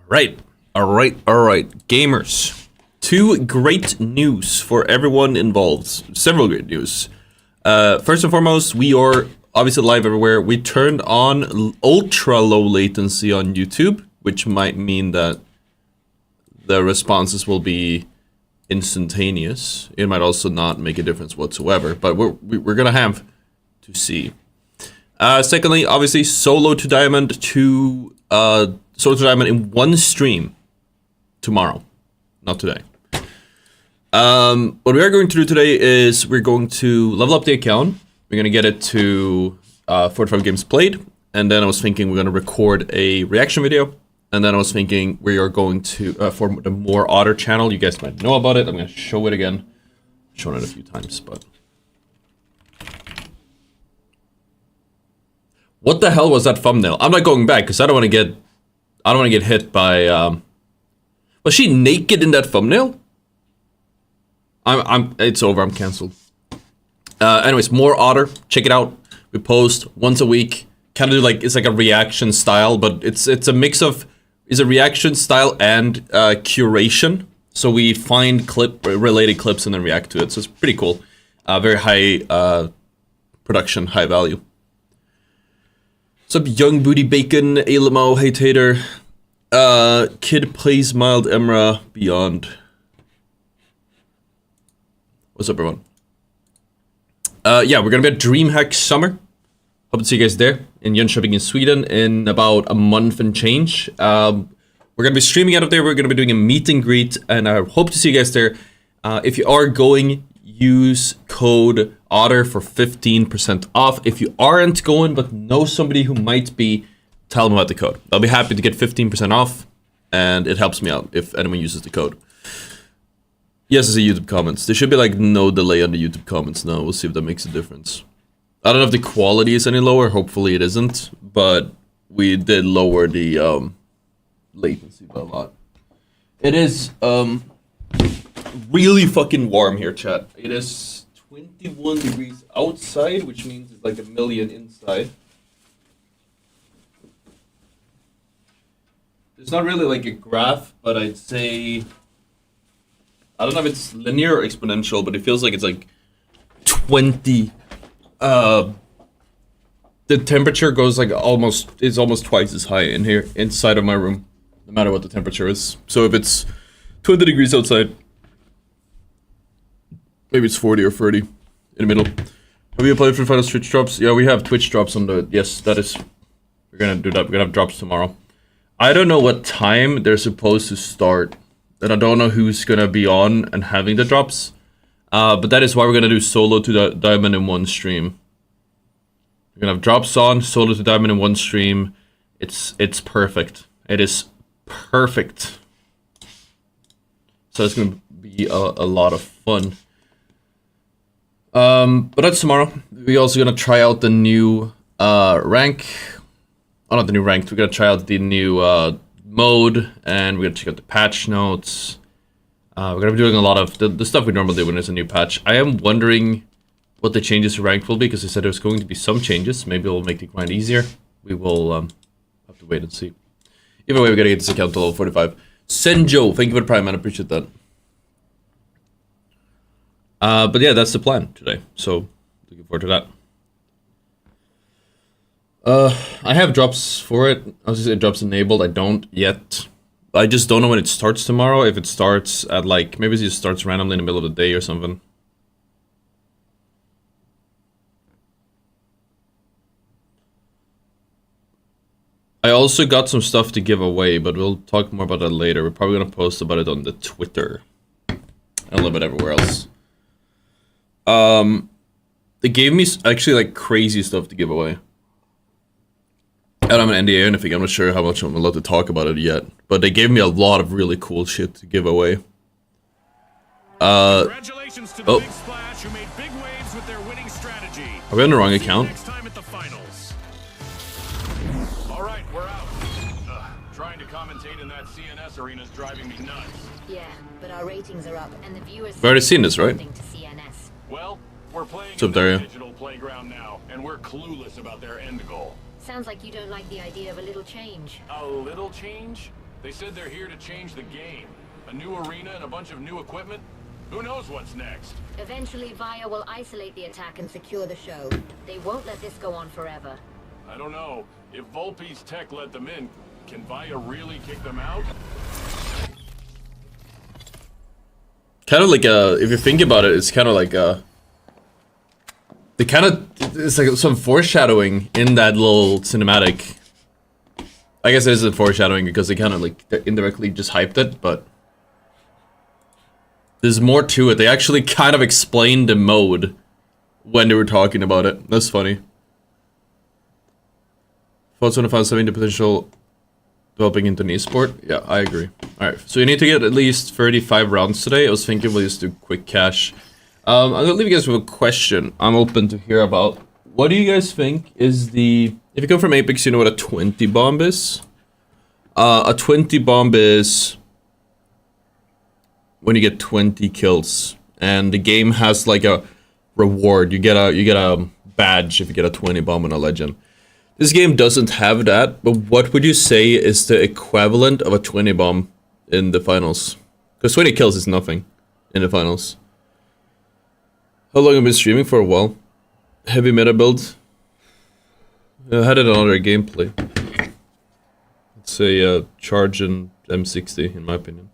Right. All right. Gamers. Two great news for everyone involved. Several great news. First and foremost, we are obviously live everywhere. We turned on ultra low latency on YouTube, which might mean that the responses will be instantaneous. It might also not make a difference whatsoever, but we're gonna have to see. Secondly, obviously, solo to diamond in one stream tomorrow, not today. What we are going to do today is we're going to level up the account. We're going to get it to 45 games played. And then I was thinking we're going to record a reaction video. And then I was thinking we are going to, for the more Ottr channel, you guys might know about it. I'm going to show it again. I've shown it a few times, but... What the hell was that thumbnail? I'm not going back because I don't want to get hit by, was she naked in that thumbnail? It's over, I'm canceled. Anyways, more Ottr, check it out. We post once a week. Kind of like, it's like a reaction style, but it's a mix of, it's a reaction style and curation. So we find related clips and then react to it. So it's pretty cool. Very high production, high value. What's up, Young Booty Bacon, Alamo, Hey Tater, Kid Plays Mild Emra, Beyond. What's up, everyone? Yeah, we're gonna be at DreamHack Summer. Hope to see you guys there in Jönköping in Sweden in about a month and change. We're gonna be streaming out of there. We're gonna be doing a meet and greet, and I hope to see you guys there. If you are going, use code Ottr for 15% off. If you aren't going but know somebody who might be, tell them about the code. I'll be happy to get 15% off, and it helps me out if anyone uses the code. Yes, it's a YouTube comments. There should be like no delay on the YouTube comments now. We'll see if that makes a difference. I don't know if the quality is any lower. Hopefully it isn't, but we did lower the latency by a lot. It is really fucking warm here, chat. It is 21 degrees outside, which means it's like a million inside. It's not really like a graph, but I'd say, I don't know if it's linear or exponential, but it feels like it's like 20. The temperature goes like it's almost twice as high in here, inside of my room, no matter what the temperature is. So if it's 20 degrees outside, maybe it's 40 or 30 in the middle. Have you applied for final Twitch drops? Yeah, we have Twitch drops on the, yes, that is, we're gonna do that. We're gonna have drops tomorrow. I don't know what time they're supposed to start, and I don't know who's gonna be on and having the drops. But that is why we're gonna do solo to the diamond in one stream. We're gonna have drops on, solo to diamond in one stream. It's perfect. It is perfect. So it's gonna be a lot of fun. But that's tomorrow. We're also gonna try out the new rank. Oh, not the new rank. We're gonna try out the new mode, and we're gonna check out the patch notes. We're gonna be doing a lot of the stuff we normally do when there's a new patch. I am wondering what the changes to rank will be, because they said there's going to be some changes. Maybe it'll make the grind easier. We will have to wait and see. Either way, we gotta get this account to level 45. Senjo, thank you for the prime, man. I appreciate that. But yeah, that's the plan today. So looking forward to that. I have drops for it. I was just saying drops enabled. I don't yet. I just don't know when it starts tomorrow. If it starts at like, maybe it just starts randomly in the middle of the day or something. I also got some stuff to give away, but we'll talk more about that later. We're probably gonna post about it on the Twitter and a little bit everywhere else. They gave me actually like crazy stuff to give away. I don't have an NDA or anything. I'm not sure how much I'm allowed to talk about it yet. But they gave me a lot of really cool shit to give away. Congratulations to the Big Splash, who made big waves with their winning strategy. Are we on the wrong account? Next time at the finals. All right, we're out. Trying to commentate in that CNS arena is driving me nuts. Yeah, but our ratings are up, and the viewers. We've already seen this, right? Well, we're playing What's up, in the Dario? digital playground now, and we're clueless about their end goal. Sounds like you don't like the idea of a little change. A little change? They said they're here to change the game. A new arena and a bunch of new equipment? Who knows what's next? Eventually, Via will isolate the attack and secure the show. They won't let this go on forever. I don't know. If Volpe's tech let them in, can Via really kick them out? Kind of like if you think about it, it's kind of like it's like some foreshadowing in that little cinematic. I guess it isn't foreshadowing because they kind of like indirectly just hyped it, but there's more to it. They actually kind of explained the mode when they were talking about it. That's funny. Thoughts on the potential developing into an esport? Yeah, I agree. Alright, so you need to get at least 35 rounds today. I was thinking we'll just do quick cash. I'm gonna leave you guys with a question I'm open to hear about. What do you guys think is the... If you come from Apex, you know what a 20 bomb is? A 20 bomb is when you get 20 kills. And the game has like a reward. You get a badge if you get a 20 bomb on a legend. This game doesn't have that, but what would you say is the equivalent of a 20 bomb in the finals? Because 20 kills is nothing in the finals. How long have you been streaming? For a while. Heavy meta build. I had it on other gameplay. Let's say charge and M60 in my opinion.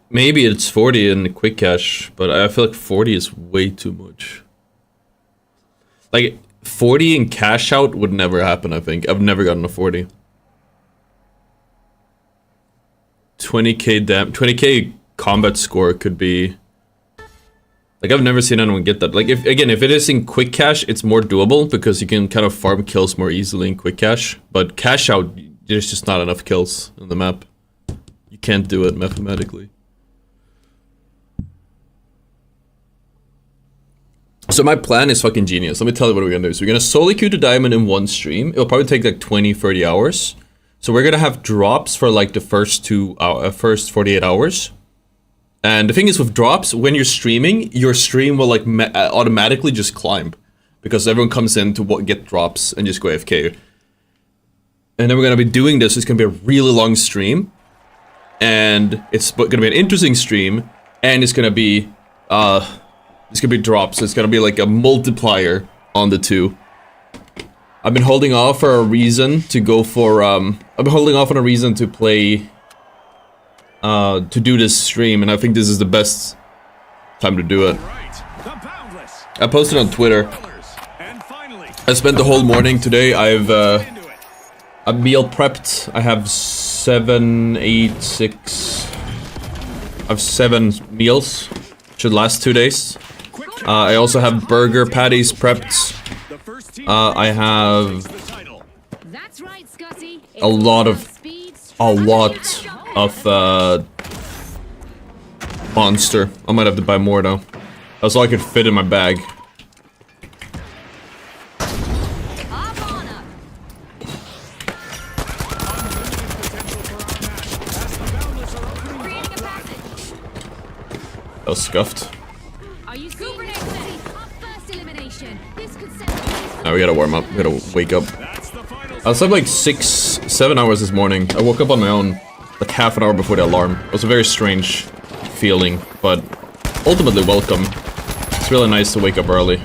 Maybe it's 40 in quick cash, but I feel like 40 is way too much. Like 40 in cash out would never happen, I think. I've never gotten a 40. 20k combat score could be like I've never seen anyone get that. Like if it is in quick cash, it's more doable because you can kind of farm kills more easily in quick cash, but cash out there's just not enough kills on the map. You can't do it mathematically. So my plan is fucking genius. Let me tell you what we're gonna do. So we're gonna solo queue to diamond in one stream. It'll probably take like 20-30 hours. So we're gonna have drops for like the first 48 hours. And the thing is with drops, when you're streaming, your stream will like automatically just climb. Because everyone comes in to get drops and just go AFK. And then we're gonna be doing this. It's gonna be a really long stream. And it's gonna be an interesting stream, and it's gonna be drops. It's gonna be like a multiplier on the two. I've been holding off for a reason to go for I've been holding off on a reason to play to do this stream, and I think this is the best time to do it. I posted on Twitter. I spent the whole morning today. I've meal prepped. I have 7 meals. Should last 2 days. I also have burger patties prepped. I have a lot of Monster. I might have to buy more though. That's all I could fit in my bag. That was scuffed. Now we gotta warm up. We gotta wake up. I slept like 6-7 hours this morning. I woke up on my own like half an hour before the alarm. It was a very strange feeling, but ultimately welcome. It's really nice to wake up early.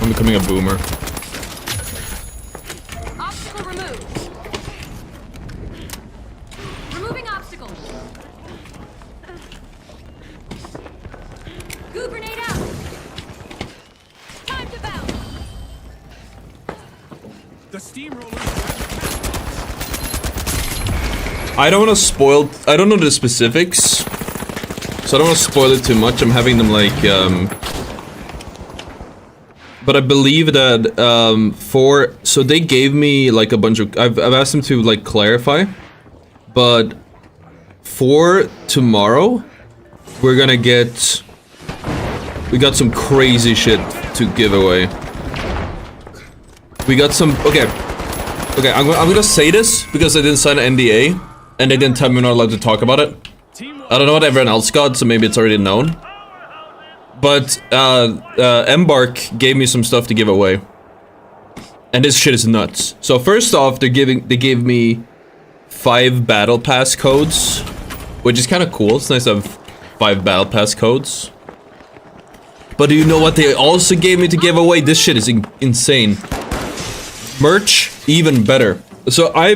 I'm becoming a boomer. Obstacle removed. Removing obstacle. Goo grenade out. Time to bounce. The steamroller. I don't want to spoil. I don't know the specifics, so I don't want to spoil it too much. I'm having them like, but I believe that so they gave me like a bunch of. I've asked them to like clarify, but for tomorrow, we're gonna get. We got some crazy shit to give away. We got some. Okay, I'm gonna say this because I didn't sign an NDA. And they didn't tell me we're not allowed to talk about it. I don't know what everyone else got, so maybe it's already known. But Embark gave me some stuff to give away. And this shit is nuts. So first off, they gave me 5 battle pass codes, which is kind of cool. It's nice to have 5 battle pass codes. But do you know what they also gave me to give away? This shit is insane. Merch, even better. So I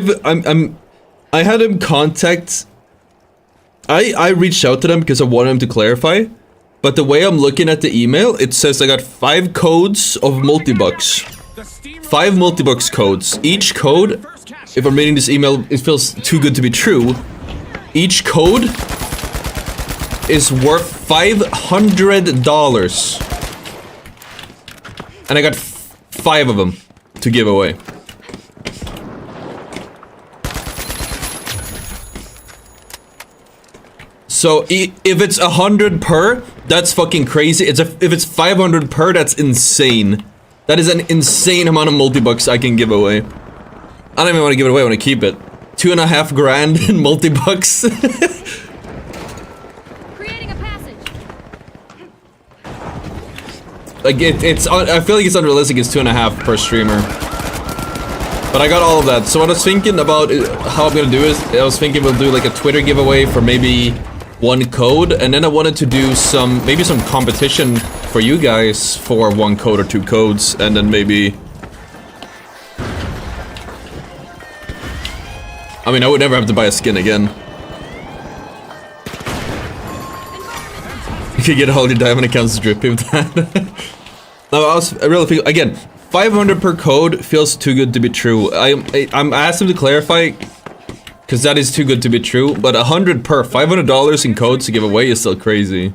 had him contact. I reached out to them because I wanted him to clarify. But the way I'm looking at the email, it says I got 5 codes of multi-bucks. 5 multi-bucks codes. Each code, if I'm reading this email, it feels too good to be true. Each code is worth $500. And I got 5 of them to give away. So if it's 100 per, that's fucking crazy. If it's 500 per, that's insane. That is an insane amount of multi-bucks I can give away. I don't even want to give it away, I want to keep it. 2.5 grand in multi-bucks. Creating a passage. Like I feel like it's unrealistic. It's 2.5 per streamer. But I got all of that. So what I was thinking about how I'm gonna do is I was thinking we'll do like a Twitter giveaway for maybe 1 code, and then I wanted to do maybe some competition for you guys for 1 code or 2 codes, and then maybe. I mean, I would never have to buy a skin again. You could get all your diamond accounts dripping with that. No, I really feel again. 500 per code feels too good to be true. I'm asked him to clarify, because that is too good to be true. But 100 per, $500 in codes to give away is still crazy.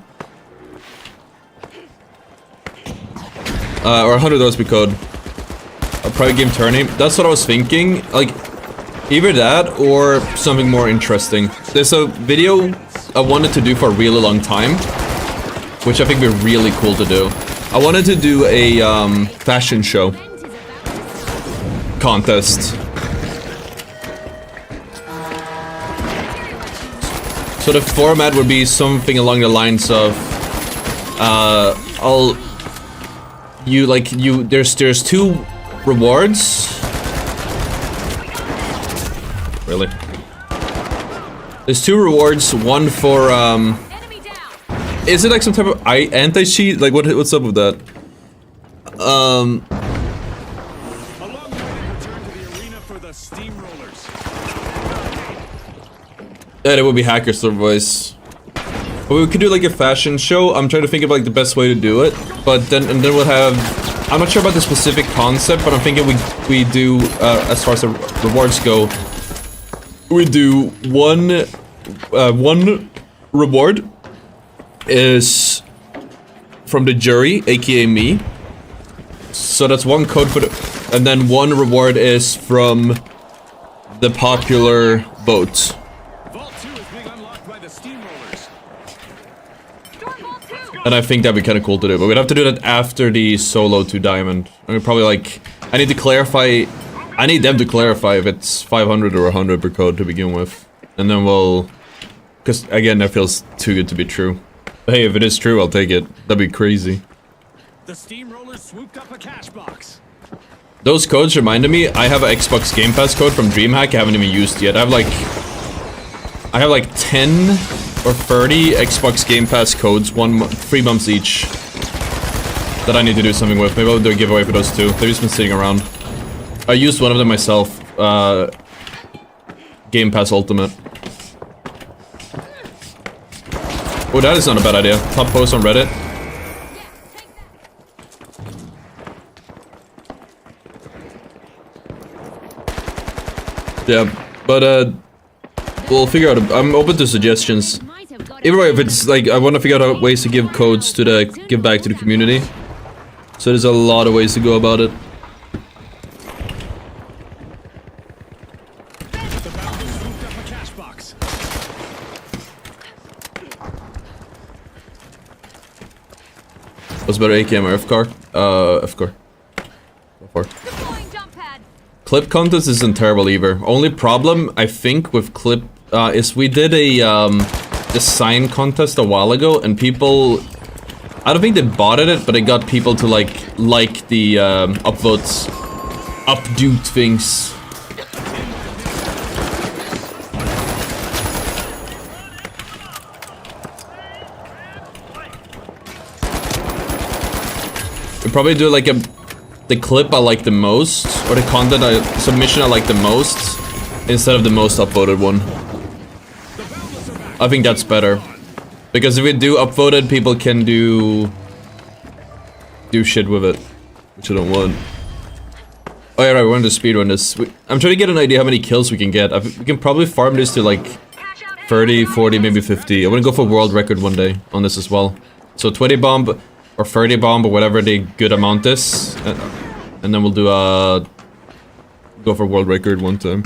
Or $100 per code. A private game tourney. That's what I was thinking. Like, either that or something more interesting. There's a video I wanted to do for a really long time, which I think would be really cool to do. I wanted to do a fashion show contest. So the format would be something along the lines of there's 2 rewards. Really? There's 2 rewards, one for is it like some type of anti-cheat? Like what's up with that? Along the way, return to the arena for the steamrollers. Yeah, it would be hacker store voice. But we could do like a fashion show. I'm trying to think of like the best way to do it. But then we'll have. I'm not sure about the specific concept, but I'm thinking we do as far as the rewards go. We do one reward is from the jury, aka me. So that's 1 code for the, and then 1 reward is from the popular vote. Vault 2 is being unlocked by the steamrollers. And I think that'd be kind of cool to do, but we'd have to do that after the solo to diamond. I mean, probably like I need to clarify. I need them to clarify if it's 500 or 100 per code to begin with, and then we'll. Because again, that feels too good to be true. Hey, if it is true, I'll take it. That'd be crazy. The steamrollers swooped up a cash box. Those codes reminded me, I have an Xbox Game Pass code from DreamHack I haven't even used yet. I have like 10 or 30 Xbox Game Pass codes, 3 months each, that I need to do something with. Maybe I'll do a giveaway for those 2. They've just been sitting around. I used one of them myself. Game Pass Ultimate. Oh, that is not a bad idea. Top post on Reddit. Yeah, but we'll figure out. I'm open to suggestions. Either way, if it's like I want to figure out ways to give codes to give back to the community. So there's a lot of ways to go about it. What's better, AKM or FCAR? FCAR. Go for it. Clip contest isn't terrible either. Only problem, I think, with clip is we did a design contest a while ago, and people I don't think they botted it, but it got people to like the upvotes, updo things. We probably do like the clip I like the most, or the content submission I like the most, instead of the most upvoted one. I think that's better. Because if we do upvoted, people can do shit with it, which I don't want. Oh yeah, right, we're going to speedrun this. I'm trying to get an idea how many kills we can get. We can probably farm this to like 30, 40, maybe 50. I want to go for world record one day on this as well. So 20 bomb or 30 bomb or whatever the good amount is, and then we'll do go for world record one time.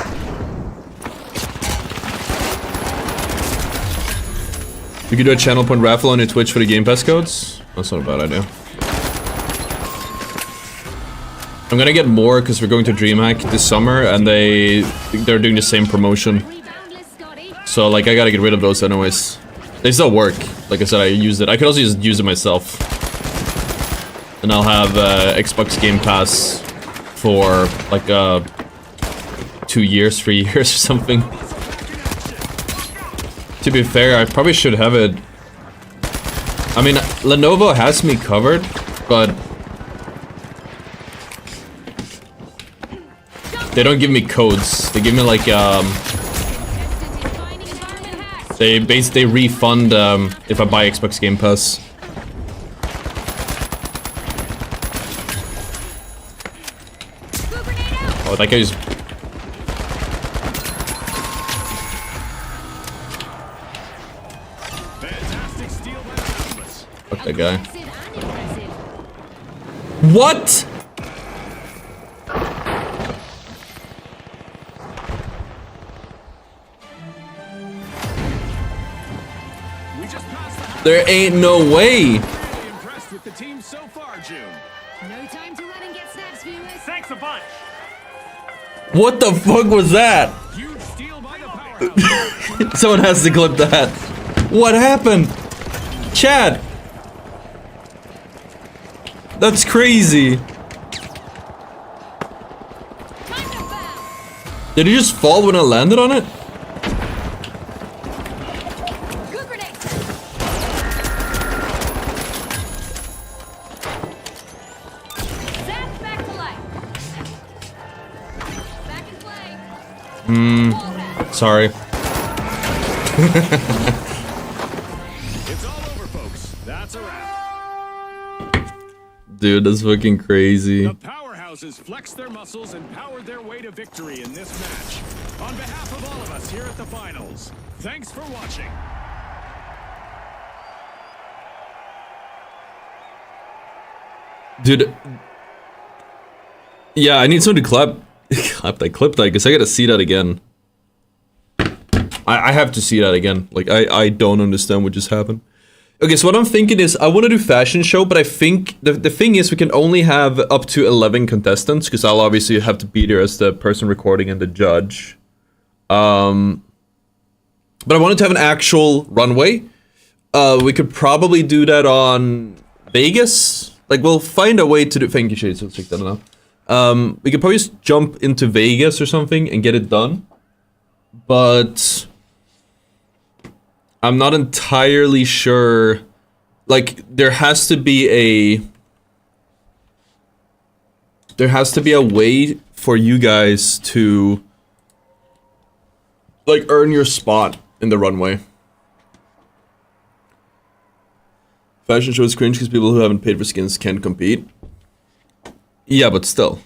We could do a channel point raffle on your Twitch for the Game Pass codes. That's not a bad idea. I'm gonna get more because we're going to DreamHack this summer, and they're doing the same promotion. So like I gotta get rid of those anyways. They still work. Like I said, I used it. I could also just use it myself, and I'll have Xbox Game Pass for like 2 years, 3 years or something. To be fair, I probably should have it. I mean, Lenovo has me covered, but they don't give me codes. They give me like they refund if I buy Xbox Game Pass. Oh, that guy's. Fuck that guy. What? There ain't no way. Impressed with the team so far, June. No time to run and get snaps, viewers. Thanks a bunch. What the fuck was that? Huge steal by the powerhouse. Someone has to clip that. What happened? Chad. That's crazy. Did he just fall when I landed on it? Sorry. It's all over, folks. That's a wrap. Dude, that's fucking crazy. The powerhouses flexed their muscles and powered their way to victory in this match. On behalf of all of us here at the finals, thanks for watching. Dude. Yeah, I need someone to clip that, because I gotta see that again. I have to see that again. Like, I don't understand what just happened. Okay, so what I'm thinking is, I want to do fashion show, but I think the thing is we can only have up to 11 contestants, because I'll obviously have to be there as the person recording and the judge. But I wanted to have an actual runway. We could probably do that on Vegas. Like, we'll find a way to do. Thank you, Shades. I'll check that out. We could probably just jump into Vegas or something and get it done. But I'm not entirely sure. Like, there has to be a way for you guys to like earn your spot in the runway. Fashion show is cringe because people who haven't paid for skins can't compete. Yeah, but still.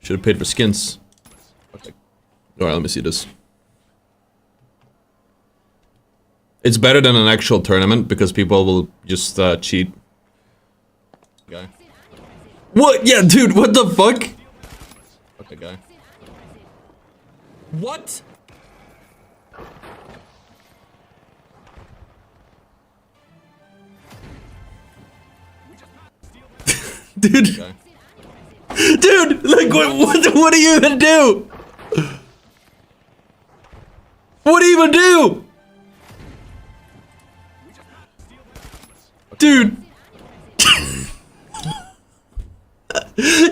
Should have paid for skins. Okay. Alright, let me see this. It's better than an actual tournament because people will just cheat. Okay. What? Yeah, dude, what the fuck? Okay, guy. What? Dude. Okay. Dude, like what do you even do? What do you even do?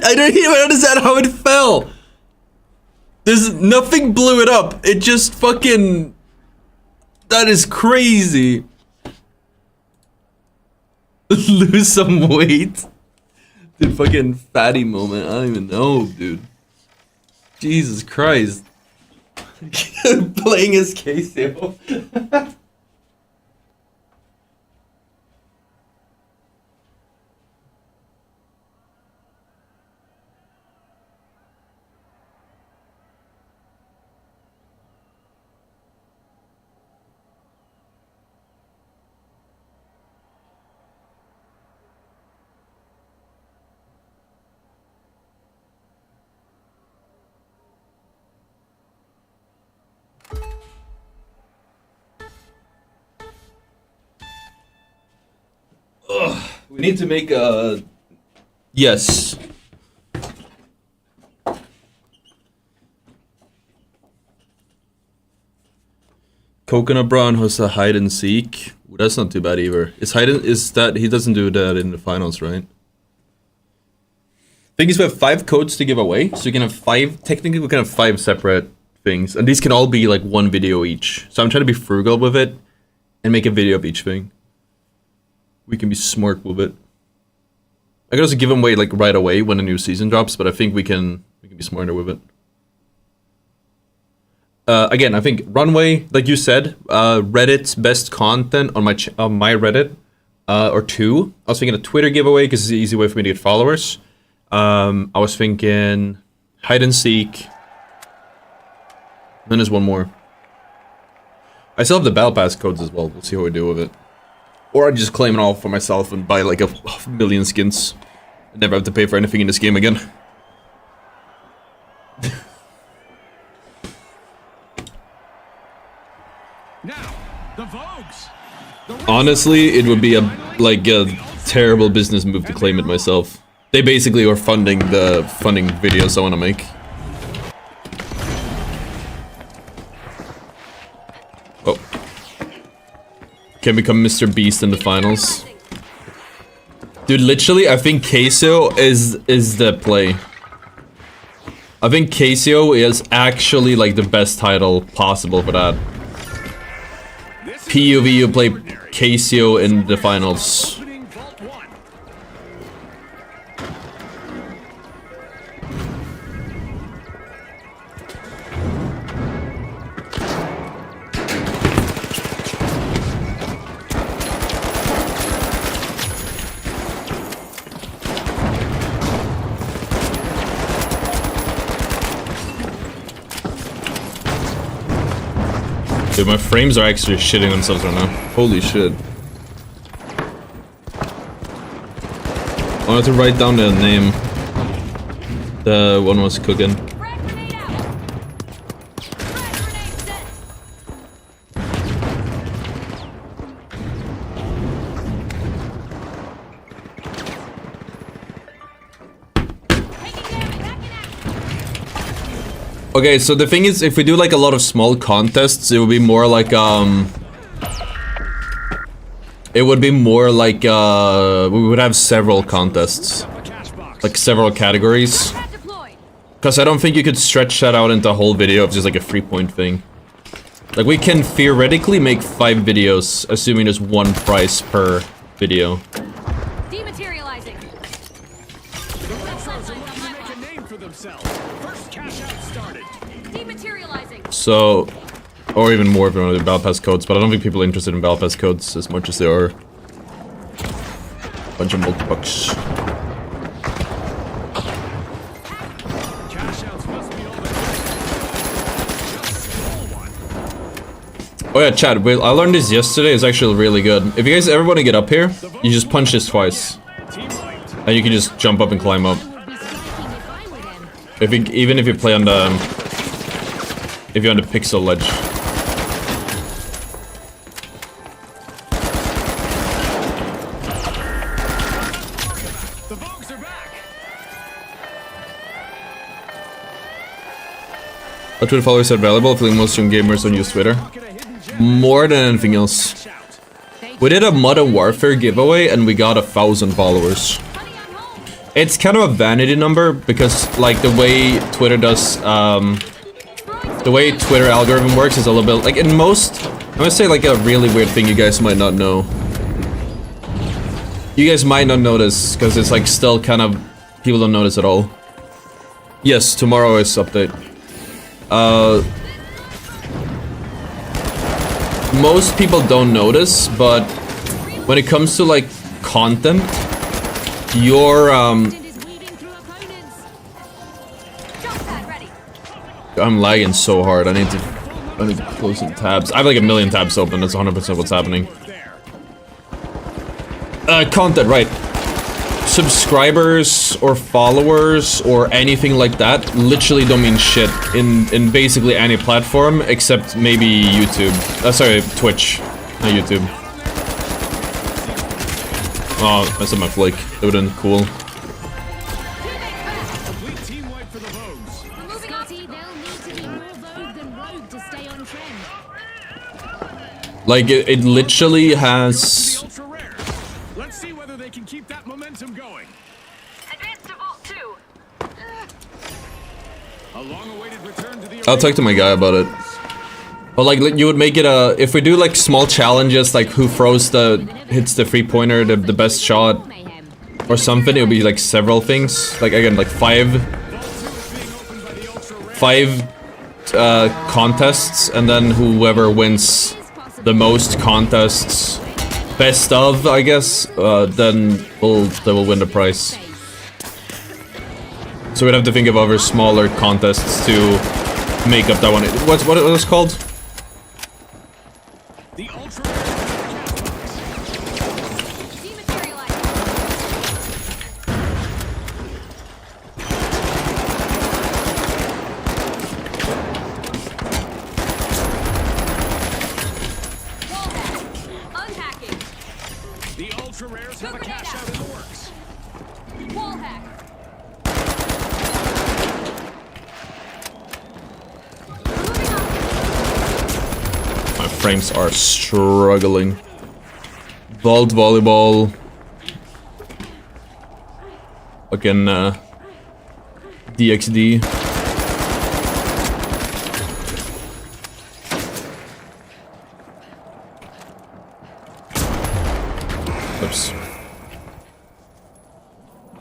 I don't even understand how it fell. There's nothing blew it up. It just fucking... That is crazy. Lose some weight. Dude, fucking fatty moment. I don't even know, dude. Jesus Christ. Playing as Casio. We need to make a... Yes. Coconut Brown has a hide and seek. Ooh, that's not too bad either. Is that he doesn't do that in the finals, right? Thing is, we have 5 codes to give away, so you can have 5. Technically, we can have 5 separate things, and these can all be like 1 video each. So I'm trying to be frugal with it and make a video of each thing. We can be smart with it. I could also give them away like right away when a new season drops, but I think we can be smarter with it. Again, I think Runway, like you said, Reddit's best content on my Reddit, or 2. I was thinking a Twitter giveaway because it's an easy way for me to get followers. I was thinking hide and seek. Then there's one more. I still have the battle pass codes as well. We'll see how we do with it. Or I just claim it all for myself and buy like a million skins. I never have to pay for anything in this game again. Now, the Vogues. Honestly, it would be a terrible business move to claim it myself. They basically are funding videos I want to make. Oh. Can become Mr. Beast in the finals. Dude, literally, I think Casio is the play. I think Casio is actually like the best title possible for that. PUV, you play Casio in the finals. Dude, my frames are actually shitting themselves right now. Holy shit. I wanted to write down the name. The one was cooking. Okay, so the thing is, if we do like a lot of small contests, it would be more like we would have several contests, like several categories. Because I don't think you could stretch that out into a whole video of just like a 3-point thing. Like we can theoretically make 5 videos, assuming there's 1 prize per video. Dematerializing. Dematerializing. So, or even more if you want to do battle pass codes, but I don't think people are interested in battle pass codes as much as they are a bunch of multi-bucks. Oh yeah, Chad, I learned this yesterday. It's actually really good. If you guys ever want to get up here, you just punch this twice. And you can just jump up and climb up. Even if you play on the... if you're on the pixel ledge. The Vogues are back. Our Twitter followers are valuable, feeling most young gamers don't use Twitter. More than anything else. We did a Modern Warfare giveaway and we got 1,000 followers. It's kind of a vanity number because like the way Twitter does, the way Twitter algorithm works is a little bit like in most. I'm gonna say like a really weird thing you guys might not know. You guys might not notice because it's like still kind of people don't notice at all. Yes, tomorrow is update. Most people don't notice, but when it comes to like content, your Is weaving through opponents. Jump pad ready. I'm lagging so hard. I need to close some tabs. I have like a million tabs open. That's 100% what's happening. Content, right? Subscribers or followers or anything like that literally don't mean shit in basically any platform except maybe YouTube. Sorry, Twitch, not YouTube. Oh, that's my flick. That would've been cool. Scotty, they'll need to be more vogue than rogue to stay on trend. Like it literally has. Ultra rare. Let's see whether they can keep that momentum going. Advance to Vault 2. A long-awaited return to the I'll talk to my guy about it. But like you would make it a if we do like small challenges like who throws hits the 3-pointer the best shot Mayhem. or something, it would be like several things. Like again like five contests, and then whoever wins the most contests, best of, I guess, then they will win the prize. So we'd have to think of other smaller contests to make up that one. What was it called? The ultra Dematerializing. Wall hack. Unhacking. The ultra rares have a cash out in the works. Wall hack. My frames are struggling. Vault volleyball. Fucking DXD. Oops.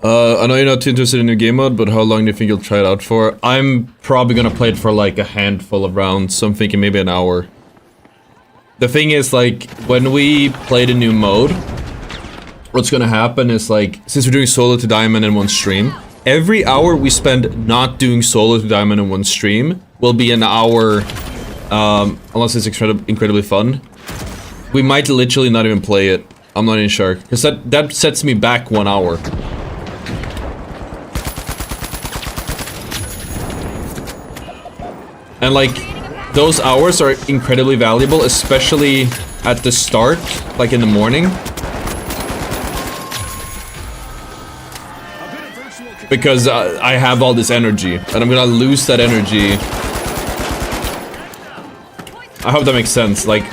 I know you're not too interested in new game mode, but how long do you think you'll try it out for? I'm probably gonna play it for like a handful of rounds, so I'm thinking maybe an hour. The thing is, like, when we play the new mode, what's gonna happen is, like, since we're doing solo to diamond in one stream, every hour we spend not doing solo to diamond in one stream will be an hour, unless it's incredibly fun. We might literally not even play it. I'm not even sure, because that sets me back 1 hour. And like, those hours are incredibly valuable, especially at the start, like in the morning. Because I have all this energy, and I'm gonna lose that energy. I hope that makes sense. Like,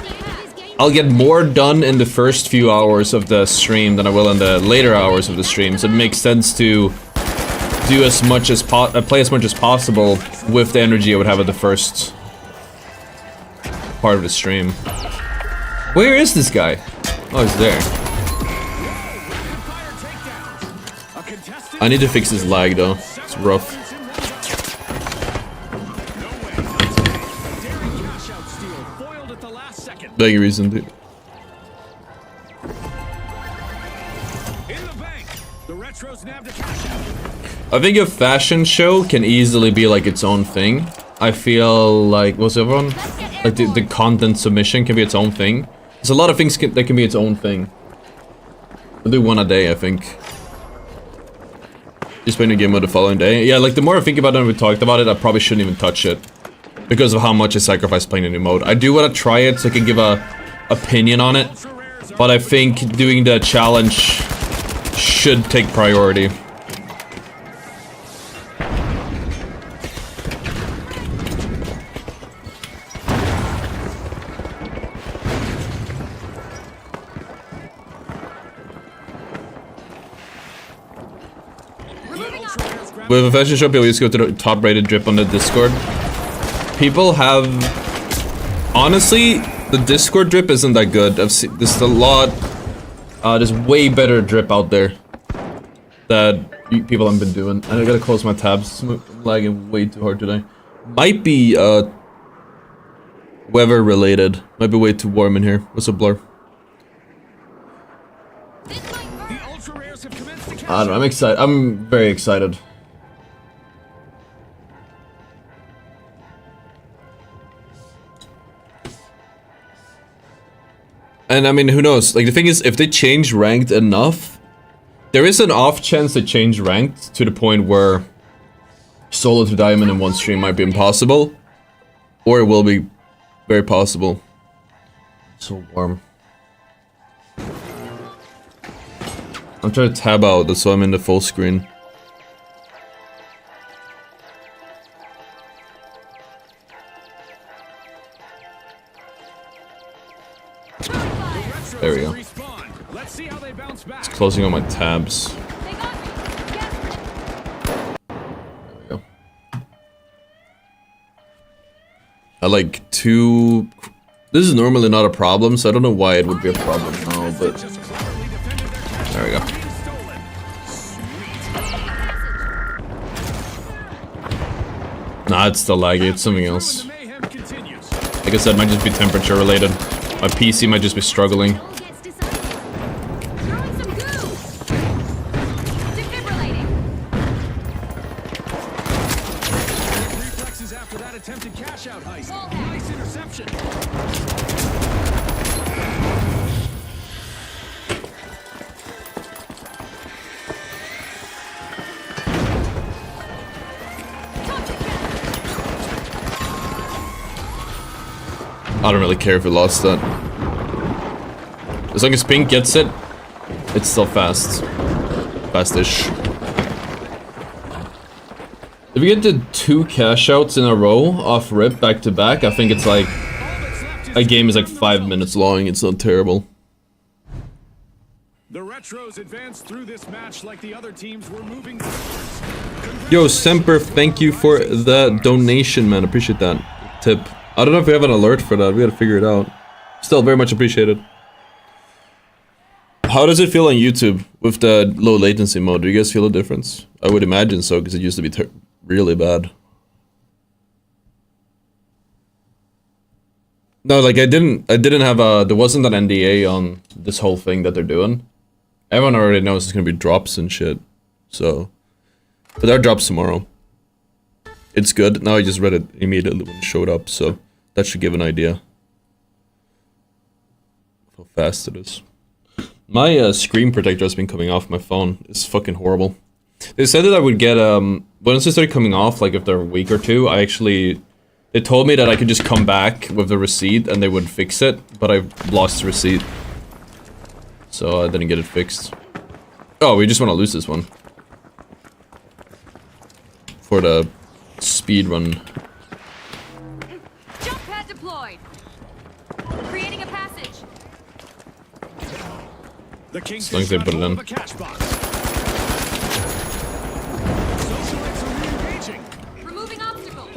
I'll get more done in the first few hours of the stream than I will in the later hours of the stream. So it makes sense to do as much as play as much as possible with the energy I would have at the first part of the stream. Where is this guy? Oh, he's there. I need to fix this lag though. It's rough. Big reason, dude. I think a fashion show can easily be like its own thing. I feel like, what's the other one? Like the content submission can be its own thing. There's a lot of things that can be its own thing. I'll do one a day, I think. Just playing a game mode the following day. Yeah, like the more I think about it and we talked about it, I probably shouldn't even touch it. Because of how much I sacrifice playing a new mode. I do want to try it so I can give a opinion on it. But I think doing the challenge should take priority. With a fashion shop, you always go to the top rated drip on the Discord. People have... Honestly, the Discord drip isn't that good. I've seen there's a lot... there's way better drip out there that people haven't been doing. And I gotta close my tabs. I'm lagging way too hard today. Might be weather related. Might be way too warm in here. What's up, Blur? I don't know, I'm excited. I'm very excited. And I mean, who knows? Like, the thing is, if they change ranked enough, there is an off chance they change ranked to the point where solo to diamond in one stream might be impossible. Or it will be very possible. So warm. I'm trying to tab out, that's why I'm in the full screen. There we go. It's closing on my tabs. There we go. I like two... This is normally not a problem, so I don't know why it would be a problem now, but... There we go. Nah, it's still laggy, it's something else. Like I said, it might just be temperature related. My PC might just be struggling. I don't really care if we lost that. As long as Pink gets it, it's still fast. Fast-ish. If we get the 2 cash outs in a row off rip back to back, I think it's like... A game is like 5 minutes long, it's not terrible. The Retros advanced through this match like the other teams were moving. Yo, Semper, thank you for the donation, man. Appreciate that tip. I don't know if we have an alert for that. We gotta figure it out. Still very much appreciated. How does it feel on YouTube with the low latency mode? Do you guys feel a difference? I would imagine so, because it used to be really bad. No, like I didn't have a, there wasn't an NDA on this whole thing that they're doing. Everyone already knows it's gonna be drops and shit. So, but there are drops tomorrow. It's good. Now I just read it immediately when it showed up, so that should give an idea of how fast it is. My screen protector has been coming off my phone. It's fucking horrible. They said that I would get, once it started coming off, like after a week or two, they told me that I could just come back with the receipt and they would fix it, but I lost the receipt. So I didn't get it fixed. Oh, we just want to lose this one. For the speed run. Jump pad deployed. Creating a passage. The Kings As long as they put it in. Removing obstacle.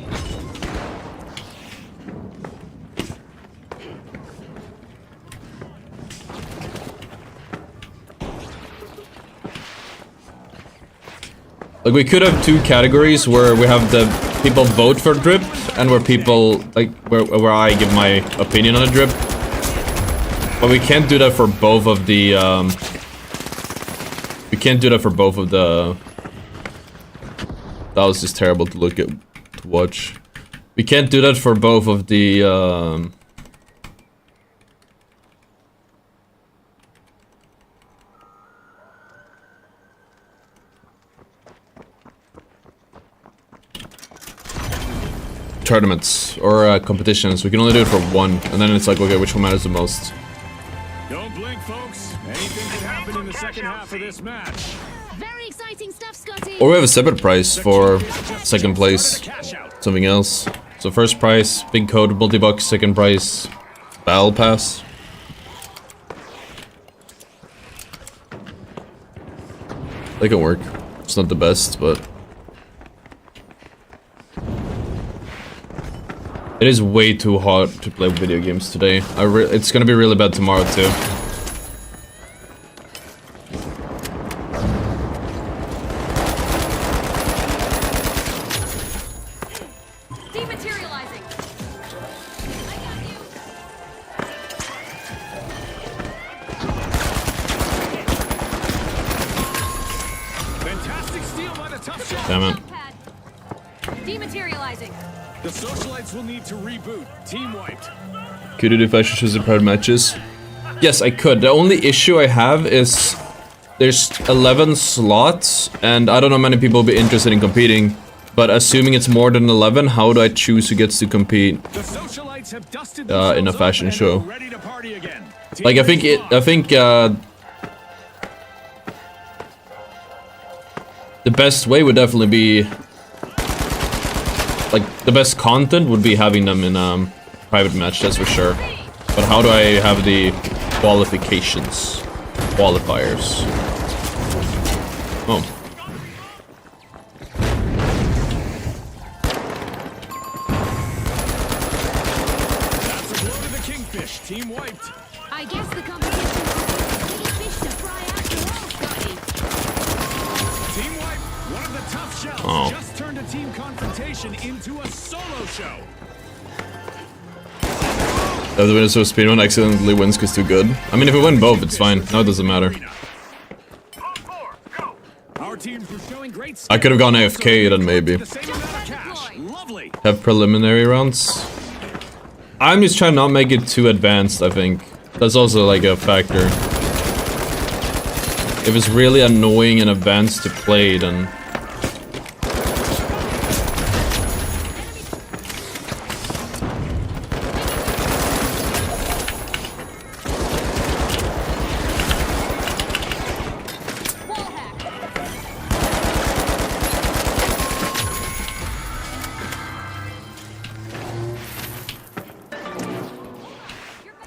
Like, we could have 2 categories where we have the people vote for drip and where people, like, where I give my opinion on a drip. But we can't do that for both of the, we can't do that for both of the... That was just terrible to look at, to watch. We can't do that for both of the, tournaments or competitions. We can only do it for one, and then it's like, okay, which one matters the most? Don't blink, folks. Anything can happen in the second half of this match. Very exciting stuff, Scotty. Or we have a separate price for second place, something else. So first prize, big code, multi-bucks. Second prize, battle pass. They can work. It's not the best, but it is way too hot to play video games today. It's gonna be really bad tomorrow too. Dematerializing. I got you. Fantastic steal by the tough shell. Damn it. Pad. Dematerializing. The socialites will need to reboot. Team wiped. Could you if I should choose the private matches? Yes, I could. The only issue I have is there's 11 slots, and I don't know how many people will be interested in competing. But assuming it's more than 11, how do I choose who gets to compete The socialites have dusted in a fashion show? ready to party again. Like I think the best way would definitely be, like, the best content would be having them in private match, that's for sure. But how do I have the qualifications, qualifiers? Oh. That's a blow to the kingfish. Team wiped. I guess the competition is the biggest fish to fry after all, Scotty. Team wipe. One of the tough shells Oh. just turned a team confrontation into a solo show. If the winner so speedrun accidentally wins because too good. I mean, if we win both, it's fine. Now it doesn't matter. Our teams were showing great I could have gone AFK then maybe. the same amount of cash. Lovely. Have preliminary rounds. I'm just trying to not make it too advanced, I think. That's also like a factor. If it's really annoying and advanced to play, then... Wall hack.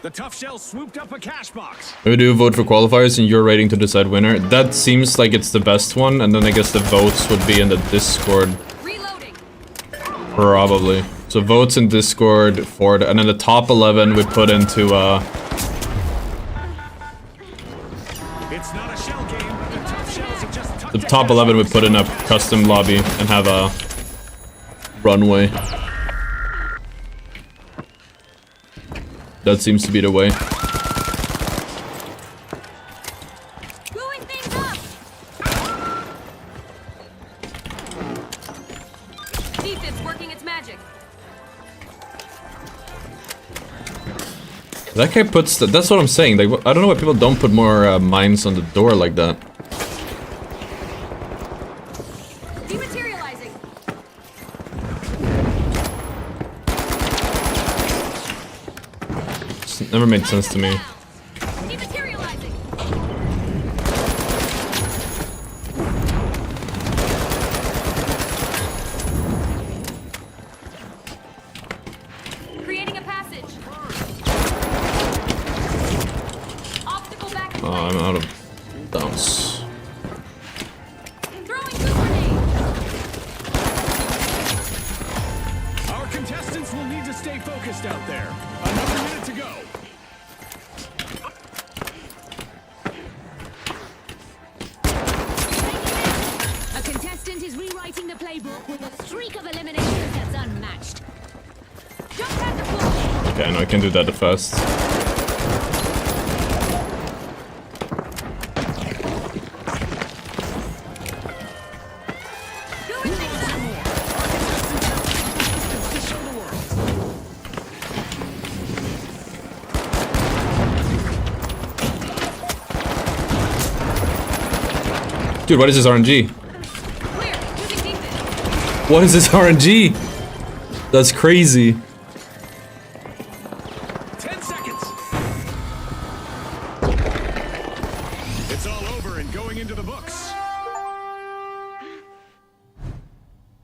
The tough shell swooped up a cash box. Maybe do vote for qualifiers and your rating to decide winner. That seems like it's the best one, and then I guess the votes would be in the Discord, Reloading. probably. So votes in Discord for the, and then the top 11 we put into It's not a shell game, but the tough shells have just tucked the top 11 we put in a custom lobby and have a runway. That seems to be the way. Blowing things up. Defense working its magic. That guy puts the, that's what I'm saying. Like, I don't know why people don't put more mines on the door like that. Dematerializing. It's never made sense to me. Dematerializing. Creating a passage. Obstacle back. in Oh, I'm place. out of bounce. Throwing good grenade. Our contestants will need to stay focused out there. Another minute to go. A contestant is rewriting the playbook with a streak of eliminations that's unmatched. Jump pad deployed. Okay, no, I can do that fast. Doing things up. To show the world. Dude, what is this RNG? Clear. Using defense. What is this RNG? That's crazy. 10 seconds. It's all over and going into the books.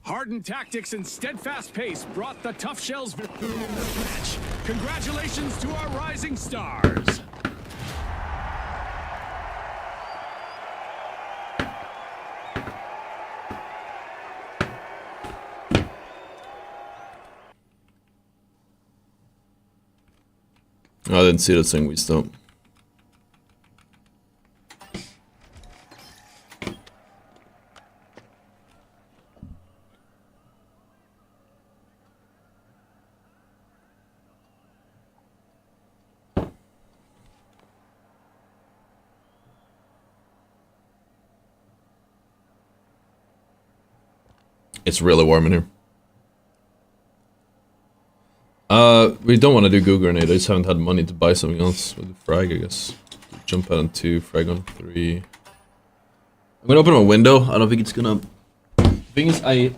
Hardened tactics and steadfast pace brought the tough shells victory in this match. Congratulations to our rising stars. No, I didn't see that thing we stopped. It's really warm in here. We don't want to do goo grenade. I just haven't had money to buy something else with the frag, I guess. Jump out on 2, frag on 3. I'm gonna open my window. I don't think it's gonna. The thing is, I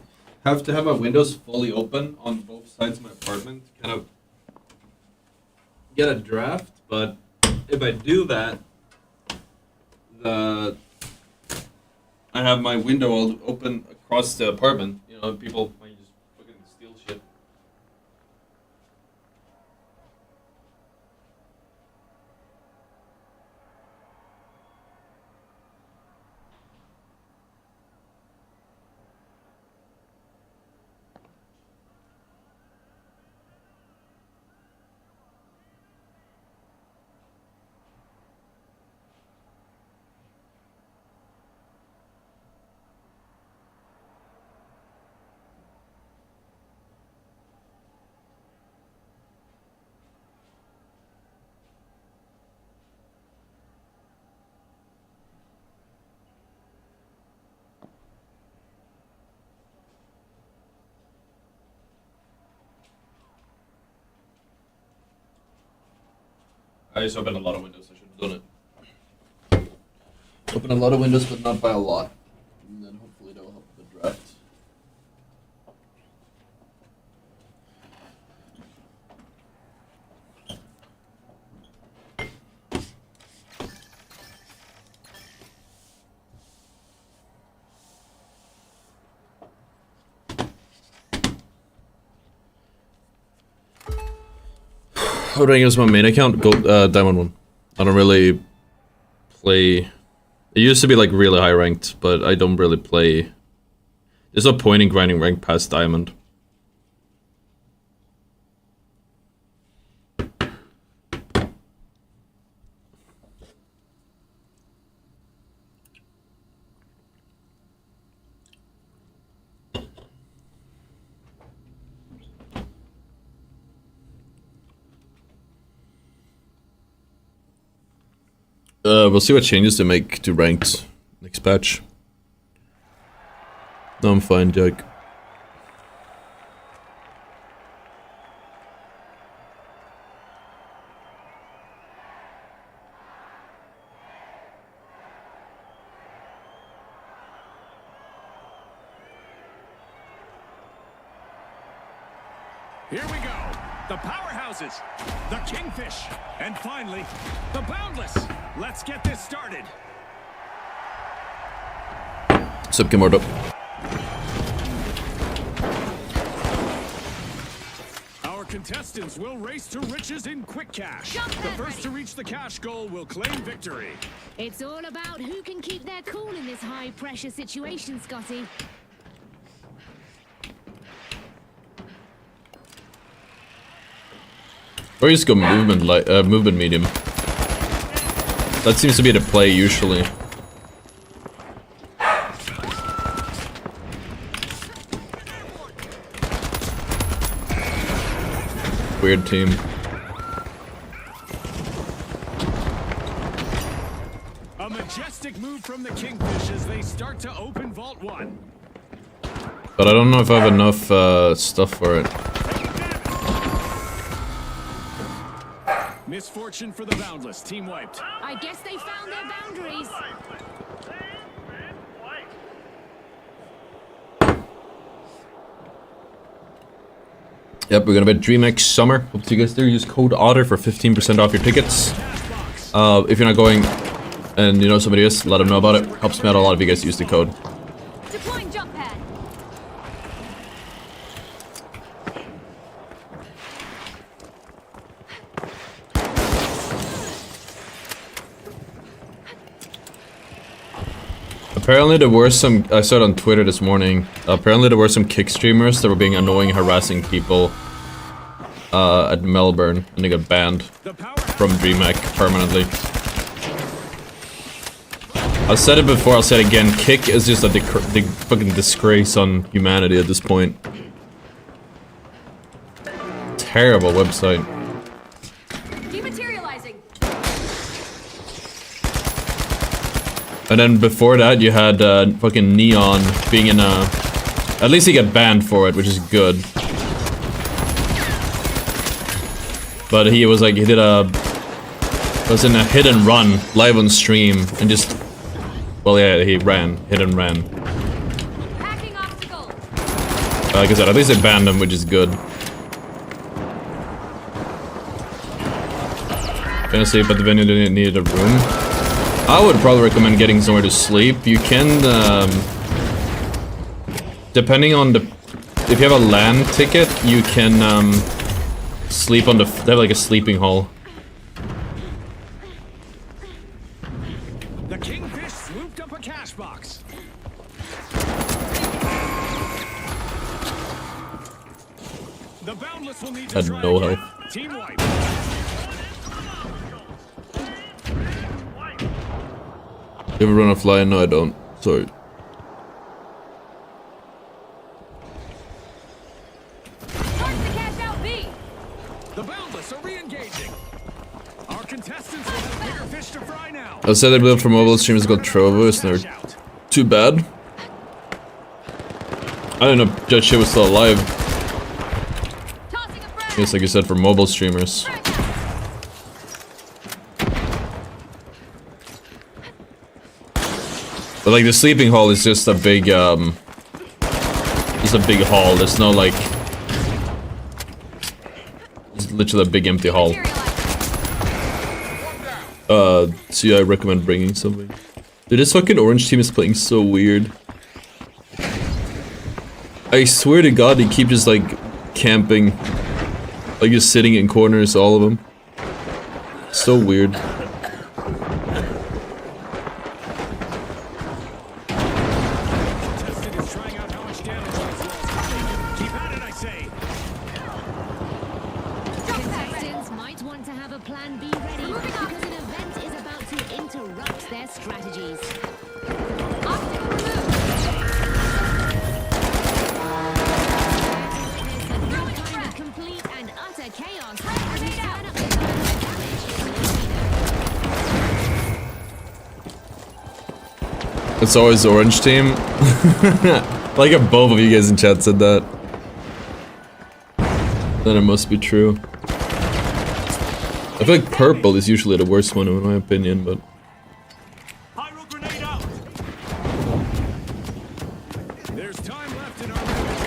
have to have my windows fully open on both sides of my apartment to kind of get a draft. But if I do that, I have my window all open across the apartment. You know, people might just fucking steal shit. I just opened a lot of windows. I should have done it. Open a lot of windows, but not by a lot. And then hopefully that will help the draft. How do I use my main account? Gold, Diamond 1. I don't really play. It used to be like really high ranked, but I don't really play. There's no point in grinding rank past Diamond. We'll see what changes they make to ranked next patch. No, I'm fine, Jack. Here we go. The powerhouses, the Kingfish, and finally, the Boundless. Let's get this started. Sup, Kimordo. Our contestants will race to riches in quick cash. Jump The in, first ready. to reach the cash goal will claim victory. It's all about who can keep their cool in this high-pressure situation, Scotty. Or you just go movement movement medium. That seems to be the play usually. Weird team. A majestic move from the Kingfish as they start to open Vault 1. But I don't know if I have enough stuff for it. Misfortune for the Boundless. Team wiped. I guess they found their boundaries. Yep, we're gonna bet DreamHack Summer. Hope to see you guys there. Use code Ottr for 15% off your tickets. If you're not going and you know somebody is, let them know about it. Helps me out a lot if you guys use the code. Deploying jump pad. Apparently there were some, I saw it on Twitter this morning, apparently there were some kick streamers that were being annoying, harassing people at Melbourne, and they got banned. The powerhouse from DreamHack permanently. I've said it before, I'll say it again, Kick is just a fucking disgrace on humanity at this point. Terrible website. Dematerializing. And then before that you had fucking Neon being in a... At least he got banned for it, which is good. But he was like, he did a... was in a hit and run live on stream and just... Well, yeah, he ran. Hit and ran. Hacking obstacle. Like I said, at least they banned him, which is good. Gonna sleep at the venue, didn't need a room. I would probably recommend getting somewhere to sleep. You can, depending on the... If you have a LAN ticket, you can, sleep on the... They have like a sleeping hall. The Kingfish swooped up a cash box. The Boundless will need to Had try no again. health. Team wipe. You ever run a fly? No, I don't. Sorry. Time to cash out B. The Boundless are re-engaging. Our contestants will have bigger fish to fry now. I said I built for mobile streamers called Trovo, it's never too bad. I didn't know that shit was still alive. Tossing a frag. Yes, like you said, for mobile streamers. But like the sleeping hall is just a big hall. There's no like... It's literally a big empty hall. So yeah, I recommend bringing something. Dude, this fucking orange team is playing so weird. I swear to God, they keep just like camping. Like just sitting in corners, all of them. So weird. Contestant is trying out how much damage this does. Keep at it, I say. Contestants might want to have a plan B ready because an event is about to interrupt their strategies. Obstacle removed. It's a new kind of complete and utter chaos. As we turn up the It's always the orange team. Like if both of you guys in chat said that. Then it must be true. I feel like purple is usually the worst one in my opinion, but... Pyro grenade out. There's time left in our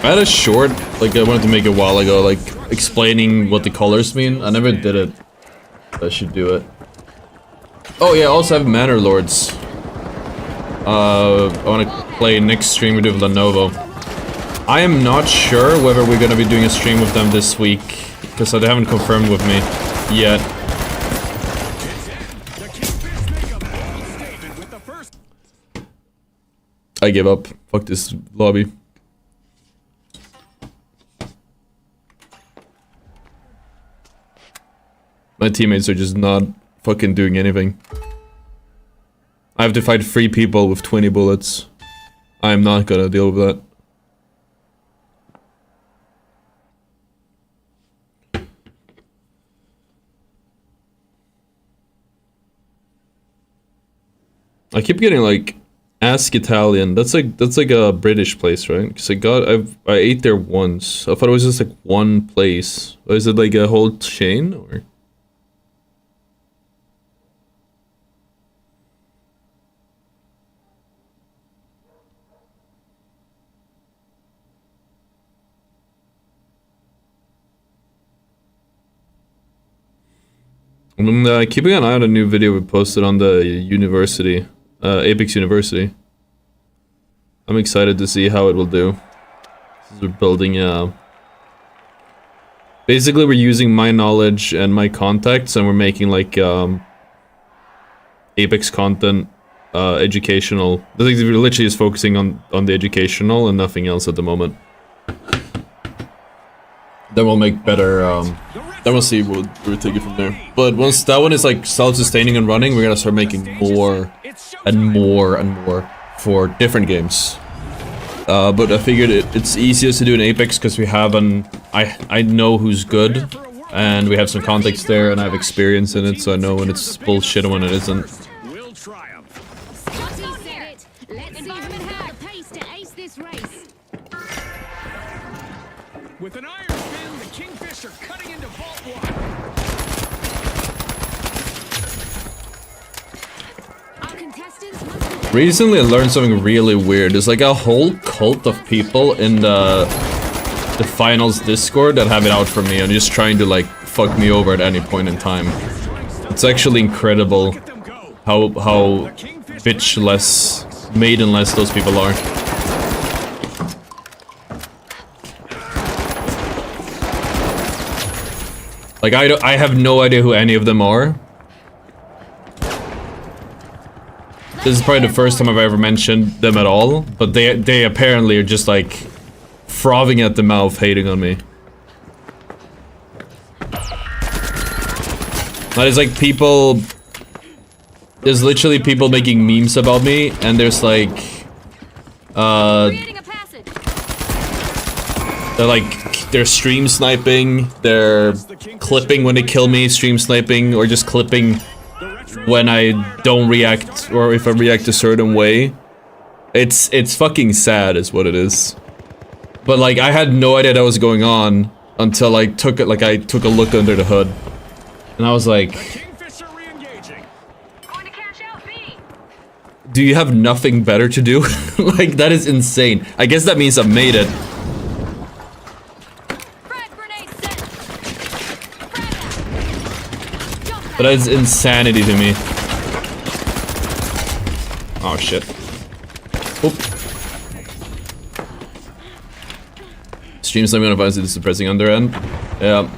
I had a short, like I wanted to make a while ago, like explaining what the colors mean. I never did it. I should do it. Oh yeah, I also have Manor Lords. I want to play next stream we do with Lenovo. I am not sure whether we're gonna be doing a stream with them this week, because they haven't confirmed with me yet. The Kingfish make a bold statement with the first. I give up. Fuck this lobby. My teammates are just not fucking doing anything. I have to fight 3 people with 20 bullets. I am not gonna deal with that. I keep getting like Ask Italian. That's like a British place, right? Because I ate there once. I thought it was just like one place. Or is it like a whole chain or? I'm keeping an eye on a new video we posted on the university, Apex University. I'm excited to see how it will do. We're building basically we're using my knowledge and my contacts and we're making like Apex content, educational. I think we're literally just focusing on the educational and nothing else at the moment. Then we'll make better The red Then we'll see what we're taking from there. But once that one is like self-sustaining and running, we're gonna start making more and more and more for different games. But I figured it's easiest to do in Apex because we have I know who's good, and we have some context there, and I have experience in it, so I know when it's bullshit and when it isn't. Will triumph. Scotty said it. Let's see who has the pace to ace this race. With an iron fin, the Kingfisher cutting into Vault 1. Our contestants must be Recently, I learned something really weird. There's like a whole cult of people in the finals Discord that have it out for me and just trying to like fuck me over at any point in time. It's actually incredible Let them go. how bitchless, maidenless those people are. Like I have no idea who any of them are. This is probably the first time I've ever mentioned them at all, but they apparently are just like frothing at the mouth, hating on me. That is like people. There's literally people making memes about me, and there's like, creating a passage. they're stream sniping, they're clipping when they kill me, stream sniping, or just clipping when I don't react, or if I react a certain way. It's fucking sad is what it is. But like I had no idea that was going on until I took a look under the hood. And I was like, Kingfisher re-engaging. Going to cash out B. do you have nothing better to do? Like that is insane. I guess that means I've made it. Frag grenade set. Frag out. But that's insanity to me. Oh shit. Oop. Stream sniping on advantage is suppressing underhand. Yeah.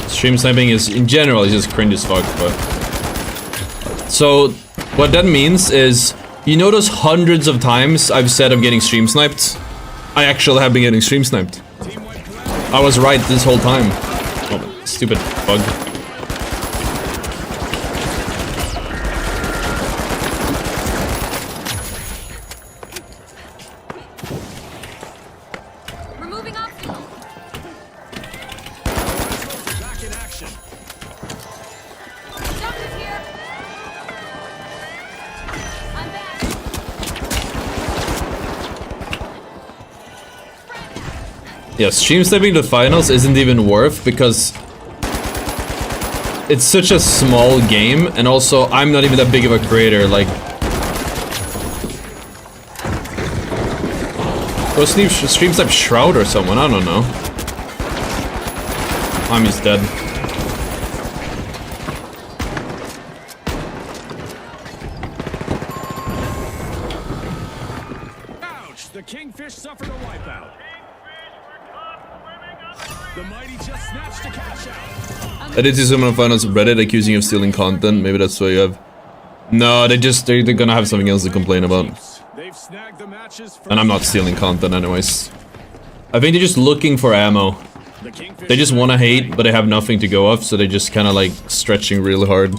Stream sniping is, in general, is just cringe as fuck, but... So, what that means is, you know those hundreds of times I've said I'm getting stream sniped? I actually have been getting stream sniped. I was right this whole time. Oh, stupid bug. Removing obstacle. Back in action. Doctor's here. I'm back. Yeah, stream sniping the finals isn't even worth because it's such a small game, and also I'm not even that big of a creator. Like, go stream snipe Shroud or someone. I don't know. I'm just dead. Ouch! The Kingfish suffered a wipeout. The mighty just snatched a cash out. I did see someone on finals Reddit accusing you of stealing content. Maybe that's why you have. No, they're gonna have something else to complain about. They've snagged the matches. And I'm not stealing content anyways. I think they're just looking for ammo. The Kingfish They just wanna hate, but they have nothing to go off, so they're just kinda like stretching really hard.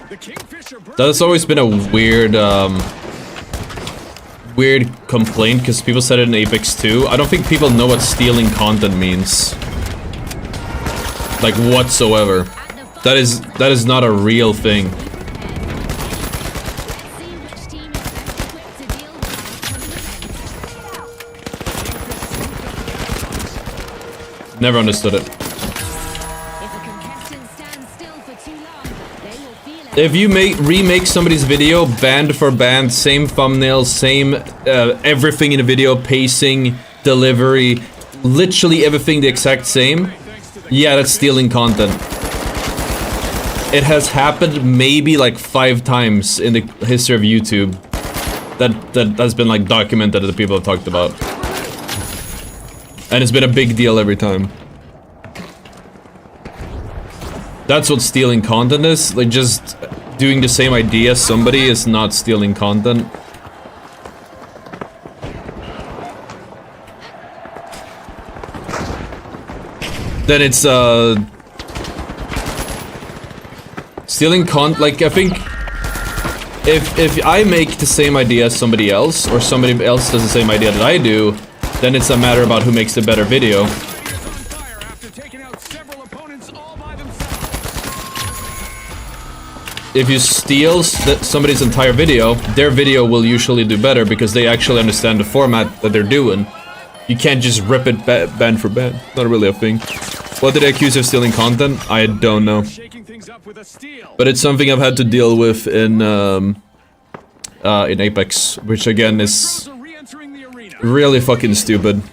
The Kingfisher That has always been a weird, weird complaint, because people said it in Apex 2. I don't think people know what stealing content means. Like, whatsoever. That is not a real thing. Let's see which team is best equipped to deal with our opponent. Never understood it. If a contestant stands still for too long, they will feel it. If you remake somebody's video, band for band, same thumbnail, same everything in the video, pacing, delivery, literally everything the exact same, yeah, that's stealing content. It has happened maybe like 5 times in the history of YouTube. That has been like documented that people have talked about. And it's been a big deal every time. That's what stealing content is. Like, just doing the same idea as somebody is not stealing content. Then it's stealing like I think if I make the same idea as somebody else, or somebody else does the same idea that I do, then it's a matter about who makes the better video. If you steal somebody's entire video, their video will usually do better because they actually understand the format that they're doing. You can't just rip it band for band. Not really a thing. What did they accuse of stealing content? I don't know. But it's something I've had to deal with in Apex, which again is really fucking stupid.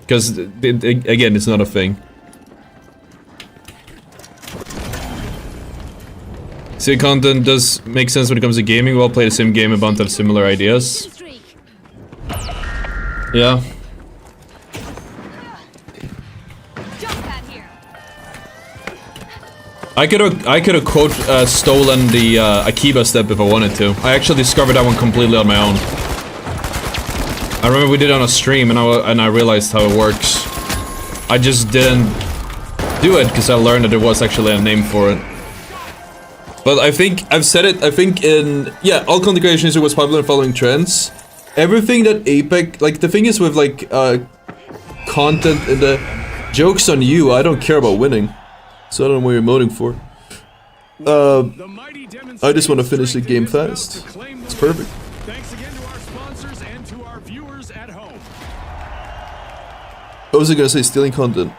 Because, again, it's not a thing. See, content does make sense when it comes to gaming. We all play the same game, a bunch of similar ideas. Yeah. I could have quote stolen the Akiba step if I wanted to. I actually discovered that one completely on my own. I remember we did it on a stream and I realized how it works. I just didn't do it because I learned that there was actually a name for it. But I think I've said it. I think in all content creation was popular following trends. Everything that Apex, like the thing is with like content and the joke's on you. I don't care about winning, so I don't know what you're emoting for. I just want to finish the game fast. It's perfect. Thanks again to our sponsors and to our viewers at home. What was I gonna say? Stealing content.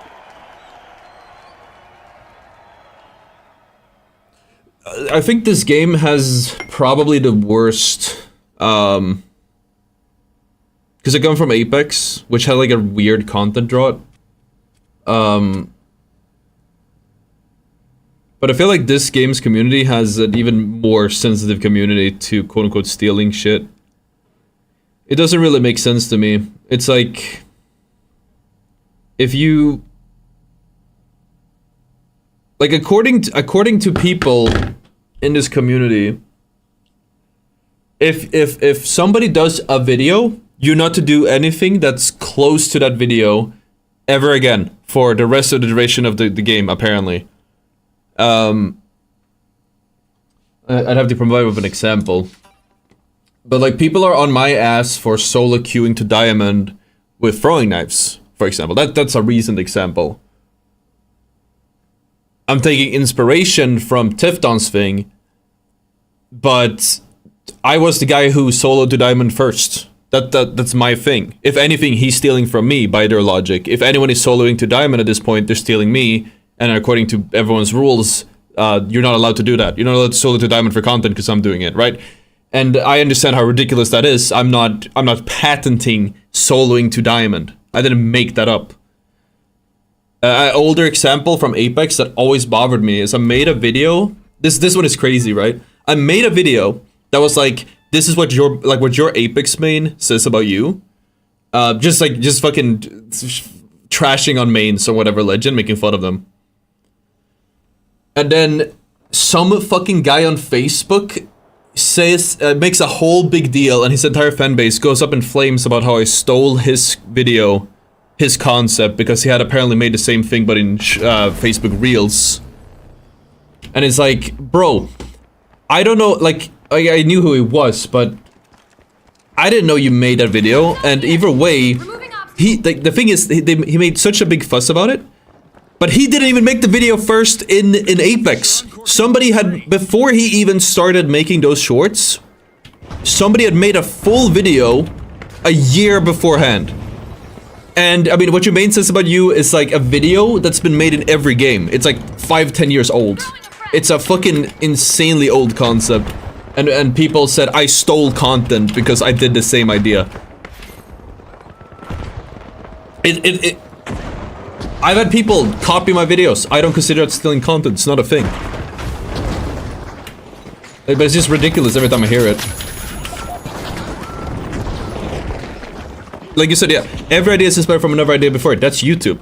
I think this game has probably the worst, because I come from Apex, which had like a weird content drought. But I feel like this game's community has an even more sensitive community to quote-unquote stealing shit. It doesn't really make sense to me. It's like, if you... Like, according to people in this community, if somebody does a video, you're not to do anything that's close to that video ever again for the rest of the duration of the game, apparently. I'd have to provide with an example. But like, people are on my ass for solo queuing to diamond with throwing knives, for example. That's a recent example. I'm taking inspiration from Tifton's thing, but I was the guy who soloed to diamond first. That's my thing. If anything, he's stealing from me by their logic. If anyone is soloing to diamond at this point, they're stealing me, and according to everyone's rules, you're not allowed to do that. You're not allowed to solo to diamond for content because I'm doing it, right? And I understand how ridiculous that is. I'm not patenting soloing to diamond. I didn't make that up. An older example from Apex that always bothered me is I made a video. This one is crazy, right? I made a video that was like, this is what your Apex main says about you. Just fucking trashing on mains or whatever legend, making fun of them. And then some fucking guy on Facebook says, makes a whole big deal, and his entire fan base goes up in flames about how I stole his video, his concept, because he had apparently made the same thing but in Facebook Reels. And it's like, bro, I don't know, like, I knew who he was, but I didn't know you made that video, and either way, the thing is, he made such a big fuss about it, but he didn't even make the video first in Apex. Somebody had, before he even started making those shorts, somebody had made a full video a year beforehand. And, I mean, what your main says about you is like a video that's been made in every game. It's like 5-10 years old. It's a fucking insanely old concept. And people said I stole content because I did the same idea. I've had people copy my videos. I don't consider it stealing content. It's not a thing. But it's just ridiculous every time I hear it. Like you said, yeah, every idea is inspired from another idea before it. That's YouTube.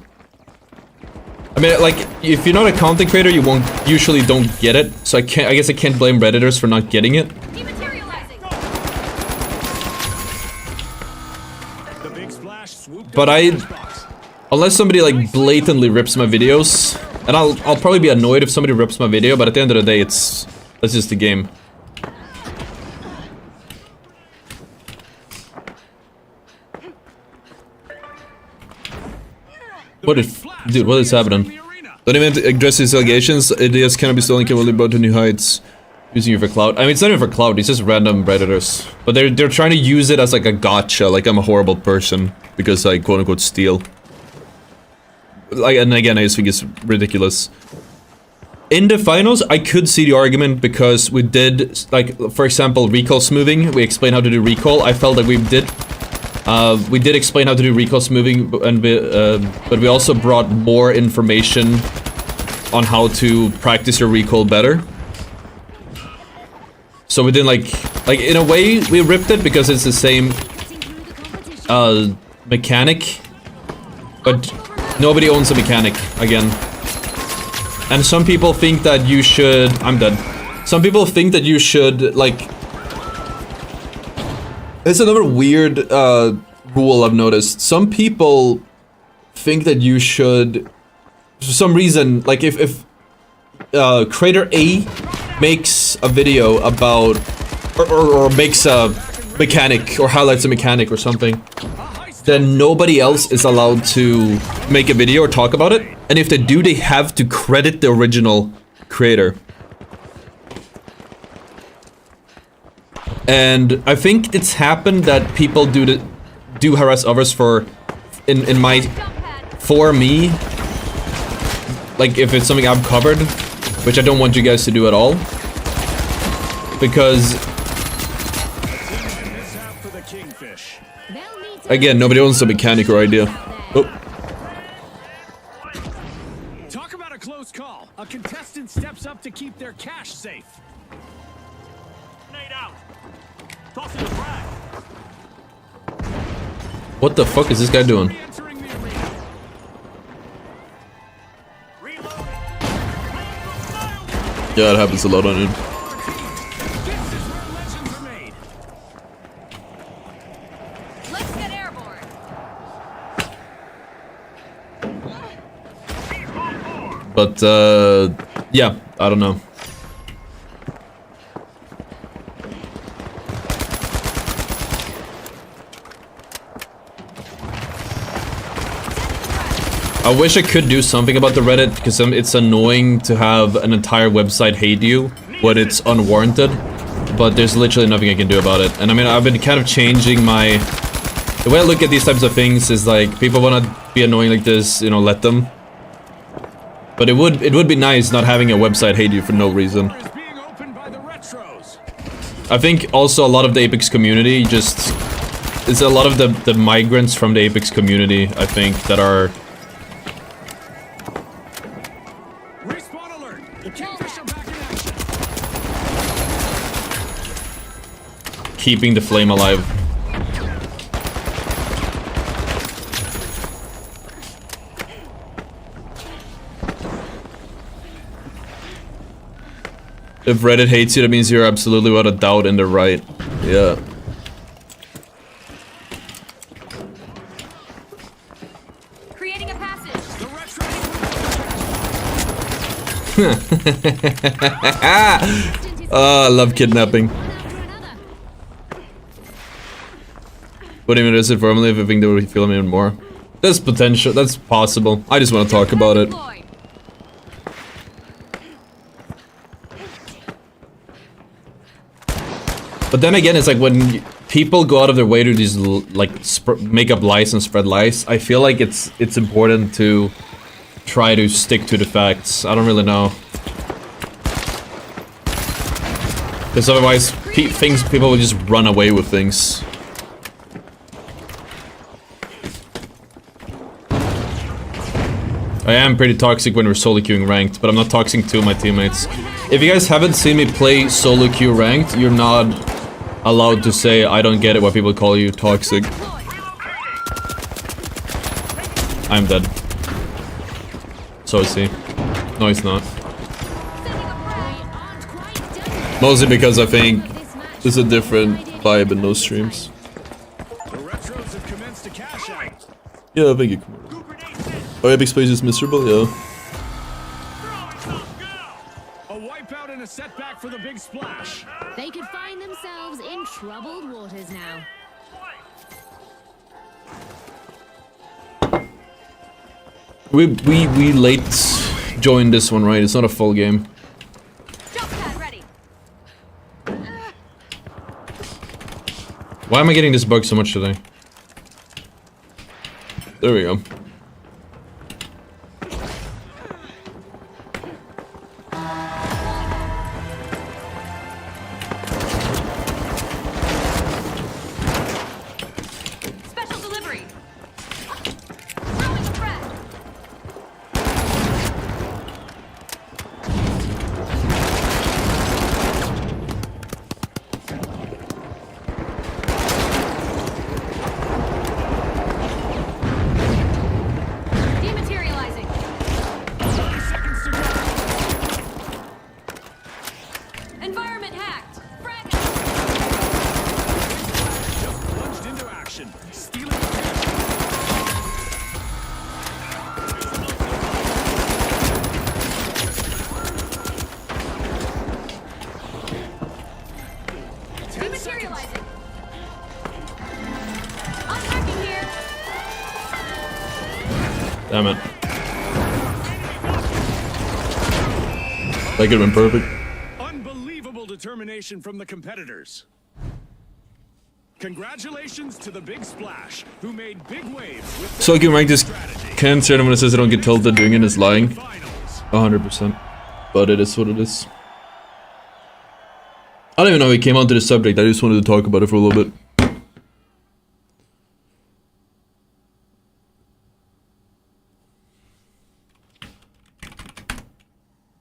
I mean, like, if you're not a content creator, you usually don't get it. So I guess I can't blame Redditors for not getting it. Dematerializing. The big splash swooped But up the box. unless somebody like blatantly rips my videos, and I'll probably be annoyed if somebody rips my video, but at the end of the day, that's just the game. Dude, what is happening? Don't even address these allegations. Ideas cannot be stolen, can only go to new heights. Using it for clout. I mean, it's not even for clout, it's just random Redditors. But they're trying to use it as like a gotcha, like I'm a horrible person because I quote unquote steal. Like, and again, I just think it's ridiculous. In the finals, I could see the argument because we did, like, for example, recall smoothing. We explained how to do recall. I felt like we did explain how to do recall smoothing, and but we also brought more information on how to practice your recall better. So we didn't like in a way we ripped it because it's the same mechanic, but nobody owns a mechanic again. And some people think that you should. I'm dead. Some people think that you should like. It's another weird rule I've noticed. Some people think that you should, for some reason, like if creator A makes a video about, or makes a mechanic, or highlights a mechanic or something, then nobody else is allowed to make a video or talk about it. And if they do, they have to credit the original creator. And I think it's happened that people do harass others for me, like if it's something I've covered, which I don't want you guys to do at all, because again, nobody owns the mechanic or idea. Oh. Talk about a close call. A contestant steps up to keep their cash safe. What the fuck is this guy doing? Yeah, it happens a lot on it. Let's get airborne. But yeah, I don't know. I wish I could do something about the Reddit, because it's annoying to have an entire website hate you when it's unwarranted, but there's literally nothing I can do about it. And I mean, I've been kind of changing my... The way I look at these types of things is like, people want to be annoying like this, you know, let them. But it would be nice not having a website hate you for no reason. I think also a lot of the Apex community just... It's a lot of the migrants from the Apex community, I think, that are... keeping the flame alive. If Reddit hates you, that means you're absolutely without a doubt in the right. Yeah. Creating a passage. I love kidnapping. Wouldn't even risk it for Emily if I think they would feel him even more. There's potential, that's possible. I just want to talk about it. But then again, it's like when people go out of their way to these like make up lies and spread lies, I feel like it's important to try to stick to the facts. I don't really know. Because otherwise, people will just run away with things. I am pretty toxic when we're solo queuing ranked, but I'm not toxic to my teammates. If you guys haven't seen me play solo queue ranked, you're not allowed to say I don't get it why people call you toxic. I'm dead. So is he. No, he's not. We aren't quite done. Mostly because I think there's a different vibe in those streams. The retros have commenced to cash out. Yeah, thank you. Oh, Epic Space is miserable, yeah. A wipeout and a setback for the big splash. They could find themselves in troubled waters now. We late joined this one, right? It's not a full game. Jump pad ready. Why am I getting this bug so much today? There we go. Special delivery. Throwing a threat. Dematerializing. 30 seconds to go. Environment hacked. Frag. Just plunged into action. Stealing the cash. Dematerializing. Unhacking here. Damn it. That could have been perfect. Unbelievable determination from the competitors. Congratulations to the big splash, who made big waves with So I can rank this cancer and when it says I don't get tilted doing it is lying. finals. 100%. But it is what it is. I don't even know how we came onto the subject, I just wanted to talk about it for a little bit.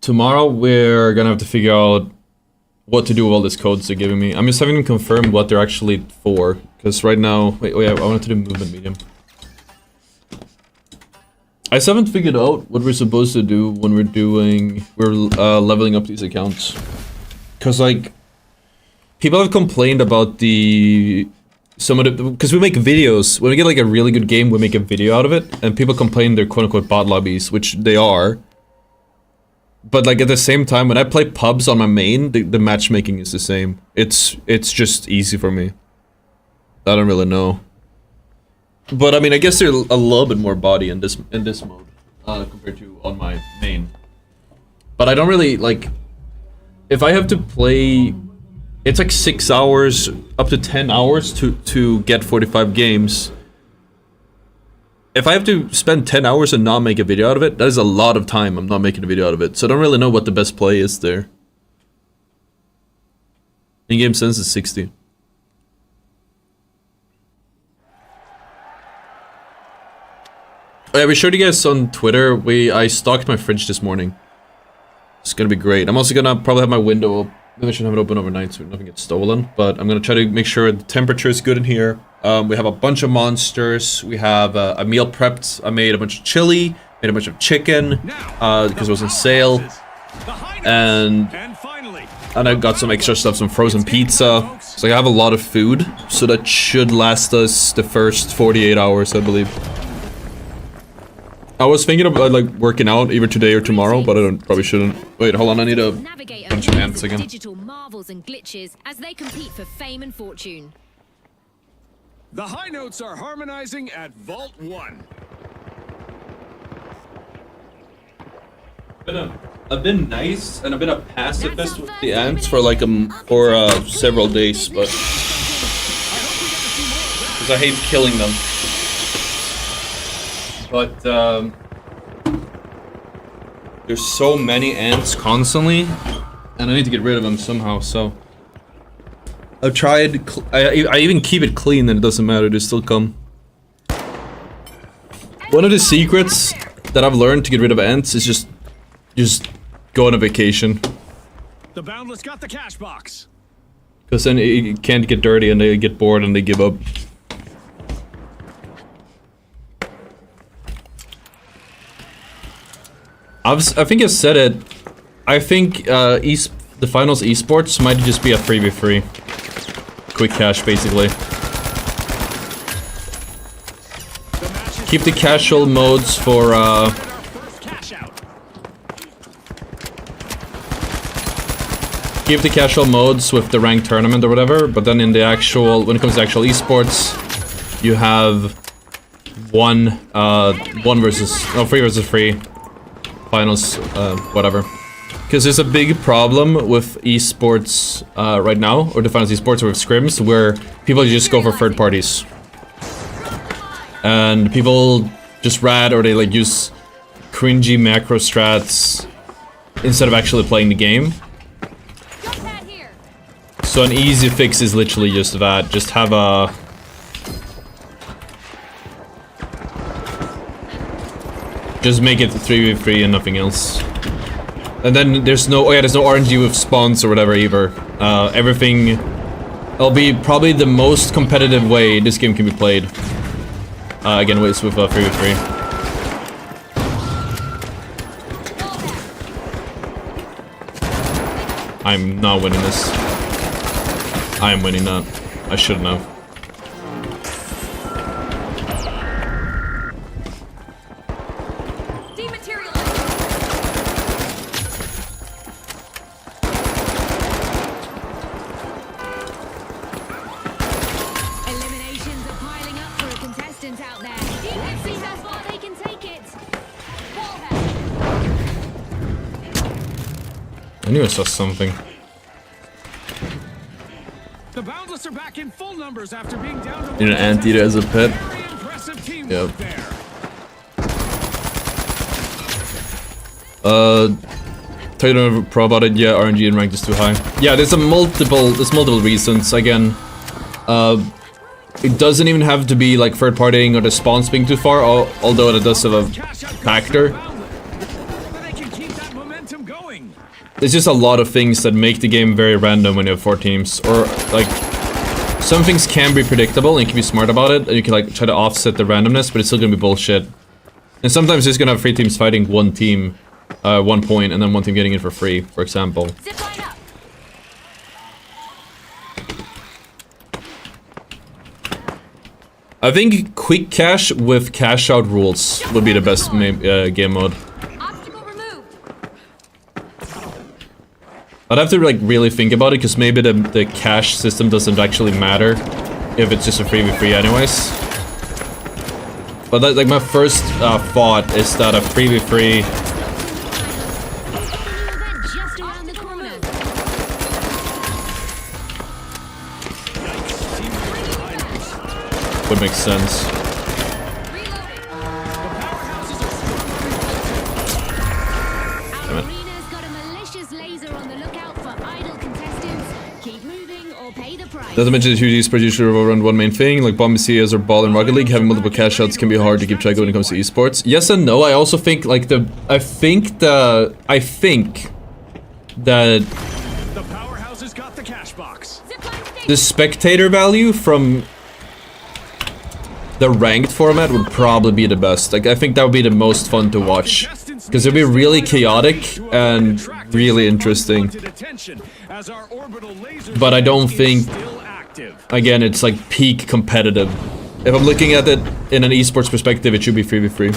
Tomorrow we're gonna have to figure out what to do with all these codes they're giving me. I'm just having them confirm what they're actually for. Because right now... Wait, I wanted to do movement medium. I still haven't figured out what we're supposed to do when we're doing... We're leveling up these accounts. Because, like... People have complained about the... Some of the... Because we make videos. When we get, like, a really good game, we make a video out of it. And people complain they're quote-unquote bot lobbies, which they are. But, like, at the same time, when I play pubs on my main, the matchmaking is the same. It's just easy for me. I don't really know. But, I mean, I guess there's a little bit more body in this mode. Compared to on my main. But I don't really, like... If I have to play... It's like 6 hours, up to 10 hours to get 45 games. If I have to spend 10 hours and not make a video out of it, that is a lot of time I'm not making a video out of it. So I don't really know what the best play is there. In-game sense is 60. Oh yeah, we showed you guys on Twitter, I stocked my fridge this morning. It's gonna be great. I'm also gonna probably have my window up. Maybe I should have it open overnight so nothing gets stolen. But I'm gonna try to make sure the temperature is good in here. We have a bunch of monsters. We have a meal prepped. I made a bunch of chili, made a bunch of chicken, because it was on sale. And I got some extra stuff, some frozen pizza. So I have a lot of food, so that should last us the first 48 hours, I believe. I was thinking about like working out either today or tomorrow, but I probably shouldn't. Wait, hold on, I need a bunch of ants again. Digital marvels and glitches as they compete for fame and fortune. The high notes are harmonizing at Vault 1. I've been nice and I've been a pacifist with the ants for like several days, but because I hate killing them. But there's so many ants constantly, and I need to get rid of them somehow. So I've tried. I even keep it clean, and it doesn't matter. They still come. One of the secrets that I've learned to get rid of ants is just go on a vacation. The Boundless got the cash box. Because then it can't get dirty, and they get bored, and they give up. I think I said it. I think the finals esports might just be a 3v3. Quick cash, basically. Keep the casual modes for keep the casual modes with the ranked tournament or whatever, but then in the actual, when it comes to actual esports, you have free versus free finals, whatever. Because there's a big problem with esports right now, or the finals esports with scrims, where people just go for third parties. And people just rat, or they like use cringy macro strats instead of actually playing the game. So an easy fix is literally just that. Just have a... Just make it 3v3 and nothing else. And then there's no... Oh yeah, there's no RNG with spawns or whatever either. Everything... It'll be probably the most competitive way this game can be played. Again, with 3v3. I'm not winning this. I am winning that. I shouldn't have. Eliminations are piling up for a contestant out there. Let's see how far they can take it. I knew I saw something. The Boundless are back in full numbers after being down to Need an anteater as a pet. very impressive teamwork Yep. there. Tell you don't have a pro about it. Yeah, RNG and ranked is too high. Yeah, there's multiple reasons. Again, it doesn't even have to be like third partying or the spawns being too far, although it does have a factor. They can keep that momentum going. There's just a lot of things that make the game very random when you have 4 teams, or like some things can be predictable and you can be smart about it, and you can like try to offset the randomness, but it's still gonna be bullshit. And sometimes you're just gonna have 3 teams fighting one team, 1 point, and then one team getting it for free, for example. Zipline up. I think quick cash with cash out rules would be the best game mode. Obstacle removed. I'd have to like really think about it, because maybe the cash system doesn't actually matter if it's just a 3v3 anyways. But that, like my first thought is that a 3v3 Just around the corner. would make sense. Our arena's got a malicious laser on the lookout for idle contestants. Keep moving or pay the price. Not to mention that huge esports usually revolve around one main thing, like bomb CS or ball in Rocket League. Having multiple cash outs can be hard to keep track of when it comes to esports. Yes and no. I also think like I think that The powerhouses got the cash box. the spectator value from the ranked format would probably be the best. Like I think that would be the most fun to watch, because it'd be really chaotic and really interesting. But I don't think, again, it's like peak competitive. If I'm looking at it in an esports perspective, it should be 3v3.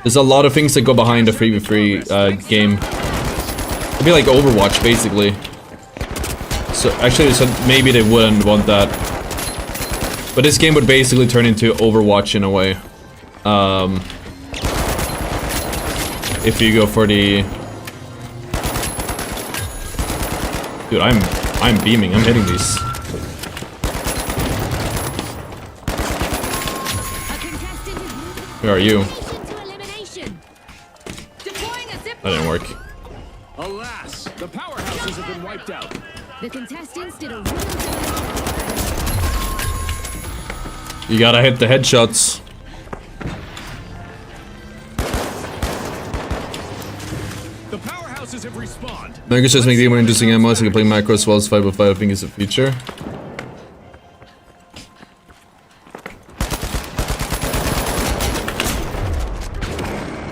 There's a lot of things that go behind a 3v3 game. It'd be like Overwatch, basically. So actually, maybe they wouldn't want that. But this game would basically turn into Overwatch in a way. If you go for the... Dude, I'm beaming. I'm hitting these. Where are you? That didn't work. Alas, the powerhouses have been wiped out. The contestants did a real You gotta hit the headshots. The powerhouses have respawned. Mega just make the game more interesting ammo, so you can play macro as well as 5v5, I think is a feature.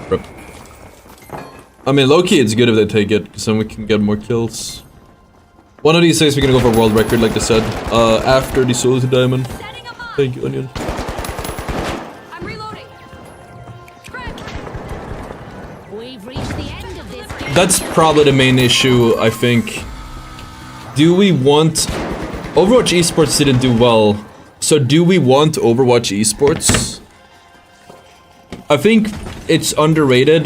Rip. mean, low-key, it's good if they take it, because then we can get more kills. One of these days, we're gonna go for world record, like they said. After the Soul to Diamond. Thank you, Onion. I'm reloading. We've reached the end of this game. That's probably the main issue, I think. Do we want... Overwatch esports didn't do well, so do we want Overwatch esports? I think it's underrated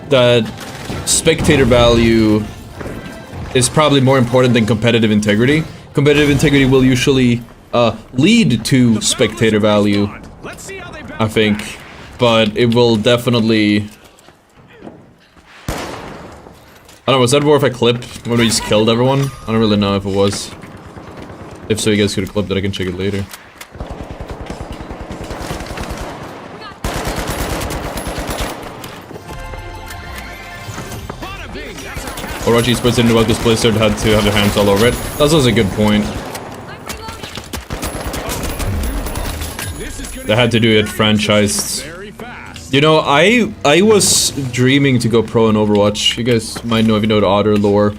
that spectator value is probably more important than competitive integrity. Competitive integrity will usually lead to spectator value, I think, but it will definitely... I don't know, was that more of a clip when we just killed everyone? I don't really know if it was. If so, you guys could have clipped it, I can check it later. Overwatch esports didn't do well because Blizzard had to have their hands all over it. That's also a good point. They had to do it franchised. You know, I was dreaming to go pro in Overwatch. You guys might know if you know the Ottr lore.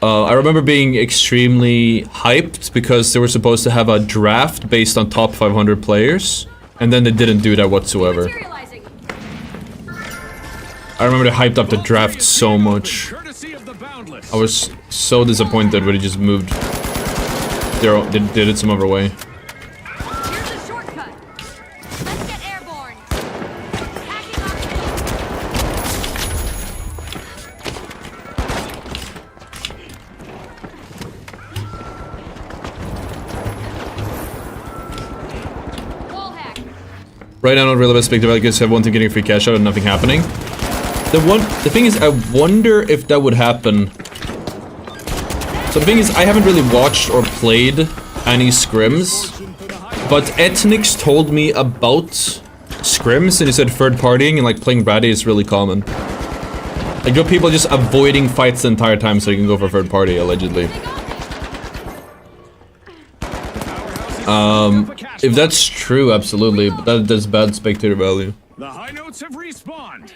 I remember being extremely hyped because they were supposed to have a draft based on top 500 players, and then they didn't do that whatsoever. I remember they hyped up the draft so much. I was so disappointed when they just moved. They did it some other way. Here's a shortcut. Let's get airborne. Hacking up. Wall hack. Right now, not really best spectator because I have one team getting a free cash out and nothing happening. The thing is, I wonder if that would happen. So the thing is, I haven't really watched or played any scrims, but Ethnix told me about scrims, and he said third partying and like playing Ratty is really common. Like, you know, people just avoiding fights the entire time so you can go for third party, allegedly. If that's true, absolutely, but that's bad spectator value. The high notes have respawned.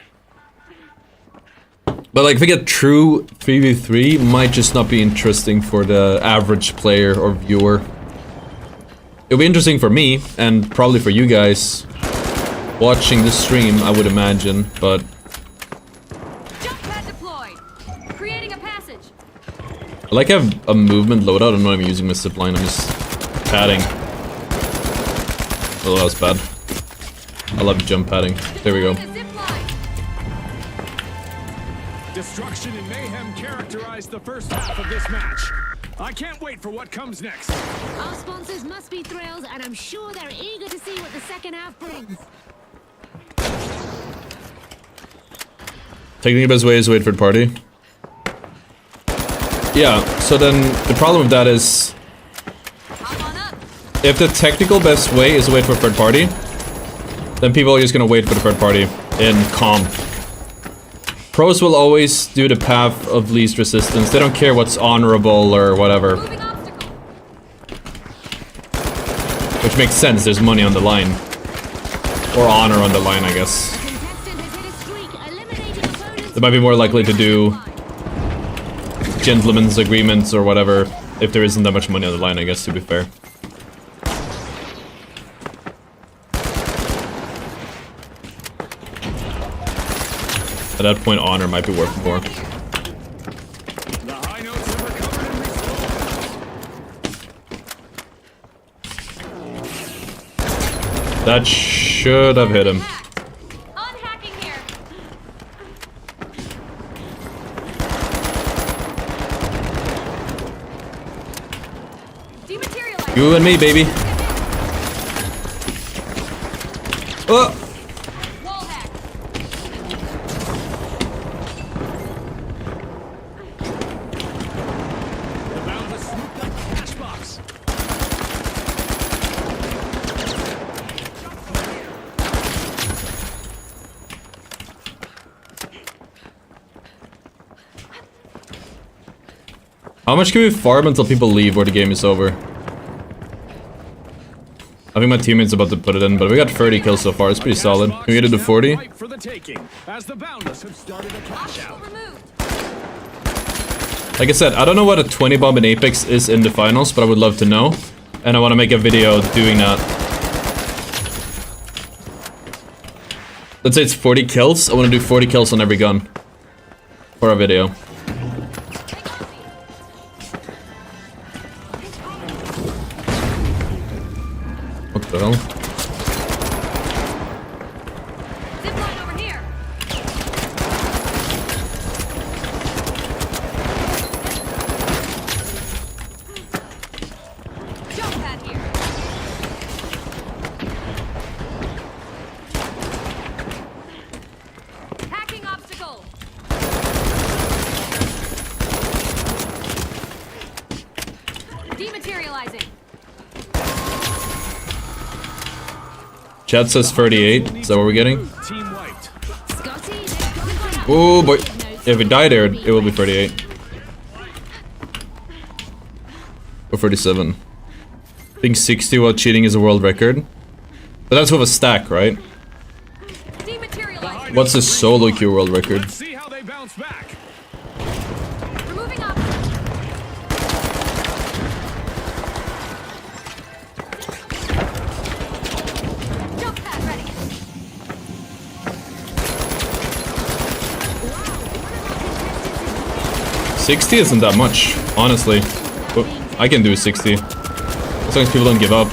But like, if we get true 3v3, might just not be interesting for the average player or viewer. It'll be interesting for me, and probably for you guys watching the stream, I would imagine, but... Jump pad deployed. Creating a passage. I like I have a movement loadout. I'm not even using my zip line, I'm just padding. Oh, that was bad. I love jump padding. There we go. Destruction and mayhem characterized the first half of this match. I can't wait for what comes next. Our sponsors must be thrilled, and I'm sure they're eager to see what the second half brings. Technically, the best way is to wait for the party. Yeah, so then the problem with that is... if the technical best way is to wait for a third party, then people are just gonna wait for the third party in comp. Pros will always do the path of least resistance. They don't care what's honorable or whatever. Which makes sense, there's money on the line. Or honor on the line, I guess. They might be more likely to do gentlemen's agreements or whatever if there isn't that much money on the line, I guess, to be fair. At that point, honor might be worth more. The high notes have recovered and restored. That should have hit him. Unhacking here. Dematerialize. You and me, baby. Oh! How much can we farm until people leave or the game is over? I think my teammate's about to put it in, but we got 30 kills so far. It's pretty solid. Can we get it to 40? For the taking, as the Boundless have started a cash out. Like I said, I don't know what a 20 bomb in Apex is in the finals, but I would love to know. And I want to make a video doing that. Let's say it's 40 kills. I want to do 40 kills on every gun. For a video. What the hell? Zipline over here. Jump pad here. Hacking obstacle. Dematerializing. Chat says 38. Is that what we're getting? Team wiped. Scotty, Oh boy. If we die there, it will be 38. Or 37. I think 60 while cheating is a world record. But that's with a stack, right? dematerializing. What's the solo queue world record? Let's see how they bounce back. Removing up. Jump pad ready. 60 isn't that much, honestly. But I can do 60. As long as people don't give up.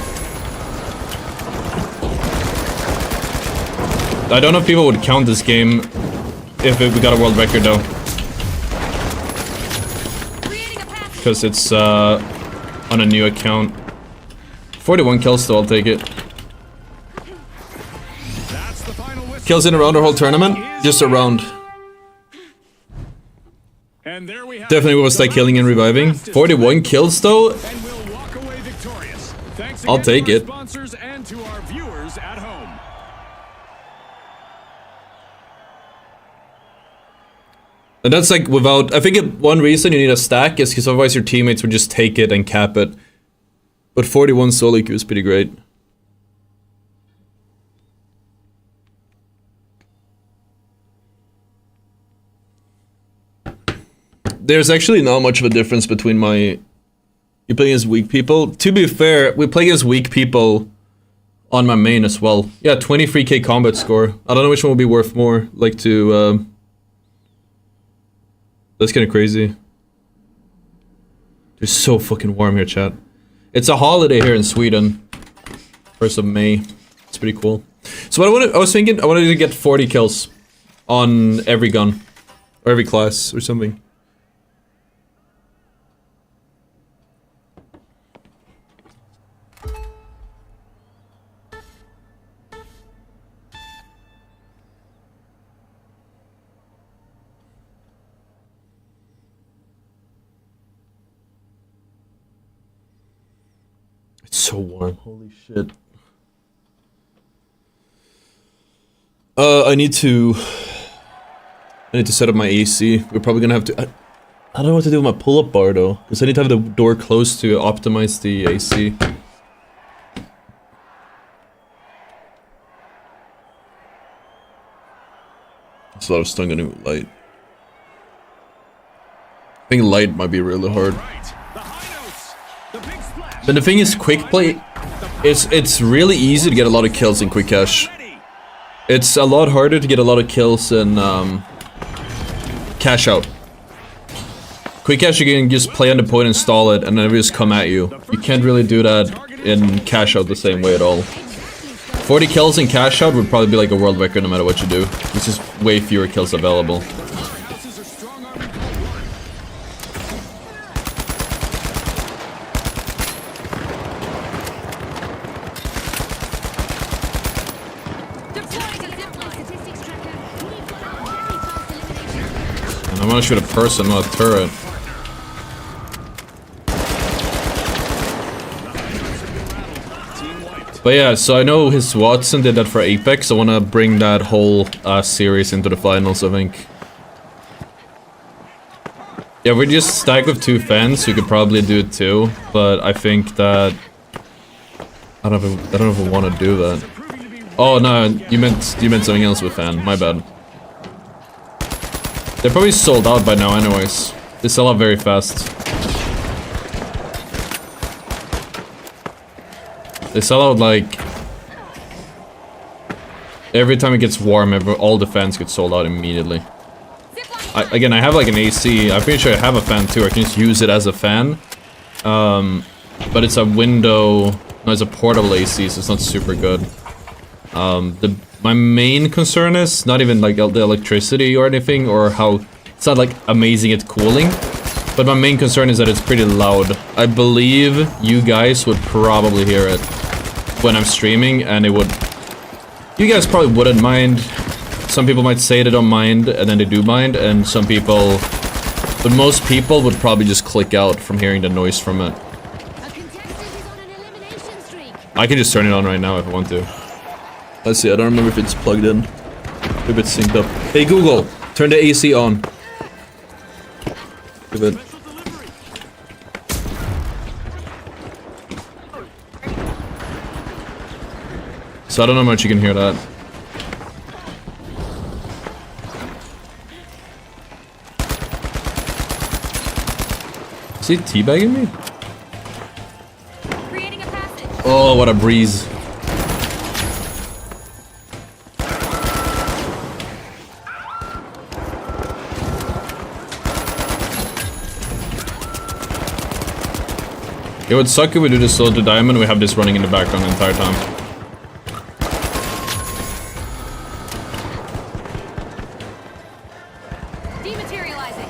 I don't know if people would count this game if we got a world record though. Creating a path. Because it's on a new account. 41 kills, so I'll take it. That's the final whistle. Kills in around the whole tournament? Just a round. And there we have Definitely it. was like killing and reviving. 41 kills though? And we'll walk away victorious. Thanks I'll again take to our it. sponsors and to our viewers at home. And that's like without... I think one reason you need a stack is because otherwise your teammates would just take it and cap it. But 41 solo queue is pretty great. There's actually not much of a difference between my... You play against weak people. To be fair, we play against weak people on my main as well. Yeah, 23k combat score. I don't know which one will be worth more. Like to... That's kind of crazy. It's so fucking warm here, chat. It's a holiday here in Sweden. 1st of May. It's pretty cool. So what I was thinking, I wanted to get 40 kills on every gun. Or every class or something. It's so warm. Holy shit. I need to set up my AC. We're probably gonna have to... I don't know what to do with my pull-up bar though. Because I need to have the door closed to optimize the AC. There's a lot of stuff gonna do light. I think light might be really hard. Right. The high notes. The big splash. But the thing is, quick play, it's really easy to get a lot of kills in quick cash. It's a lot harder to get a lot of kills in cash out. Quick cash, you can just play on the point and stall it, and then it will just come at you. You can't really do that in cash out the same way at all. 40 kills in cash out would probably be like a world record no matter what you do. It's just way fewer kills available. Houses are strong armed called one. Deploying a zipline. Statistics tracker. We've got a very fast elimination. And I want to shoot a person, not a turret. Team wiped. But yeah, so I know his Watson did that for Apex. I want to bring that whole series into the finals, I think. Yeah, we're just stacked with 2 fans. You could probably do it too, but I think that I don't know if I want to do that. Oh no, you meant something else with fan. My bad. They're probably sold out by now, anyways. They sell out very fast. They sell out like every time it gets warm. All the fans get sold out immediately. Again, I have like an AC. I'm pretty sure I have a fan too. I can just use it as a fan. But it's a window. No, it's a portable AC, so it's not super good. My main concern is not even like the electricity or anything, or how it's not like amazing at cooling. But my main concern is that it's pretty loud. I believe you guys would probably hear it when I'm streaming, and it would. You guys probably wouldn't mind. Some people might say they don't mind, and then they do mind, and some people. But most people would probably just click out from hearing the noise from it. I can just turn it on right now if I want to. Let's see, I don't remember if it's plugged in. Maybe it's synced up. Hey Google, turn the AC on. Give it. So I don't know how much you can hear that. Is he teabagging me? Oh, what a breeze. It would suck if we do this solo to diamond, we have this running in the background the entire time. Dematerializing.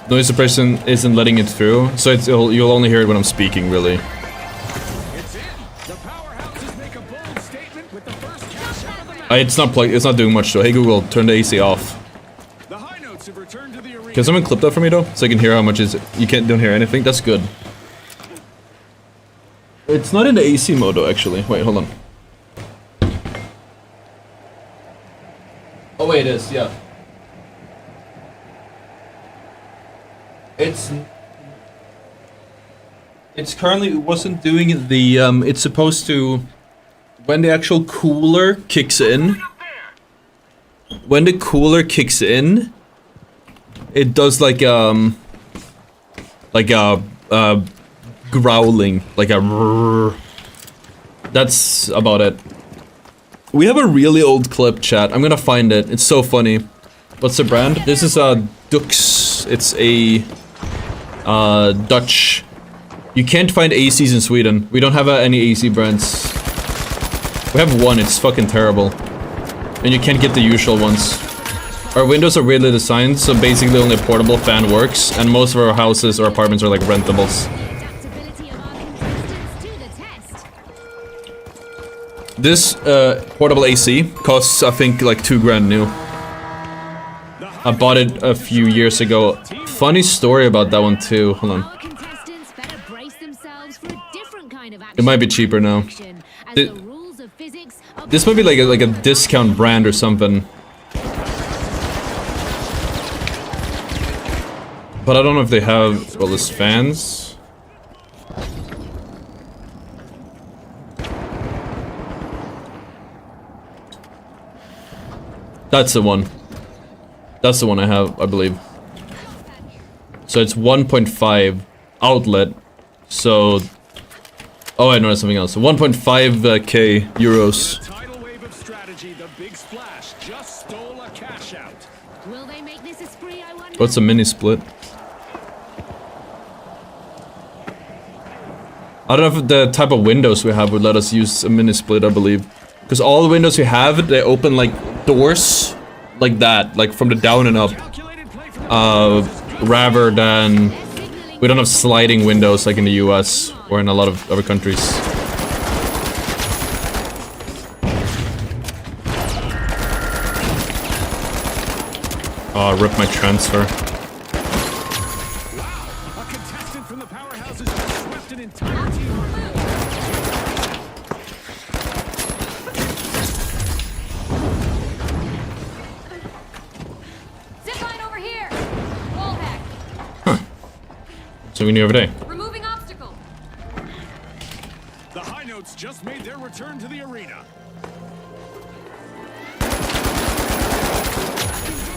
Noise suppression isn't letting it through, so you'll only hear it when I'm speaking, really. It's in. The powerhouses make a bold statement with the first cash out of the match. It's not plugged. It's not doing much though. Hey Google, turn the AC off. The high notes have returned to the arena. Can someone clip that for me though, so I can hear how much is it? You don't hear anything. That's good. It's not in the AC mode though, actually. Wait, hold on. Oh wait, it is. Yeah. It's currently wasn't doing the it's supposed to when the actual cooler kicks in. When the cooler kicks in, it does like a growling, like a rrr. That's about it. We have a really old clip, chat. I'm gonna find it. It's so funny. What's the brand? This is a Dux. It's a Dutch. You can't find ACs in Sweden. We don't have any AC brands. We have one. It's fucking terrible. And you can't get the usual ones. Our windows are weirdly designed, so basically only a portable fan works, and most of our houses or apartments are like rentables. This portable AC costs, I think, like 2 grand new. I bought it a few years ago. Funny story about that one too. Hold on. It might be cheaper now. This might be like a discount brand or something. But I don't know if they have well as fans. That's the one. That's the one I have, I believe. So it's 1.5 outlet. So oh, I know that's something else. 1.5k euros. The tidal wave of strategy, the big splash, just stole a cash out. Will they make this a spree, I wonder? What's a mini split? I don't know if the type of windows we have would let us use a mini split, I believe. Because all the windows we have, they open like doors like that, like from the down and up. Rather than we don't have sliding windows like in the US or in a lot of other countries. Oh, rip my transfer. A contestant from the powerhouses just swept an entire team. Zipline over here. Wallback. So we knew every day. Removing obstacle. just made their return to the arena.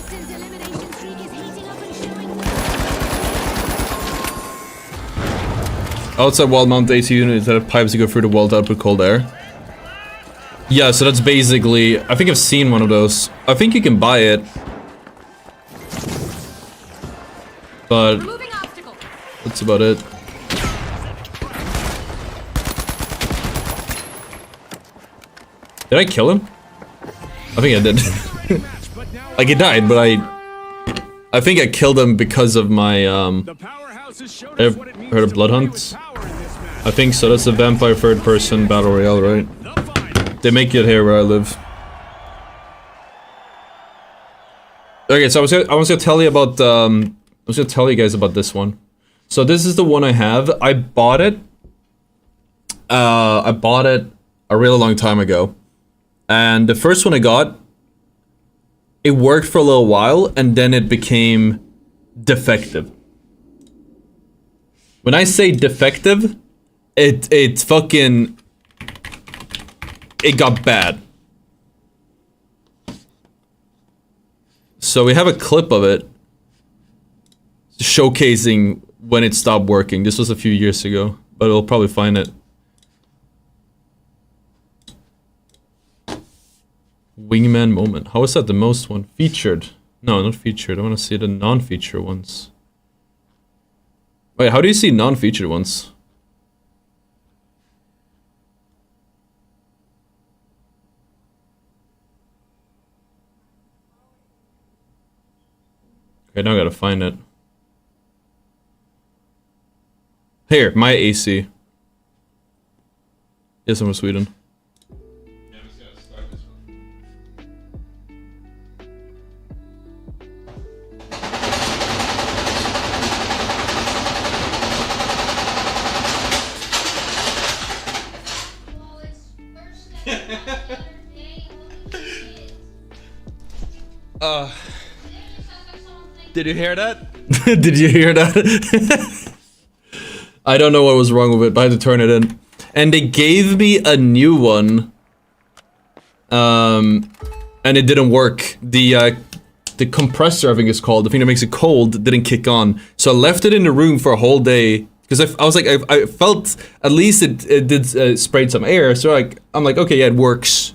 Contestants' elimination streak is heating up and showing. Outside wall mount AC units that have pipes to go through the wall to output cold air. Yeah, so that's basically... I think I've seen one of those. I think you can buy it. But... that's about it. Did I kill him? I think I did. Like, he died, but I think I killed him because of my, I've heard of Blood Hunt? I think so, that's a vampire third-person battle royale, right? They make it here where I live. Okay, so I was gonna tell you about, I was gonna tell you guys about this one. So this is the one I have. I bought it a really long time ago. And the first one I got, it worked for a little while, and then it became defective. When I say defective, it fucking... it got bad. So we have a clip of it showcasing when it stopped working. This was a few years ago, but we'll probably find it. Wingman moment. How is that the most one? Featured. No, not featured. I want to see the non-featured ones. Wait, how do you see non-featured ones? Okay, now I gotta find it. Here, my AC. Yes, I'm from Sweden. Did you hear that? Did you hear that? I don't know what was wrong with it, but I had to turn it in. And they gave me a new one. And it didn't work. The compressor, I think it's called, the thing that makes it cold, didn't kick on. So I left it in the room for a whole day. Because I was like, I felt, at least it did sprayed some air. So I'm like, okay, yeah, it works.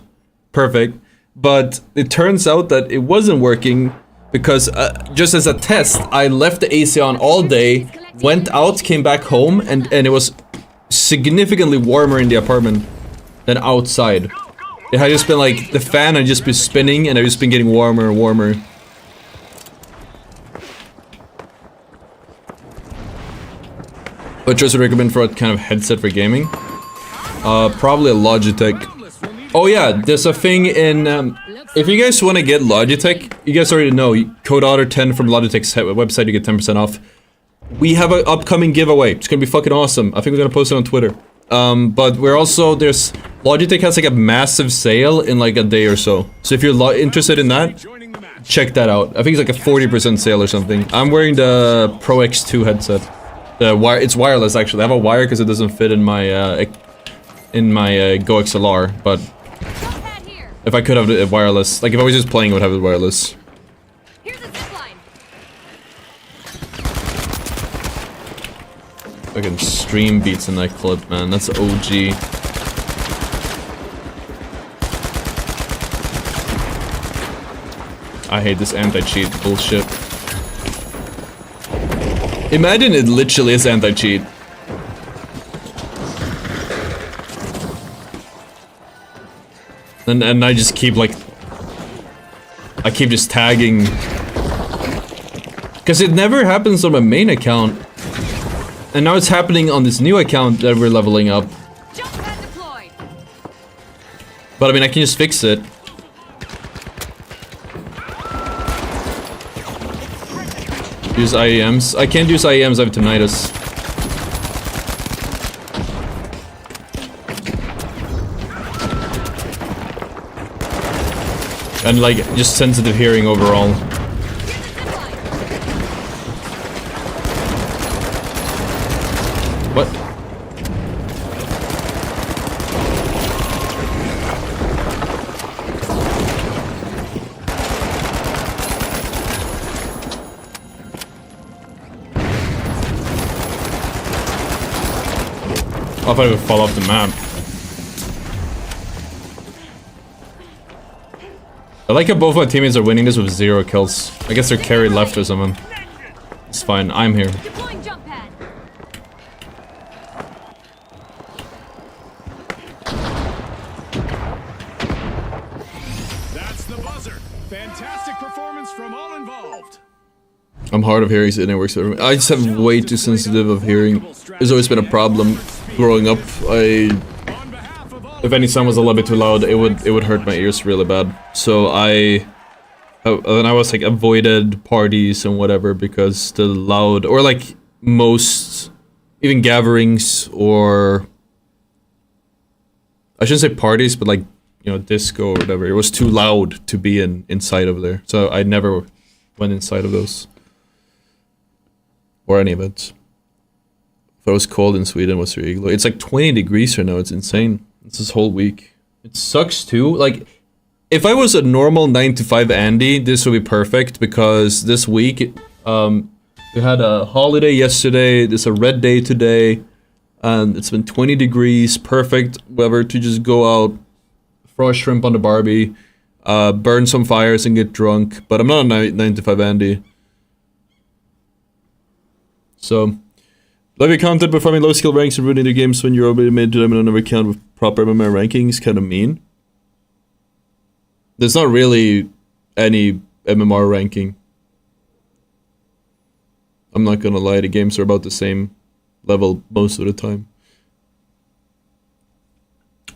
Perfect. But it turns out that it wasn't working. Because just as a test, I left the AC on all day, went out, came back home, and it was significantly warmer in the apartment than outside. It had just been like, the fan had just been spinning, and it had just been getting warmer and warmer. What would recommend for a kind of headset for gaming? Probably a Logitech. Oh yeah, there's a thing in, if you guys want to get Logitech, you guys already know, code Ottr10 from Logitech's website, you get 10% off. We have an upcoming giveaway. It's gonna be fucking awesome. I think we're gonna post it on Twitter. But we're also, Logitech has like a massive sale in like a day or so. So if you're interested in that, check that out. I think it's like a 40% sale or something. I'm wearing the Pro X2 headset. It's wireless actually. I have a wire because it doesn't fit in my Go XLR, but if I could have it wireless, like if I was just playing, I would have it wireless. Here's a zip line. Fucking stream beats in that clip, man. That's OG. I hate this anti-cheat bullshit. Imagine it literally is anti-cheat. And I just keep like... I keep just tagging... Because it never happens on my main account. And now it's happening on this new account that we're leveling up. Jump pad deployed. But I mean, I can just fix it. Use IEMs. I can't use IEMs, I have tinnitus. And like, just sensitive hearing overall. What? I thought it would fall off the map. I like how both my teammates are winning this with 0 kills. I guess they're carried left or something. It's fine, I'm here. Deploying jump pad. That's the buzzer. Fantastic performance from all involved. I'm hard of hearing, so it works for everyone. I just have way too sensitive of hearing. There's always been a problem growing up. If any sound was a little bit too loud, it would hurt my ears really bad. So I was like avoided parties and whatever because the loud, or like most, even gatherings, or I shouldn't say parties, but like, you know, disco or whatever. It was too loud to be inside of there. So I never went inside of those. Or any of it. If it was cold in Sweden, what's your igloo? It's like 20 degrees right now, it's insane. It's this whole week. It sucks too. Like, if I was a normal 9 to 5 Andy, this would be perfect because this week, we had a holiday yesterday, there's a red day today, and it's been 20 degrees, perfect weather to just go out, throw a shrimp on the Barbie, burn some fires and get drunk, but I'm not a 9 to 5 Andy. So, love your content, performing low skill ranks and ruining the games when you're already made to them on another account with proper MMR rankings, kind of mean. There's not really any MMR ranking. I'm not gonna lie, the games are about the same level most of the time.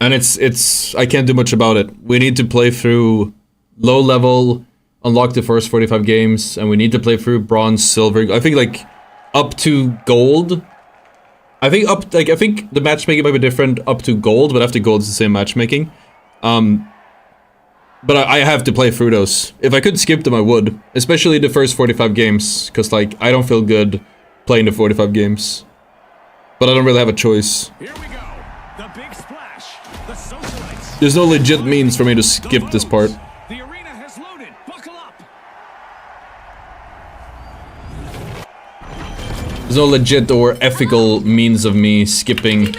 And it's I can't do much about it. We need to play through low level, unlock the first 45 games, and we need to play through bronze, silver. I think like up to gold. I think the matchmaking might be different up to gold, but after gold it's the same matchmaking. But I have to play through those. If I could skip them, I would. Especially the first 45 games, because like I don't feel good playing the 45 games. But I don't really have a choice. Here we go. The big splash. The socialites. There's no legit means for me to skip this part. The arena has loaded. Buckle up. There's no legit or ethical means of me skipping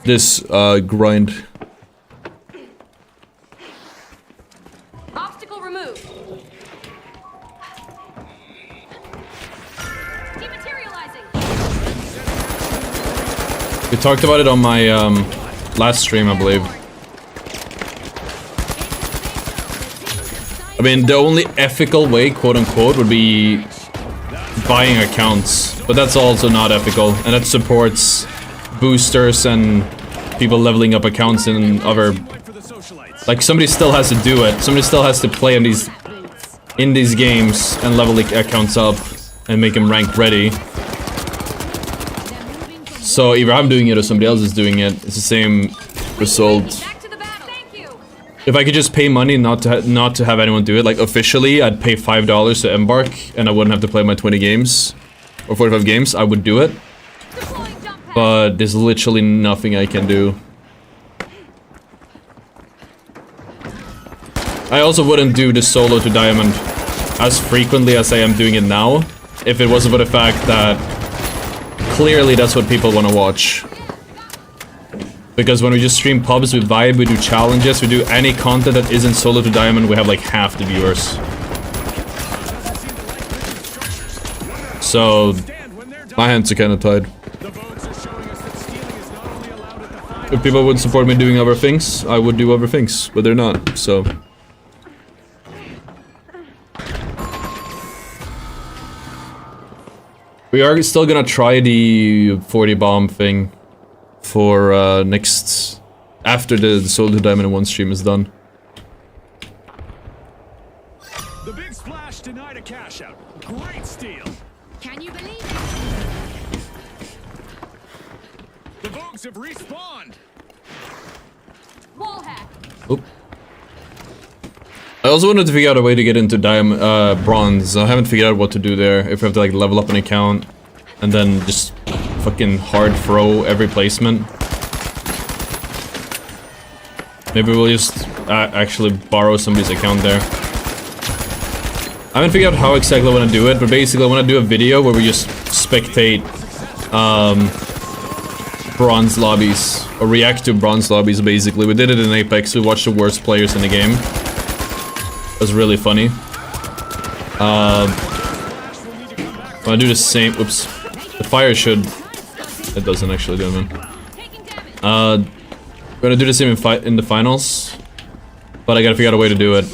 this grind. Obstacle removed. Dematerializing. We talked about it on my last stream, I believe. I mean, the only ethical way, quote unquote, would be buying accounts, but that's also not ethical, and that supports boosters and people leveling up accounts in other. Like, somebody still has to do it. Somebody still has to play in these games and level the accounts up and make them rank ready. So either I'm doing it or somebody else is doing it. It's the same result. If I could just pay money not to have anyone do it, like officially, I'd pay $5 to embark and I wouldn't have to play my 20 games or 45 games. I would do it, but there's literally nothing I can do. I also wouldn't do the solo to diamond as frequently as I am doing it now, if it wasn't for the fact that clearly that's what people want to watch. Because when we just stream pubs, we vibe, we do challenges, we do any content that isn't solo to diamond, we have like half the viewers. So, my hands are kind of tied. If people would support me doing other things, I would do other things, but they're not, so. We are still gonna try the 40 bomb thing for next, after the Solo to Diamond 1 stream is done. The big splash denied a cash out. Great steal. Can you believe it? The Vogues have respawned. Wall hack. Oop. I also wanted to figure out a way to get into bronze. I haven't figured out what to do there. If we have to like level up an account and then just fucking hard throw every placement. Maybe we'll just actually borrow somebody's account there. I haven't figured out how exactly I want to do it, but basically I want to do a video where we just spectate bronze lobbies, or react to bronze lobbies basically. We did it in Apex, we watched the worst players in the game. It was really funny. I'm gonna do the same, oops. The fire should, it doesn't actually do it, man. We're gonna do the same in the finals, but I gotta figure out a way to do it.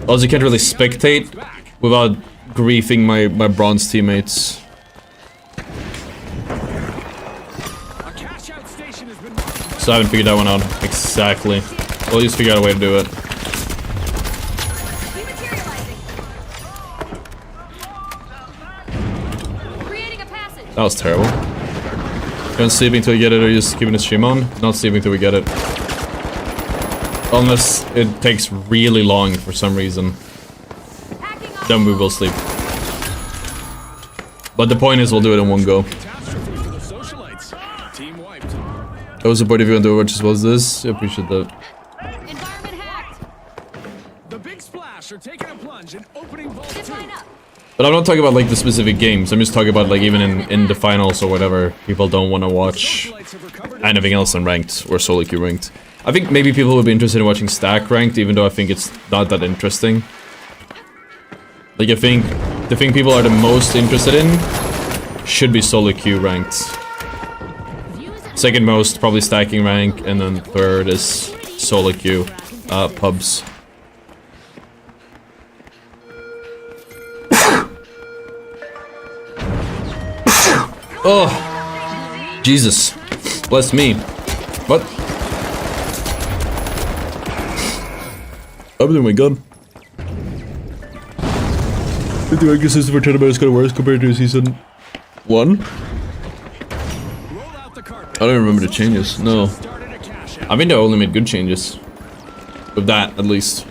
Also, you can't really spectate without griefing my bronze teammates. So I haven't figured that one out exactly. We'll just figure out a way to do it. That was terrible. You're sleeping till you get it, or you're just keeping the stream on? Not sleeping till we get it. Unless it takes really long for some reason. Then we will sleep. But the point is, we'll do it in one go. That was a point if you want to Overwatch as well as this. I appreciate that. Environment hacked. The big splash are taking a plunge and opening vault 2. But I'm not talking about like the specific games. I'm just talking about like even in the finals or whatever. People don't want to watch anything else in ranked or solo queue ranked. I think maybe people would be interested in watching stack ranked, even though I think it's not that interesting. Like I think the thing people are the most interested in should be solo queue ranked. Second most, probably stacking rank, and then third is solo queue, pubs. Oh, Jesus, bless me. What? Oh my god. The ranking system for tournament is gonna worse compared to season 1. I don't remember the changes, no. I think they only made good changes. With that, at least. A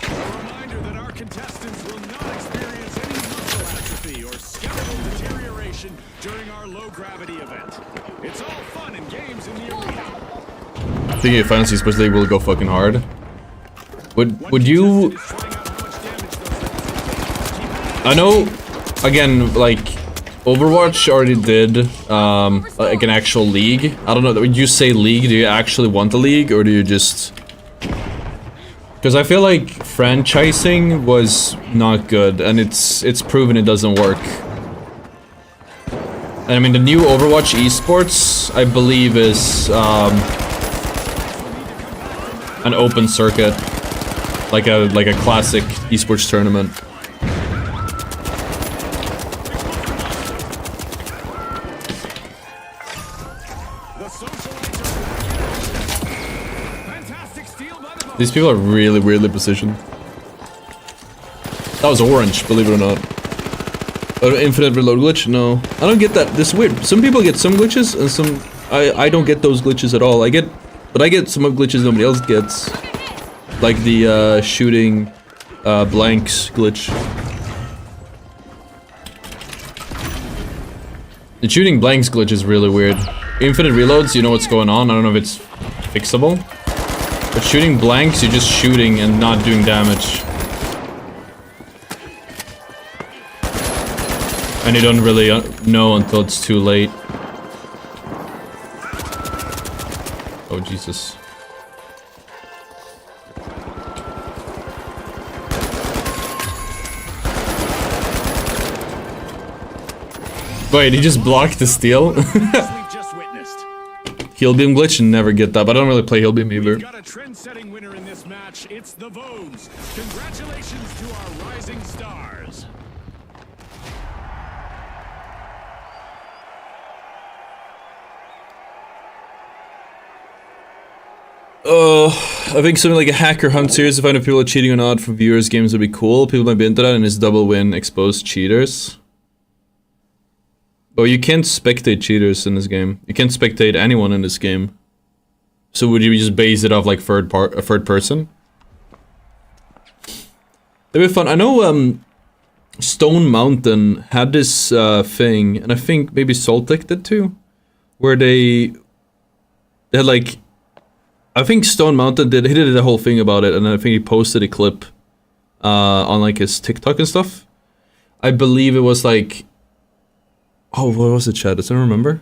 reminder that our contestants will not experience any muscle atrophy or skeletal deterioration during our low-gravity event. It's all fun and games in the arena. I think if Fantasy Sports League will go fucking hard. Would you... I know, again, like... Overwatch already did, like an actual league. I don't know, would you say league? Do you actually want a league, or do you just... Because I feel like franchising was not good, and it's proven it doesn't work. And I mean, the new Overwatch esports, I believe, is, an open circuit. Like a classic esports tournament. These people are really weirdly positioned. That was orange, believe it or not. Infinite reload glitch? No. I don't get that. This is weird. Some people get some glitches, and some... I don't get those glitches at all. I get some of glitches nobody else gets. Like the, shooting, blanks glitch. The shooting blanks glitch is really weird. Infinite reloads, you know what's going on. I don't know if it's fixable. But shooting blanks, you're just shooting and not doing damage. And you don't really know until it's too late. Oh, Jesus. Wait, he just blocked the steal? Heal beam glitch and never get that, but I don't really play heal beam either. We've got a trend-setting winner in this match. It's the Vogues. Congratulations to our rising stars. I think something like a hacker hunt series to find if people are cheating or not for viewers' games would be cool. People might be into that, and it's double win, expose cheaters. But you can't spectate cheaters in this game. You can't spectate anyone in this game. So would you just base it off like third person? That'd be fun. I know Stone Mountain had this thing, and I think maybe Soltec did too, where they had like, I think Stone Mountain he did a whole thing about it, and I think he posted a clip on like his TikTok and stuff. I believe it was like Oh, what was it, chat? Does anyone remember?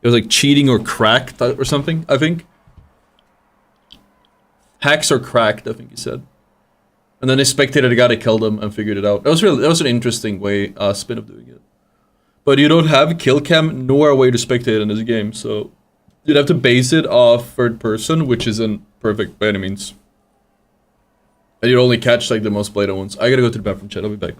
It was like cheating or cracked or something, I think. Hacks or cracked, I think he said. And then they spectated the guy that killed him and figured it out. That was an interesting way, spin of doing it. But you don't have kill cam nor a way to spectate in this game, so you'd have to base it off third person, which isn't perfect by any means. And you'd only catch like the most blatant ones. I gotta go to the bathroom, chat. I'll be back.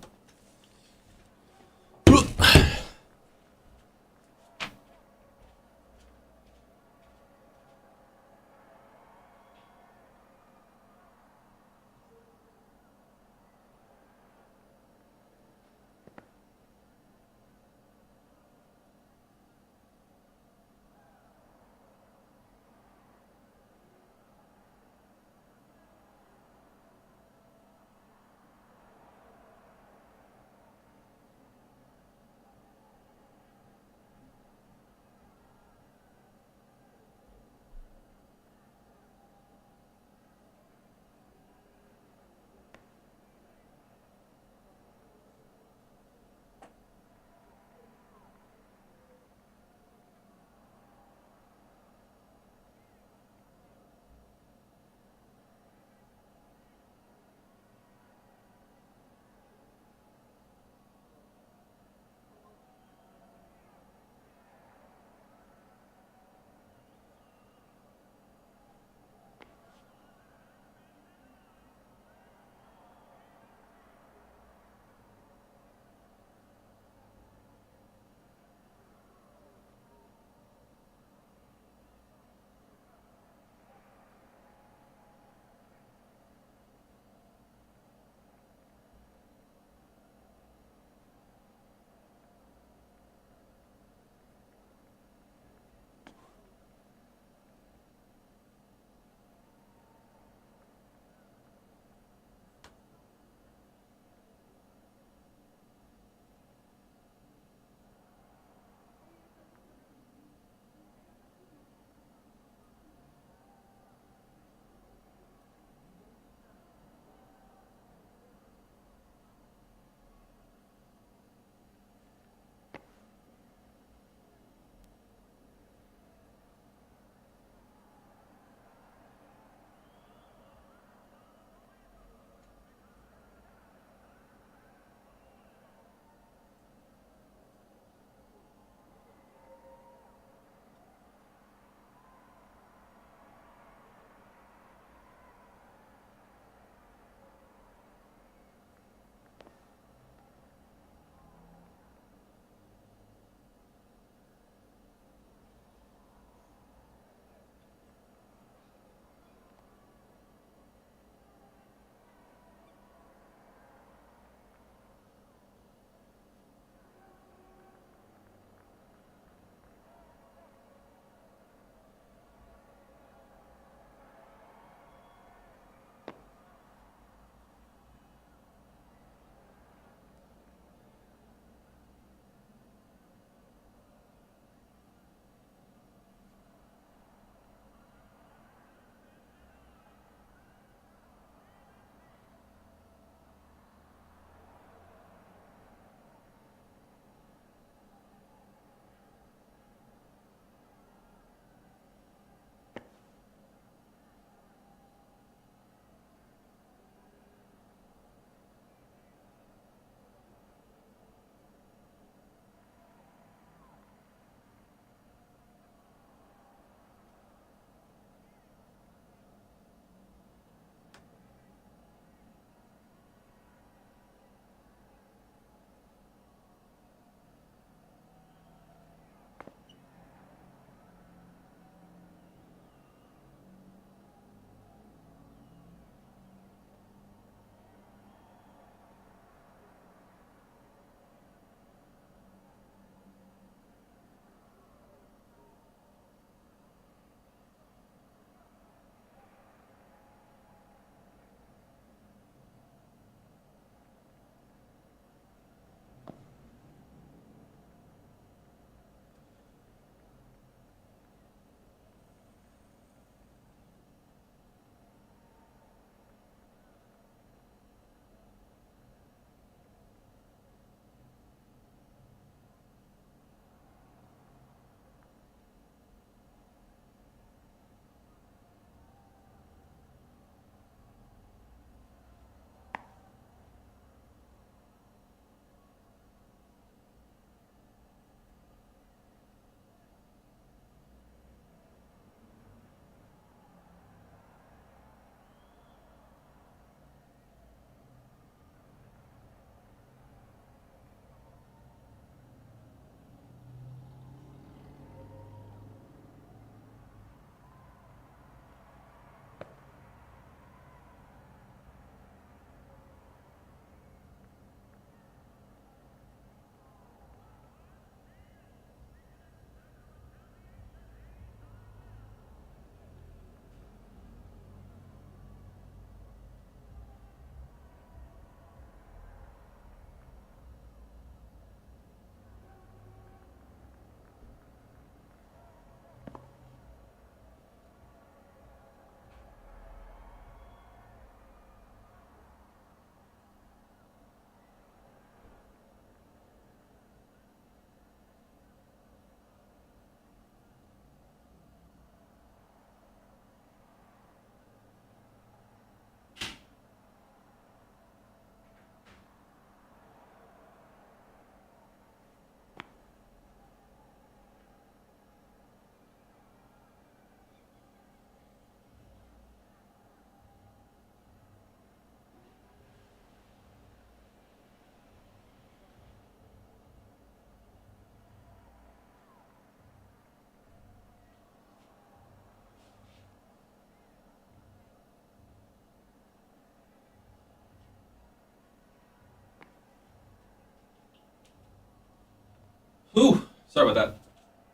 Ooh, sorry about that.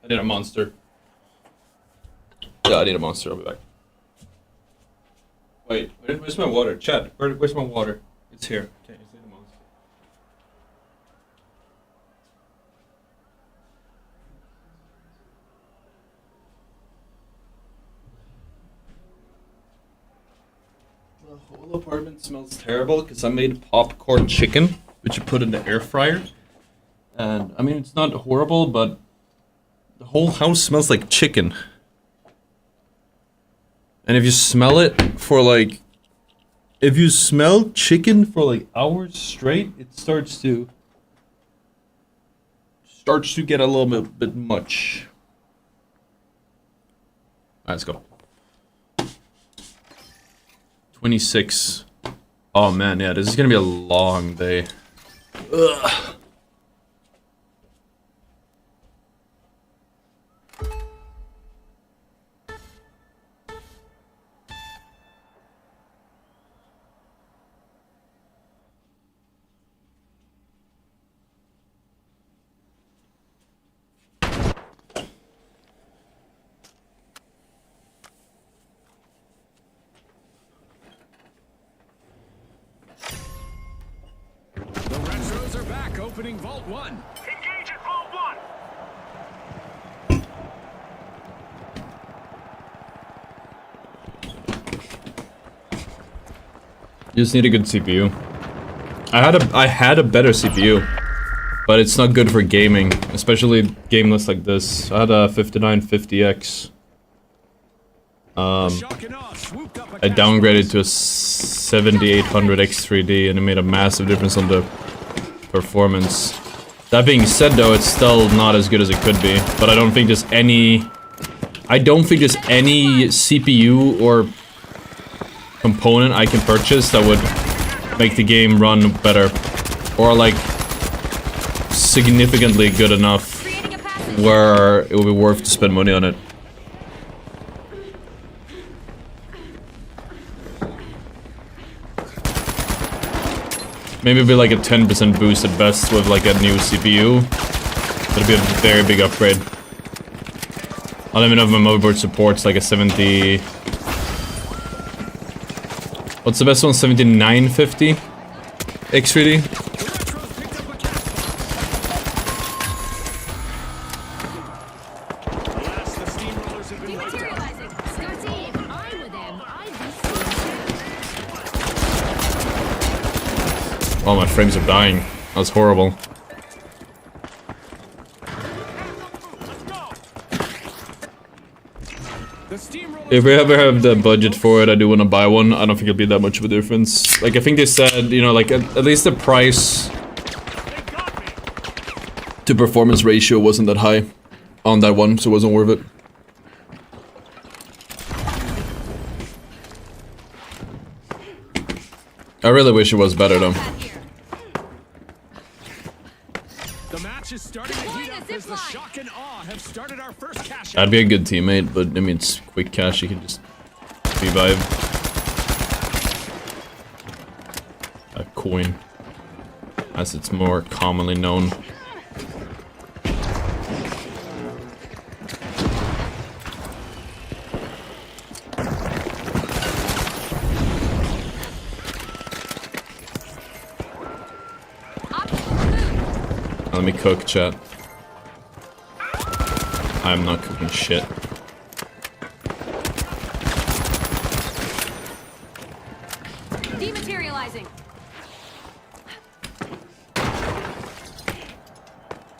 I need a monster. Yeah, I need a monster. I'll be back. Wait, where's my water? Chat, where's my water? It's here. Okay, I need a monster. The whole apartment smells terrible because I made popcorn chicken, which you put in the air fryer. And I mean, it's not horrible, but the whole house smells like chicken. And if you smell it for like, if you smell chicken for like hours straight, it starts to get a little bit much. Alright, let's go. 26. Oh man, yeah, this is gonna be a long day. Ugh. The Retros are back, opening Vault 1. Engage at Vault 1. You just need a good CPU. I had a better CPU, but it's not good for gaming, especially game lists like this. I had a 5950X. Shock and awe swooped up a I downgraded to a 7800 X3D, and it made a massive difference on the performance. That being said, though, it's still not as good as it could be. But I don't think there's any CPU or component I can purchase that would make the game run better, or like significantly good enough where it would be worth to spend money on it. Maybe it'd be like a 10% boost at best with like a new CPU. That'd be a very big upgrade. I don't even know if my motherboard supports like a 70... What's the best one? 7950? X3D? Alas, the steamrollers have been wiped out. Dematerializing. Scotty, if I were them, I'd be so Oh, my frames are dying. That's horrible. The steamrollers If we ever have the budget for it, I do want to buy one. I don't think it'll be that much of a difference. Like, I think they said, you know, like, at least the price to performance ratio wasn't that high on that one, so it wasn't worth it. I really wish it was better, though. The match is starting to heat up as the shock and awe have started our first cash out. I'd be a good teammate, but, I mean, it's quick cash, you can just revive. A coin, as it's more commonly known. Let me cook, chat. I'm not cooking shit. dematerializing.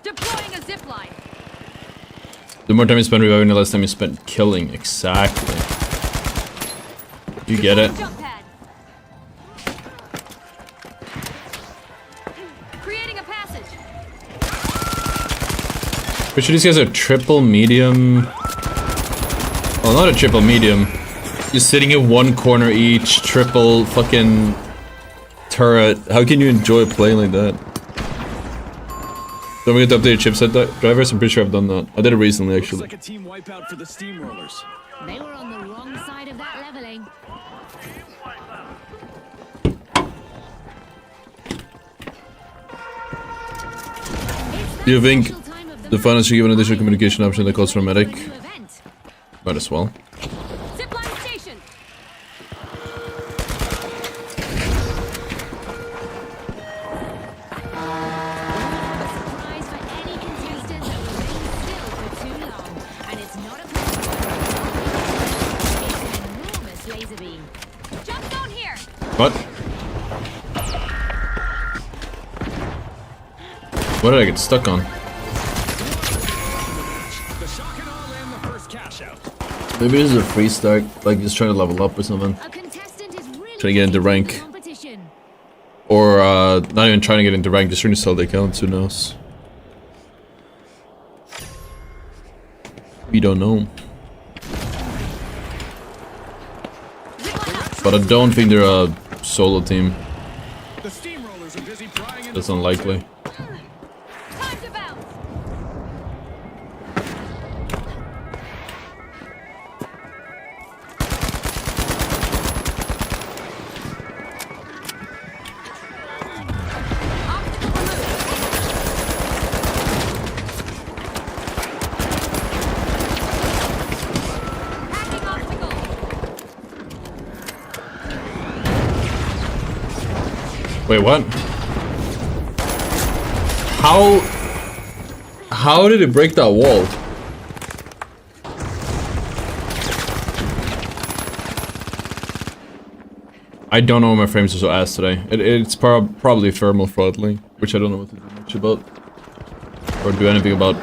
Deploying a zip line. The more time you spend reviving, the less time you spend killing. Exactly. You get it. Jump pad. Creating a passage. Pretty sure these guys are triple medium. Well, not a triple medium. Just sitting in one corner each, triple fucking turret. How can you enjoy playing like that? Don't forget to update your chipset drivers. I'm pretty sure I've done that. I did it recently, Looks actually. like a team wipeout for the steamrollers. They were on the wrong side of that leveling. Do you think The finals should give an additional communication option that calls for a medic. New event. Might as well. Zipline station. Surprise for any contestant that remains still for too long. And it's not a it's an enormous laser beam. Jump zone here. What? What did I get stuck on? The shock and all in the first cash out. Maybe this is a free start, like just trying to level up or something. A contestant is really Trying to get into rank. competition. Or not even trying to get into rank, just trying to sell the accounts, who knows? We don't know. But I don't think they're a solo team. The steamrollers are busy prying into That's unlikely. Time to bounce. Hacking obstacle. Wait, what? How did it break that wall? I don't know why my frames are so ass today. It's probably thermal throttling, which I don't know what to do much about. Or do anything about.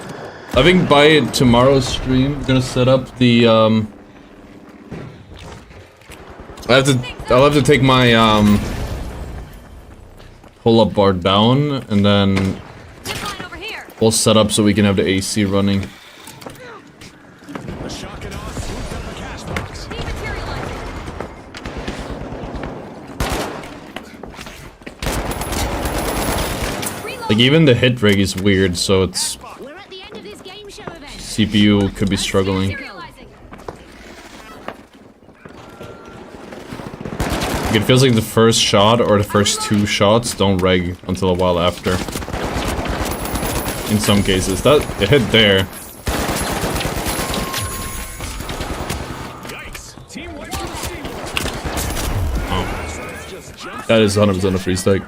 I think by tomorrow's stream, we're gonna set up the, I'll have to take my, pull-up bar down, and then Zipline over here. we'll set up so we can have the AC running. the shock and awe swooped up the cash box. Dematerializing. Like, even the hit rig is weird, so it's... We're at the end of this game show event. CPU could be struggling. Materializing. It feels like the first shot or the first two shots don't reg until a while after. In some cases. That it hit there. Yikes! Team wipes on the steamroller. Oh. Flashlights just jumped. That is 100% a free stack.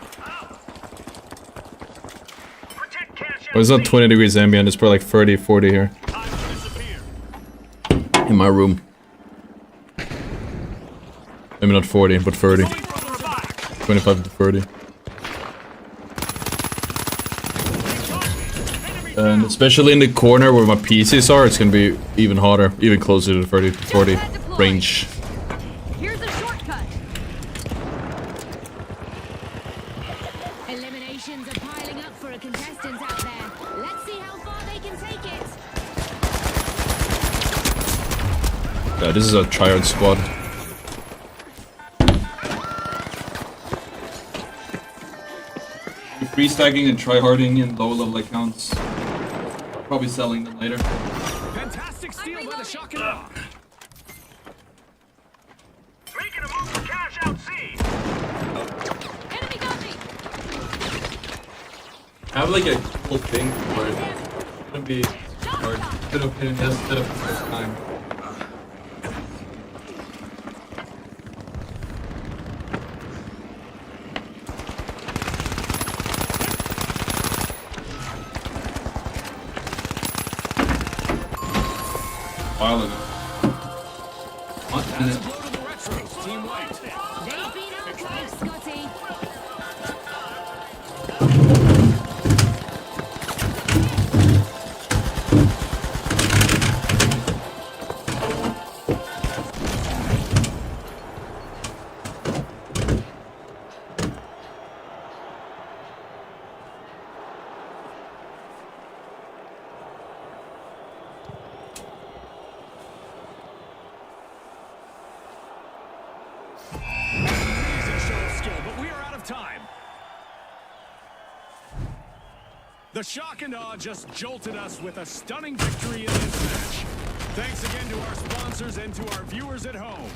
Protect cash Well, it's not 20 degrees ambient, it's probably like 30, 40 here. Time to disappear. In my room. Maybe not 40, but 30. Going further back. 25 to 30. And especially in the corner where my PCs are, it's gonna be even hotter. Even closer to the 30 to 40 range. Here's a shortcut. Eliminations are piling up for a contestant out there. Let's see how far they can take it. Yeah, this is a tryhard squad. Free stacking and tryharding in low level accounts. Probably selling them later. Fantastic steal by the shock and awe. Making a move for cash out C. Enemy got me. I have like a cool thing for it. It's gonna be hard. Bit of pain in the ass, bit of the first time. While ago. What? And That's a then, blow to the retros. Team wiped. They've been on close, Scotty. Amazing show of skill, but we are out of time. The shock and awe just jolted us with a stunning victory in this match. Thanks again to our sponsors and to our viewers at home.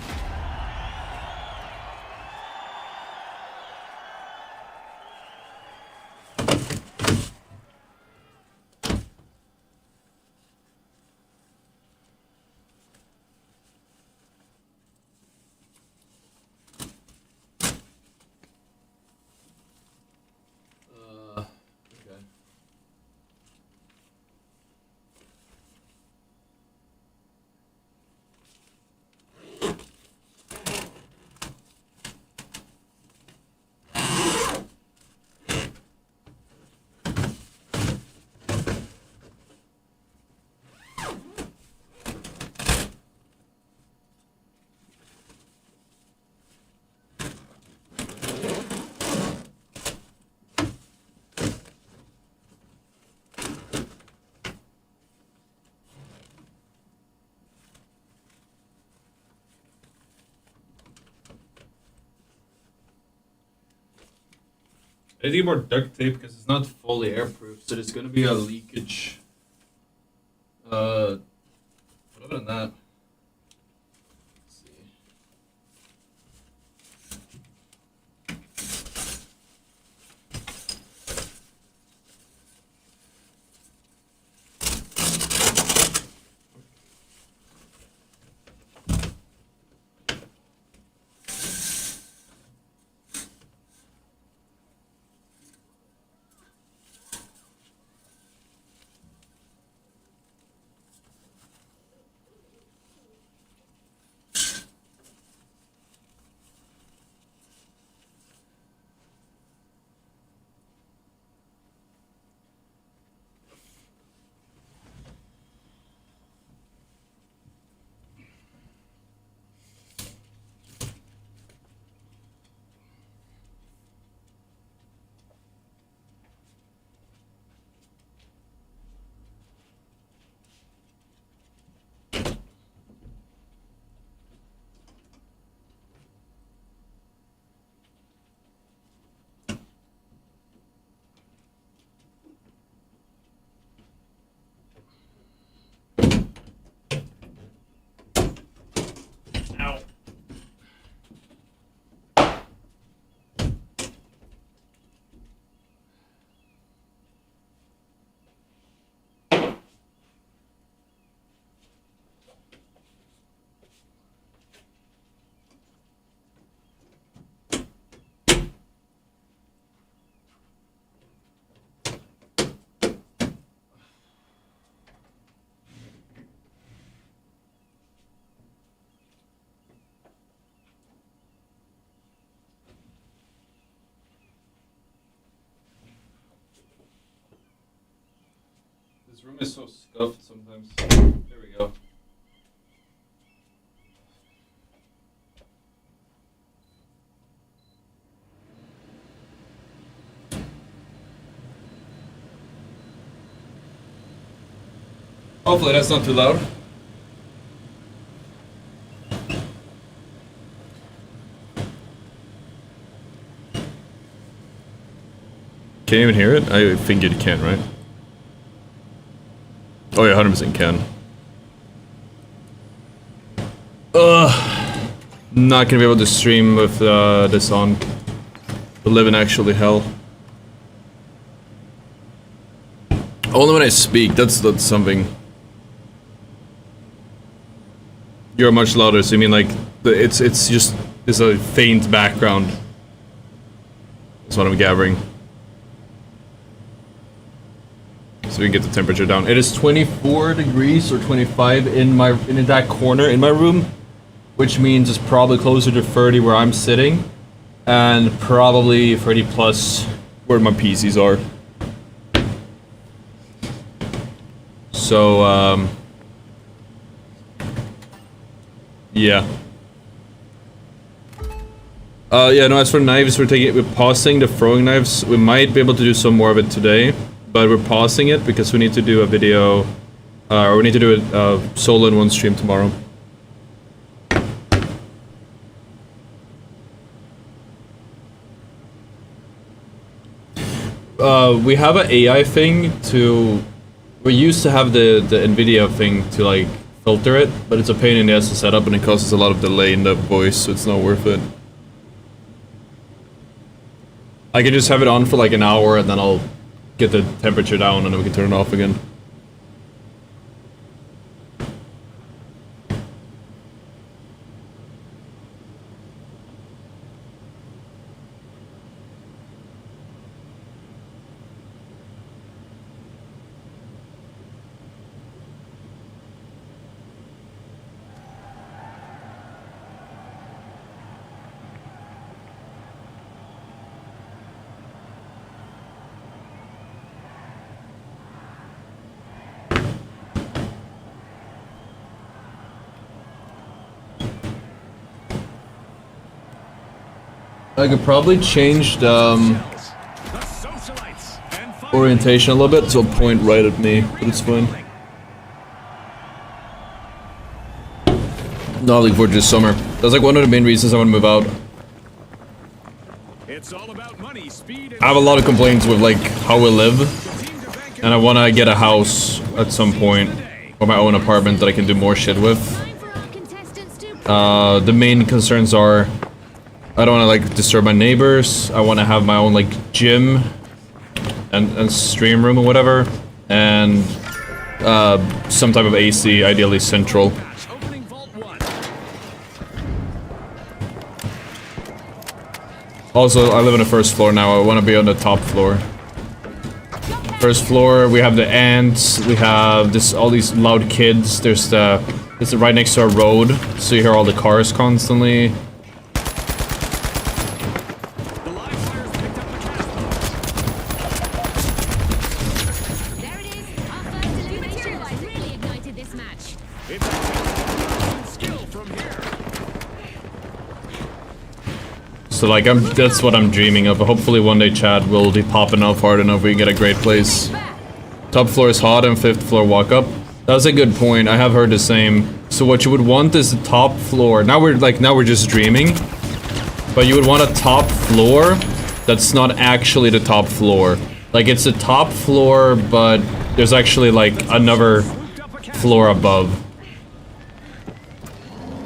I need to get more duct tape because it's not fully airproof, so there's gonna be a leakage. But other than that, let's see. This room is so scuffed sometimes. There we go. Hopefully that's not too loud. Can't even hear it? I think you can, right? Oh yeah, 100% can. Not gonna be able to stream with this on. To live in actually hell. Only when I speak, that's something. You're much louder, so you mean like, it's just, there's a faint background. That's what I'm gathering. So we can get the temperature down. It is 24 degrees or 25 in that corner in my room, which means it's probably closer to 30 where I'm sitting, and probably 30 plus where my PCs are. So, yeah. Yeah, no, as for knives, we're pausing the throwing knives. We might be able to do some more of it today, but we're pausing it because we need to do a video, or we need to do a solo in one stream tomorrow. We have an AI thing to... We used to have the NVIDIA thing to like filter it, but it's a pain in the ass to set up and it causes a lot of delay in the voice, so it's not worth it. I can just have it on for like an hour and then I'll get the temperature down and then we can turn it off again. I could probably change the orientation a little bit, so it'll point right at me, but it's fine. Not looking forward to this summer. That's like one of the main reasons I want to move out. It's all about money, speed, I have a lot of complaints with like how we live, and I want to get a house at some point, or my own apartment that I can do more shit with. Time for our contestants to The main concerns are I don't want to like disturb my neighbors. I want to have my own like gym and stream room or whatever, and some type of AC, ideally central. opening vault 1. Also, I live on the first floor now. I want to be on the top floor. First floor, we have the ants. We have all these loud kids. There's it's right next to a road, so you hear all the cars constantly. The live fires picked up the cash box. There it is. Our first elimination has really ignited this match. It's some skill from here. So like that's what I'm dreaming of. Hopefully one day Chad will be popping off hard enough we can get a great place. Top floor is hot and 5th floor walk up. That's a good point. I have heard the same. So what you would want is the top floor. Now we're just dreaming. But you would want a top floor that's not actually the top floor. Like it's the top floor, but there's actually like another floor above.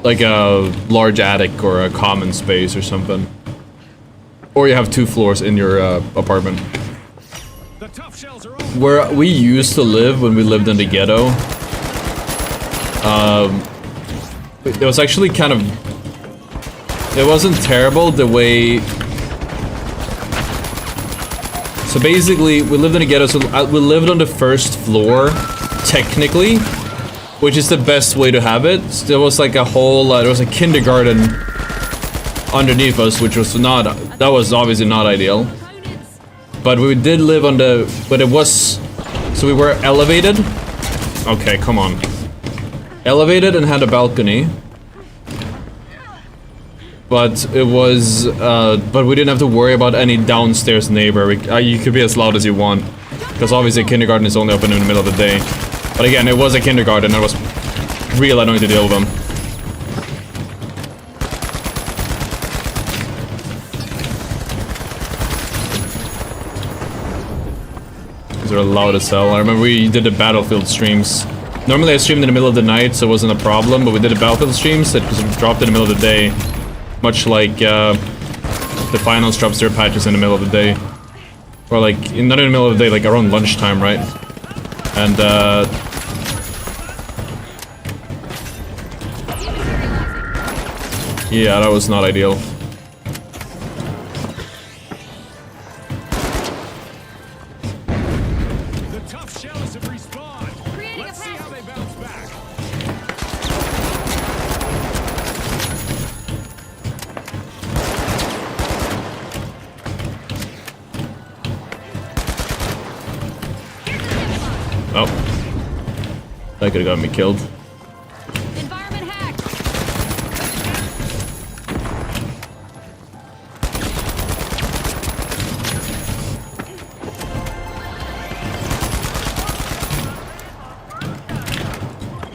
Like a large attic or a common space or something. Or you have 2 floors in your apartment. The tough shells are open. Where we used to live when we lived in the ghetto, it was actually kind of... It wasn't terrible the way... So basically, we lived in a ghetto, so we lived on the first floor, technically, which is the best way to have it. There was like a whole... there was a kindergarten underneath us, which was not... That was obviously not ideal. Opponents. But we did live on the... But it was... So we were elevated. Okay, come on. Elevated and had a balcony. But it was... but we didn't have to worry about any downstairs neighbor. You could be as loud as you want. Because obviously kindergarten is only open in the middle of the day. But again, it was a kindergarten. It was real annoying to deal with them. They're loud as hell. I remember we did the Battlefield streams. Normally I streamed in the middle of the night, so it wasn't a problem, but we did the Battlefield streams that was dropped in the middle of the day. Much like the finals drops their patches in the middle of the day. Or like, not in the middle of the day, like around lunchtime, right? And yeah, that was not ideal. The tough shells have respawned. Let's see how they bounce back. Oh. That could've got me killed. Environment hacked.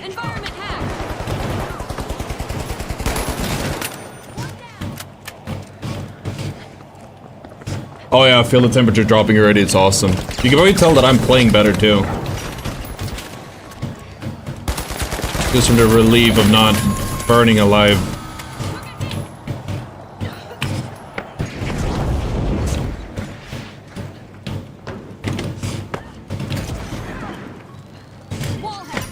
Environment hacked. Oh yeah, I feel the temperature dropping already, it's awesome. You can already tell that I'm playing better too. Just from the relief of not burning alive. Wall hack.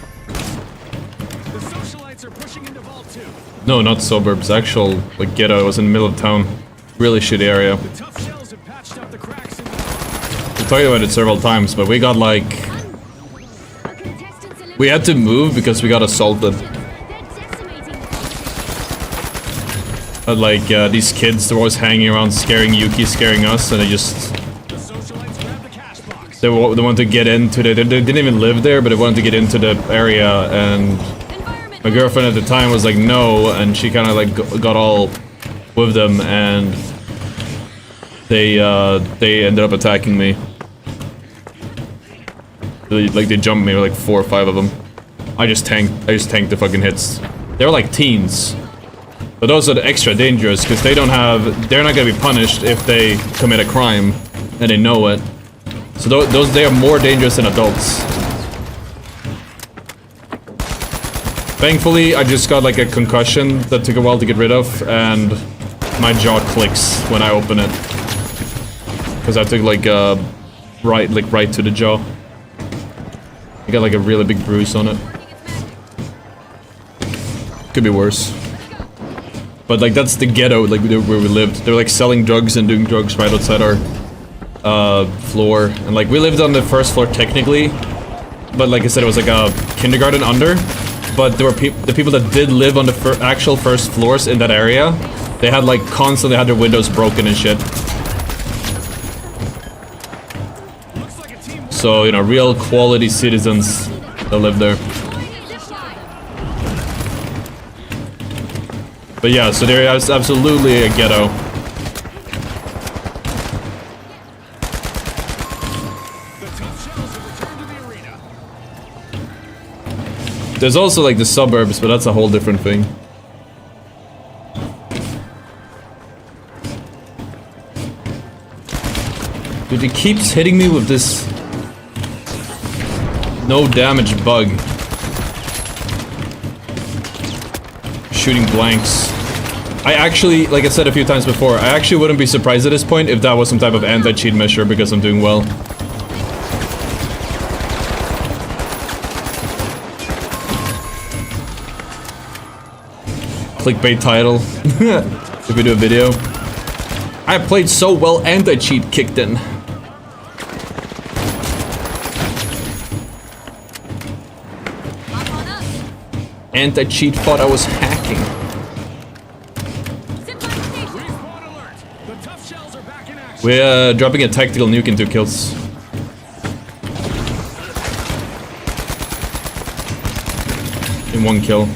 The socialites are pushing into Vault 2. No, not suburbs, actual, like, ghetto. I was in the middle of town. Really shitty area. The tough shells have patched up the cracks in the We talked about it several times, but we got like... Our contestants eliminated. We had to move because we got assaulted. They're decimating the competition. But like, these kids, they're always hanging around scaring Yuki, scaring us, and they just... The socialites grab the cash box. They wanted to get into the... They didn't even live there, but they wanted to get into the area, and... Environment My girlfriend at the time was like, no, and she kind of like got all with them, and they ended up attacking me. They jumped me, like 4 or 5 of them. I just tanked the fucking hits. They were like teens. But those are the extra dangerous because they're not gonna be punished if they commit a crime and they know it. So they are more dangerous than adults. Thankfully, I just got like a concussion that took a while to get rid of, and my jaw clicks when I open it. Because I took like right to the jaw. I got like a really big bruise on it. Could be worse. But like that's the ghetto, like where we lived. They were like selling drugs and doing drugs right outside our floor. And like we lived on the first floor technically, but like I said, it was like a kindergarten under. But there were the people that did live on the actual first floors in that area. They had like constantly had their windows broken and shit. So, you know, real quality citizens that live there. But yeah, so there is absolutely a ghetto. There's also like the suburbs, but that's a whole different thing. Dude, it keeps hitting me with this no damage bug. Shooting blanks. I actually, like I said a few times before, I actually wouldn't be surprised at this point if that was some type of anti-cheat measure because I'm doing well. Clickbait title. If we do a video. I played so well, anti-cheat kicked in. Anti-cheat thought I was hacking. We're dropping a tactical nuke in 2 kills. In 1 kill.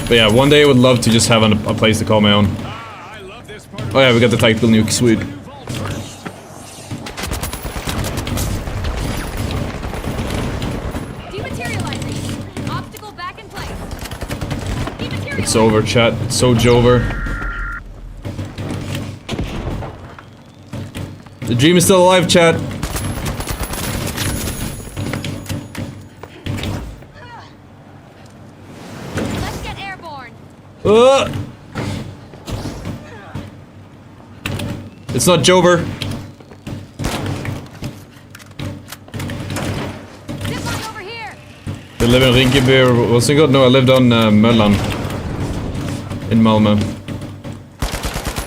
But yeah, one day I would love to just have a place to call my own. Oh yeah, we got the tactical nuke, sweet. It's over, chat. It's so Jover. The dream is still alive, chat. Let's get airborne. It's not Jover. Zip line over here. You live in Rinkeby or Rosengård? No, I lived on Möllan. In Malmö.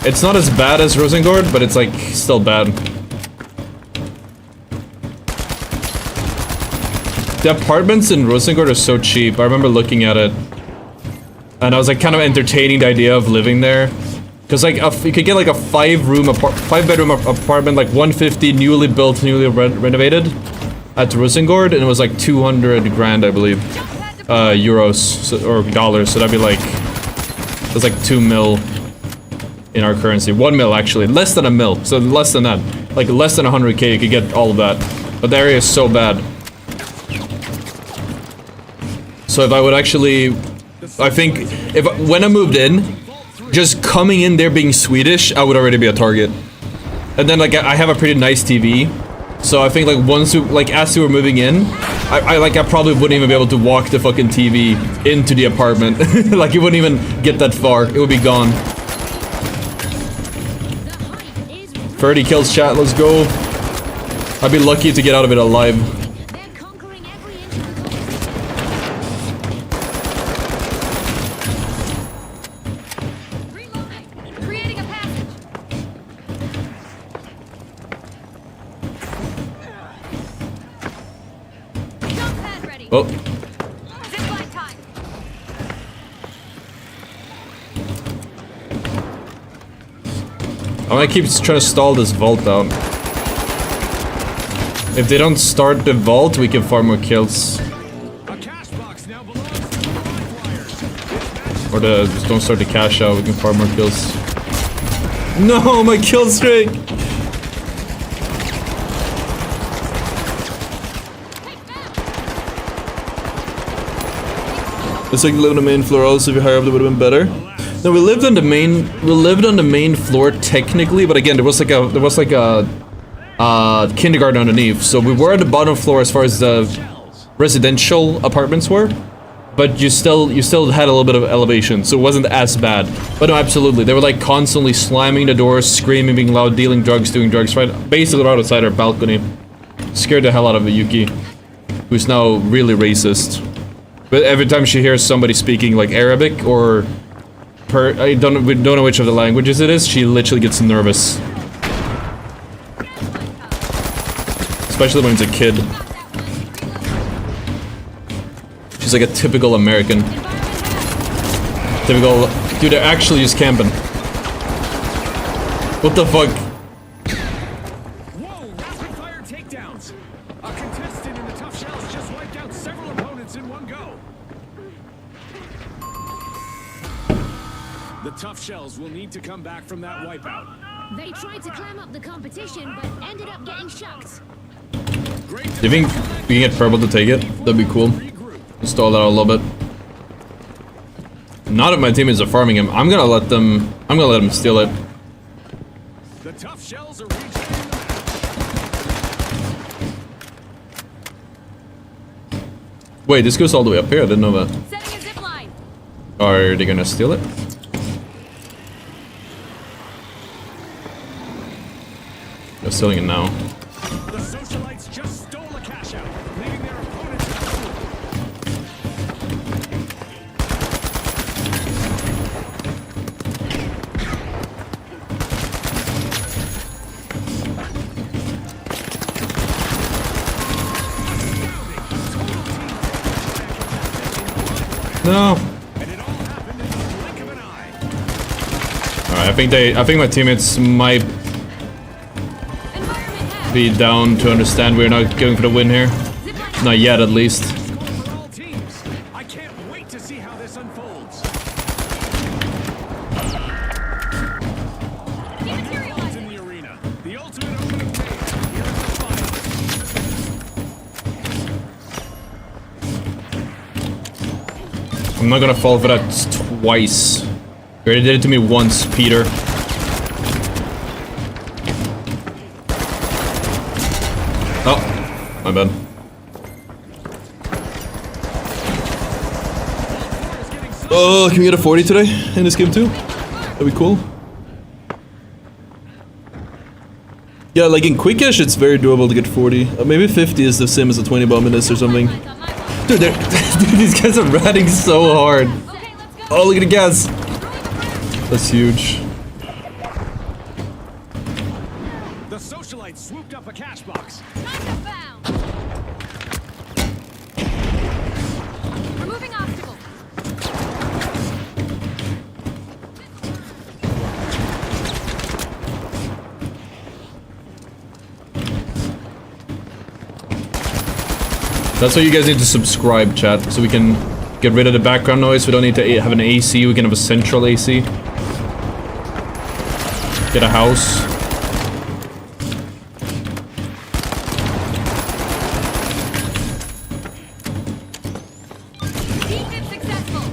It's not as bad as Rosengård, but it's like still bad. The apartments in Rosengård are so cheap. I remember looking at it. And I was like kind of entertaining the idea of living there. Cause like you could get like a 5-bedroom apartment, like 150, newly built, newly renovated at Rosengård, and it was like 200 grand, I believe. Euros or dollars, so that'd be like it's like 2 mil in our currency. 1 mil actually, less than a mil, so less than that. Like less than 100k, you could get all of that. But the area is so bad. So if I would actually, I think when I moved in, just coming in there being Swedish, I would already be a target. And then like I have a pretty nice TV, so I think like once as we were moving in, I probably wouldn't even be able to walk the fucking TV into the apartment. Like it wouldn't even get that far. It would be gone. 30 kills, chat. Let's go. I'd be lucky to get out of it alive. They're conquering every inch of the coast. Reloading. Creating a passage. Jump pad ready. Oh. Zip line time. I'm gonna keep trying to stall this vault down. If they don't start the vault, we can farm more kills. Or just don't start the cash out, we can farm more kills. No, my kill streak! It's like you live on the main floor. Also, if you're higher up, that would have been better. No, we lived on the main. We lived on the main floor technically, but again, there was like a kindergarten underneath. So we were at the bottom floor as far as the residential apartments were, but you still had a little bit of elevation, so it wasn't as bad. But no, absolutely, they were like constantly slamming the doors, screaming, being loud, dealing drugs, doing drugs, right? Basically right outside our balcony. Scared the hell out of Yuki, who's now really racist. But every time she hears somebody speaking like Arabic or we don't know which of the languages it is, she literally gets nervous. Especially when it's a kid. She's like a typical American. Typical... Dude, they're actually just camping. What the fuck? Whoa, rapid fire takedowns. A contestant in the tough shells just wiped out several opponents in one go. The tough shells will need to come back from that wipeout. They tried to climb up the competition, but ended up getting shucked. Do you think we can get purple to take it? That'd be cool. Install that a little bit. Now that my teammates are farming him, I'm gonna let them steal it. The tough shells are reaching the match. Wait, this goes all the way up here. I didn't know that. Setting a zip line. Are they gonna steal it? They're stealing it now. The socialites just stole a cash out, leaving their opponents in trouble. No. And it all happened in the blink of an eye. Alright, I think my teammates might be down to understand we're not going for the win here. Not yet, at least. For all teams. I can't wait to see how this unfolds. It's in the arena. The ultimate opening day. Here is the final. I'm not gonna fall for that twice. You already did it to me once, Peter. Oh, my bad. Oh, can we get a 40 today in this game too? That'd be cool. Yeah, like in Quick Cash, it's very doable to get 40. Maybe 50 is the same as a 20 bomb in this or something. Dude, dude, these guys are ratting so hard. Oh, look at the gas. That's huge. The socialites swooped up a cash box. Removing obstacle. That's why you guys need to subscribe, chat, so we can get rid of the background noise. We don't need to have an AC, we can have a central AC. Get a house. Defense successful.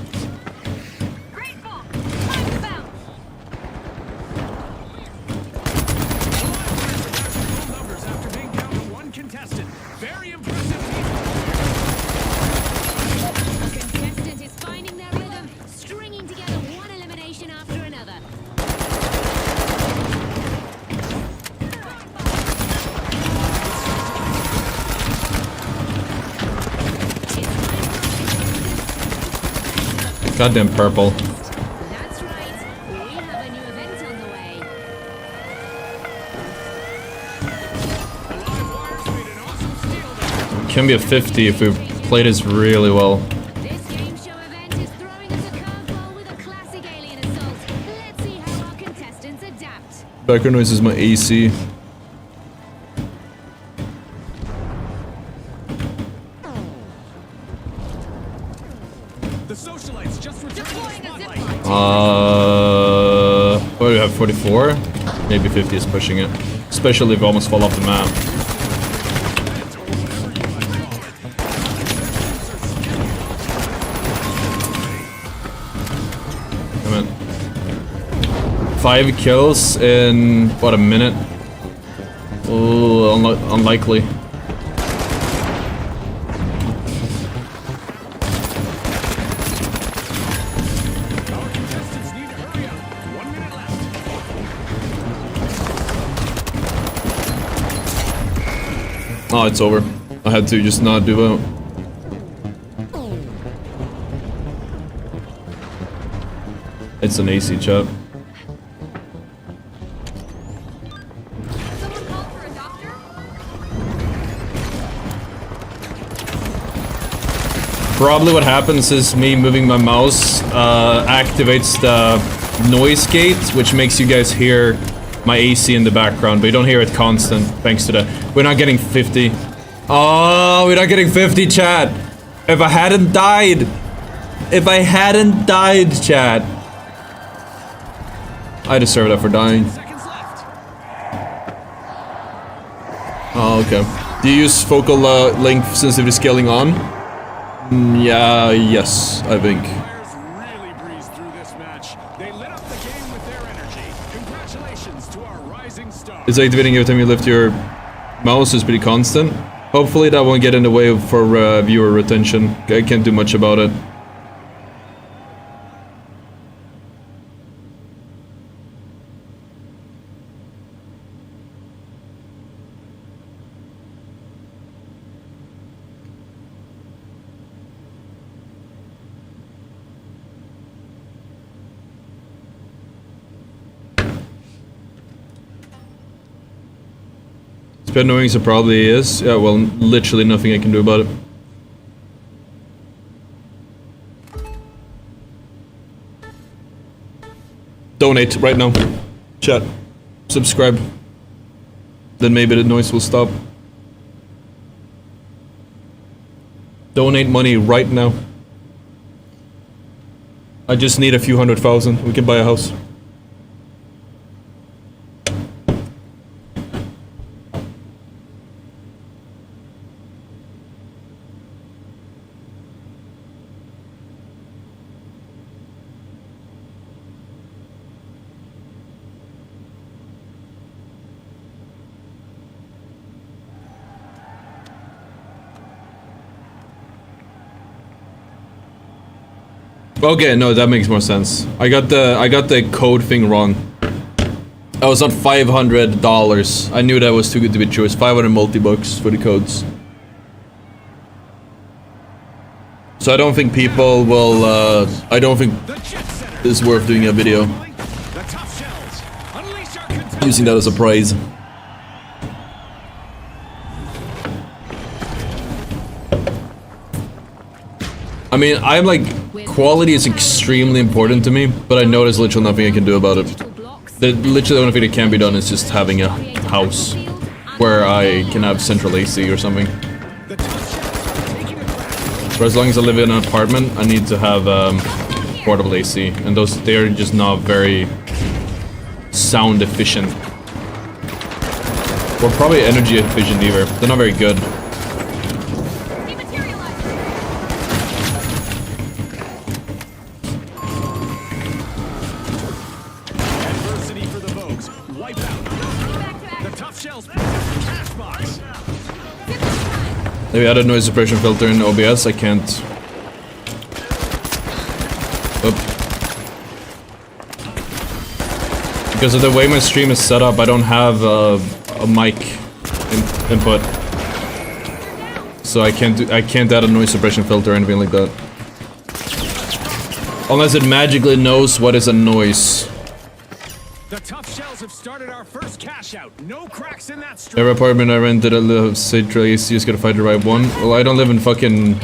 Grateful. Time to bounce. Numbers after being down to one contestant. Very impressive team. A contestant is finding their rhythm, stringing together one elimination after another. Goddamn purple. That's right. We have a new event on the way. Live wires made an awesome steal there. Can be a 50 if we play this really well. This game show event is throwing us a curveball with a classic alien assault. Let's see how our contestants adapt. Background noise is my AC. The socialites just returned to the Deploying a spotlight. zipline. What do we have, 44? Maybe 50 is pushing it. Especially if we almost fall off the map. 5 kills in, what, a minute? Oh, unlikely. Our contestants need to hurry up. 1 minute left. Oh, it's over. I had to just not do that. It's an AC chat. Someone called for a doctor? Probably what happens is me moving my mouse activates the noise gate, which makes you guys hear my AC in the background, but you don't hear it constant, thanks to the... We're not getting 50. Oh, we're not getting 50, chat. If I hadn't died. If I hadn't died, chat. I deserve that for dying. Seconds left. Oh, okay. Do you use focal length sensitivity scaling on? Yeah, yes, I think. Players really breezed through this match. They lit up the game with their energy. Congratulations to our rising stars. It's activating every time you lift your mouse, is pretty constant. Hopefully that won't get in the way for viewer retention. I can't do much about it. It's been annoying as it probably is. Yeah, well, literally nothing I can do about it. Donate right now. Chat. Subscribe. Then maybe the noise will stop. Donate money right now. I just need a few 100,000. We can buy a house. Okay, no, that makes more sense. I got the code thing wrong. I was on $500. I knew that was too good to be true. It's 500 multi-bucks for the codes. So I don't think people will, I don't think it's worth doing a video The tough shells. Unleash our contestants. using that as a prize. I mean, I'm like, quality is extremely important to me, but I know there's literally nothing I can do about it. The literally only thing that can be done is just having a house where I can have central AC or something. The tough shells are taking it back. For as long as I live in an apartment, I need to have portable AC, and those they are just not very sound efficient, or probably energy efficient either. They're not very good. Adversity for the Vogues. Wipe out. The tough shells protect the cash box. Maybe add a noise suppression filter in OBS. I can't. Oop. Because of the way my stream is set up, I don't have a mic input, so I can't add a noise suppression filter or anything like that. Unless it magically knows what is a noise. The tough shells have started our first cash out. No cracks in that Every string. apartment I rented at the Central AC just gotta find the right one. Well, I don't live in fucking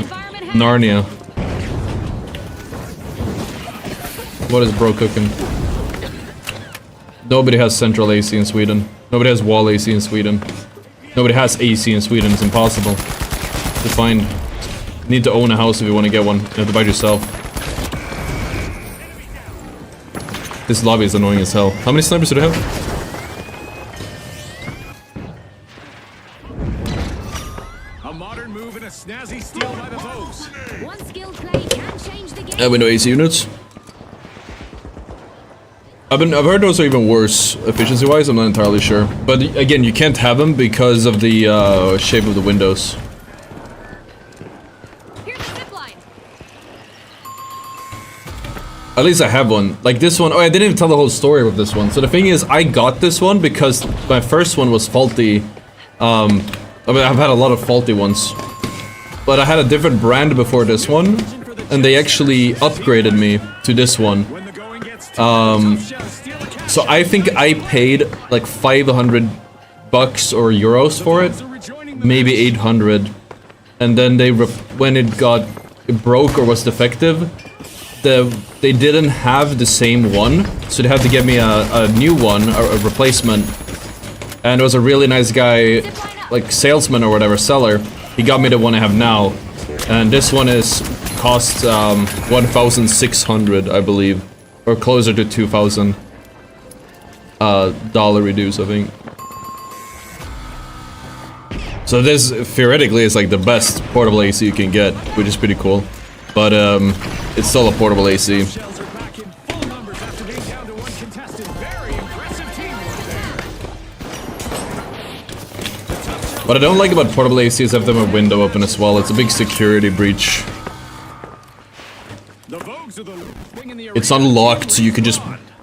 Narnia. What is bro cooking? Nobody has central AC in Sweden. Nobody has wall AC in Sweden. Nobody has AC in Sweden. It's impossible to find. You need to own a house if you want to get one. You have to buy it yourself. This lobby is annoying as hell. How many snipers do they have? A modern move and a snazzy steal by the Vogues. One skilled play can change the game. Window AC units. I've heard those are even worse efficiency-wise. I'm not entirely sure, but again, you can't have them because of the shape of the windows. Here's the zip line. At least I have one. Like this one. Oh, I didn't even tell the whole story with this one. So the thing is, I got this one because my first one was faulty. I mean, I've had a lot of faulty ones, but I had a different brand before this one, and they actually upgraded me to this one. So I think I paid like 500 bucks or euros for it, maybe 800, and then when it broke or was defective, they didn't have the same one, so they had to get me a new one, a replacement. And it was a really nice guy, like salesman or whatever, seller. He got me the one I have now, and this one costs 1,600, I believe, or closer to 2,000 dollar reduce, I think. So this theoretically is like the best portable AC you can get, which is pretty cool. But it's still a portable AC. Shells are back in full numbers after being down to one contestant. Very impressive teamwork there. What I don't like about portable AC is have them a window open as well. It's a big security breach. The Vogues are the thing in the It's arena. unlocked, so you can just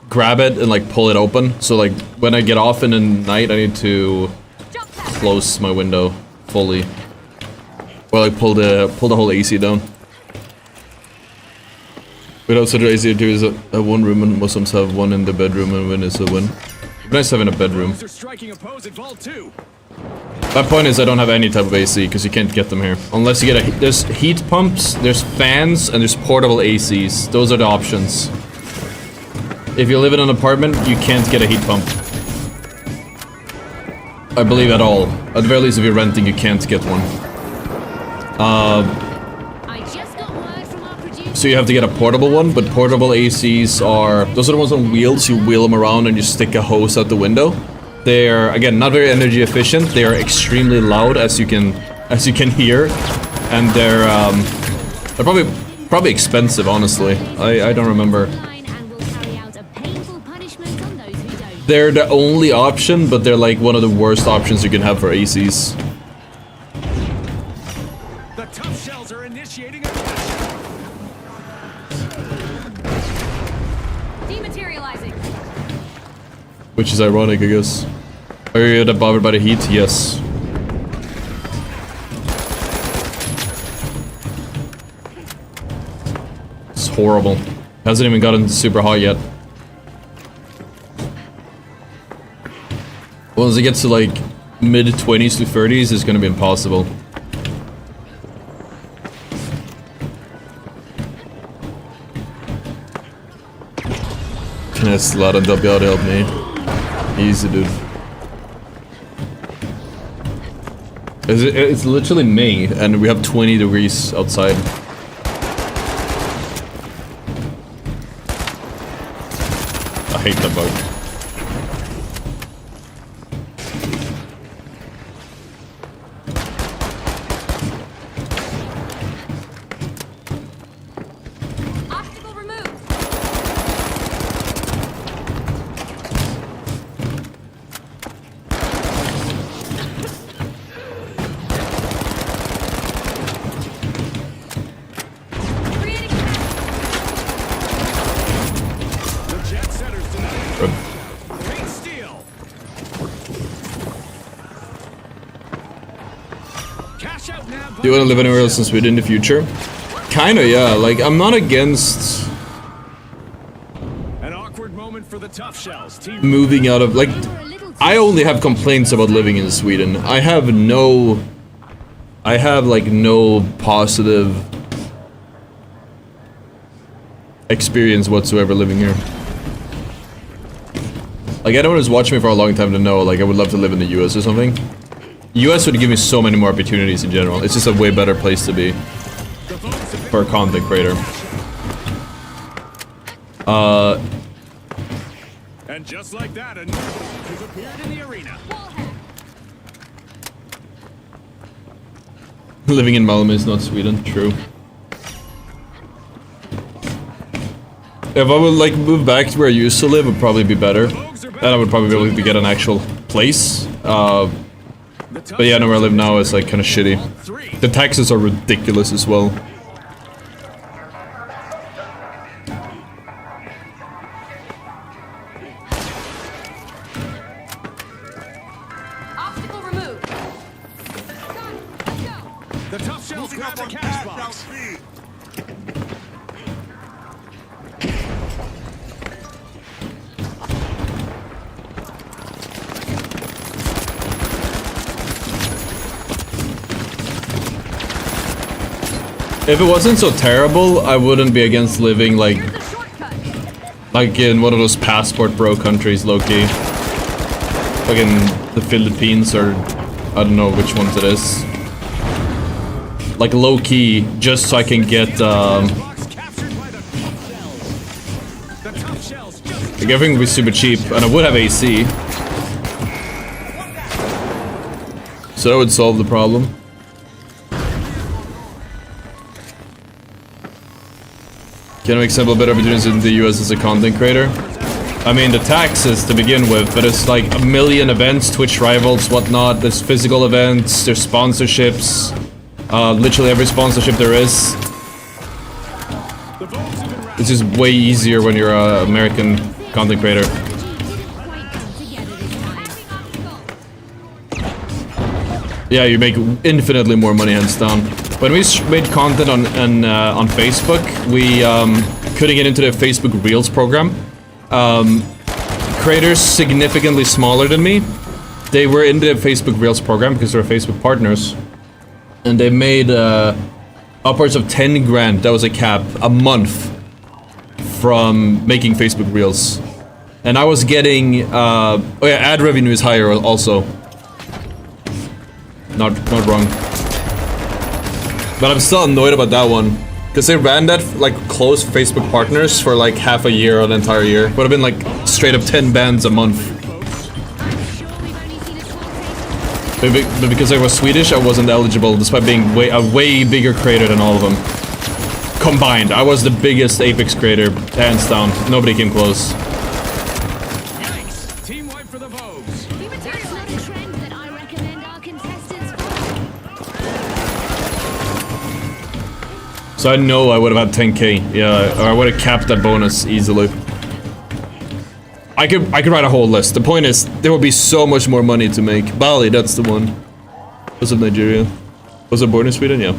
grab it and like pull it open. So like when I get off in the night, I need to close my window fully, or like pull the whole AC down. But also the AC too is a one room, and Muslims have one in the bedroom, and when it's a win. Nice having a bedroom. Vogues are striking a pose at Vault 2. My point is I don't have any type of AC because you can't get them here unless you get there's heat pumps, there's fans, and there's portable ACs. Those are the options. If you live in an apartment, you can't get a heat pump. I believe at all. At the very least, if you're renting, you can't get one. I just got word from our producer. So you have to get a portable one, but portable ACs those are the ones on wheels. You wheel them around and you stick a hose out the window. They're, again, not very energy efficient. They are extremely loud, as you can hear, and they're probably expensive, honestly. I don't remember. Line and will carry out a painful punishment on those who don't. They're the only option, but they're like one of the worst options you can have for ACs. The Tough Shells are initiating a pressure. Dematerializing. Which is ironic, I guess. Are you that bothered by the heat? Yes. It's horrible. Hasn't even gotten super hot yet. Once it gets to like mid-20s to 30s, it's gonna be impossible. Yes, Lad and W to help me. Easy, dude. It's literally May, and we have 20 degrees outside. I hate that bug. Obstacle removed. Creating The Jet Setters tonight. Great steal. Cash out now. Do you want to live anywhere else in Sweden in the future? Kinda, yeah. Like, I'm not against An awkward moment for the Tough Shells. Team moving out of, like, I only have complaints about living in Sweden. I have like no positive experience whatsoever living here. Like, anyone who's watched me for a long time to know, like, I would love to live in the US or something. US would give me so many more opportunities in general. It's just a way better place to be for a content creator. And just like that, a new Vogue has appeared in the arena. Living in Malmö is not Sweden, true. If I would like move back to where I used to live, it would probably be better. And I would probably be able to get an actual place. But yeah, no, where I live now is like kind of shitty. The taxes are ridiculous as well. Obstacle removed. The tough shells grab the cash box. If it wasn't so terrible, I wouldn't be against living like in one of those passport bro countries, low-key. Like in the Philippines or I don't know which ones it is. Like low-key, just so I can get like everything would be super cheap, and I would have AC. So that would solve the problem. Can I make simple better opportunities in the US as a content creator? I mean, the taxes to begin with, but it's like a million events, Twitch rivals, whatnot. There's physical events, there's sponsorships. Literally every sponsorship there is. It's just way easier when you're an American content creator. Yeah, you make infinitely more money hands down. When we made content on Facebook, we couldn't get into the Facebook Reels program. Creators significantly smaller than me, they were in the Facebook Reels program because they're Facebook partners, and they made upwards of 10 grand. That was a cap a month from making Facebook Reels, and I was getting oh yeah, ad revenue is higher also. Not wrong. But I'm still annoyed about that one. Because they ran that like close Facebook partners for like half a year or an entire year. Would have been like straight up 10 bands a month. But because I was Swedish, I wasn't eligible despite being a way bigger creator than all of them. Combined, I was the biggest Apex creator, hands down. Nobody came close. Yikes! Team wipe for the Vogues. That's not a trend that I recommend our contestants follow. So I know I would have had 10k, yeah, or I would have capped that bonus easily. I could write a whole list. The point is, there would be so much more money to make. Bali, that's the one. Was it Nigeria? Was it born in Sweden? Yeah.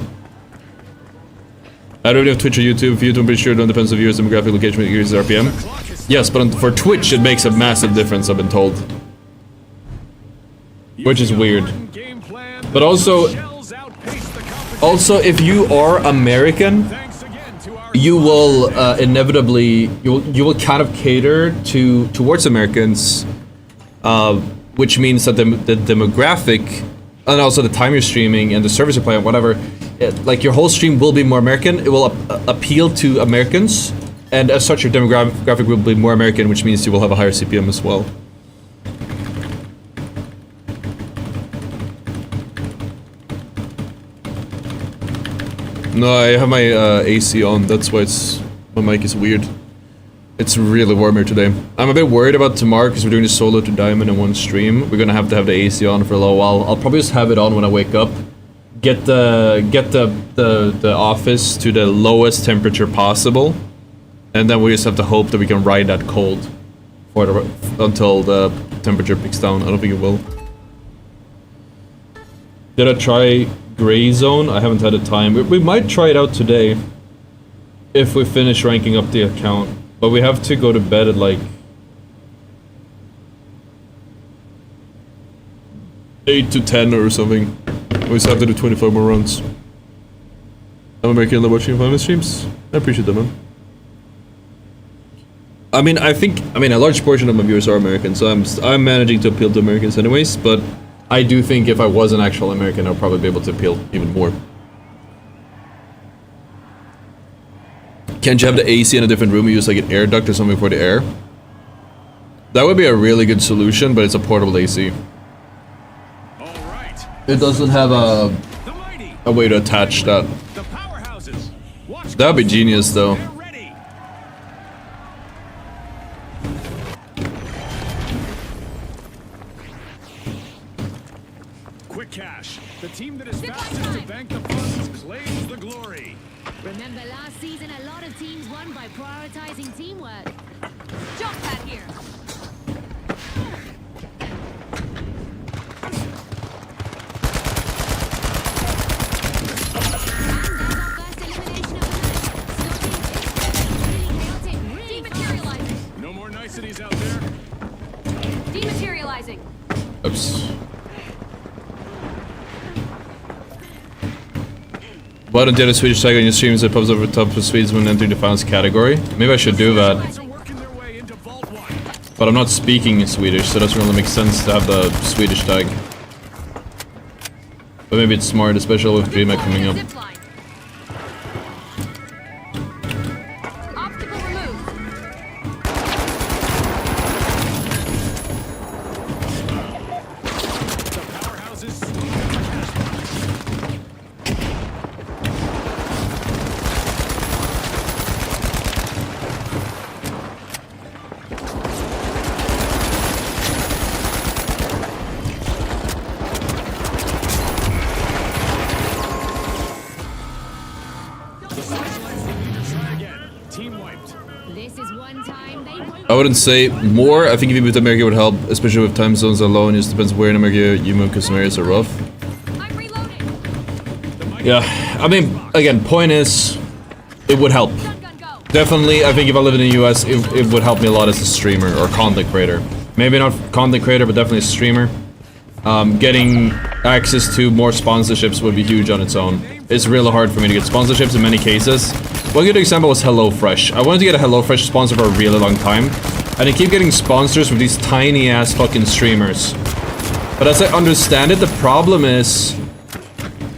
I don't have Twitch or YouTube. YouTube, I'm pretty sure, don't depend on viewers, demographic, location, users, RPM. Yes, but for Twitch, it makes a massive difference, I've been told. Which is weird. But also, if you are American, you will inevitably you will kind of cater towards Americans, which means that the demographic and also the time you're streaming and the service you're playing, whatever, like your whole stream will be more American. It will appeal to Americans, and as such, your demographic will be more American, which means you will have a higher CPM as well. No, I have my AC on, that's why my mic is weird. It's really warm here today. I'm a bit worried about tomorrow because we're doing the solo to diamond in one stream. We're gonna have to have the AC on for a little while. I'll probably just have it on when I wake up. Get the office to the lowest temperature possible. And then we just have to hope that we can ride that cold until the temperature picks down. I don't think it will. Did I try Gray Zone? I haven't had the time. We might try it out today if we finish ranking up the account, but we have to go to bed at like 8 to 10 or something. We just have to do 25 more runs. I'm American, love watching my streams. I appreciate that, man. I mean, a large portion of my viewers are American, so I'm managing to appeal to Americans anyways, but I do think if I was an actual American, I'd probably be able to appeal even more. Can't you have the AC in a different room and use like an air duct or something for the air? That would be a really good solution, but it's a portable AC. It doesn't have a way to attach that. That would be genius though. Remember last season, a lot of teams won by prioritizing teamwork. Jump pad here. No more niceties out there. Dematerializing. Oops. Why don't you have a Swedish tag on your streams that pops over the top of Swedes when entering the finals category? Maybe I should do that. Guys are working their way into Vault 1. But I'm not speaking Swedish, so it doesn't really make sense to have the Swedish tag. But maybe it's smart, especially with DreamHack coming up. Zipline. Obstacle removed. The powerhouses. Try again. Team wiped. This is one time they won't. I wouldn't say more. I think if you moved to America would help, especially with time zones alone. It just depends where in America you move because some areas are rough. I'm reloading. Yeah, I mean, again, point is, it would help. Gun, gun, go. Definitely, I think if I lived in the US, it would help me a lot as a streamer or content creator. Maybe not content creator, but definitely a streamer. Getting access to more sponsorships would be huge on its own. It's really hard for me to get sponsorships in many cases. One good example is HelloFresh. I wanted to get a HelloFresh sponsor for a really long time, and I keep getting sponsors with these tiny ass fucking streamers. But as I understand it, the problem is,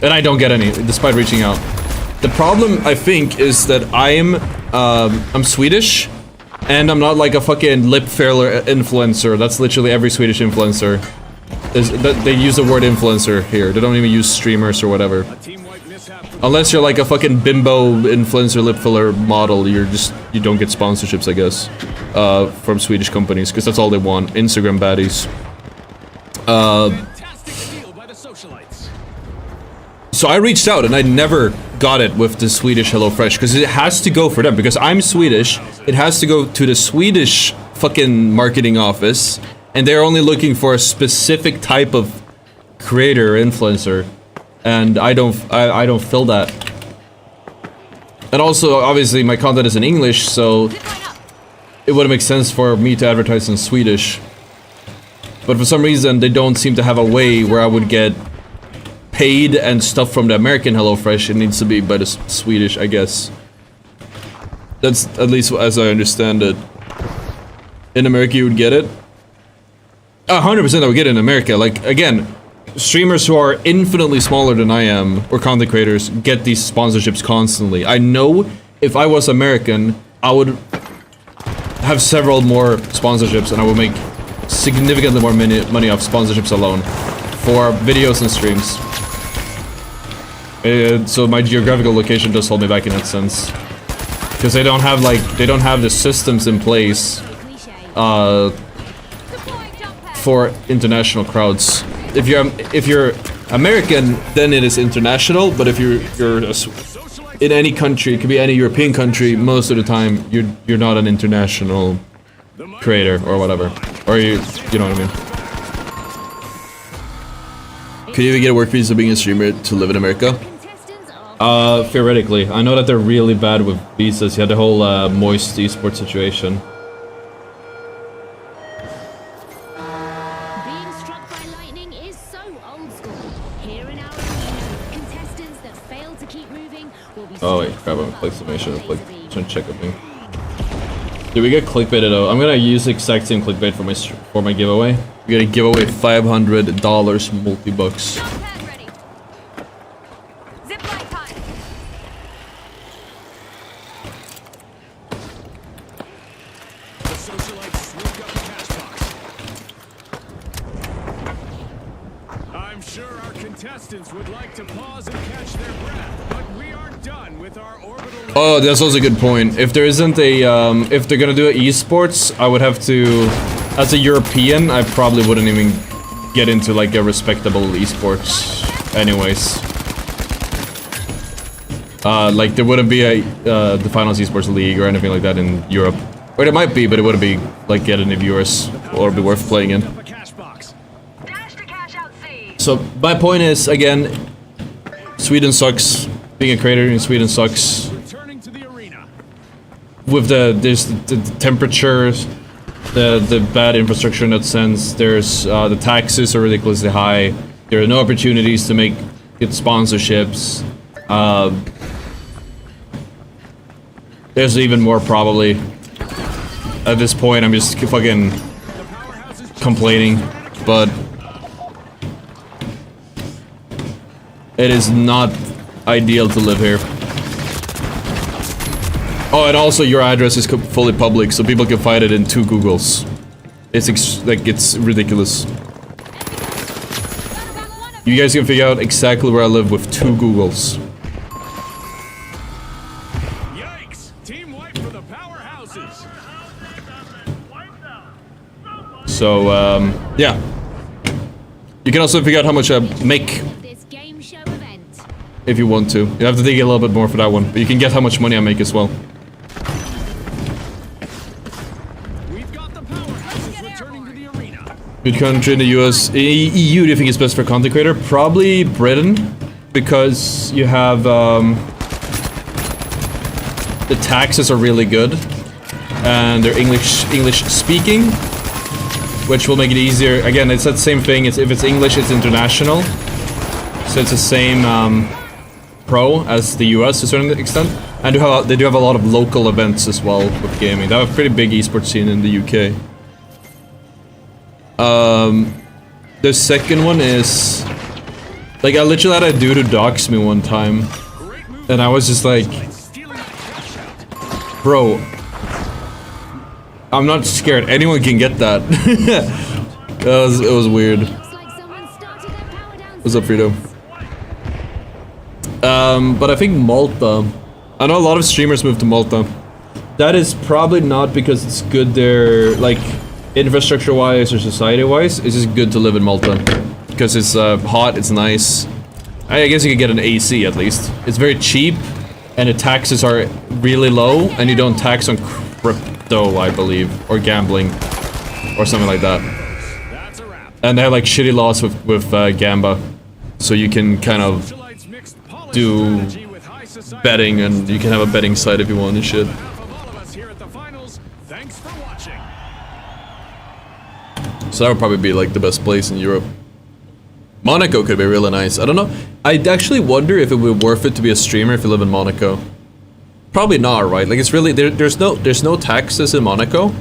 and I don't get any, despite reaching out. The problem, I think, is that I'm Swedish, and I'm not like a fucking lip filler influencer. That's literally every Swedish influencer. They use the word influencer here. They don't even use streamers or whatever. A team wipe mishap. Unless you're like a fucking bimbo influencer lip filler model, you don't get sponsorships, I guess, from Swedish companies, because that's all they want. Instagram baddies. Fantastic deal by the socialites. So I reached out and I never got it with the Swedish HelloFresh, because it has to go for them, because I'm Swedish. It has to go to the Swedish fucking marketing office, and they're only looking for a specific type of creator or influencer, and I don't fill that. And also, obviously, my content is in English, so it wouldn't make sense for me to advertise in Swedish. But for some reason, they don't seem to have a way where I would get paid and stuff from the American HelloFresh. It needs to be by the Swedish, I guess. That's at least as I understand it. In America, you would get it. 100% I would get it in America. Like, again, streamers who are infinitely smaller than I am, or content creators, get these sponsorships constantly. I know if I was American, I would have several more sponsorships, and I would make significantly more money off sponsorships alone for videos and streams. So my geographical location does hold me back in that sense, because they don't have the systems in place for international crowds. If you're American, then it is international. But if you're in any country, it could be any European country. Most of the time, you're not an international creator or whatever, or you know what I mean. Could you even get a work visa being a streamer to live in America? Theoretically. I know that they're really bad with visas. You had the whole moist esports situation. Being struck by lightning is so old school. Here in our arena, contestants that fail to keep moving will be Oh wait, crap, I'm exclamation. I'm trying to check a thing. Did we get clickbaited though? I'm gonna use the exact same clickbait for my giveaway. We're gonna give away $500 multi-bucks. Jump pad ready. Zip line time. The socialites swooped up the cash box. I'm sure our contestants would like to pause and catch their breath, but we aren't done with our orbital. Oh, that's also a good point. If there isn't a, if they're gonna do esports, I would have to, as a European, I probably wouldn't even get into like a respectable esports anyways. Like there wouldn't be a the Finals Esports League or anything like that in Europe. Or there might be, but it wouldn't be like get any viewers or be worth playing in. Up a cash box. So my point is, again, Sweden sucks. Being a creator in Sweden sucks. Returning to the arena. With there's the temperatures, the bad infrastructure in that sense. There's the taxes are ridiculously high. There are no opportunities to make good sponsorships. There's even more probably. At this point, I'm just fucking complaining, but it is not ideal to live here. Oh, and also your address is fully public, so people can find it in 2 Googles. It's ridiculous. You guys can figure out exactly where I live with 2 Googles. Yikes! Team wipe for the powerhouses. So, yeah. You can also figure out how much I make This game show event. if you want to. You have to dig a little bit more for that one, but you can get how much money I make as well. We've got the powerhouses returning to the arena. Good country in the US. EU, do you think is best for a content creator? Probably Britain, because you have, the taxes are really good, and they're English speaking, which will make it easier. Again, it's that same thing. If it's English, it's international, so it's the same pro as the US to a certain extent. And they do have a lot of local events as well with gaming. They have a pretty big esports scene in the UK. The second one is like I literally had a dude who doxed me one time, and I was just like, Stealing that cash out. bro, I'm not scared. Anyone can get that. It was weird. Looks like someone started their power down. What's up, Frito? But I think Malta. I know a lot of streamers moved to Malta. That is probably not because it's good there, like infrastructure-wise or society-wise. It's just good to live in Malta because it's hot. It's nice. I guess you could get an AC at least. It's very cheap, and the taxes are really low, and you don't tax on crypto, I believe, or gambling, or something like that. That's a wrap. And they have like shitty laws with Gamba, so you can kind of Socialites mixed polished do strategy with high society. betting, and you can have a betting site if you want and shit. On behalf of all of us here at the finals, thanks for watching. So that would probably be like the best place in Europe. Monaco could be really nice. I don't know. I'd actually wonder if it would be worth it to be a streamer if you live in Monaco. Probably not, right? Like it's really there's no taxes in Monaco,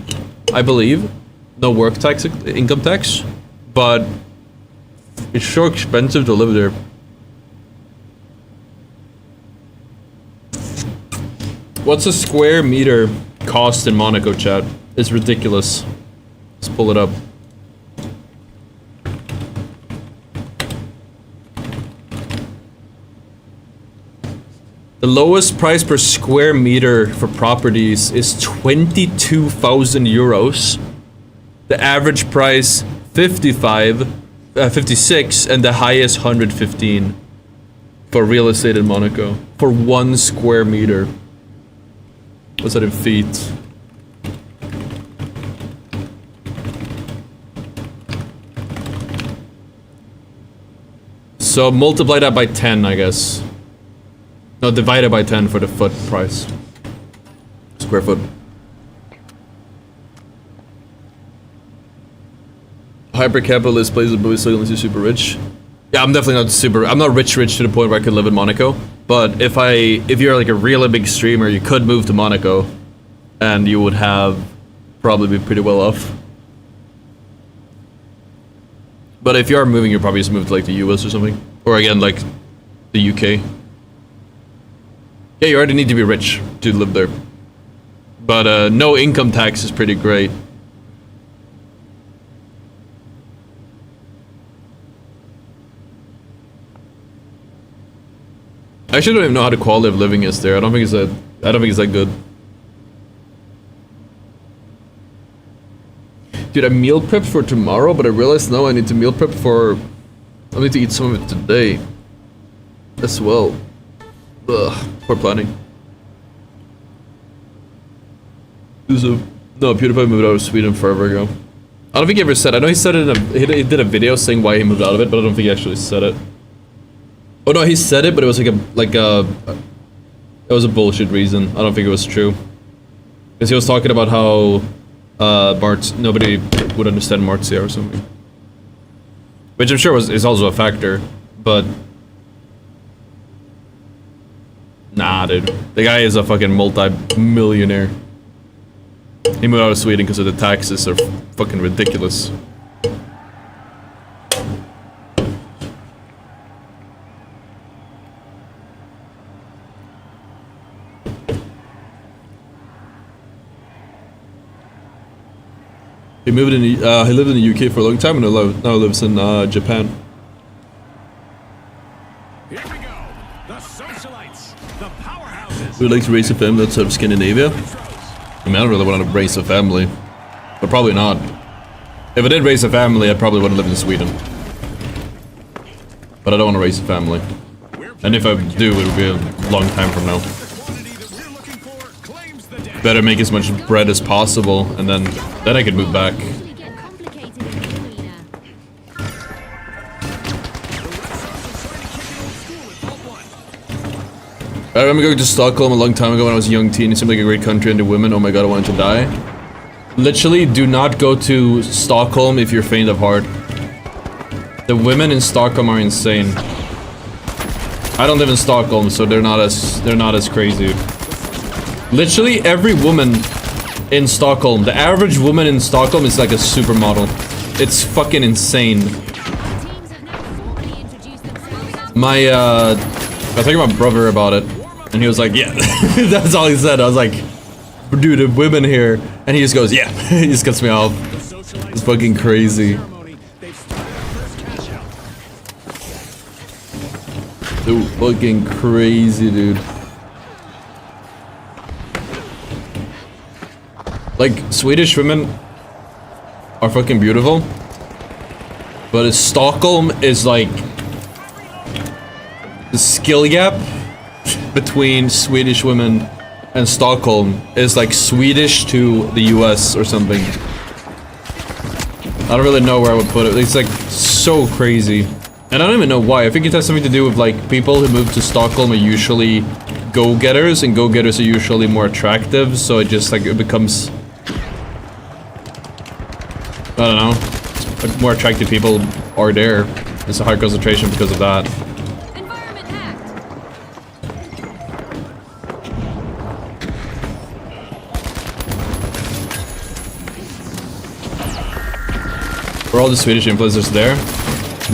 I believe. No work tax, income tax, but it's so expensive to live there. What's a square meter cost in Monaco, chat? It's ridiculous. Let's pull it up. The lowest price per square meter for properties is 22,000 euros. The average price 56, and the highest 115 for real estate in Monaco for 1 square meter. What's that in feet? So multiply that by 10, I guess. No, divide it by 10 for the foot price. Square foot. Hyper-capitalist plays a movie so unless you're super rich. Yeah, I'm definitely not super. I'm not rich to the point where I could live in Monaco. But if you're like a really big streamer, you could move to Monaco, and you would have probably be pretty well off. But if you are moving, you'll probably just move to like the US or something, or again like the UK. Yeah, you already need to be rich to live there. But no income tax is pretty great. I actually don't even know how the quality of living is there. I don't think it's that good. Dude, I meal prepped for tomorrow, but I realized now I need to meal prep for... I need to eat some of it today as well. Ugh, poor planning. No, PewDiePie moved out of Sweden forever ago. I don't think he ever said. I know he said it in he did a video saying why he moved out of it, but I don't think he actually said it. Oh no, he said it, but it was it was a bullshit reason. I don't think it was true. Because he was talking about how nobody would understand Martia or something. Which I'm sure is also a factor, but nah, dude. The guy is a fucking multi-millionaire. He moved out of Sweden because of the taxes are fucking ridiculous. He moved in. He lived in the UK for a long time and now lives in Japan. Here we go. The socialites, the powerhouses. Would you like to raise a family outside of Scandinavia? I mean, I don't really want to raise a family, but probably not. If I did raise a family, I probably would have lived in Sweden. But I don't want to raise a family. And if I do, it would be a long time from now. Better make as much bread as possible, and then I could move back. Usually get complicated in this arena. I remember going to Stockholm a long time ago when I was a young teen. It seemed like a great country, and the women, oh my god, I wanted to die. Literally, do not go to Stockholm if you're faint of heart. The women in Stockholm are insane. I don't live in Stockholm, so they're not as crazy. Literally every woman in Stockholm, the average woman in Stockholm is like a supermodel. It's fucking insane. Teams have now formally introduced themselves. I was talking to my brother about it, and he was like, yeah, that's all he said. I was like, dude, the women here, and he just goes, yeah, he just cuts me off. It's fucking crazy. Dude, fucking crazy, dude. Like, Swedish women are fucking beautiful, but Stockholm is like the skill gap between Swedish women and Stockholm is like Swedish to the US or something. I don't really know where I would put it. It's like so crazy. And I don't even know why. I think it has something to do with like people who move to Stockholm are usually go-getters, and go-getters are usually more attractive, so it just like it becomes, I don't know, like more attractive people are there. It's a high concentration because of that. Environment hacked. Were all the Swedish influencers there?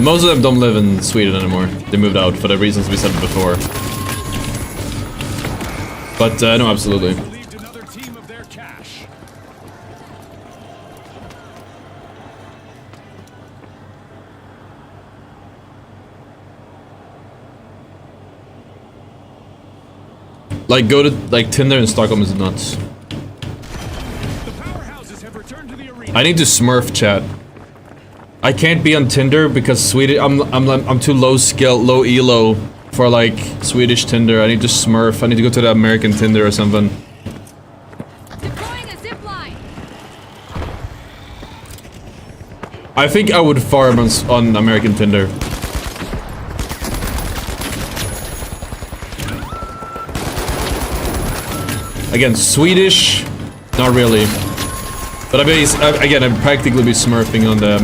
Most of them don't live in Sweden anymore. They moved out for the reasons we said before. But no, absolutely. Relieved another team of their cash. Like, go to like Tinder in Stockholm is nuts. The powerhouses have returned to the arena. I need to Smurf chat. I can't be on Tinder because Swedish. I'm too low skill, low elo for like Swedish Tinder. I need to Smurf. I need to go to the American Tinder or something. Deploying a zip line. I think I would farm on American Tinder. Again, Swedish, not really. But I mean, again, I'd practically be smurfing on the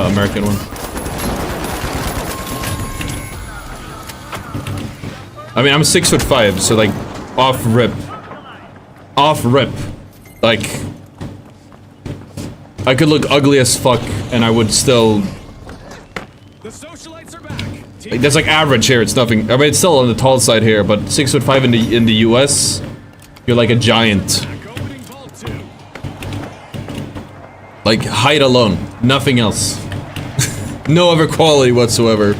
American one. I mean, I'm 6'5", so like, off rip, like, I could look ugly as fuck, and I would still. The socialites are back. Like, that's like average here. It's nothing. I mean, it's still on the tall side here, but 6'5" in the US, you're like a giant. Opening vault 2. Like, height alone. Nothing else. No other quality whatsoever.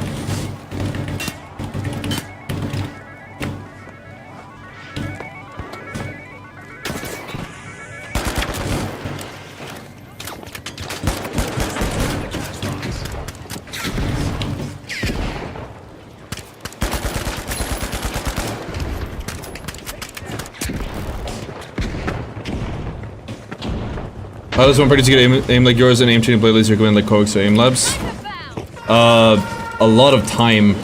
How does one practice to get aim like yours and aim training playlists recommend like Coax or aim labs? A lot of time.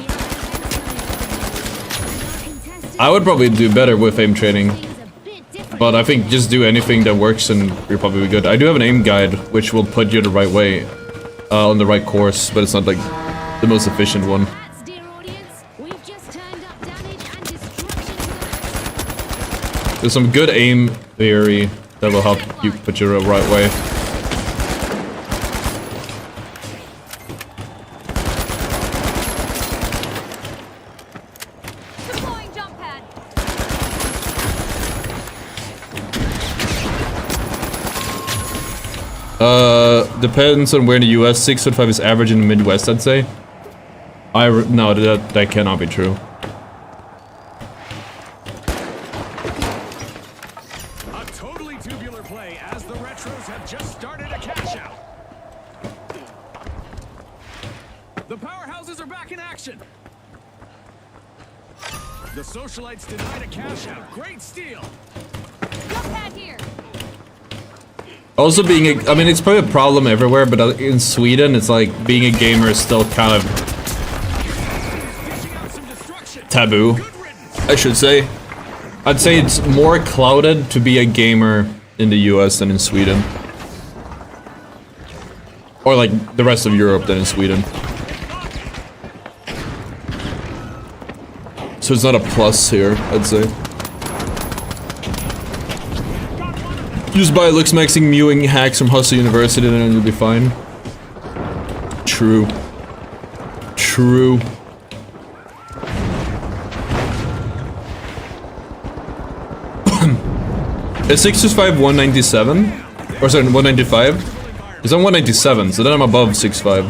I would probably do better with aim training. But I think just do anything that works and you're probably good. I do have an aim guide, which will put you the right way, on the right course, but it's not like the most efficient one. There's some good aim theory that will help you put you the right way. Deploying jump pad. Depends on where in the US. 6'5" is average in the Midwest, I'd say. No, that cannot be true. A totally tubular play as the Retros have just started a cash out. The powerhouses are back in action. The socialites denied a cash out. Great steal. Jump pad here. Also being a, I mean, it's probably a problem everywhere, but in Sweden, it's like being a gamer is still kind of Dishing out some destruction. taboo, Good riddance. I should say. I'd say it's more clouded to be a gamer in the US than in Sweden. Or like the rest of Europe than in Sweden. So it's not a plus here, I'd say. Just buy looks maxing mewing hacks from Hustle University and then you'll be fine. True. True. Is 6'5" 197? Or sorry, 195? Because I'm 197, so then I'm above 6'5".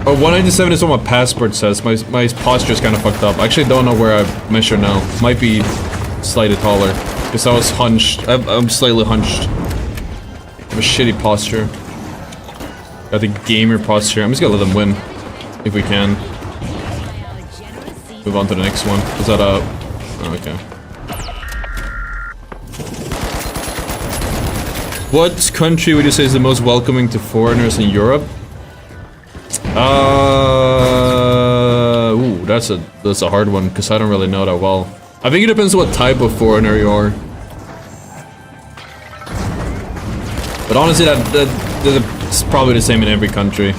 Oh, 197 is what my passport says. My posture's kind of fucked up. I actually don't know where I measure now. Might be slightly taller. Because I was hunched. I'm slightly hunched. I have a shitty posture. Got the gamer posture. I'm just gonna let them win. If we can. Move on to the next one. Is that a... Oh, okay. What country would you say is the most welcoming to foreigners in Europe? Ooh, that's a hard one because I don't really know that well. I think it depends on what type of foreigner you are. But honestly, that's probably the same in every country.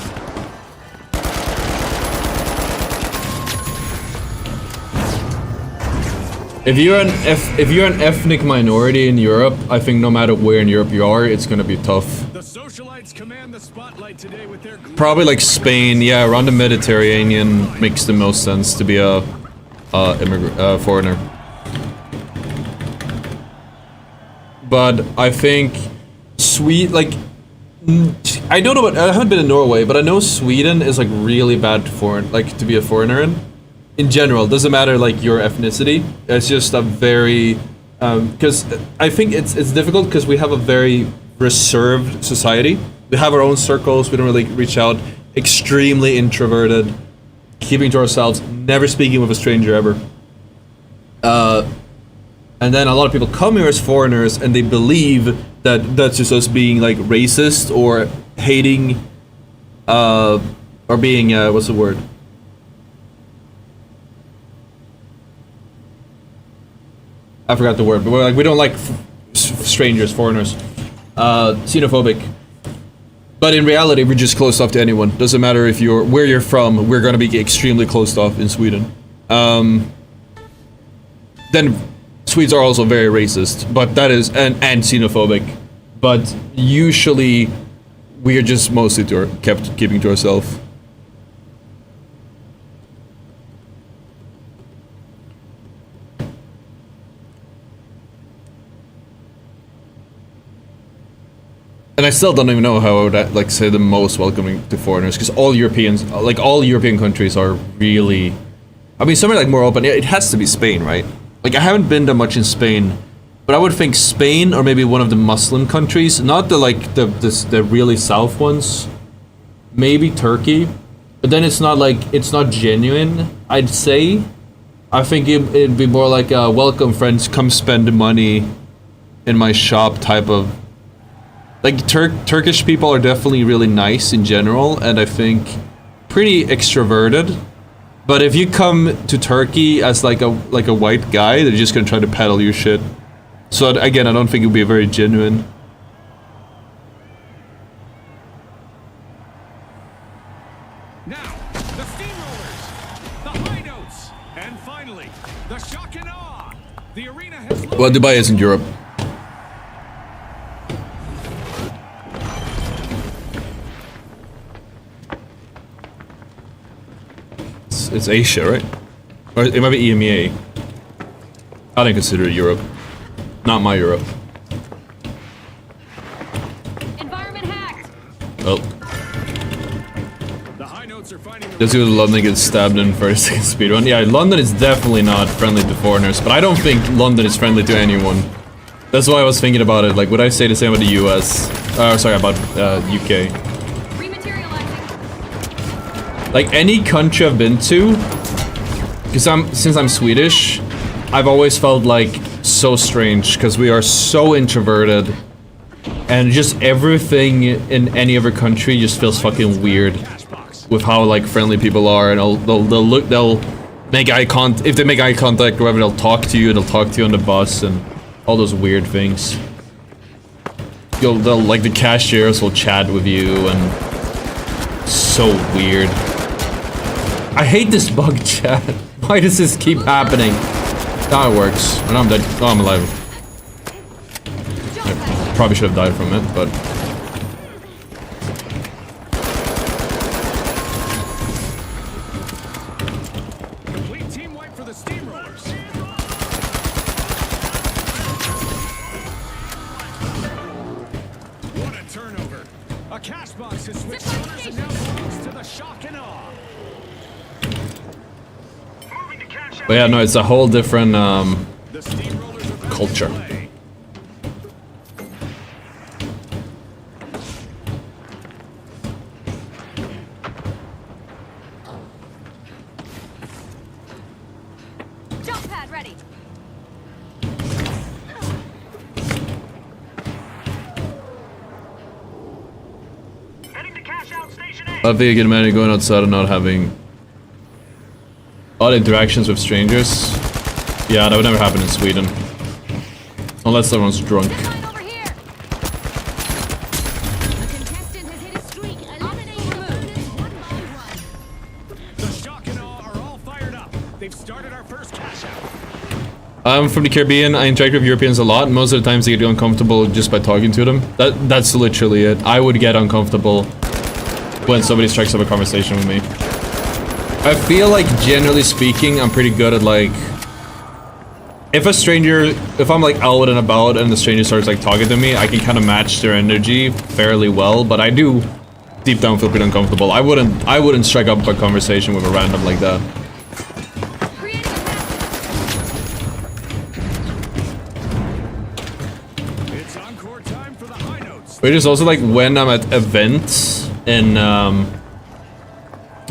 If you're an ethnic minority in Europe, I think no matter where in Europe you are, it's gonna be tough. The socialites command the spotlight today with their Probably like Spain, yeah, around the Mediterranean makes the most sense to be a foreigner. But I think I don't know, I haven't been in Norway, but I know Sweden is like really bad to be a foreigner in. In general, doesn't matter like your ethnicity. It's just a very, because I think it's difficult because we have a very reserved society. We have our own circles. We don't really reach out. Extremely introverted, keeping to ourselves, never speaking with a stranger ever. And then a lot of people come here as foreigners, and they believe that that's just us being like racist or hating, or being what's the word? I forgot the word, but we don't like strangers, foreigners, xenophobic. But in reality, we're just closed off to anyone. Doesn't matter if where you're from. We're gonna be extremely closed off in Sweden. Then Swedes are also very racist, but that is and xenophobic. But usually, we are just mostly keeping to ourselves. And I still don't even know how I would like say the most welcoming to foreigners, because all European countries are really, I mean, some are like more open. It has to be Spain, right? Like I haven't been that much in Spain, but I would think Spain or maybe one of the Muslim countries, not the really south ones. Maybe Turkey, but then it's not genuine. I'd say. I think it'd be more like welcome friends, come spend money. in my shop type of like Turkish people are definitely really nice in general, and I think pretty extroverted. But if you come to Turkey as like a white guy, they're just gonna try to peddle your shit. So again, I don't think it would be very genuine. Now, the steamrollers, the high notes, and finally, the shock and awe. The arena has. Well, Dubai isn't Europe. It's Asia, right? Or it might be EMEA. I don't consider it Europe. Not my Europe. Environment hacked. Oh. The high notes are finding. Just because London gets stabbed in first speedrun. Yeah, London is definitely not friendly to foreigners, but I don't think London is friendly to anyone. That's why I was thinking about it. Like, would I say the same about the US? Sorry, about UK. Like, any country I've been to, because since I'm Swedish, I've always felt like so strange, because we are so introverted, and just everything in any other country just feels fucking weird. With how like friendly people are, and they'll make eye contact. If they make eye contact, or whatever, they'll talk to you. They'll talk to you on the bus, and all those weird things. They'll like the cashiers will chat with you, and so weird. I hate this bug chat. Why does this keep happening? Now it works. And I'm dead. Oh, I'm alive. I probably should have died from it, but. But yeah, no, it's a whole different culture. Jump pad ready. I think you can imagine going outside and not having odd interactions with strangers. Yeah, that would never happen in Sweden. Unless someone's drunk. Over here. A contestant has hit a streak. Eliminate opponents one by one. The shock and awe are all fired up. They've started our first cash out. I'm from the Caribbean. I interact with Europeans a lot. Most of the times they get uncomfortable just by talking to them. That's literally it. I would get uncomfortable when somebody strikes up a conversation with me. I feel like, generally speaking, I'm pretty good at, like, if I'm, like, out and about and the stranger starts, like, talking to me, I can kind of match their energy fairly well, but I do, deep down, feel pretty uncomfortable. I wouldn't strike up a conversation with a random like that. It's encore time for the high notes. But it's also, like, when I'm at events in,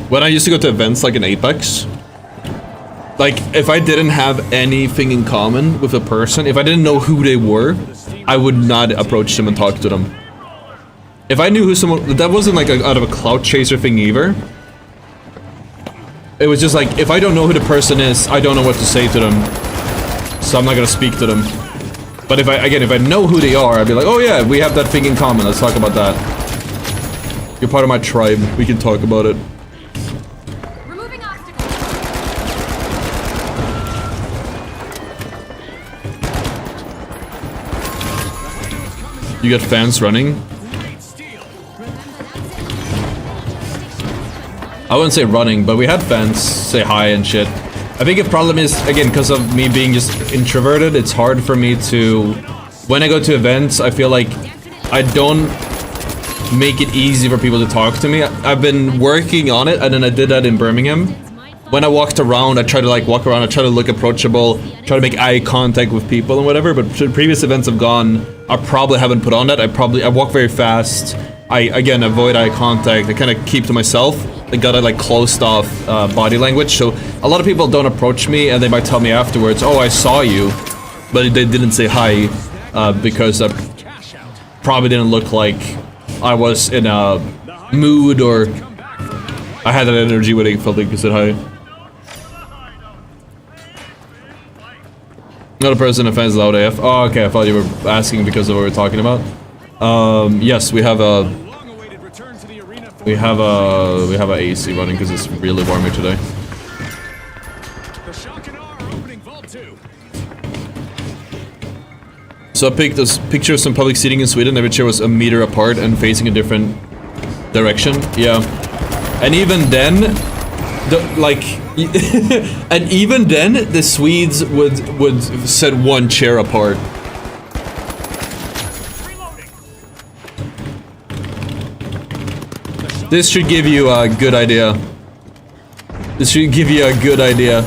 when I used to go to events like in Apex, like if I didn't have anything in common with a person, if I didn't know who they were, I would not approach them and talk to them. If I knew who someone, that wasn't like out of a clout chaser thing either. It was just like, if I don't know who the person is, I don't know what to say to them, so I'm not gonna speak to them. But if I know who they are, I'd be like, oh yeah, we have that thing in common, let's talk about that. You're part of my tribe, we can talk about it. You got fans running? I wouldn't say running, but we had fans say hi and shit. I think the problem is, again, because of me being just introverted, it's hard for me to... When I go to events, I feel like I don't make it easy for people to talk to me. I've been working on it, and then I did that in Birmingham. When I walked around, I try to like walk around, I try to look approachable, try to make eye contact with people and whatever, but previous events I've gone, I probably haven't put on that. I walk very fast. I, again, avoid eye contact. I kind of keep to myself. I got a like closed off body language, so a lot of people don't approach me and they might tell me afterwards, oh, I saw you, but they didn't say hi. because I Cash out. probably didn't look like I was in a mood or Come back from that I had that energy when I felt like you said hi. Not a person that fans loud AF. Oh, okay. I thought you were asking because of what we were talking about. Yes, we have a long-awaited return to the arena for we have a AC running because it's really warm here today. the Shock and Awe are opening Vault 2. So I picked this picture of some public seating in Sweden. Every chair was a meter apart and facing a different direction. Yeah, and even then, and even then, the Swedes would set one chair apart. This should give you a good idea. This should give you a good idea.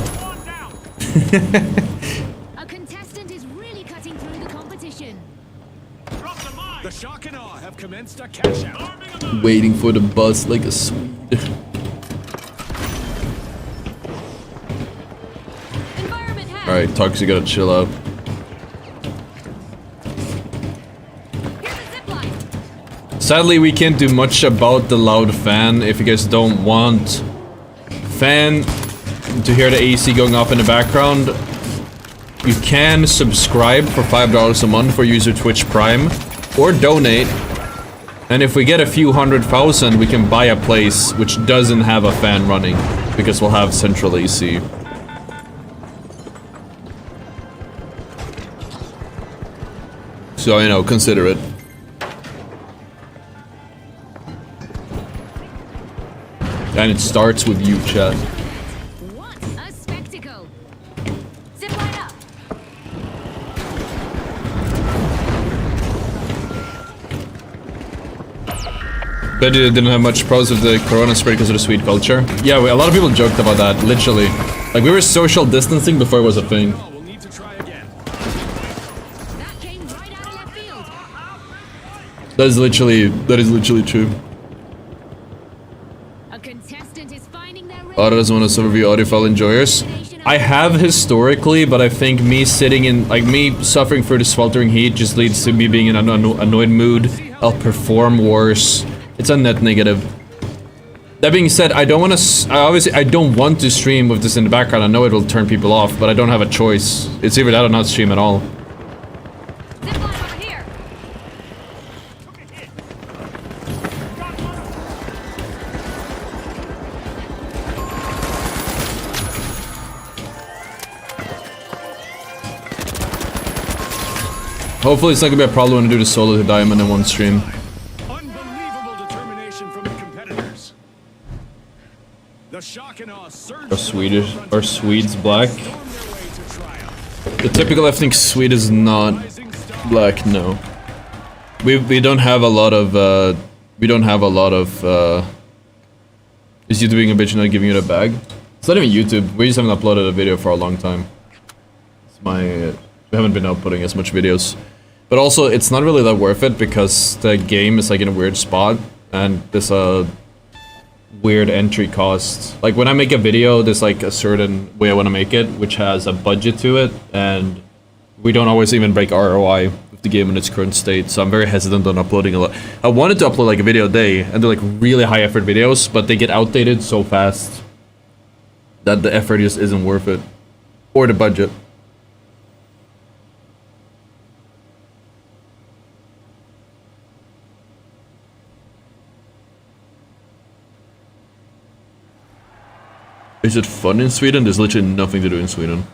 A contestant is really cutting through the competition. The Shock and Awe have commenced a cash out. Waiting for the bus like a Swede. Environment hack. Alright, Tux, you gotta chill out. Here's a zip line. Sadly, we can't do much about the loud fan. If you guys don't want fan to hear the AC going off in the background, you can subscribe for $5 a month for user Twitch Prime, or donate. And if we get a few 100,000, we can buy a place which doesn't have a fan running, because we'll have central AC. So, you know, consider it. And it starts with you, chat. What a spectacle. Zip line up. Bet you didn't have much pros with the corona spread because of the Swede culture. Yeah, a lot of people joked about that, literally. Like, we were social distancing before it was a thing. Oh, we'll need to try again. That came right out of left field. That is literally true. A contestant is finding their Ottr doesn't want to overview audiophile enjoyers. I have historically, but I think me suffering through the sweltering heat just leads to me being in an annoyed mood. I'll perform worse. It's a net negative. That being said, I don't want to. I don't want to stream with this in the background. I know it will turn people off, but I don't have a choice. It's either that or not stream at all. Zip line over here. Hopefully, it's not gonna be a problem when I do the solo to diamond in one stream. Unbelievable determination from the competitors. The Shock and Awe surged Are Swedish? Are Swedes black? on their way to triumph. The typical ethnic Swede is not Rising star black. No. We don't have a lot of Is YouTube being a bitch and not giving you the bag? It's not even YouTube. We just haven't uploaded a video for a long time. It's we haven't been outputting as much videos. But also, it's not really that worth it because the game is like in a weird spot and there's a weird entry cost. Like when I make a video, there's like a certain way I want to make it, which has a budget to it, and we don't always even break ROI with the game in its current state, so I'm very hesitant on uploading a lot. I wanted to upload like a video a day, and they're like really high effort videos, but they get outdated so fast that the effort just isn't worth it. Or the budget. Is it fun in Sweden? There's literally nothing to do in Sweden.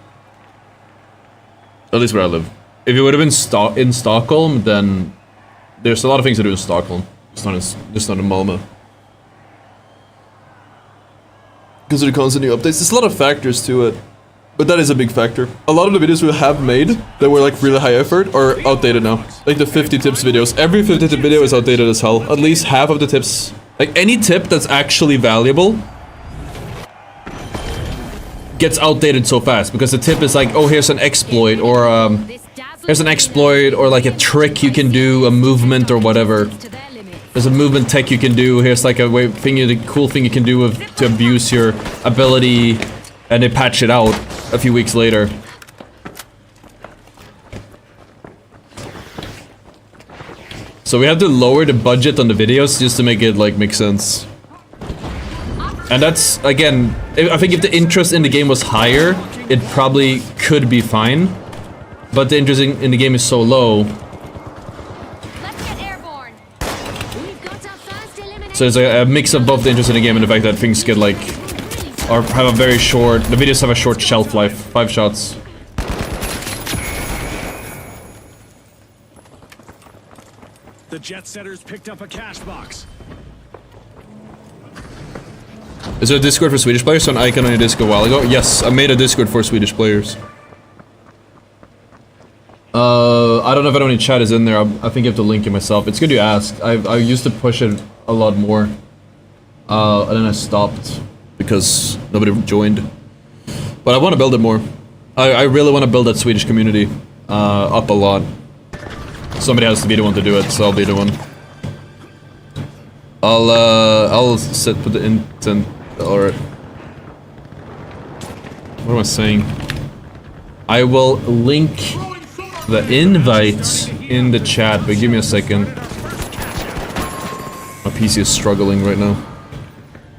At least where I live. If it would have been in Stockholm, then there's a lot of things to do in Stockholm. Just not in Malmö. Because of the constant new updates. There's a lot of factors to it. But that is a big factor. A lot of the videos we have made that were like really high effort are outdated now. Like the 50 tips videos. Every 50 tip video is outdated as hell. At least half of the tips. Like any tip that's actually valuable gets outdated so fast because the tip is like, oh, here's an exploit or like a trick you can do, a movement or whatever. There's a movement tech you can do. Here's like a cool thing you can do to abuse your ability, and they patch it out a few weeks later. So we have to lower the budget on the videos just to make it like make sense. And that's, again, I think if the interest in the game was higher, it probably could be fine. But the interest in the game is so low. Let's get airborne. We've got our first elimination. So it's a mix of both the interest in the game and the fact that things get like, or have a very short, the videos have a short shelf life. 5 shots. The jet setters picked up a cash box. Is there a Discord for Swedish players? So an icon on your Discord a while ago? Yes, I made a Discord for Swedish players. I don't know if anyone in chat is in there. I think you have to link it myself. It's good you asked. I used to push it a lot more. And then I stopped because nobody joined. But I want to build it more. I really want to build that Swedish community up a lot. Somebody has to be the one to do it, so I'll be the one. I'll put the intent, or what am I saying? I will link the invites in the chat, but give me a second. My PC is struggling right now.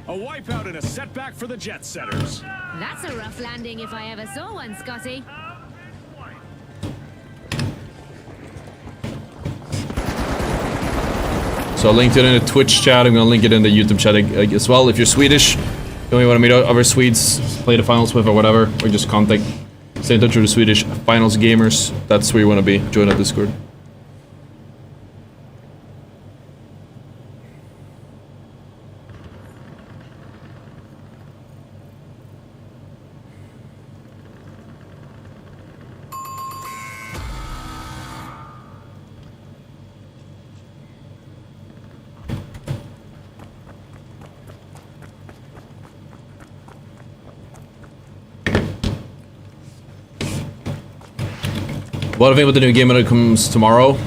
A wipeout and a setback for the jet setters. That's a rough landing if I ever saw one, Scotty. So I linked it in the Twitch chat. I'm gonna link it in the YouTube chat as well. If you're Swedish, you want to meet other Swedes, play the finals with or whatever, or just contact, stay in touch with the Swedish finals gamers. That's where you want to be. Join our Discord. What do you think about the new game when it comes tomorrow?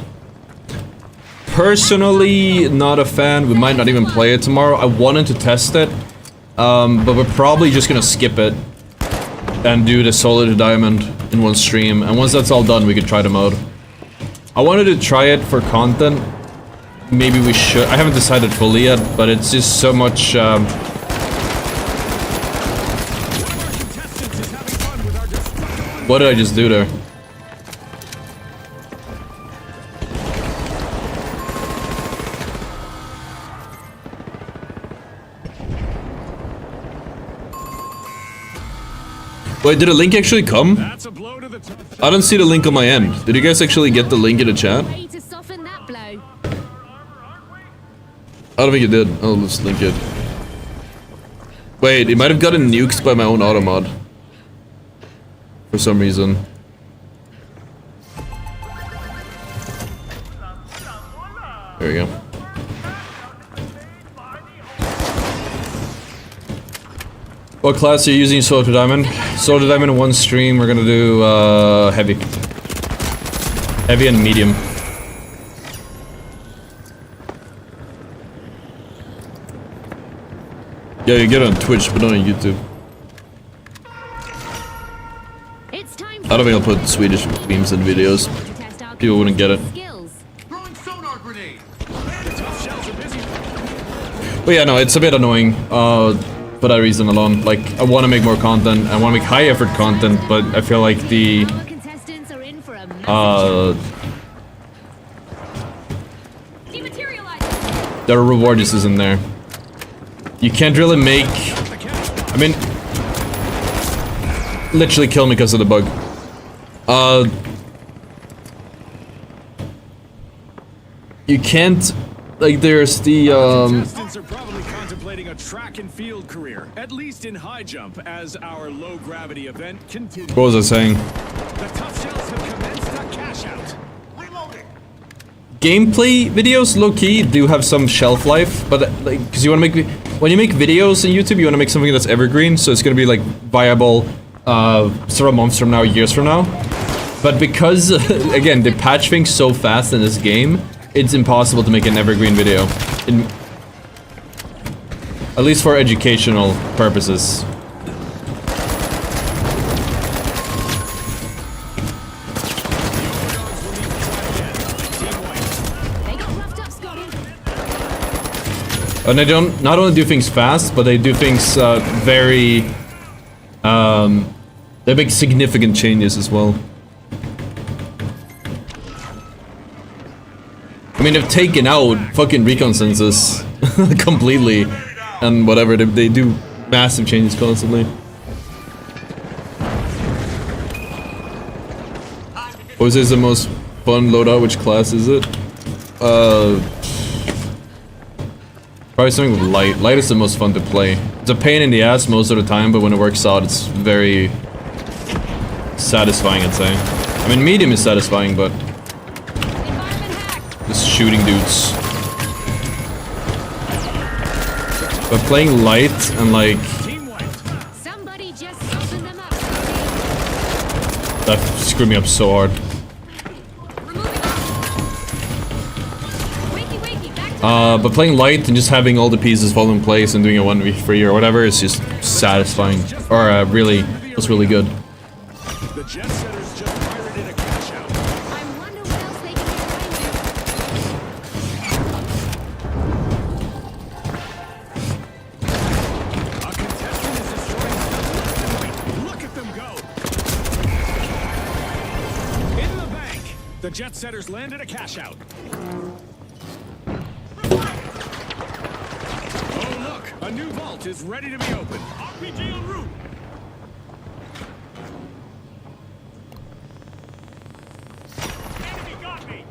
Personally, not a fan. We might not even play it tomorrow. I wanted to test it, but we're probably just gonna skip it and do the solo to diamond in one stream. And once that's all done, we could try the mode. I wanted to try it for content. Maybe we should. I haven't decided fully yet, but it's just so much. What did I just do there? Wait, did a link actually come? That's a blow to the touch. I don't see the link on my end. Did you guys actually get the link in the chat? Way to soften that blow. I don't think it did. I'll just link it. Wait, it might have gotten nuked by my own automod. For some reason. There we go. What class are you using solo to diamond? Solo to diamond in one stream, we're gonna do heavy. Heavy and medium. Yeah, you get it on Twitch, but not on YouTube. It's time I don't think I'll put Swedish memes in videos. to test our People wouldn't get it. skills. Throwing sonar grenade. The tough shells are busy. But yeah, no, it's a bit annoying. For that reason alone. Like, I want to make more content. I want to make high effort content, but I feel like the Our contestants are in for a massive Dematerialize. the reward just isn't there. You can't really make. I mean, literally kill me because of the bug. You can't. Like, there's the Contestants are probably contemplating a track and field career, at least in high jump, as our low gravity event continues. What was I saying? The tough shells have commenced a cash out. Reloading. Gameplay videos, low key, do have some shelf life, but like, because you want to make, when you make videos on YouTube, you want to make something that's evergreen, so it's gonna be like viable, several months from now, years from now. But because again, they patch things so fast in this game, it's impossible to make an evergreen video. At least for educational purposes. They got roughed up And they don't not only do things fast, but they do things very. They make significant changes as well. I mean, they've taken out fucking recon census completely, and whatever they do massive changes constantly. What is the most fun loadout? Which class is it? Probably something with light. Light is the most fun to play. It's a pain in the ass most of the time, but when it works out, it's very satisfying, I'd say. I mean, medium is satisfying, but just shooting dudes. But playing light and like Somebody just open them up. that screwed me up so hard. Wakey, wakey, back to But playing light and just having all the pieces fall in place and doing a 1v3 or whatever is just satisfying. Or was really good. The jet setters just pirated a cash out. I wonder what else they can get A contestant is destroying stuff left and right. Look at them go. In the bank. The jet setters landed a cash out. Oh look, a new vault is ready to be opened. RPG en route. Enemy got me.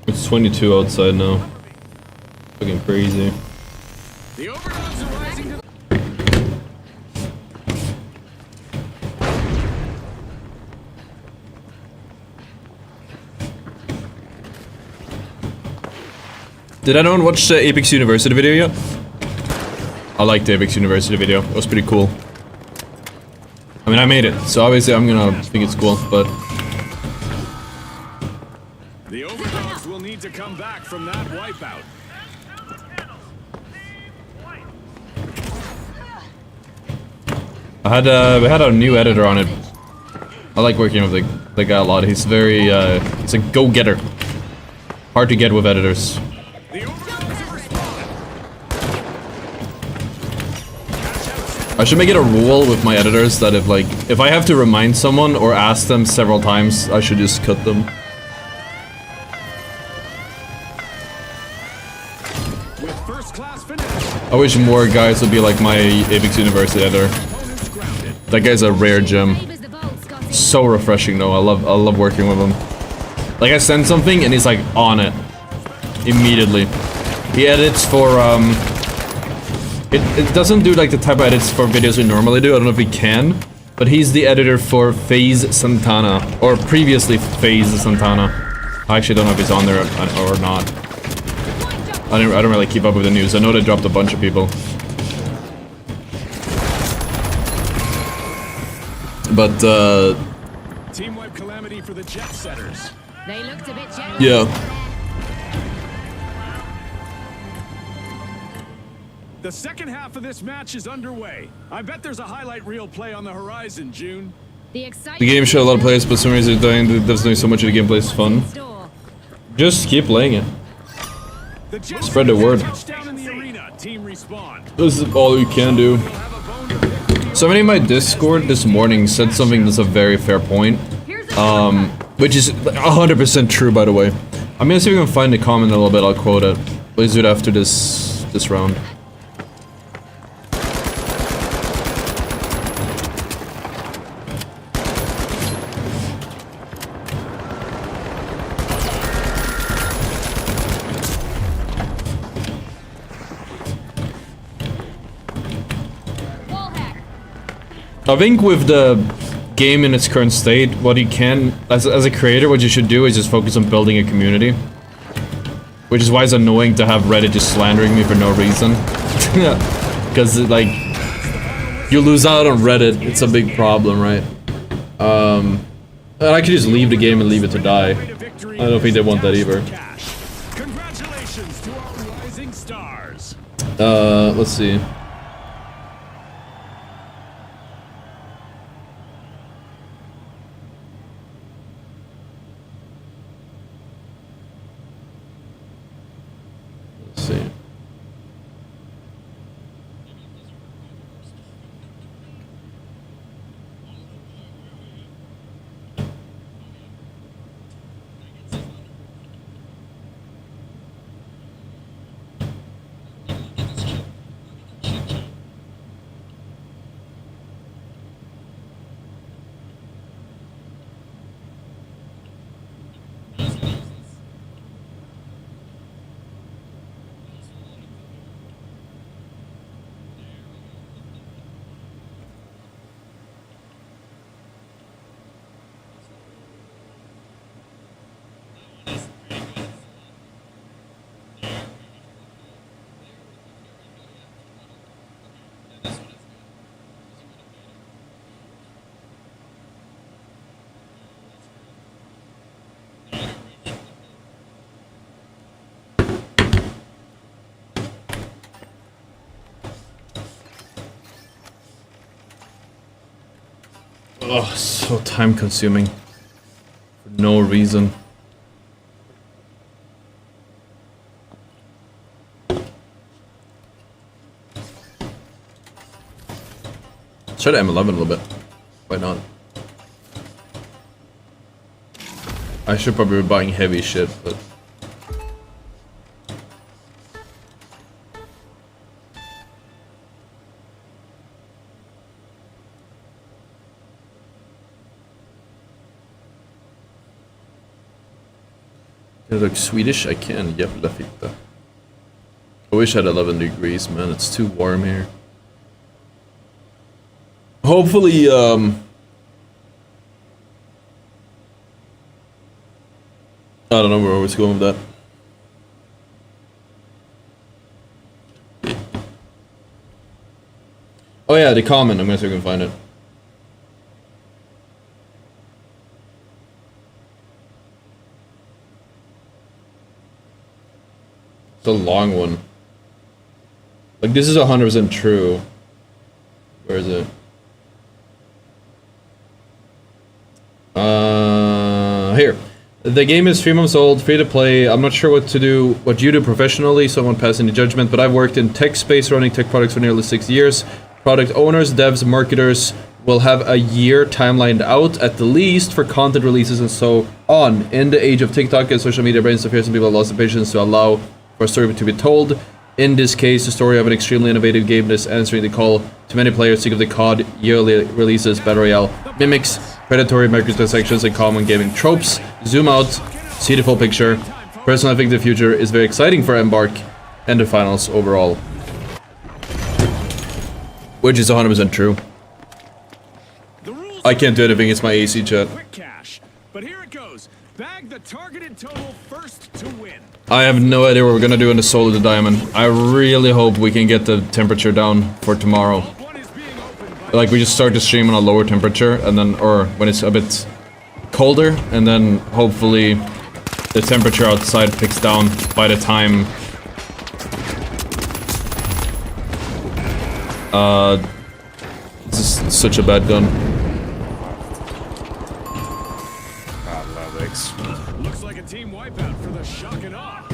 It's 22 outside now. Fucking crazy. The overdogs are rising to Did anyone watch the Apex University video yet? I liked the Apex University video. It was pretty cool. I mean, I made it, so obviously I'm gonna think it's cool, but The overdogs will need to come back from that wipeout. we had a new editor on it. I like working with the guy a lot. He's very, he's a go-getter. Hard to get with editors. The overdogs have responded. I should make it a rule with my editors that if I have to remind someone or ask them several times, I should just cut them. With first class finish. I wish more guys would be like my Apex University editor. Opponents grounded. That guy's a rare gem. favors the vault, Scotty. So refreshing though. I love working with him. Like I send something and he's like on it immediately. He edits for it doesn't do like the type of edits for videos we normally do. I don't know if he can, but he's the editor for FaZe Santana, or previously FaZe Santana. I actually don't know if he's on there or not. I don't really keep up with the news. I know they dropped a bunch of people. But Team wipe calamity for the jet setters. They looked a bit jealous. yeah. The second half of this match is underway. I bet there's a highlight reel play on the horizon, June. The excitement. The game showed a lot of players, but for some reason there's doing so much of the gameplay is fun. Store. Just keep playing it. The jet Spread the setters word. touchdown in the arena. Team respawn. This is all you can do. They'll have a bone to pick with the Somebody in my Discord this morning said something that's a very fair point. Which is 100% true, by the way. I'm gonna see if we can find the comment in a little bit. I'll quote it. Please do it after this round. Wall hack. I think with the game in its current state, what you can, as a creator, what you should do is just focus on building a community. Which is why it's annoying to have Reddit just slandering me for no reason. Because, like, you lose out on Reddit, it's a big problem, right? And I could just leave the game and leave it to die. I don't think they want that either. Congratulations to our rising stars. Let's see. Ugh, so time consuming. For no reason. Let's try to M11 a little bit. Why not? I should probably be buying heavy shit, but... Can I look Swedish? I can, jävla fitta. I wish I had 11 degrees, man. It's too warm here. Hopefully, I don't know where I was going with that. Oh yeah, the comment. I'm gonna see if I can find it. It's a long one. Like, this is 100% true. Where is it? Here. The game is 3 months old, free to play. I'm not sure what you do professionally, so I won't pass any judgment, but I've worked in tech space running tech products for nearly 6 years. Product owners, devs, marketers will have a year timelined out at the least for content releases and so on. In the age of TikTok and social media brains appears, some people have lost the patience to allow for a story to be told. In this case, the story of an extremely innovative game that is answering the call to many players sick of the COD yearly releases. Battle Royale mimics predatory microtransactions and common gaming tropes. Zoom out, see the full picture. Personally, I think the future is very exciting for Embark and the finals overall. Which is 100% true. I can't do anything, it's my AC chat. Quick cash. But here it goes. Bag the targeted total first to win. I have no idea what we're gonna do in the Soul of the Diamond. I really hope we can get the temperature down for tomorrow. One is being opened by Like, we just start the stream on a lower temperature, and then, or when it's a bit colder, and then hopefully the temperature outside picks down by the time this is such a bad gun. looks like a team wipeout for the shock and awe.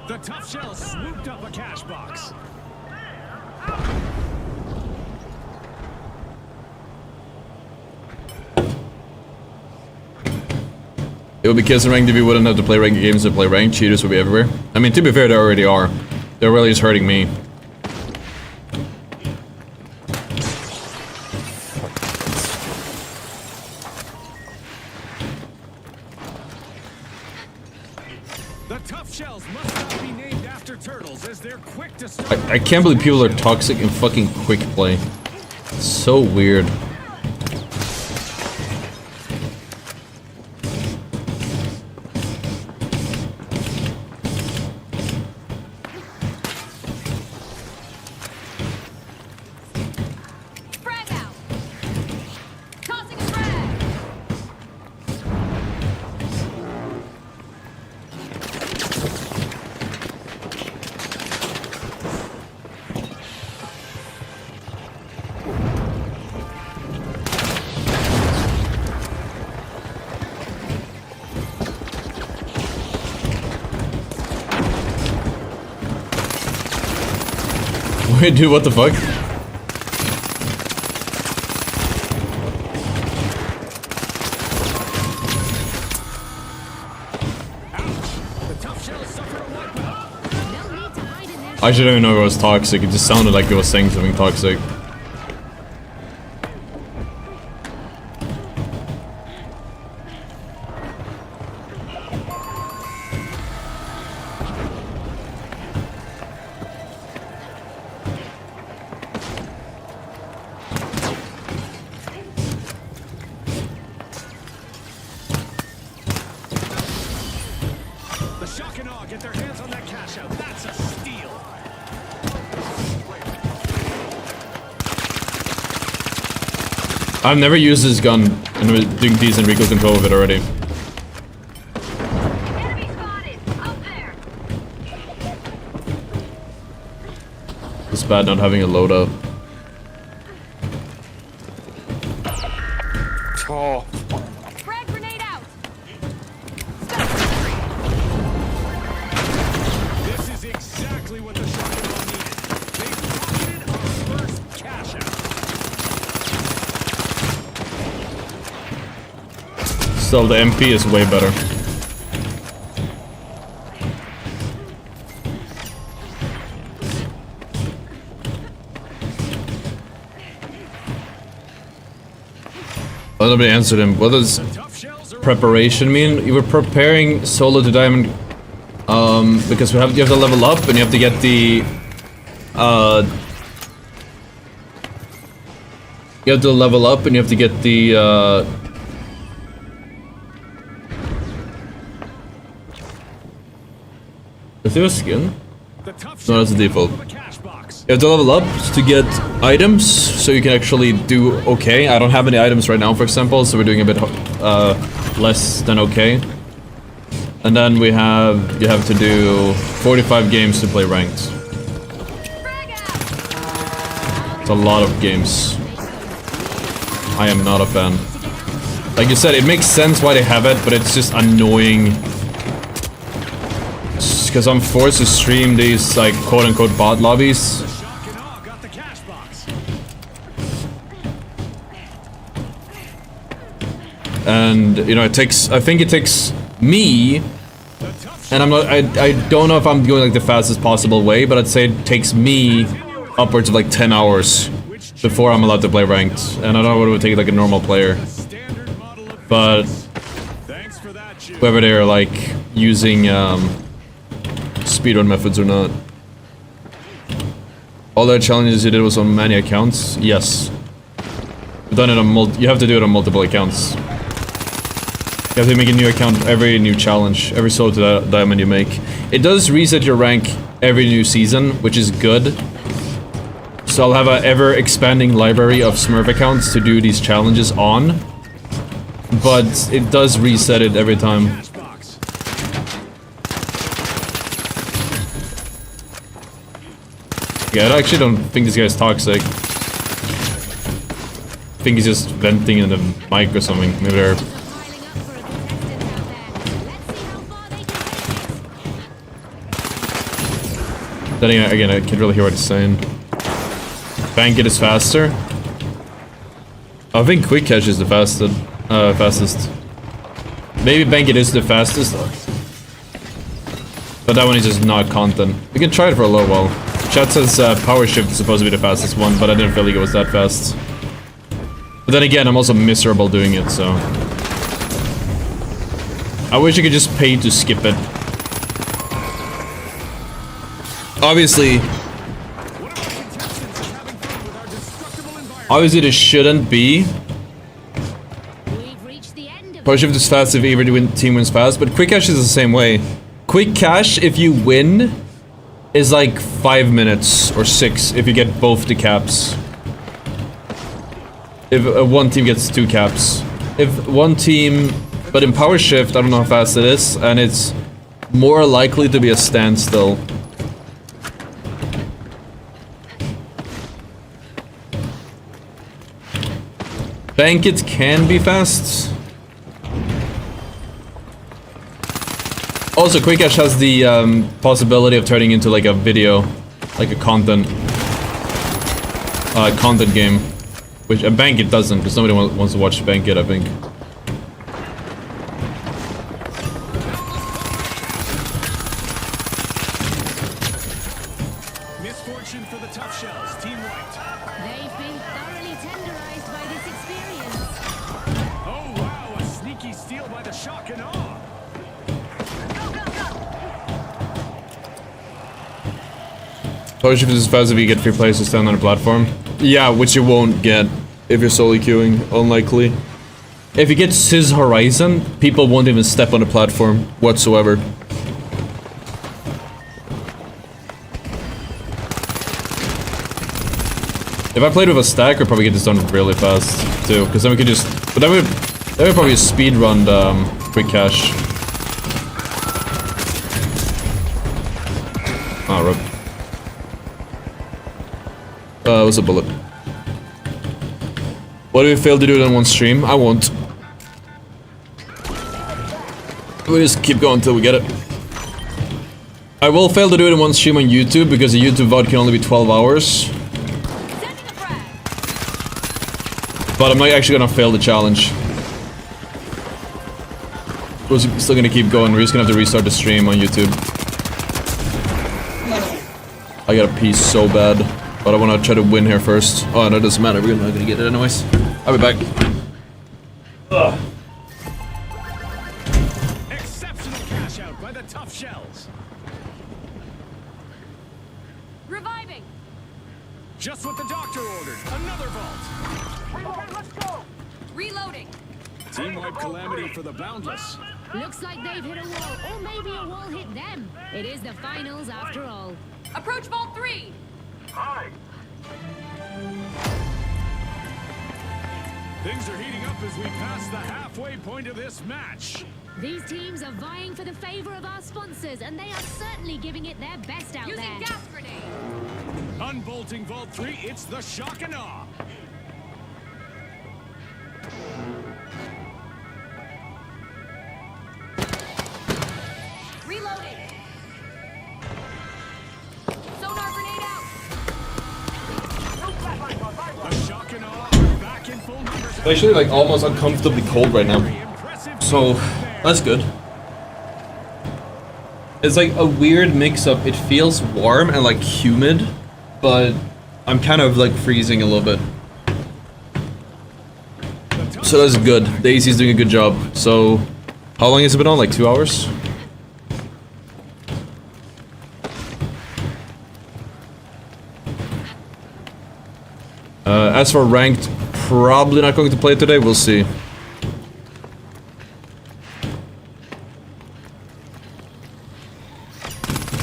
The tough shell swooped up a cash box. It would be kids in ranked if you wouldn't have to play ranked games to play ranked. Cheaters would be everywhere. I mean, to be fair, they already are. They're really just hurting me. The tough shells must not be named after turtles as they're quick to start. I can't believe people are toxic in fucking quick play. It's so weird. Frag out! Tossing a frag! Wait, dude, what the fuck? The tough shells suffer a wipeout. No need to hide in there. I didn't even know it was toxic. It just sounded like it was saying something toxic. The shock and awe get their hands on that cash out. That's a steal. I've never used this gun and we're doing decent recoil control of it already. Enemy spotted! Up there! It's bad not having a loadout. Oh, Frag grenade out. This is exactly what the Shock and Awe needed. They pocketed our first cash out. Still, the MP is way better. Well, nobody answered him. What does Tough shells are preparation mean? You were preparing solo to diamond, because you have to level up and you have to get the, you have to level up and you have to get the, is there a skin? the tough No, that's the shells default. of a cash box. You have to level up to get items, so you can actually do okay. I don't have any items right now, for example, so we're doing a bit less than okay. And then you have to do 45 games to play ranked. Frag out. It's a lot of games. I am not a fan. Like you said, it makes sense why they have it, but it's just annoying. Because I'm forced to stream these, like, quote-unquote bot lobbies. The Shock and Awe got the cash box. And, you know, I think it takes me, The tough and I don't know if I'm going, like, the fastest possible way, but I'd say it takes me upwards of, like, 10 hours before I'm allowed to play ranked. And I don't know what it would take, like, a normal player. standard model of But thanks for that, Jude. whether they're, like, using, speedrun methods or not. All the challenges you did was on many accounts? Yes. You've done it on you have to do it on multiple accounts. You have to make a new account every new challenge, every solo to diamond you make. It does reset your rank every new season, which is good. So I'll have a ever expanding library of Smurf accounts to do these challenges on. But it does reset it every time. Cash box. Yeah, I actually don't think this guy's toxic. I think he's just venting in the mic or something. Maybe they're... Piling up for a contestant out there. Let's see how far they can take it. Then again, I can't really hear what he's saying. Bank it is faster. I think quick cache is the fastest. Maybe bank it is the fastest. But that one is just not content. We can try it for a little while. Chat says power shift is supposed to be the fastest one, but I didn't feel like it was that fast. But then again, I'm also miserable doing it, so... I wish I could just pay to skip it. Obviously... Obviously this shouldn't be. We've reached the end of Power shift is fast if either team wins fast, but quick cache is the same way. Quick cache, if you win, is like 5 minutes or 6 if you get both the caps. If one team gets 2 caps. If one team... But in power shift, I don't know how fast it is, and it's more likely to be a standstill. Bank it can be fast. Also, Quick Cache has the possibility of turning into like a video, like a content game, which Bank it doesn't, because nobody wants to watch Bank it, I think. Misfortune for the tough shells. Team white. They've been thoroughly tenderized by this experience. Oh wow, a sneaky steal by the Shock and Awe. Power shift is fast if you get free players to stand on a platform. Yeah, which you won't get if you're solo queuing, unlikely. If you get Sis Horizon, people won't even step on the platform whatsoever. If I played with a stack, I'd probably get this done really fast too, because then we could just. But then we probably speed run the quick cache. Ah, rip. What's a bullet? What if we fail to do it on one stream? I won't. We just keep going until we get it. I will fail to do it in one stream on YouTube because the YouTube VOD can only be 12 hours. But I'm not actually gonna fail the challenge. We're still gonna keep going. We're just gonna have to restart the stream on YouTube. I gotta pee so bad, but I wanna try to win here first. Oh, no, it doesn't matter. We're not gonna get it anyways. I'll be back. Ugh. Exceptional cash out by the tough shells. Reviving. Just what the doctor ordered. Another vault. Okay, let's go. Reloading. Team-wide calamity for the boundless. Looks like they've hit a wall, or maybe a wall hit them. It is the finals after all. Approach Vault 3. Hi. Things are heating up as we pass the halfway point of this match. These teams are vying for the favor of our sponsors, and they are certainly giving it their best out there. Using gas grenade. Unbolting Vault 3, it's the shock and awe. Reloading. Sonar grenade out. The shock and awe are back in full numbers. It's actually like almost uncomfortably cold right now. Impressive. So, that's good. It's like a weird mix-up. It feels warm and like humid, but I'm kind of like freezing a little bit. So that's good. The AC is doing a good job. So, how long has it been on? Like 2 hours? As for ranked, probably not going to play today. We'll see.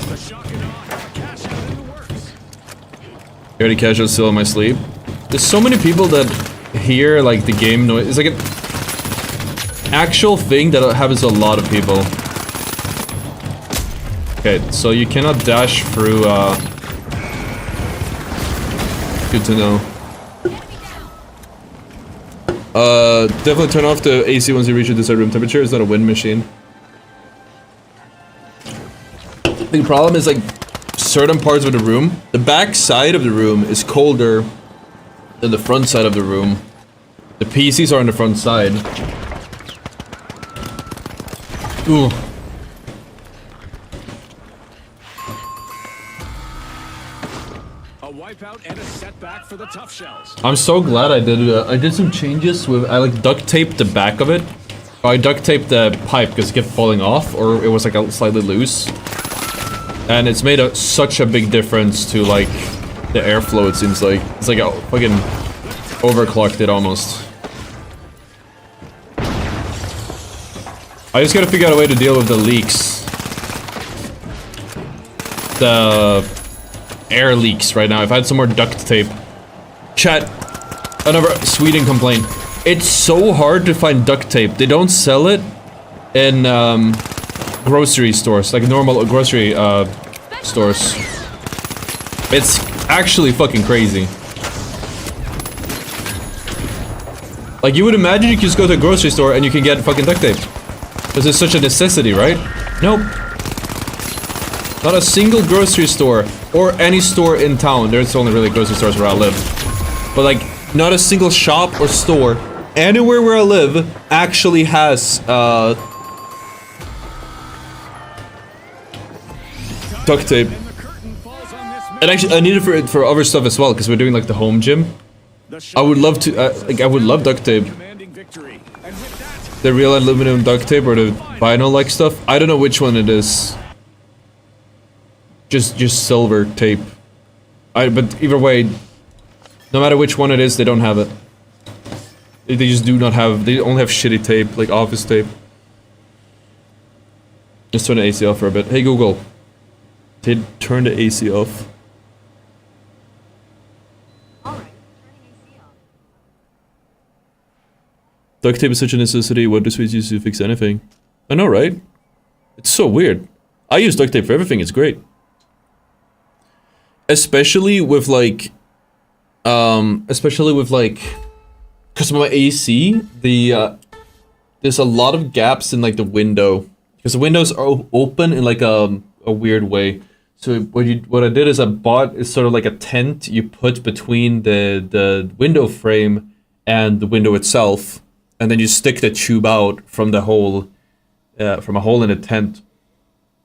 The shock and awe have a cash out in the works. Already casual still in my sleep. There's so many people that hear like the game noise. It's like an actual thing that happens to a lot of people. Okay, so you cannot dash through, good to know. Definitely turn off the AC once you reach a desired room temperature. It's not a wind machine. The problem is like certain parts of the room, the back side of the room is colder than the front side of the room. The PCs are on the front side. Ooh. A wipeout and a setback for the tough shells. I'm so glad I did some changes with, I like duct taped the back of it. Or I duct taped the pipe because it kept falling off, or it was like a slightly loose. And it's made such a big difference to like the airflow, it seems like. It's like a fucking overclocked it almost. I just gotta figure out a way to deal with the leaks. The air leaks right now. If I had some more duct tape. Chat, another Sweden complaint. It's so hard to find duct tape. They don't sell it in grocery stores, like normal grocery stores. It's actually fucking crazy. Like you would imagine you could just go to a grocery store and you can get fucking duct tape. Because it's such a necessity, right? Nope. Not a single grocery store or any store in town. There's only really grocery stores where I live. But like, not a single shop or store anywhere where I live actually has duct tape. And the curtain falls on this match. And actually, I need it for other stuff as well because we're doing like the home gym. The I shock would love to, like, I would love duct tape. commanding victory. And with that, The real aluminum duct tape or the vinyl-like stuff. I don't know which one it is. Just silver tape. But either way, no matter which one it is, they don't have it. They just do not have. They only have shitty tape, like office tape. Just turn the AC off for a bit. Hey Google, turn the AC off. Duct tape is such a necessity. What do Swedes use to fix anything? I know, right? It's so weird. I use duct tape for everything. It's great. Especially with like because of my AC, there's a lot of gaps in like the window because the windows are open in like a weird way. So what I did is I bought is sort of like a tent you put between the window frame and the window itself, and then you stick the tube out from the hole, from a hole in the tent.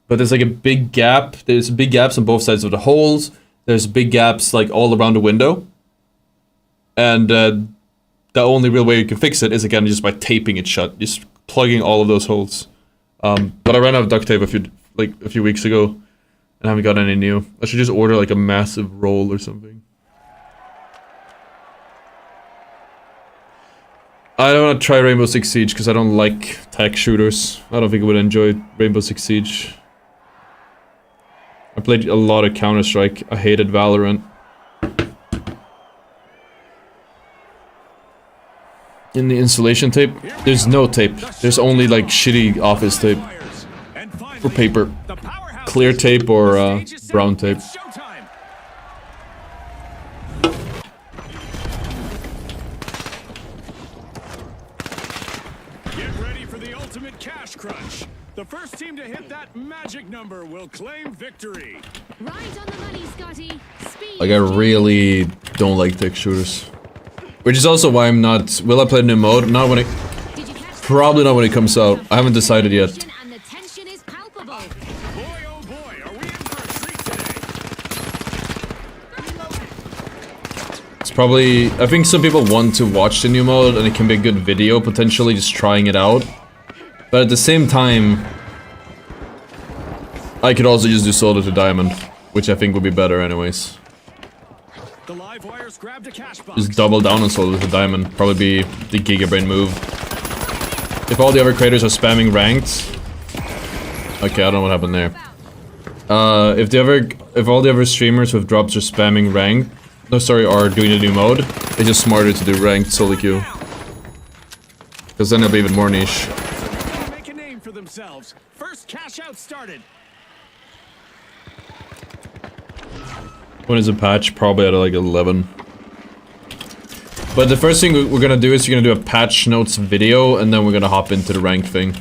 But there's like a big gap. There's big gaps on both sides of the holes. There's big gaps like all around the window. And the only real way you can fix it is again just by taping it shut, just plugging all of those holes. But I ran out of duct tape a few weeks ago, and I haven't got any new. I should just order like a massive roll or something. I don't want to try Rainbow Six Siege because I don't like tech shooters. I don't think I would enjoy Rainbow Six Siege. I played a lot of Counter-Strike. I hated Valorant. In the installation tape, there's no tape. There's only like shitty office tape. Or paper. Clear tape or brown tape. Get ready for the ultimate cash crunch. The first team to hit that magic number will claim victory. Right on the money, Scotty. Speed. Like I really don't like tech shooters. Which is also why I'm not... Will I play new mode? Not when it... Probably not when it comes out. I haven't decided yet. And the tension is palpable. Boy, oh boy, are we in for a treat today? It's probably... I think some people want to watch the new mode and it can be a good video, potentially just trying it out. But at the same time... I could also just do solo to diamond, which I think would be better anyways. The live wires grabbed a cash box. Just double down on solo to diamond, probably be the gigabrain move. If all the other creators are spamming ranked... Okay, I don't know what happened there. If all the other streamers with drops are spamming ranked... No, sorry, are doing a new mode, it's just smarter to do ranked solo queue. Because then it'll be even more niche. Make a name for themselves. First cash out started. When is a patch? Probably at like 11. But the first thing we're gonna do is we're gonna do a patch notes video, and then we're gonna hop into the rank thing.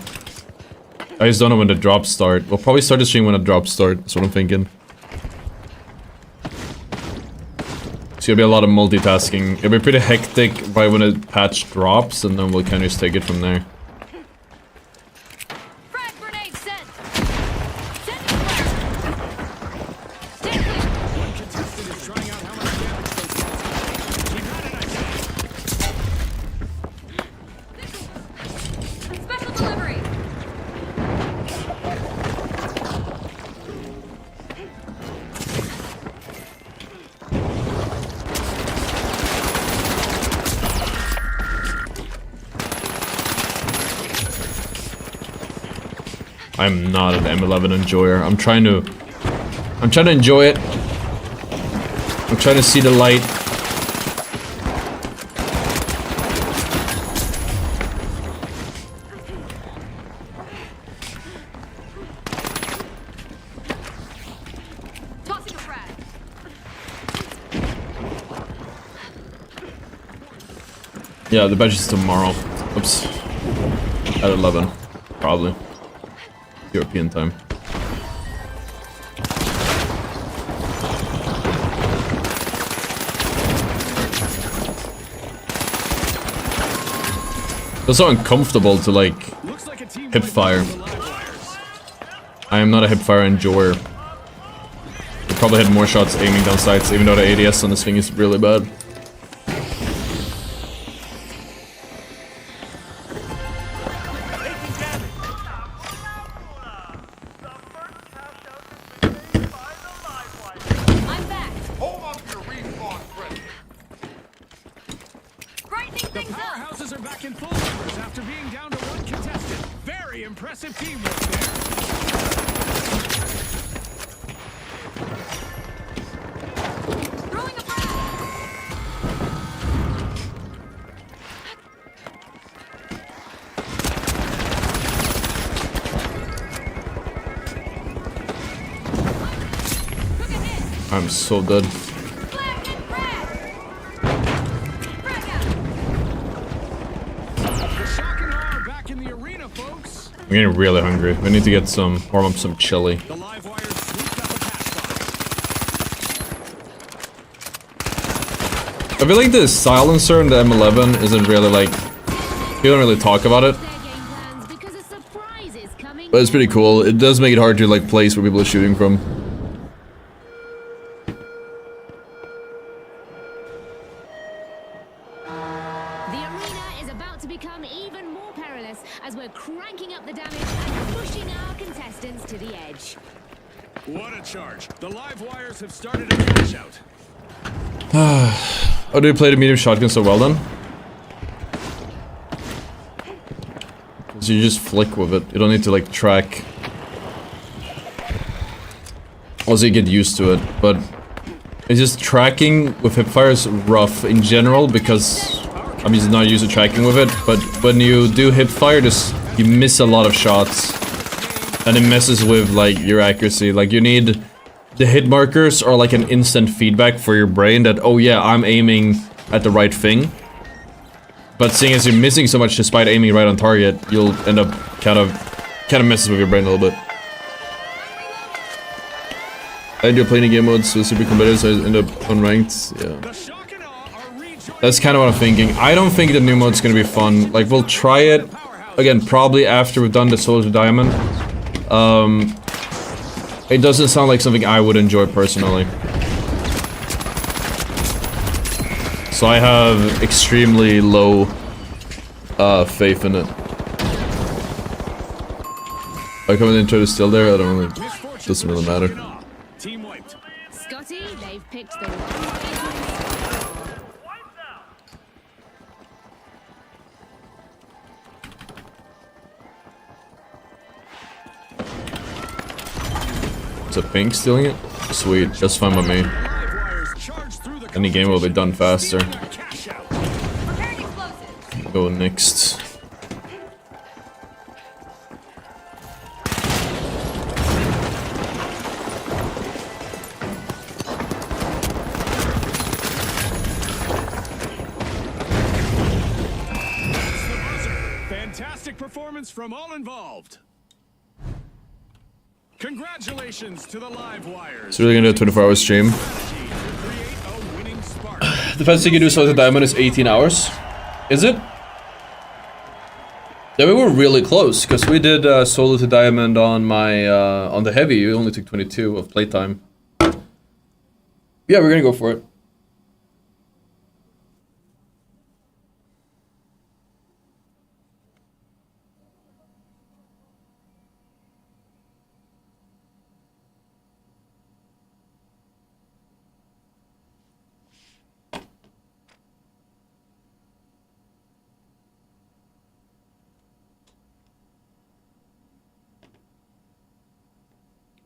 I just don't know when the drops start. We'll probably start the stream when the drops start, that's what I'm thinking. It's gonna be a lot of multitasking. It'll be pretty hectic right when a patch drops, and then we'll kind of just take it from there. Frag grenade set. One contestant is trying out how much damage those guys are. You got it, I think. Special delivery. I'm not an M11 enjoyer. I'm trying to enjoy it. I'm trying to see the light. Tossing a frag. Yeah, the badge is tomorrow. Oops. At 11. Probably. European time. It's so uncomfortable to like Looks like a team hip fight fire. on the live wires. I am not a hip fire enjoyer. I probably had more shots aiming down sights, even though the ADS on this thing is really bad. I'm back. Hold up your respawn credit. Brightening The things up. powerhouses are back in full numbers after being down to one contestant. Very impressive teamwork there. Throwing a frag. Took a hit. I'm so dead. Flag and frag. Frag out. I'm getting really hungry. We need to get some, warm up some chili. The live wires swooped up a pass box. I feel like the silencer in the M11 isn't really like, we don't really talk about it, Their game plans because a surprise is coming. but it's pretty cool. It does make it hard to like place where people are shooting from. The arena is about to become even more perilous as we're cranking up the damage and pushing our contestants to the edge. What a charge. The live wires have started a cash out. Oh, do you play the medium shotgun so well then? So you just flick with it. You don't need to like track. Also, you get used to it, but it's just tracking with hipfire is rough in general because I'm just not used to tracking with it. But when you do hipfire, just you miss a lot of shots, and it messes with like your accuracy. Like you need the hit markers are like an instant feedback for your brain that, oh yeah, I'm aiming at the right thing. But seeing as you're missing so much despite aiming right on target, you'll end up kind of messes with your brain a little bit. I enjoy playing in game modes, so super competitive, so I end up unranked. Yeah. The shock and awe are rejoining. That's kind of what I'm thinking. I don't think the new mode's gonna be fun. Like, we'll try it, again, probably after we've done the Solo to Diamond. It doesn't sound like something I would enjoy personally. So I have extremely low faith in it. I come into the still there, I don't really, doesn't really matter. Team wiped. Scotty, they've picked the wrong way Is it Pink stealing it? Sweet, that's fine by me. Live wires charged through the Any game will be done faster. cash out. Go next. Fantastic performance from all involved. Congratulations to the live wires. It's really gonna do a 24-hour stream. Strategy to create a winning spark. The fastest you can do Solo to Diamond is 18 hours. Is it? Yeah, we were really close, because we did Solo to Diamond on my, on the heavy. We only took 22 of playtime. Yeah, we're gonna go for it.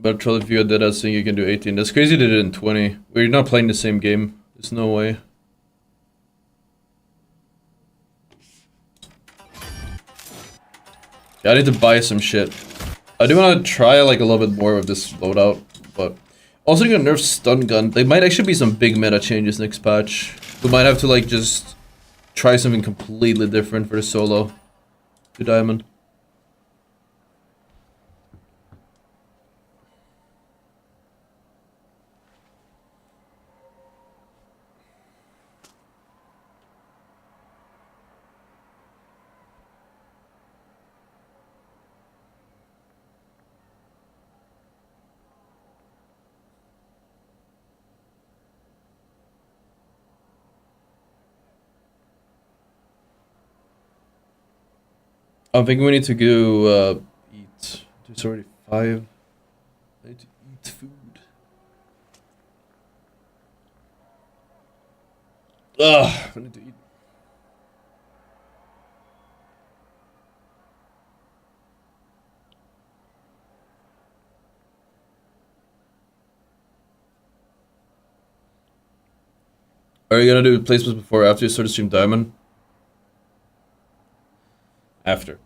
But troll if you did, I think you can do 18. That's crazy they did it in 20. We're not playing the same game. There's no way. Yeah, I need to buy some shit. I do want to try like a little bit more of this loadout, but also gonna nerf stun gun. There might actually be some big meta changes next patch. We might have to like just try something completely different for the Solo to Diamond. I'm thinking we need to go eat. It's already 5. I need to eat food. Ugh, I need to eat. Are you gonna do placements before or after you start to stream Diamond? After.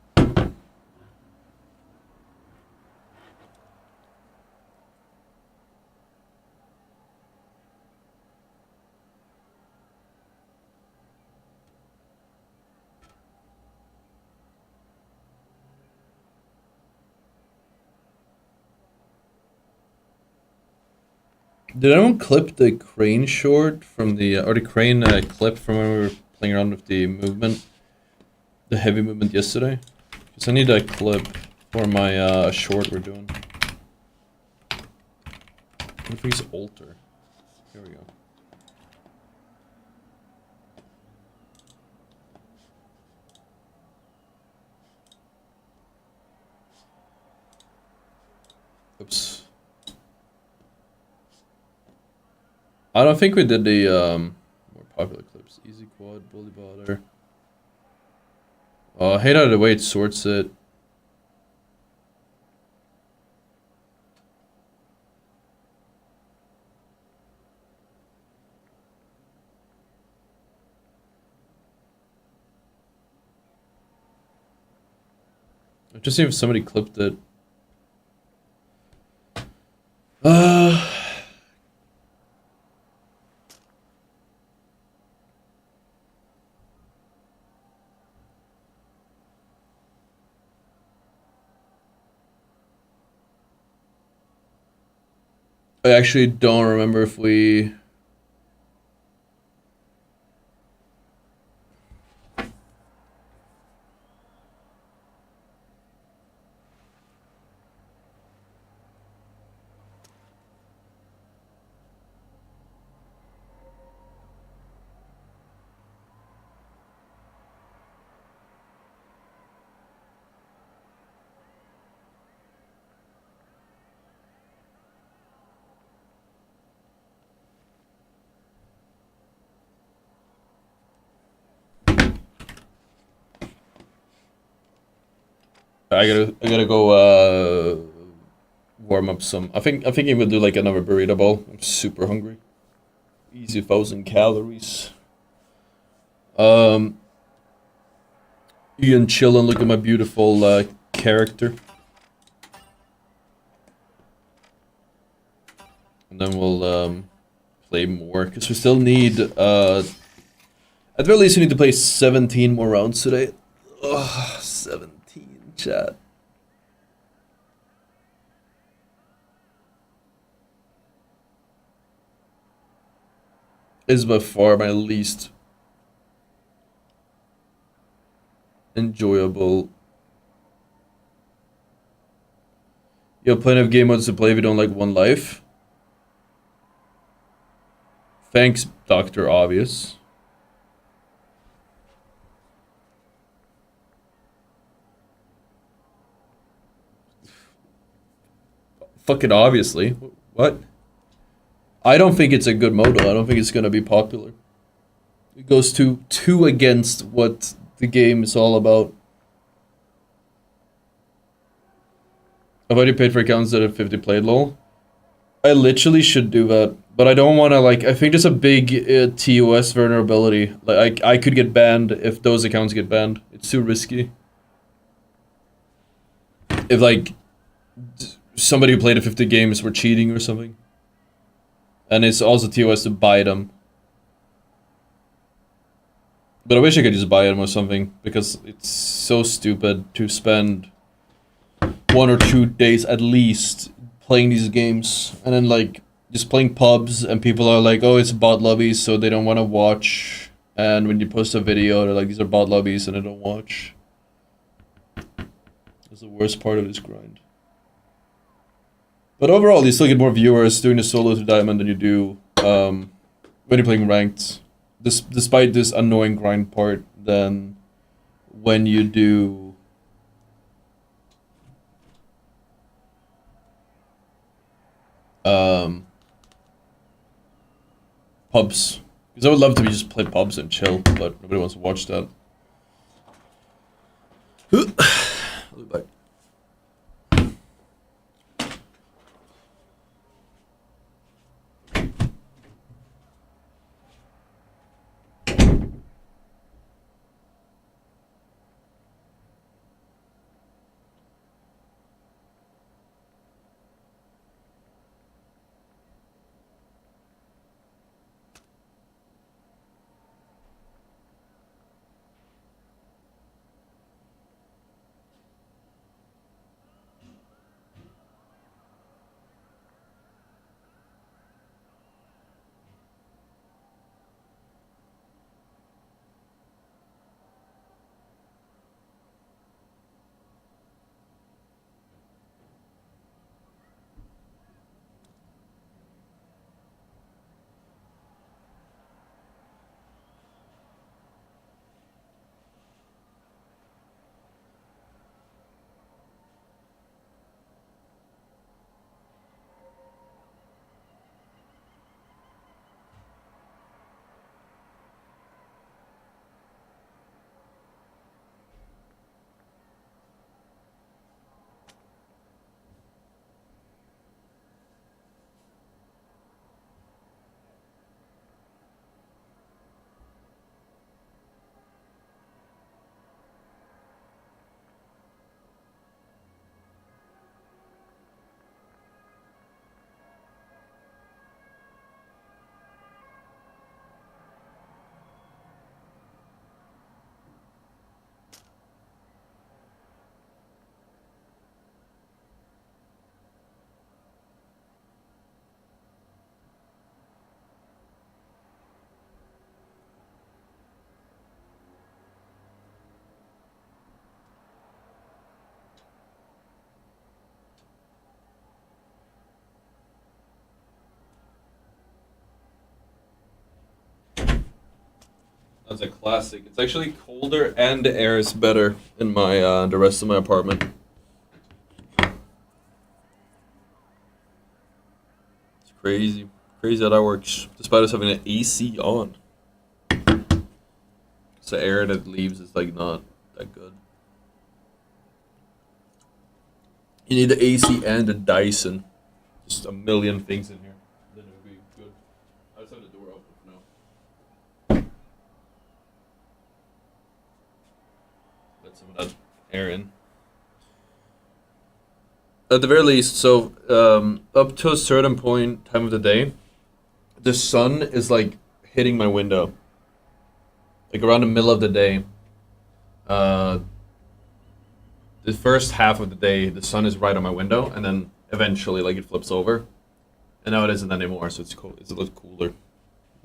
Did anyone clip the crane short from the or the crane clip from when we were playing around with the movement, the heavy movement yesterday? Because I need that clip for my short we're doing. What if we use Ottr? Here we go. Oops. I don't think we did the more popular clips. Easy quad, bully botter. I hate how the way it sorts it. I'll just see if somebody clipped it. I actually don't remember if we... I gotta go warm up some. I'm thinking we'll do like another burrito bowl. I'm super hungry. Easy 1,000 calories. Ian chill and look at my beautiful character. And then we'll play more because we still need at the very least we need to play 17 more rounds today. Ugh, 17 chat. Is by far my least enjoyable. You have plenty of game modes to play if you don't like One Life. Thanks, Dr. Obvious. Fucking obviously. What? I don't think it's a good modal. I don't think it's gonna be popular. It goes too against what the game is all about. I've already paid for accounts that have 50 played lol. I literally should do that, but I don't want to like. I think there's a big TOS vulnerability. Like I could get banned if those accounts get banned. It's too risky. If like somebody who played 50 games were cheating or something. And it's also TOS to buy them. But I wish I could just buy them or something, because it's so stupid to spend 1 or 2 days at least playing these games. And then like, just playing pubs, and people are like, oh, it's bot lobbies, so they don't want to watch. And when you post a video, they're like, these are bot lobbies, and they don't watch. That's the worst part of this grind. But overall, you still get more viewers doing the solo to diamond than you do when you're playing ranked. Despite this annoying grind part, than when you do pubs. Because I would love to just play pubs and chill, but nobody wants to watch that. I'll be back. as a classic. It's actually colder and the air is better in my the rest of my apartment. It's crazy. Crazy how that works. Despite us having an AC on. So air that leaves is like not that good. You need the AC and the Dyson. Just a million things in here. Then it would be good. I just have the door open for now. Let some of that air in. At the very least, so up to a certain point, time of the day, the sun is like hitting my window. Like around the middle of the day. The first half of the day, the sun is right on my window, and then eventually, like, it flips over. And now it isn't anymore, so it's cool. It's a little cooler.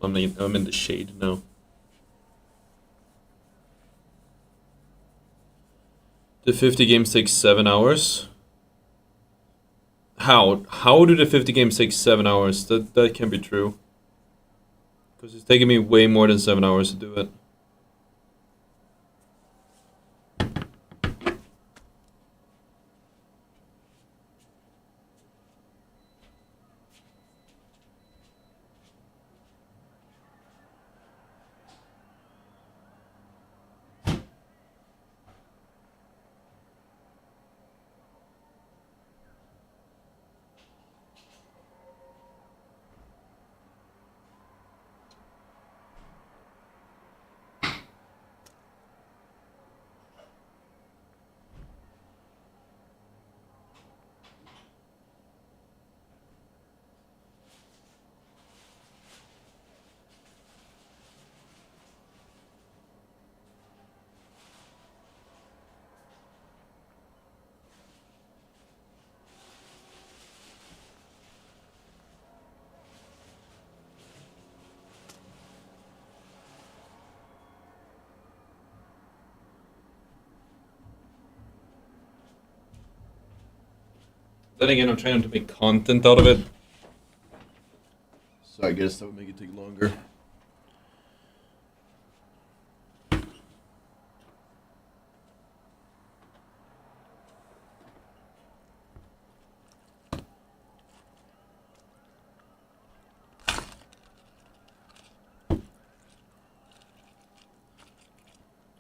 I'm in the shade now. The 50 games take 7 hours. How? How do the 50 games take 7 hours? That can't be true. Because it's taking me way more than 7 hours to do it. Then again, I'm trying to make content out of it. So I guess that would make it take longer.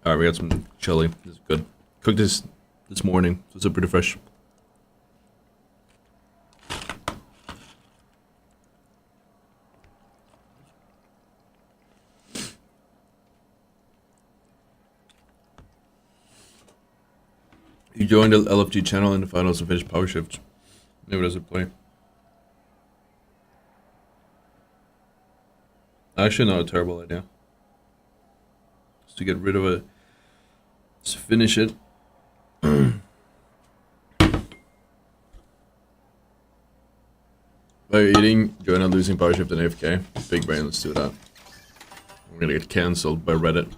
Alright, we got some chili. This is good. Cooked this morning, so it's pretty fresh. You joined the LFG channel in the finals and finished Power Shift. Maybe that's a play. Actually, not a terrible idea. Just to get rid of it. Just finish it. By eating, join a losing Power Shift and AFK. Big brain, let's do that. I'm gonna get cancelled by Reddit.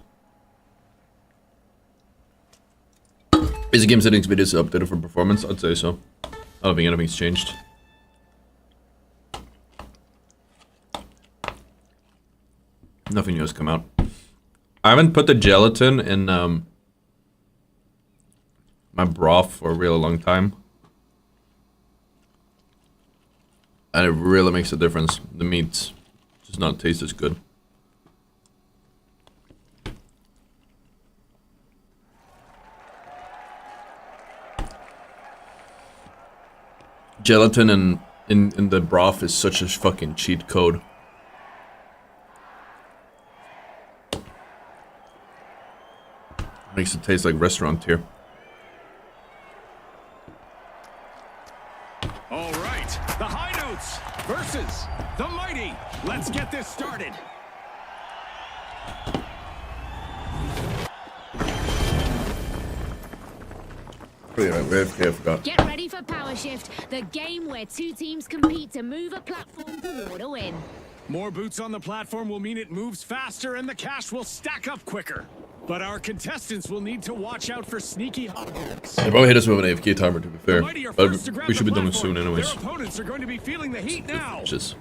Is the game settings videos updated for performance? I'd say so. I don't think anything's changed. Nothing new has come out. I haven't put the gelatin in my broth for a really long time. And it really makes a difference. The meat does not taste as good. Gelatin in the broth is such a fucking cheat code. Makes it taste like restaurant here. All right, the high notes versus the mighty. Let's get this started. I forgot. Get ready for Power Shift, the game where two teams compete to move a platform toward a win. More boots on the platform will mean it moves faster and the cash will stack up quicker. But our contestants will need to watch out for sneaky hogs. They probably hit us with an AFK timer, to be fair. The mighty are But first to grab we should the be done platform. soon anyways. Their opponents are going to be feeling the heat now. Just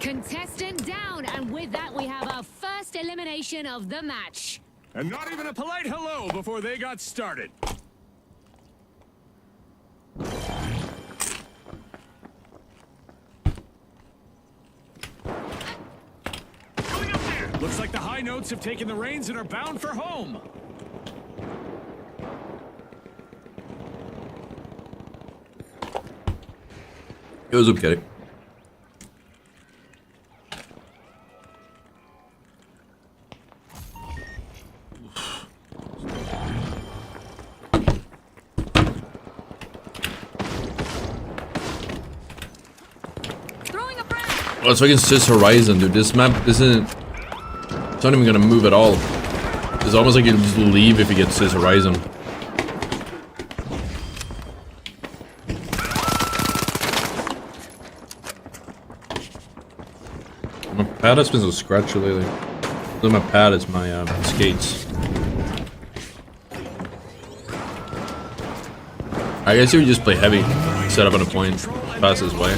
Contestant down, and with that we have our first elimination of the match. And not even a polite hello before they got started. Looks like the high notes have taken the reins and are bound for home. It was okay. Throwing a frag. Oh, it's fucking Sis Horizon, dude. This map isn't... It's not even gonna move at all. It's almost like you just leave if you get Sis Horizon. My pad has been so scratchy lately. It's not my pad, it's my skates. I guess you would just play heavy, set up on a point, pass his way.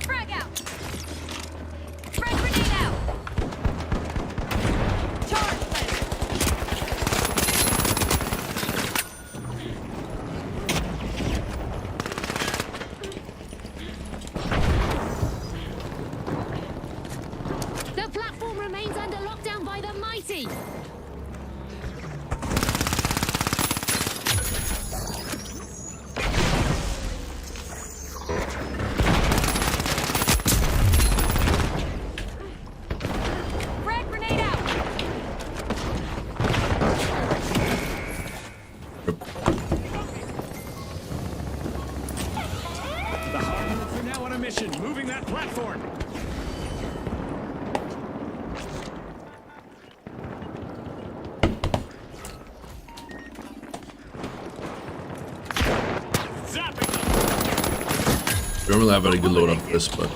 Frag out. Frag grenade out. Charge flash. The platform remains under lockdown by the mighty. Frag grenade out. The hard notes are now on a mission, moving that platform. Zapping them. Don't really have a good load up for this, but...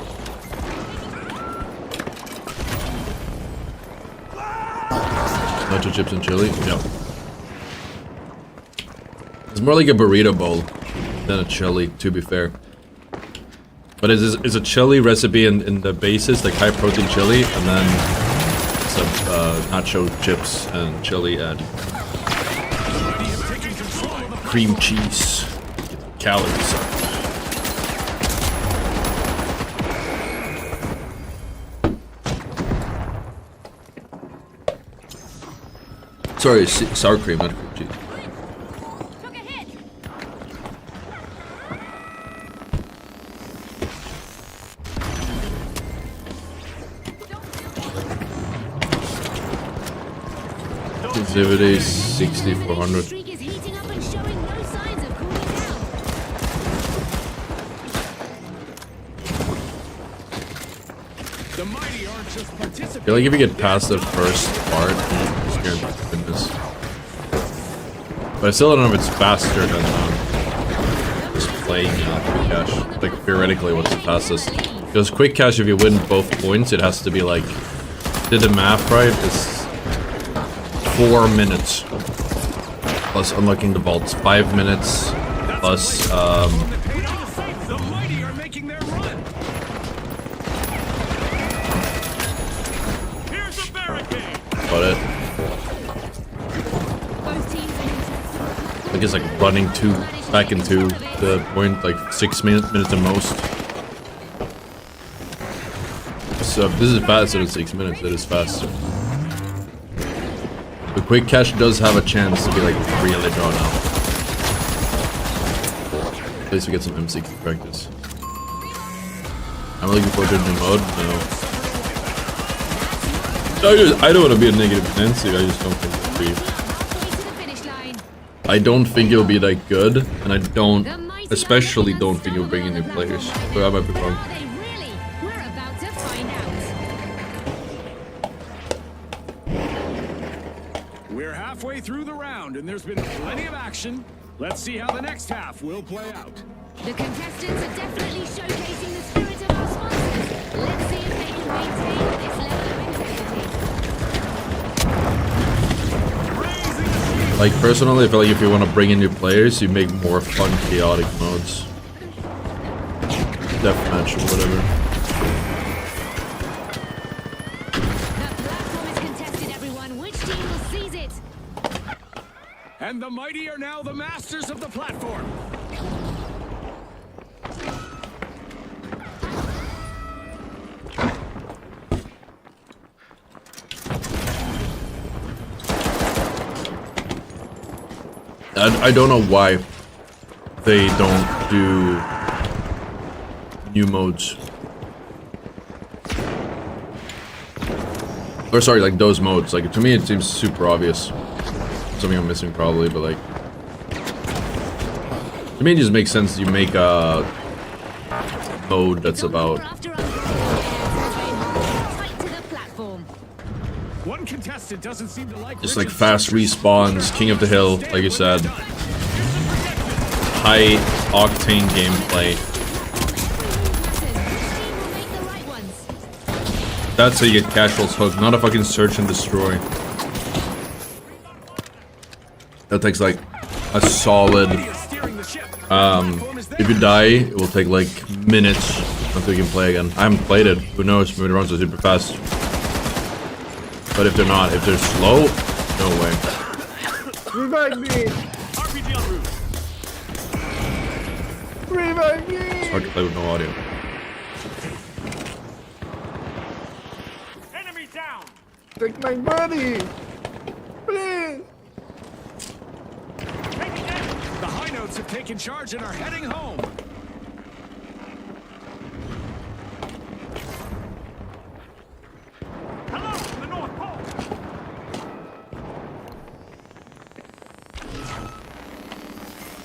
Nacho chips and chili? Yeah. It's more like a burrito bowl than a chili, to be fair. But it's a chili recipe in the basis, like high protein chili, and then some nacho chips and chili and cream cheese. Get the calories up. Sorry, sour cream, not cream cheese. Took a hit. Sensitivity 6400. Streak is heating up and showing no signs of cooling down. The mighty aren't just I participating. feel like if you get past the first part, you're scared to goodness. But I still don't know if it's faster than just playing quick cash. Like theoretically, what's the fastest? Because quick cash, if you win both points, it has to be like, did the math right? It's 4 minutes plus unlocking the vaults. 5 minutes plus The mighty are making their run. Here's a barricade. about it. Both teams are in. I think it's like running back into the point, like 6 minutes at most. So if this is faster than 6 minutes, it is faster. The quick cash does have a chance to be like really drawn out. At least we get some M60 practice. I'm looking forward to a new mode. No. I don't want to be a negative Nancy. I just don't think it'll be. Halfway to the finish line. I don't think it'll be that good, and I don't, especially don't think it'll bring in new players. So I might be But wrong. are they really? We're about to find out. We're halfway through the round, and there's been plenty of action. Let's see how the next half will play out. The contestants are definitely showcasing the spirit of our sponsors. Let's see if they can maintain this level of intensity. Raising the Like, personally, I feel like if you want to bring in new players, you make more fun, chaotic modes. Deathmatch or whatever. The platform is contested, everyone. Which team will seize it? And the mighty are now the masters of the platform. I don't know why they don't do new modes. Or sorry, like those modes. Like, to me it seems super obvious. Something I'm missing probably, but like... To me it just makes sense you make a mode that's about... One contestant doesn't seem to like Just like fast respawns, king of the hill, like you said. High octane gameplay. That's how you get casuals hooked, not a fucking search and destroy. That takes like a solid... if you die, it will take like minutes until you can play again. I haven't played it, who knows, maybe it runs super fast. But if they're not, if they're slow, no way. Revive me! RPG en route. Revive me! It's hard to play with no audio. Enemy down. Take my money! Please! The high notes have taken charge and are heading home. Hello, the North Pole.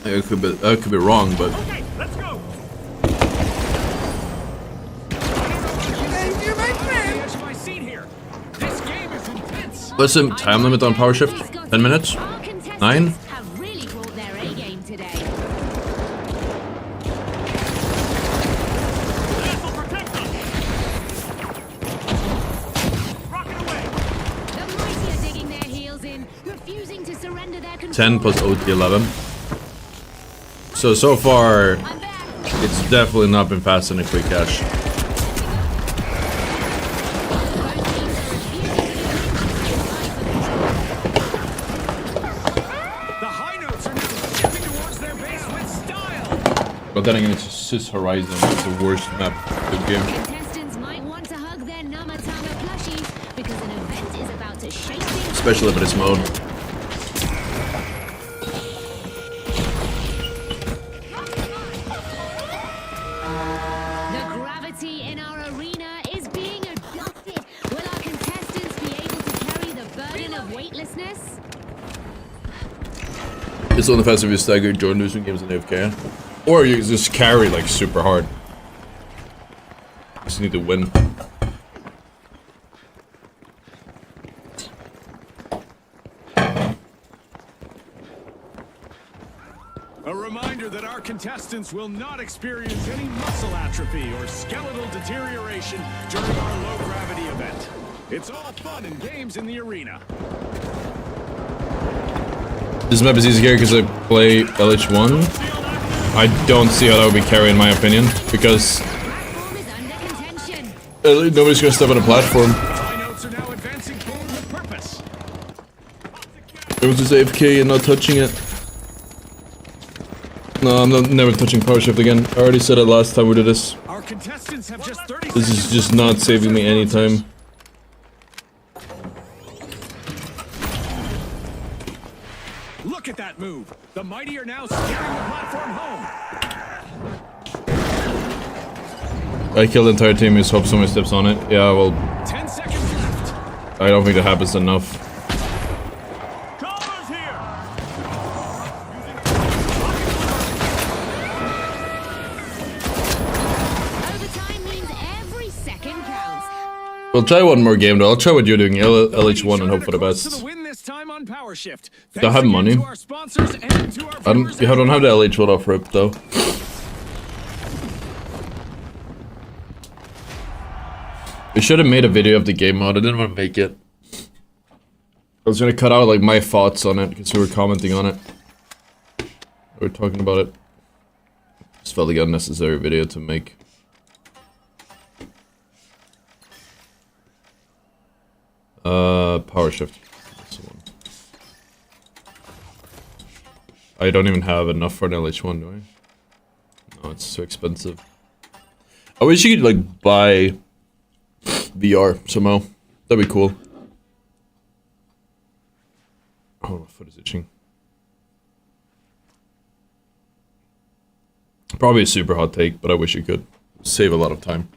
I could be wrong, but Okay, let's go. Thank you, my friend! Edge of my seat here. This game is intense. what's the time limit on power shift? 10 minutes? Our contestants 9? have really brought their A game today. This will protect us. Rocket away. The mighty are digging their heels in, refusing to surrender their control. 10 plus OT 11. So far, I'm back. it's definitely not been fast and a quick cash. The high notes are now stepping towards their base with style. But then again, it's Sys Horizon. It's the worst map of the game. Contestants might want to hug their Namatama plushies because an event is about to shake things. Especially for this mode. The gravity in our arena is being adjusted. Will our contestants be able to carry the burden of weightlessness? It's on the fast if you stagger join losing games in AFK. Or you just carry like super hard. Just need to win. A reminder that our contestants will not experience any muscle atrophy or skeletal deterioration during our low-gravity event. It's all fun and games in the arena. This map is easier because I play LH1. I don't see how that would be carry in my opinion, because Platform is under contention. nobody's gonna step on a platform. High notes are now advancing forward with purpose. Everyone's just AFK and not touching it. No, I'm not never touching power shift again. I already said it last time we did this. Our contestants have just 30 This seconds. is just not saving me any time. Look at that move. The mighty are now steering the platform home. I kill the entire team, just hope someone steps on it. Yeah, well, 10 seconds left. I don't think that happens enough. Combos here. Overtime means every second counts. We'll try one more game though. I'll try what you're doing, LH1, and hope for the To the best. win this time on Power Shift. Do I have Thanks money? again to our sponsors and to our I viewers don't have the LH1 off rip though. We should have made a video of the game mode. I didn't want to make it. I was gonna cut out like my thoughts on it because we were commenting on it. We were talking about it. Just felt like an unnecessary video to make. Power shift. That's the one. I don't even have enough for an LH1, do I? No, it's too expensive. I wish you could like buy VR somehow. That'd be cool. Oh, my foot is itching. Probably a super hot take, but I wish you could. Save a lot of time.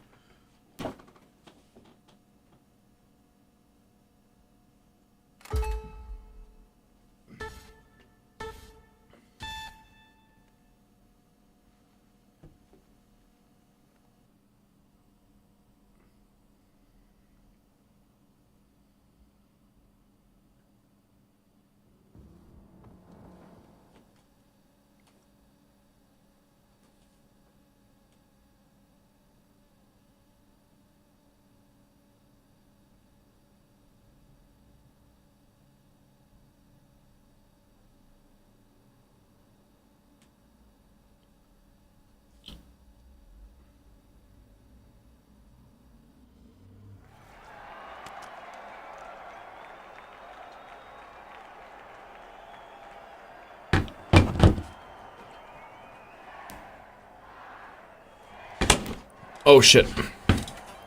Oh shit.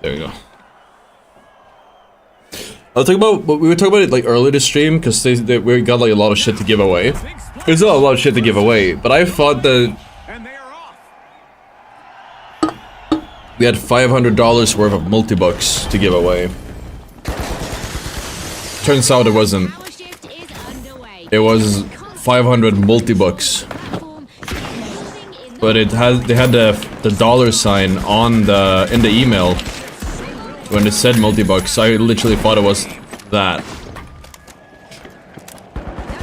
There we go. I'll talk about, we were talking about it like earlier this stream, because we got like a lot of shit to give away. There's not a lot of shit to give away, but I thought that we had $500 worth of multi-bucks to give away. Turns out it wasn't. Power shift is underway. It was 500 multi-bucks. But it has, they had the dollar sign on the in the email when it said multi-bucks. I literally thought it was that.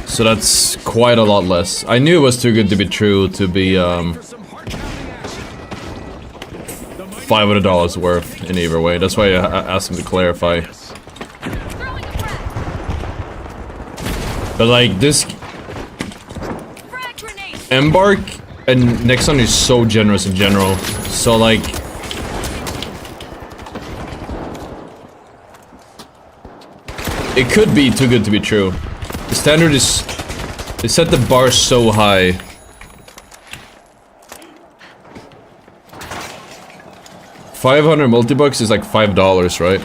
So that's quite a lot less. I knew it was too good to be true to be $500 worth in either way. That's why I asked him to clarify. But like this Embark and Nexon is so generous in general. So like it could be too good to be true. The standard is, they set the bar so high. $500 multi-bucks is like $5, right?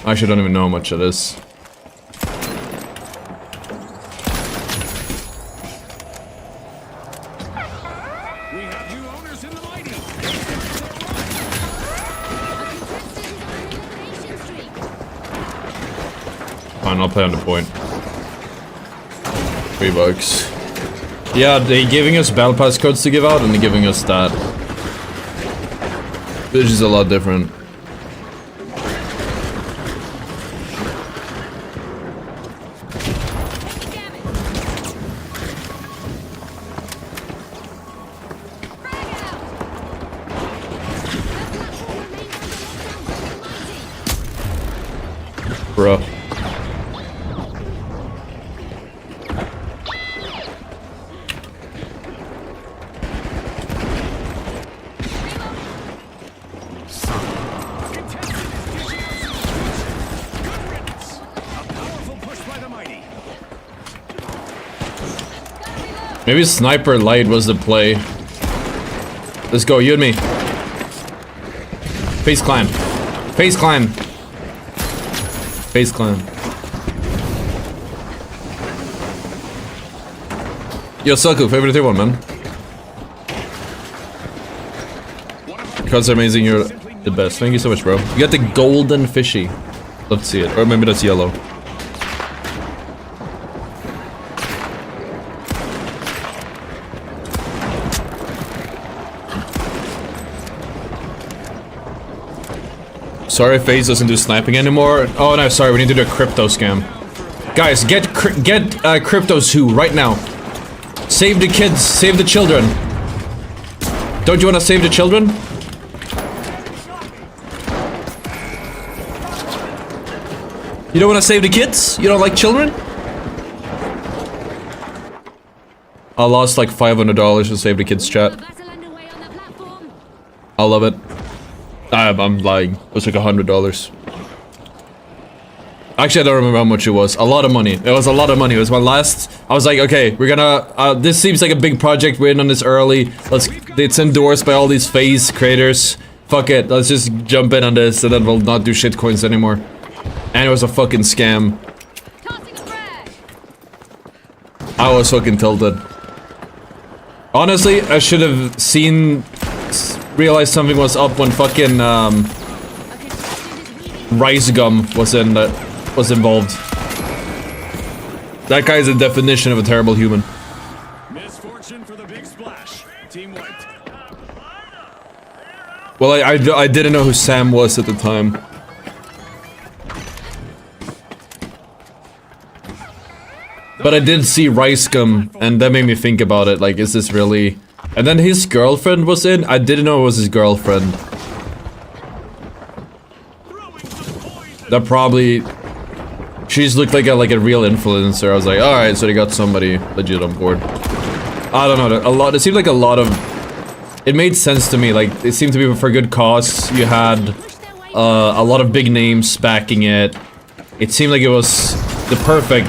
I actually don't even know how much it is. Fine, I'll play on the point. $3. Yeah, they're giving us battle pass codes to give out, and they're giving us that. Which is a lot different. Bruh. Maybe Sniper Light was the play. Let's go, you and me. Face climb. Face climb. Face climb. Yo, Selku, favorite tier 1, man. Cards are amazing, you're the best. Thank you so much, bro. You got the golden fishy. Love to see it. Or maybe that's yellow. Sorry, FaZe doesn't do sniping anymore. Oh no, sorry, we need to do a crypto scam. Guys, get cryptos who right now. Save the kids, save the children. Don't you want to save the children? You don't want to save the kids? You don't like children? I lost like $500 to save the kids, chat. Battle underway on the platform. I love it. I'm lying. It was like $100. Actually, I don't remember how much it was. A lot of money. It was a lot of money. It was my last... I was like, okay, we're gonna... this seems like a big project. We're in on this early. It's endorsed by all these FaZe creators. Fuck it. Let's just jump in on this and then we'll not do shitcoins anymore. And it was a fucking scam. Tossing a frag. I was fucking tilted. Honestly, I should have realized something was up when fucking, Rice Gum was involved. That guy's a definition of a terrible human. Misfortune for the big splash. Team wiped. Well, I didn't know who Sam was at the time. But I did see Rice Gum, and that made me think about it, like, is this really... And then his girlfriend was in? I didn't know it was his girlfriend. That probably... She's looked like a real influencer. I was like, alright, so they got somebody legit on board. I don't know, it seemed like a lot of... It made sense to me, like, it seemed to be for good cause. You had a lot of big names backing it. It seemed like it was the perfect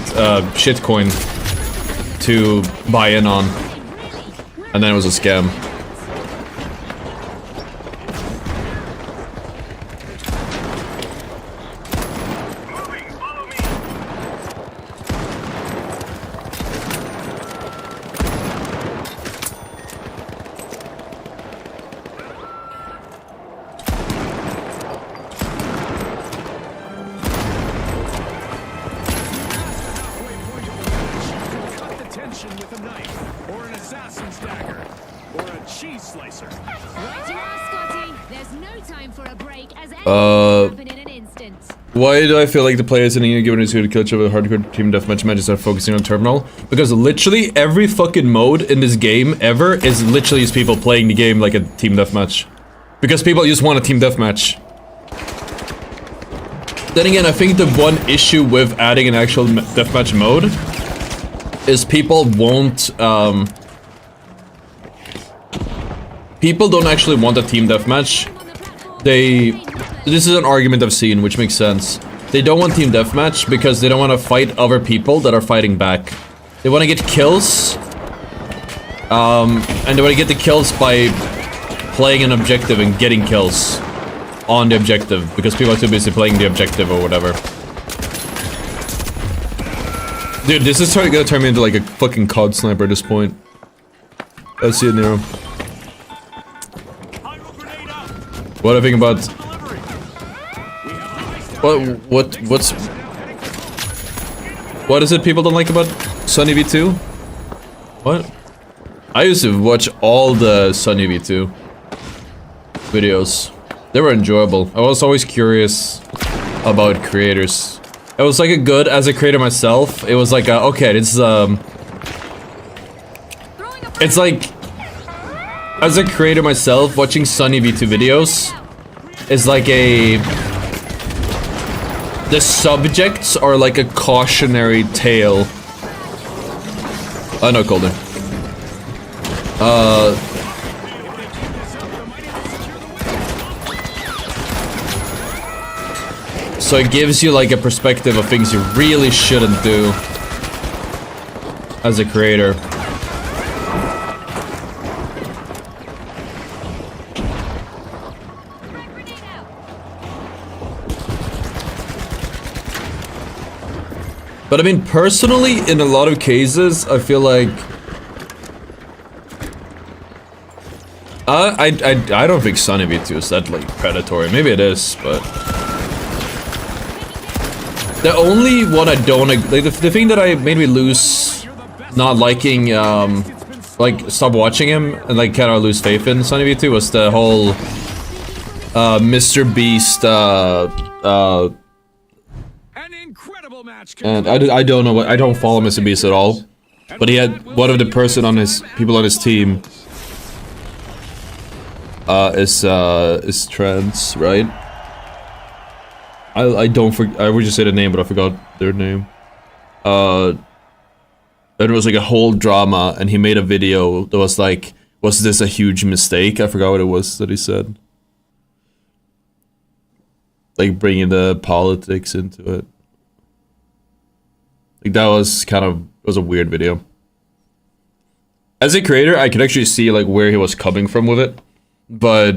shitcoin to buy in on. And then it was a scam. Cut the tension with a knife, or an assassin's dagger, or a cheese slicer. Right you are, Scotty. There's no time for a break as anything can happen in an instant. Why do I feel like the players in a given is good culture with hardcore team deathmatch matches are focusing on terminal? Because literally every fucking mode in this game ever is literally just people playing the game like a team deathmatch. Because people just want a team deathmatch. Then again, I think the one issue with adding an actual deathmatch mode is people won't, people don't actually want a team deathmatch. This is an argument I've seen, which makes sense. They don't want team deathmatch because they don't want to fight other people that are fighting back. They want to get kills, and they want to get the kills by playing an objective and getting kills on the objective, because people are too busy playing the objective or whatever. Dude, this is gonna turn me into like a fucking COD sniper at this point. Let's see it, Nero. What do I think about... What is it people don't like about Sunny V2? What? I used to watch all the Sunny V2 videos. They were enjoyable. I was always curious about creators. It was like as a creator myself, it was like, okay, this is, it's like, as a creator myself, watching Sunny V2 videos is like the subjects are like a cautionary tale. Oh no, Colder. So it gives you like a perspective of things you really shouldn't do as a creator. But I mean, personally, in a lot of cases, I feel like I don't think Sunny V2 is that like predatory. Maybe it is, but the only one I don't like, the thing that made me lose, not liking, like stop watching him and like kind of lose faith in Sunny V2 was the whole Mr. Beast and I don't know what, I don't follow Mr. Beast at all, but he had one of the people on his team is trans, right? I would just say the name, but I forgot their name. And it was like a whole drama, and he made a video that was like, was this a huge mistake? I forgot what it was that he said. Like bringing the politics into it. Like that was kind of, it was a weird video. As a creator, I could actually see like where he was coming from with it, but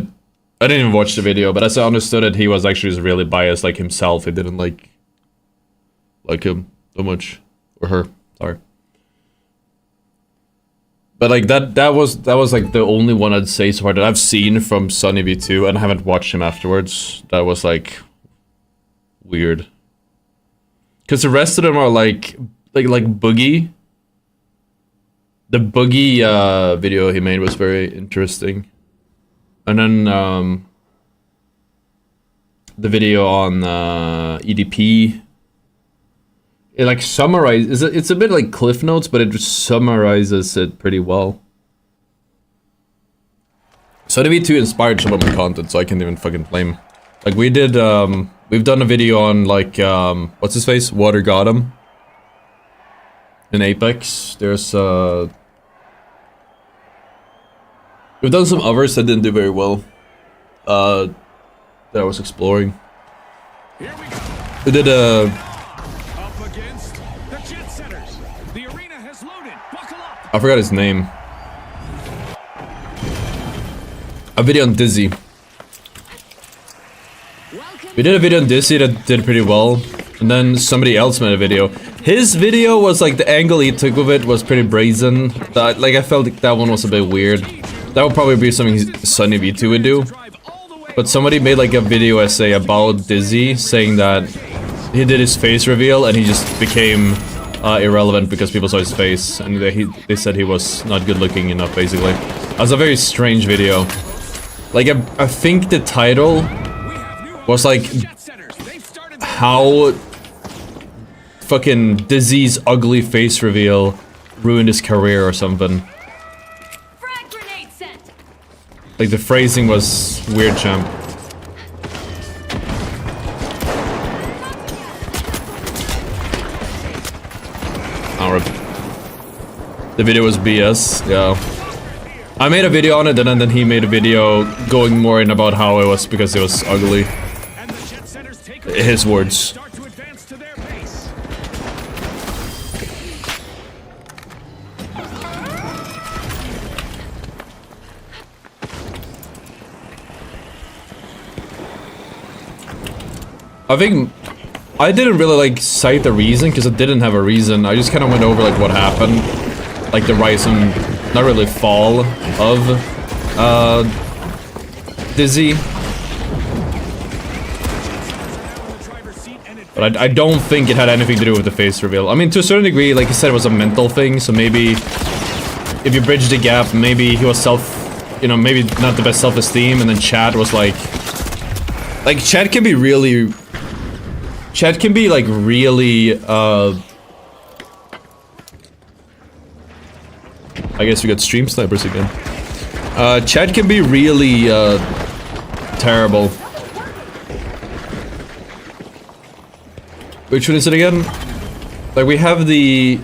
I didn't even watch the video. But as I understood it, he was actually just really biased, like himself. He didn't like him so much, or her. Sorry. But like that was like the only one I'd say so far that I've seen from Sunny V2, and I haven't watched him afterwards. That was like weird. Because the rest of them are like Boogie. The Boogie video he made was very interesting. And then the video on EDP, it like summarizes, it's a bit like Cliff Notes, but it just summarizes it pretty well. So the V2 inspired some of my content, so I can't even fucking blame. Like we did, we've done a video on like, what's his face? Water got him. In Apex, there's we've done some others that didn't do very well. That I was exploring. Here we go. We did Up against the Jet Setters. The arena has loaded. Buckle up. I forgot his name. A video on Dizzy. We did a video on Dizzy that did pretty well. And then somebody else made a video. His video was like, the angle he took of it was pretty brazen. That, like I felt like that one was a bit weird. That would probably be something Sunny V2 would do. But somebody made like a video essay about Dizzy, saying that he did his face reveal and he just became irrelevant because people saw his face. And they said he was not good looking enough, basically. That was a very strange video. Like, I think the title was like, how fucking Dizzy's ugly face reveal ruined his career or something. Like the phrasing was weird, champ. The video was BS, yeah. I made a video on it, and then he made a video going more in about how it was because it was ugly. His words. I think I didn't really like cite the reason because it didn't have a reason. I just kind of went over like what happened, like the rise and not really fall of Dizzy. But I don't think it had anything to do with the face reveal. I mean, to a certain degree, like I said, it was a mental thing. So maybe if you bridge the gap, maybe he was maybe not the best self-esteem, and then Chad was like Chad can be really. Chad can be like really, I guess we got stream snipers again. Chad can be really, terrible. Which one is it again? Like we have the...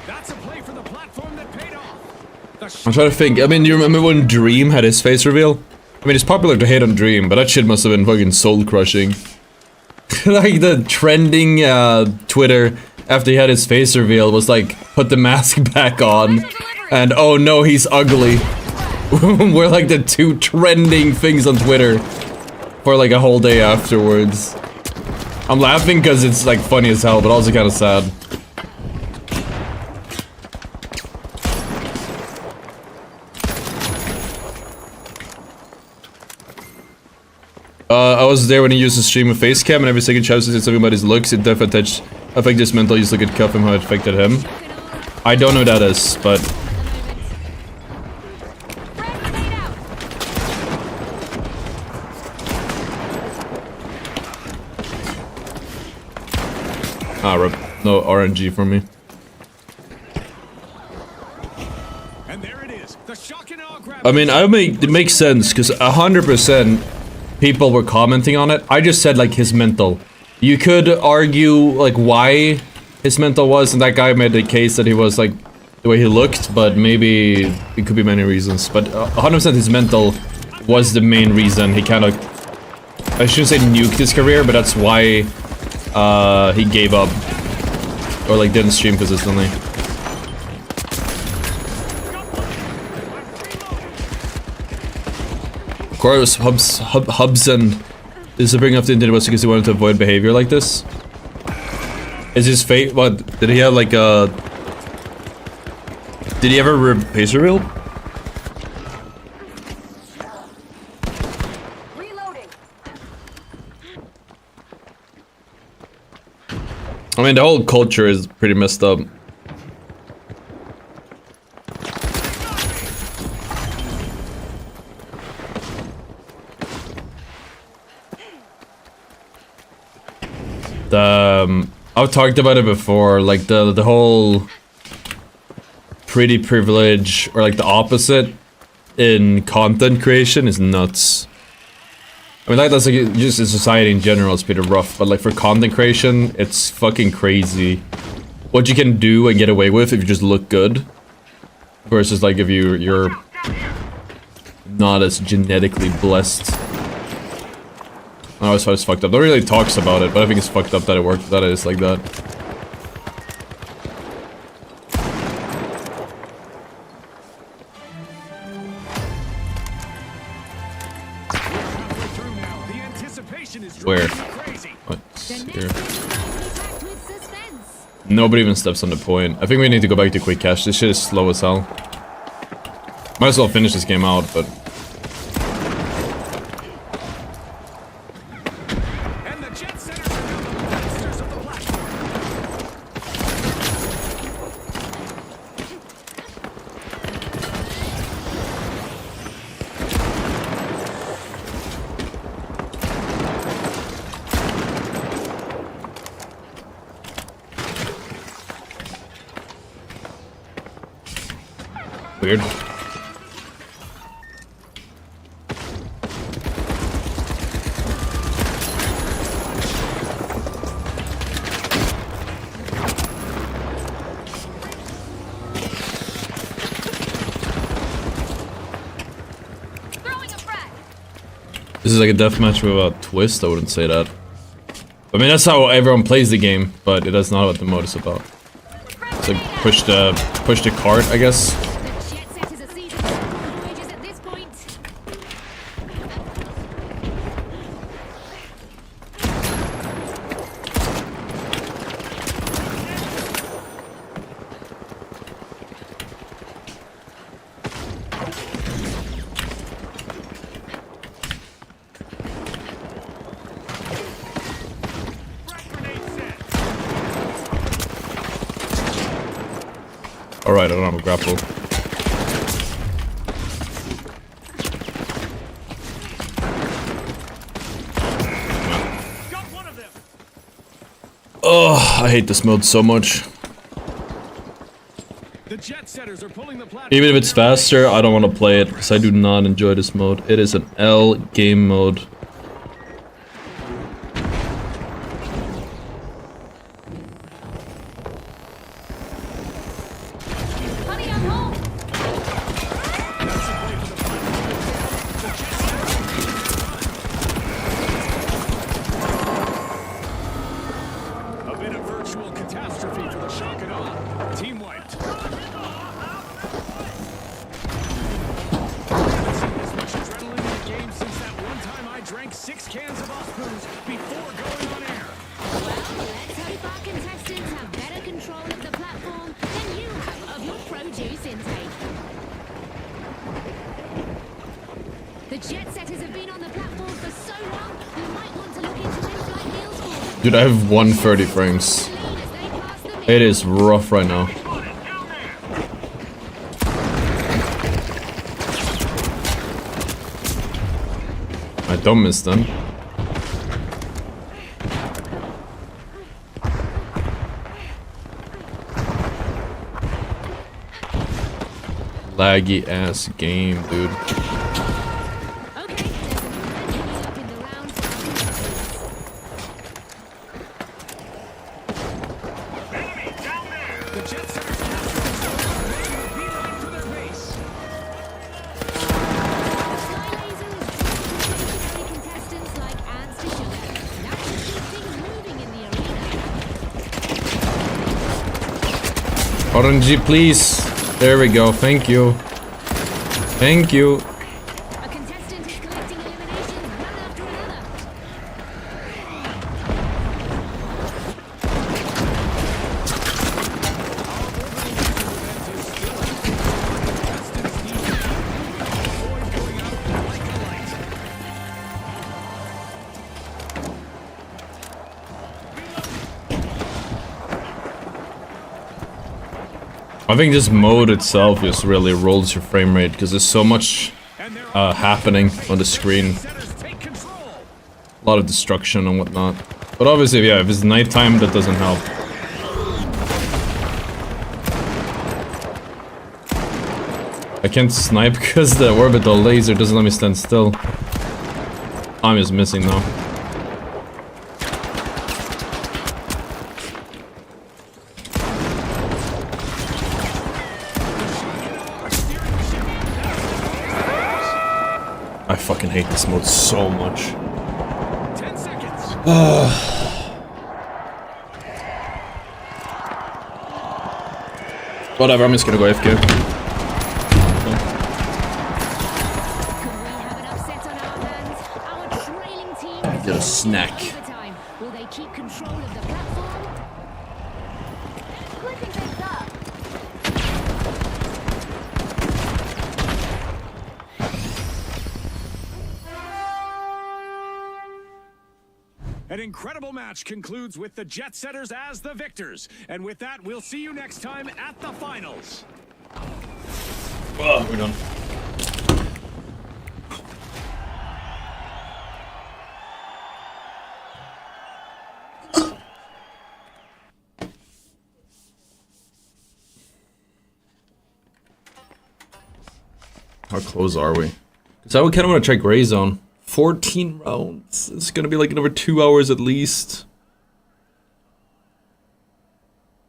That's a play for the platform that paid off. I'm trying to think. I mean, do you remember when Dream had his face reveal? I mean, it's popular to hate on Dream, but that shit must have been fucking soul-crushing. Like, the trending, Twitter after he had his face reveal was like, put the mask back on, and oh no, he's ugly. We're like the two trending things on Twitter for like a whole day afterwards. I'm laughing because it's like funny as hell, but also kind of sad. I was there when he used to stream a face cam, and every second chance to see something about his looks, it definitely affected his mental. Just look at Cuff and how it affected him. I don't know who that is, but... Ah, rip. No RNG for me. I mean, it makes sense, because 100%... people were commenting on it. I just said like his mental. You could argue like why his mental was, and that guy made the case that he was like the way he looked, but maybe it could be many reasons. But 100% his mental was the main reason he kind of, I shouldn't say nuked his career, but that's why he gave up or like didn't stream consistently. Of course, Hubson disappearing off the internet was because he wanted to avoid behavior like this. Is his fate? What did he have like a? Did he ever pace reveal? Reloading. I mean, the whole culture is pretty messed up. I've talked about it before, like the whole pretty privilege, or like the opposite in content creation is nuts. I mean, like that's like just in society in general, it's pretty rough, but like for content creation, it's fucking crazy what you can do and get away with if you just look good, versus like if you're not as genetically blessed. I always thought it's fucked up. Nobody really talks about it, but I think it's fucked up that it worked, that it is like that. Where? What? Here. Nobody even steps on the point. I think we need to go back to quick cash. This shit is slow as hell. Might as well finish this game out, but... weird. This is like a deathmatch with a twist. I wouldn't say that. I mean, that's how everyone plays the game, but that's not what the mode is about. It's like push the cart, I guess. Alright, I don't have a grapple. Oh, I hate this mode so much. Even if it's faster, I don't want to play it because I do not enjoy this mode. It is an L game mode. Dude, I have 130 frames. It is rough right now. I don't miss them. Laggy ass game, dude. The Jet Setters capture the zone, making a beeline for their base. Sky Laser is drawn to stationary contestants like ants to sugar. That should keep things moving in the arena. RNG, please. There we go. Thank you. Thank you. A contestant is collecting eliminations one after another. I think this mode itself just really rolls your frame rate because there's so much happening on the screen. Setters take control. A lot of destruction and whatnot. But obviously, yeah, if it's nighttime, that doesn't help. I can't snipe because the orbital laser doesn't let me stand still. I'm just missing now. I fucking hate this mode so much. 10 seconds. Whatever, I'm just gonna go AFK. Could we have an upset on our hands? Our trailing team has Get a snack. overtime. Will they keep control of the platform? Clicking things up. An incredible match concludes with the Jet Setters as the victors. And with that, we'll see you next time at the finals. Oh, we're done. How close are we? So I kind of want to try Gray Zone. 14 rounds. It's gonna be like another 2 hours at least.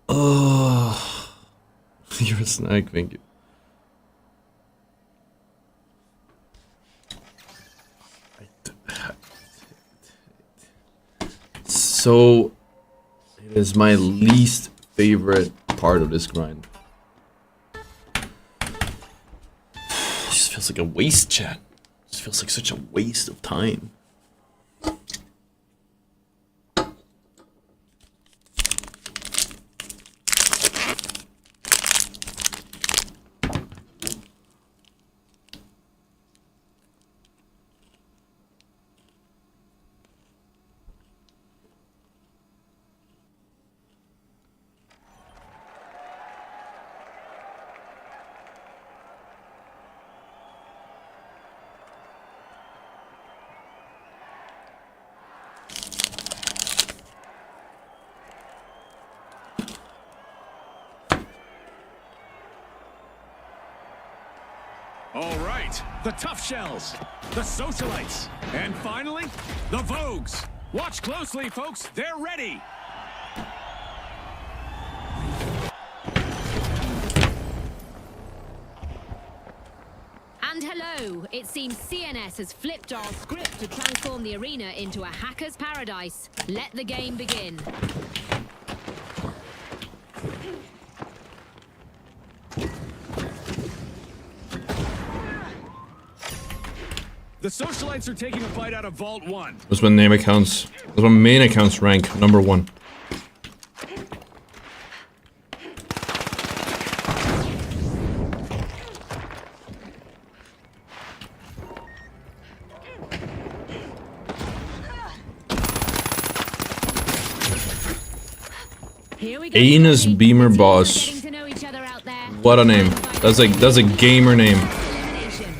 Oh, you're a snack, thank you. So, it is my least favorite part of this grind. It just feels like a waste, chat. It just feels like such a waste of time. All right, the Tough Shells, the Socialites, and finally, the Vogues. Watch closely, folks. They're ready. And hello, it seems CNS has flipped our script to transform the arena into a hacker's paradise. Let the game begin. The Socialites are taking a bite out of Vault 1. That's when name accounts. That's when main accounts rank #1. Here we go. Anus Teams Beamer are Boss. getting to know each other out there. What a name. That's a gamer name. Elimination.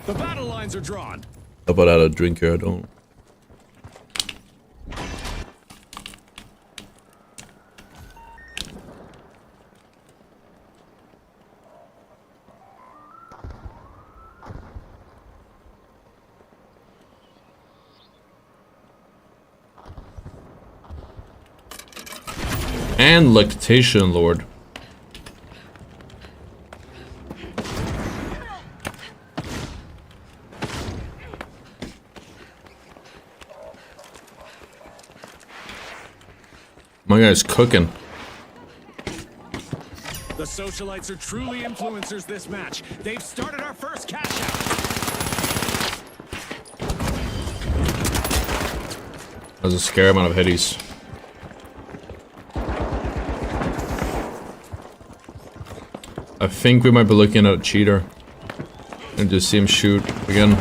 The battle lines are drawn. How about out a drinker? I don't. And Lactation Lord. My guy's cooking. The socialites are truly influencers this match. They've started our first cash out. That's a scary amount of hitties. I think we might be looking at a cheater. And just see him shoot again.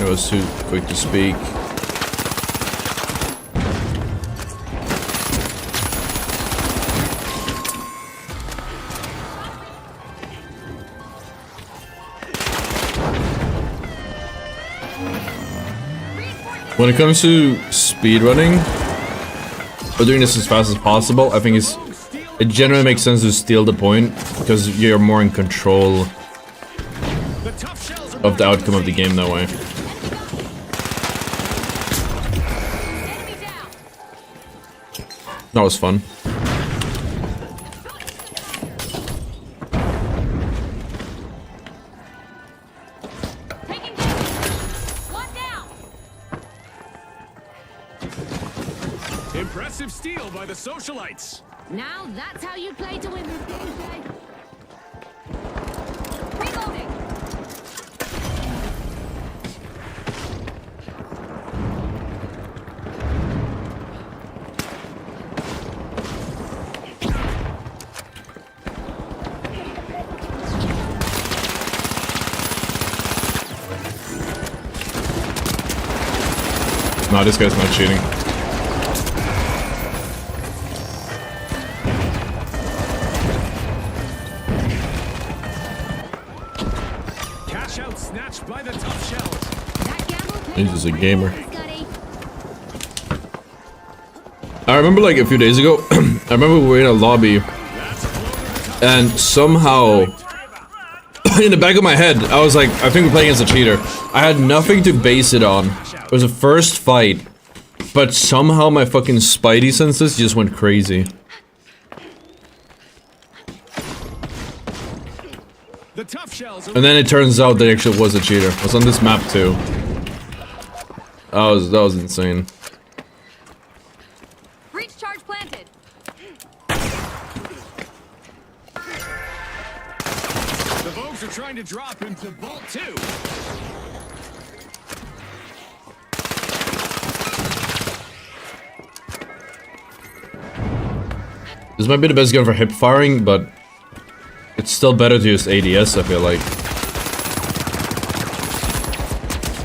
It was too quick to speak. When it comes to speedrunning, or doing this as fast as possible, I think it generally makes sense to steal the point, because you're more in control of the outcome of the game that way. That was fun. Impressive steal by the socialites. Now that's how you play to win this gameplay. Reloading. No, this guy's not cheating. Cash out snatched by the tough shells. That gamble He's just a gamer. Scuddy. I remember like a few days ago, I remember we were in a lobby, and somehow, in the back of my head, I was like, I think we're playing as a cheater. I had nothing to base it on. It was a first fight, but somehow my fucking spidey senses just went crazy. The tough shells are And then it turns out that it actually was a cheater. It was on this map too. That was insane. Breach charge planted. the Vogues are trying to drop into Vault 2. This might be the best gun for hip firing, but it's still better to use ADS, I feel like.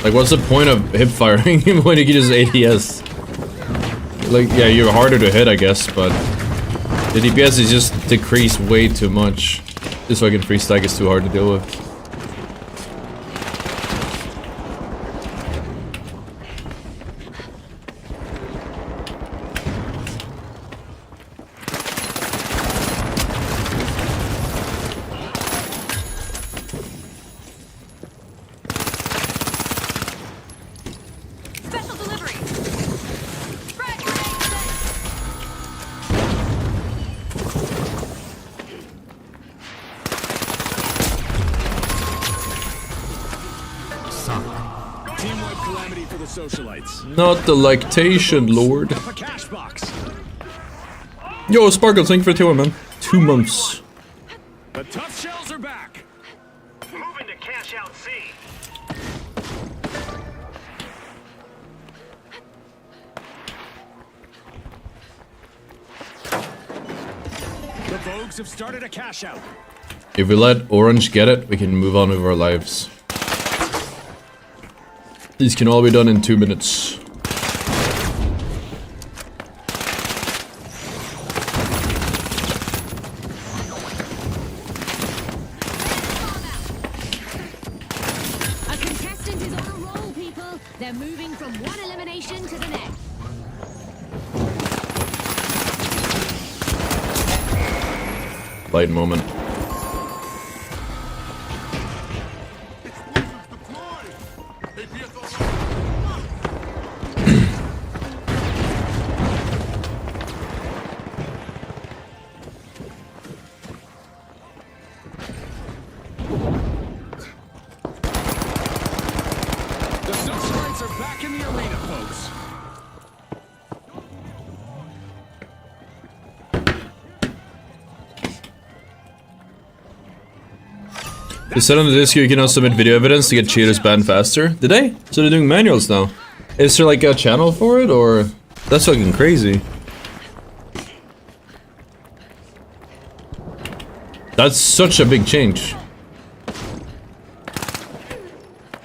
Like, what's the point of hip firing when you can use ADS? Like, yeah, you're harder to hit, I guess, but the DPS is just decreased way too much. This fucking free stack is too hard to deal with. Special delivery. Frag grenade set. Team-wide calamity for the socialites. Not the lactation, lord. A cash box. Yo, Sparkle, thank you for 2 man. 2 months. The tough shells are back. Moving to cash out C. The Vogues have started a cash out. If we let Orange get it, we can move on with our lives. These can all be done in 2 minutes. A contestant is on a roll, people. They're moving from one elimination to the next. Light moment. The socialites are back in the arena, folks. They said on the Discord you can now submit video evidence to get cheaters banned faster. Did they? So they're doing manuals now. Is there like a channel for it, or? That's fucking crazy. That's such a big change.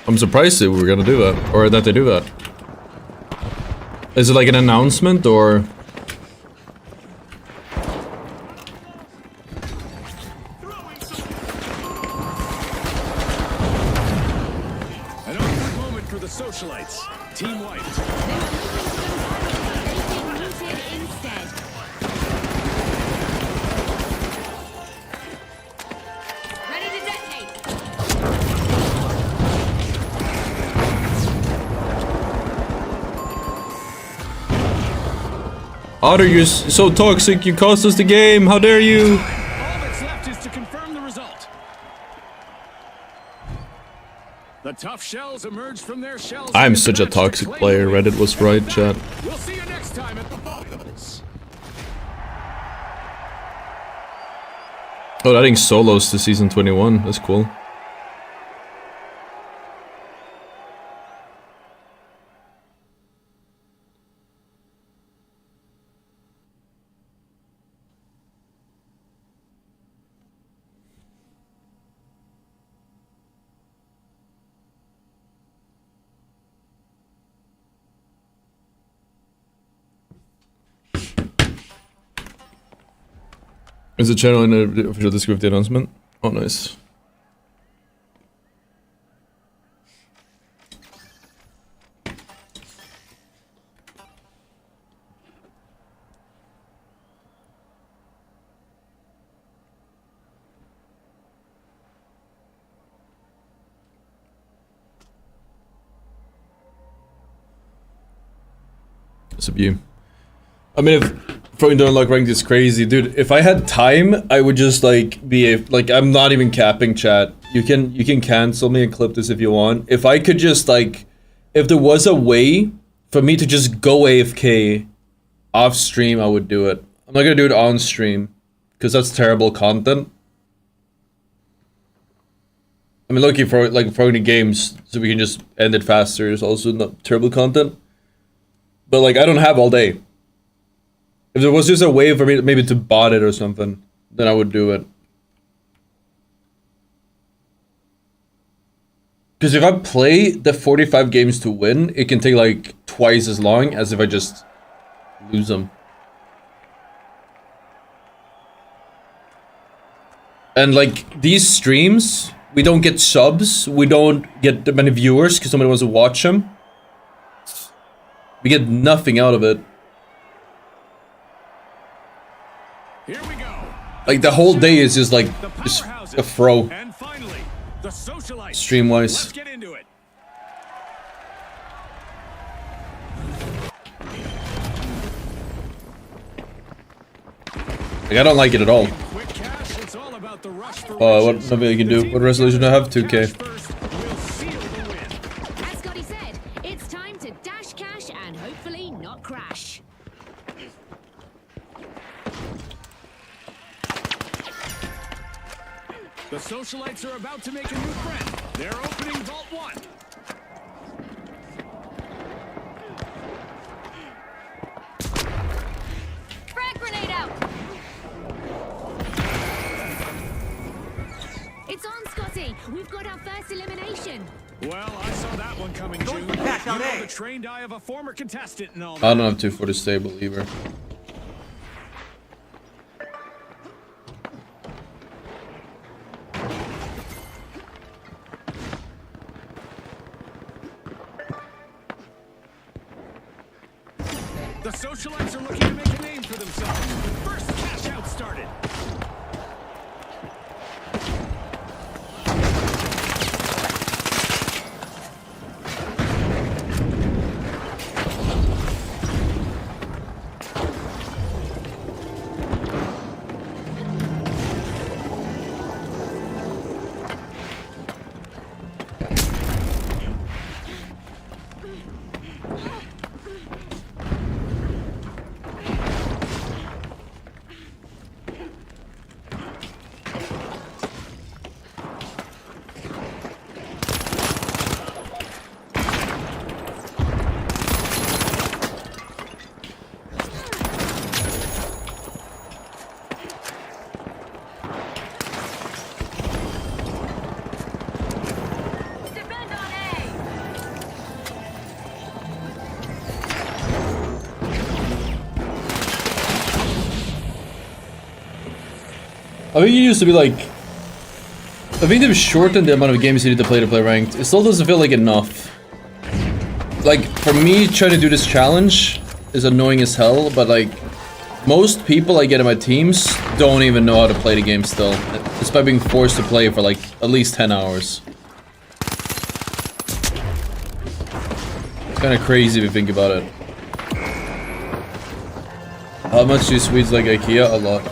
I'm surprised that we're gonna do that, or that they do that. Is it like an announcement, or? An awkward moment for the socialites. Team White. Instead. Ready to detonate. Ottr, you're so toxic, you cost us the game, how dare you? All that's left is to confirm the result. The tough shells emerged from their shells. I'm such a toxic player, Reddit was right, chat. We'll see you next time at the finals. Oh, adding solos to season 21, that's cool. Is the channel in the official Discord with the announcement? Oh, nice. It's up you. I mean, if throwing down like ranked is crazy, dude. If I had time, I would just like be like, I'm not even capping, chat. You can cancel me and clip this if you want. If I could just like, if there was a way for me to just go AFK off stream, I would do it. I'm not gonna do it on stream because that's terrible content. I mean, looking for like throwing the games so we can just end it faster is also not terrible content. But like, I don't have all day. If there was just a way for me maybe to bot it or something, then I would do it. Because if I play the 45 games to win, it can take like twice as long as if I just lose them. And like these streams, we don't get subs, we don't get that many viewers because somebody wants to watch them. We get nothing out of it. Here we go. Like the whole day is just like just a throw. And finally, the socialites. Stream wise. Let's get into it. Like I don't like it at all. Quick cash, it's all about the rush for What riches. nobody can The do? team What resolution do I have? cash 2K. first will seal the win. As Scotty said, it's time to dash cash and hopefully not crash. The socialites are about to make a new friend. They're opening Vault 1. Frag grenade out! It's on, Scotty! We've got our first elimination! Well, I saw that one coming, June. You know the trained eye of a former contestant and all that. I don't have 2 for the stable either. The socialites are looking to make a name for themselves. First cash out started. I think it used to be like... I think they've shortened the amount of games you need to play ranked. It still doesn't feel like enough. Like, for me, trying to do this challenge is annoying as hell, but like, most people I get in my teams don't even know how to play the game still. Despite being forced to play for like, at least 10 hours. It's kinda crazy if you think about it. How much do Swedes like IKEA? A lot.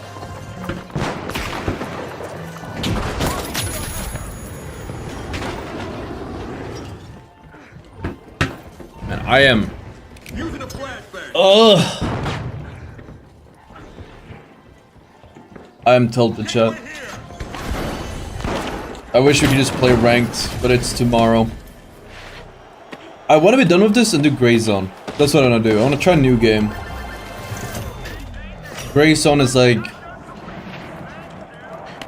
Man, I am... Ugh! I am tilted, chat. I wish we could just play ranked, but it's tomorrow. I want to be done with this and do Gray Zone. That's what I want to do. I want to try a new game. Gray Zone is like...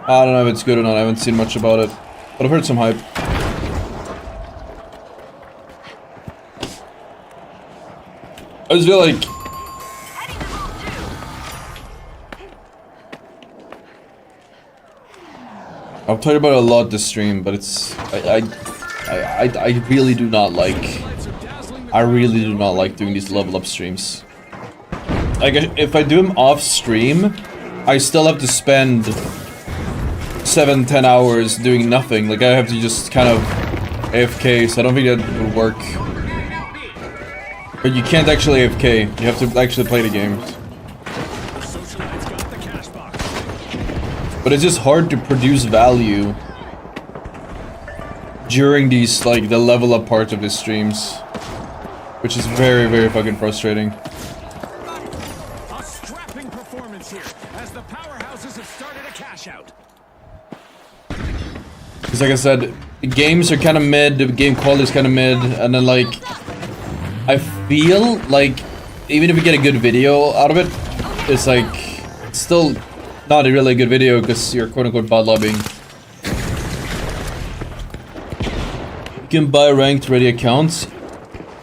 I don't know if it's good or not. I haven't seen much about it. But I've heard some hype. I just feel like... I've talked about it a lot this stream, but it's... I really do not like... I really do not like doing these level up streams. Like, if I do them off stream, I still have to spend 7-10 hours doing nothing. Like, I have to just kind of AFK, so I don't think that would work. But you can't actually AFK. You have to actually play the games. But it's just hard to produce value during these, like, the level up parts of the streams. Which is very, very fucking frustrating. A strapping performance here as the powerhouses have started a cash out. Because like I said, the games are kind of mid, the game quality is kind of mid, and then like... I feel like even if we get a good video out of it, it's like... It's still not a really good video because you're quote-unquote bot lobbying. You can buy ranked ready accounts.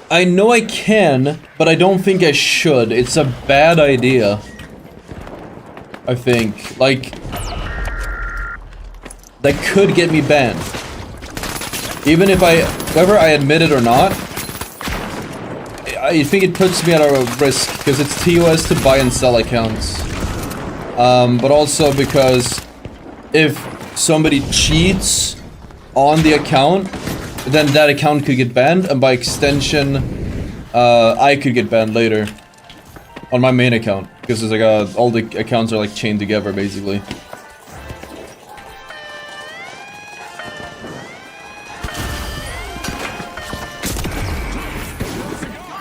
I know I can, but I don't think I should. It's a bad idea. I think. Like... That could get me banned. Even if whether I admit it or not, I think it puts me at a risk, because it's TOS to buy and sell accounts. But also because if somebody cheats on the account, then that account could get banned, and by extension, I could get banned later. On my main account, because it's like all the accounts are like chained together, basically.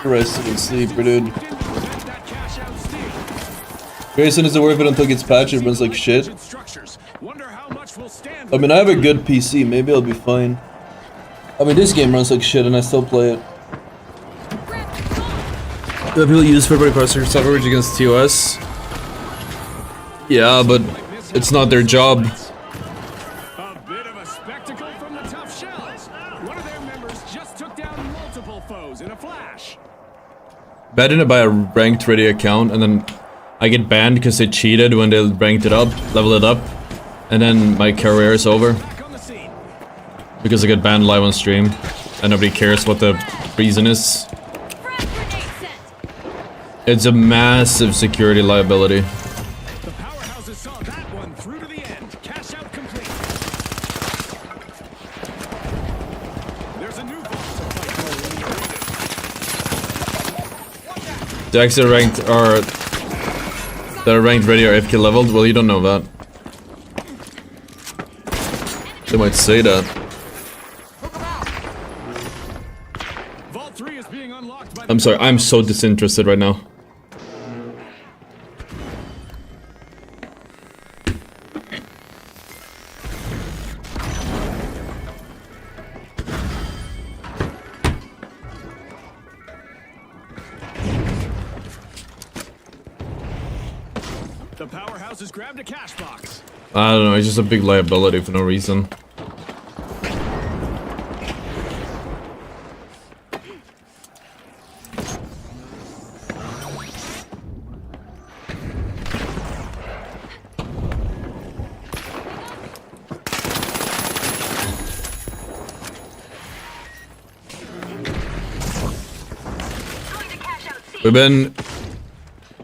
Rested and sleeper, dude. Grayson isn't worth it until it gets patched. It runs like shit. I mean, I have a good PC. Maybe I'll be fine. I mean, this game runs like shit, and I still play it. Do people use third-party processor software against TOS? Yeah, but it's not their job. A bit of a spectacle from the tough shells. One of their members just took down multiple foes in a flash. Bad to buy a ranked ready account and then I get banned because they cheated when they ranked it up, leveled it up, and then my career is over. Because I get banned live on stream and nobody cares what the reason is. It's a massive security liability. The powerhouses saw that one through to the end. Cash out complete. There's a new boss to fight. The extra ranked are... They're ranked ready or AFK leveled? Well, you don't know that. They might say that. Vault 3 is being unlocked by I'm sorry, I'm so disinterested right now. The powerhouse has grabbed a cash box. I don't know, it's just a big liability for no reason. We've been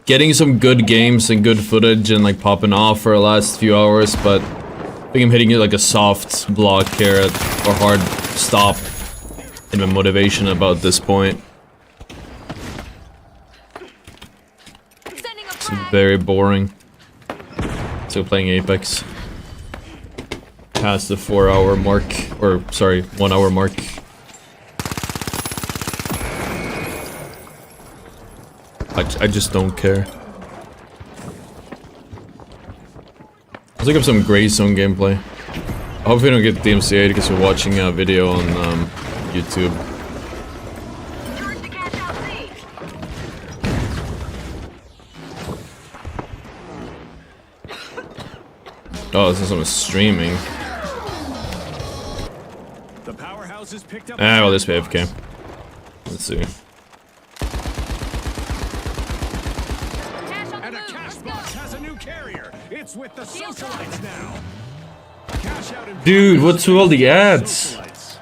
getting some good games and good footage and like popping off for the last few hours, but I think I'm hitting it like a soft block here or hard stop in my motivation about this point. It's very boring. Still playing Apex. Past the 4-hour mark, or sorry, 1-hour mark. I just don't care. Let's look up some Gray Zone gameplay. I hope we don't get DMCA'd because we're watching a video on YouTube. Oh, this is someone streaming. The powerhouse is picked up. Ah, well, this way AFK. Let's see. And a cash box has a new carrier. It's with the socialites now. Cash out in Dude, what's with all the ads? socialites.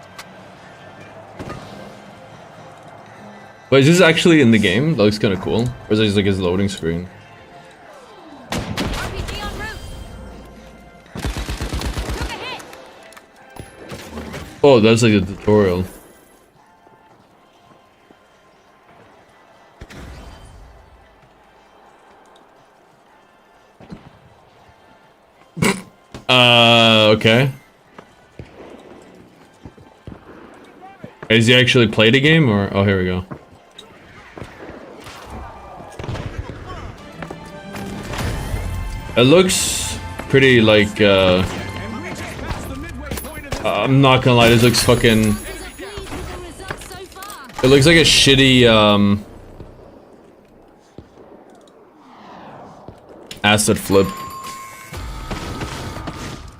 Wait, is this actually in the game? That looks kind of cool. Or is it just like his loading screen? RPG en route. Took a hit. Oh, that's like a tutorial. Okay. Has he actually played a game or? Oh, here we go. It looks pretty like, And we just passed the midway point of this. I'm not gonna lie, this looks fucking, Is pleased with the results so far. it looks like a shitty, asset flip.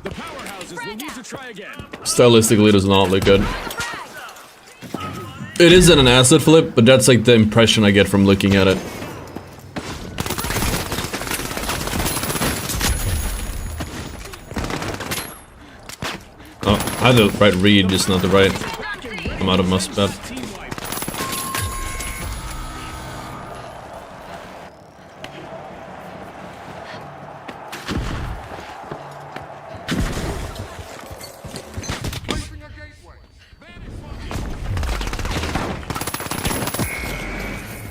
The powerhouses will need to try again. Stylistically, it does not look good. It isn't an asset flip, but that's like the impression I get from looking at it. Oh, I had the right read, just not the right amount of must bet. Team wipe.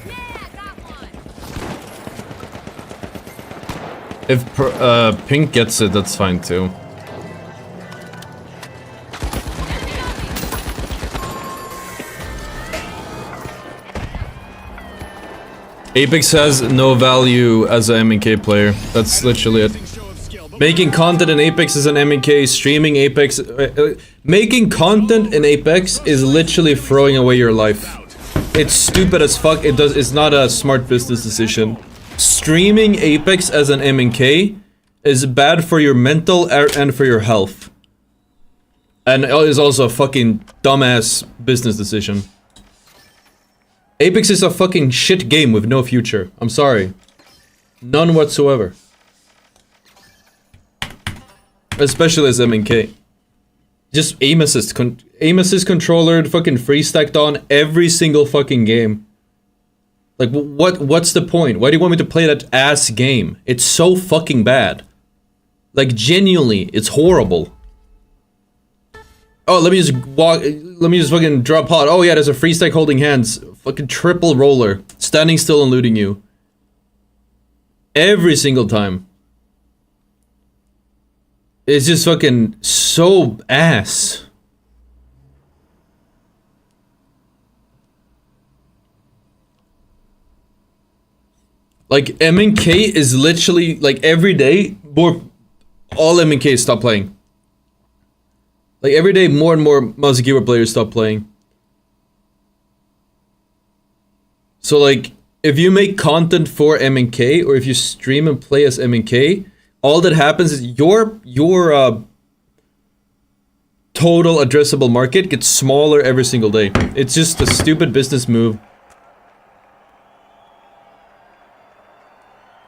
Yeah, got one. If Pink gets it, that's fine too. Apex has no value as a MK player. That's literally it. Show of skill, but Making content in Apex is an MK, streaming Apex... making content in Apex is literally throwing away your life. It's stupid as fuck, it's not a smart business decision. Streaming Apex as an MK is bad for your mental and for your health. And it is also a fucking dumbass business decision. Apex is a fucking shit game with no future. I'm sorry. None whatsoever. Especially as MK. Just aim assist. Aim assist controller fucking free stacked on every single fucking game. Like, what's the point? Why do you want me to play that ass game? It's so fucking bad. Like, genuinely, it's horrible. Oh, let me just fucking drop hot. Oh yeah, there's a free stack holding hands. Fucking triple roller. Standing still and looting you. Every single time. It's just fucking so ass. Like, MNK is literally, like, every day, all MNK stop playing. Like, every day, more and more mouse and keyboard players stop playing. So, like, if you make content for MNK, or if you stream and play as MNK, all that happens is your total addressable market gets smaller every single day. It's just a stupid business move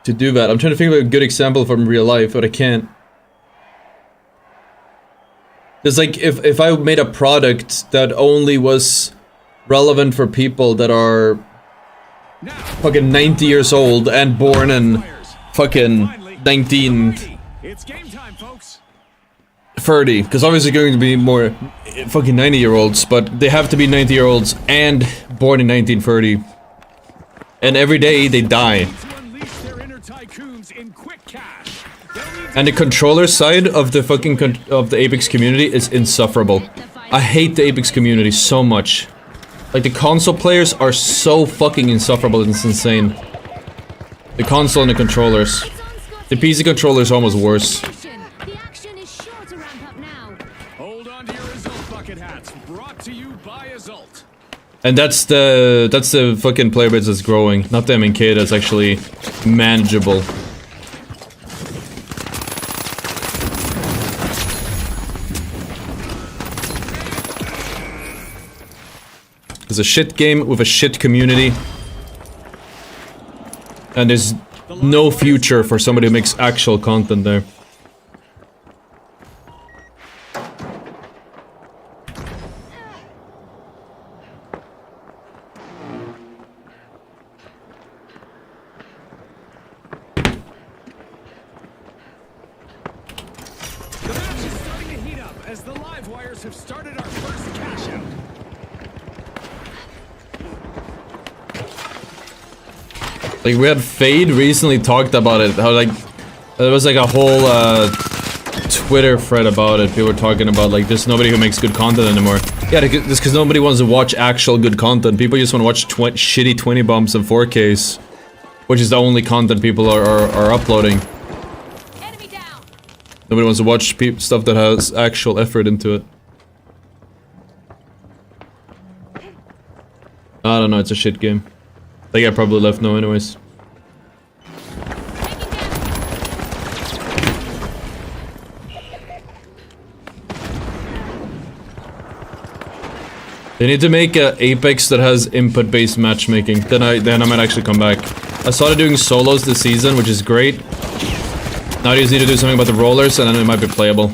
to do that. I'm trying to think of a good example from real life, but I can't. It's like if I made a product that only was relevant for people that are fucking 90 years old and born in fucking 1930, It's game time, folks. because obviously going to be more fucking 90-year-olds, but they have to be 90-year-olds and born in 1930. And every day they die. To unleash their inner tycoons in quick cash. They'll need to And the controller side of the fucking of the Apex community is insufferable. I hate the Apex community so much. Like, the console players are so fucking insufferable, it's insane. The console and the controllers. The PC controller is almost worse. The action is sure to ramp up now. hold on to your Azult bucket hats. Brought to you by Azult. And that's the fucking player base that's growing, not the MNK that's actually manageable. It's a shit game with a shit community. And there's no future for somebody who makes actual content there. The match is starting to heat up as the live wires have started our first cash out. Like, we had Fade recently talked about it, how like, there was like a whole Twitter thread about it. People were talking about like, there's nobody who makes good content anymore. Yeah, just because nobody wants to watch actual good content. People just want to watch shitty 20 bumps and 4Ks. Which is the only content people are uploading. Enemy down. Nobody wants to watch stuff that has actual effort into it. I don't know, it's a shit game. I think I probably left now anyways. They need to make a Apex that has input-based matchmaking. Then I might actually come back. I started doing solos this season, which is great. Now I just need to do something about the rollers, and then it might be playable.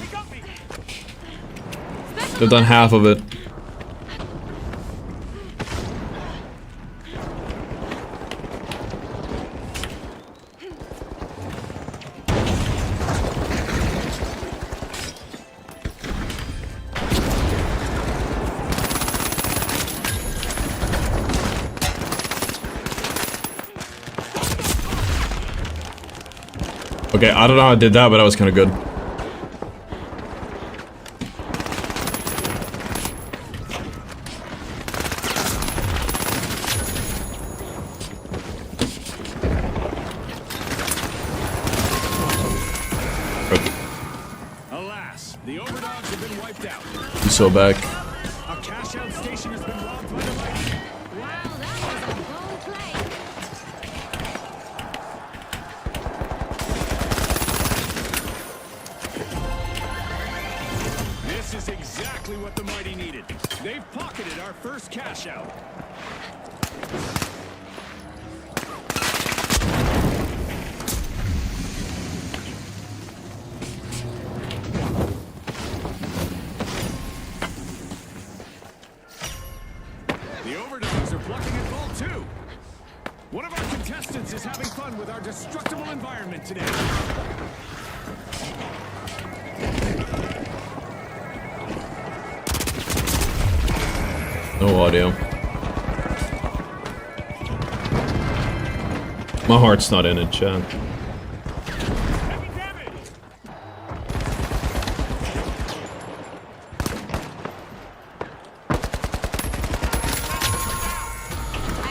They've done half of it. Okay, I don't know how I did that, but that was kind of good. Alas, the overdogs have been wiped out. I'm so back. A cash out station has been robbed by the mighty. Wow, that was a bold play. This is exactly what the mighty needed. They've pocketed our first cash out. The overdogs are plucking at ball too. One of our contestants is having fun with our destructible environment today. No audio. My heart's not in it, chat. An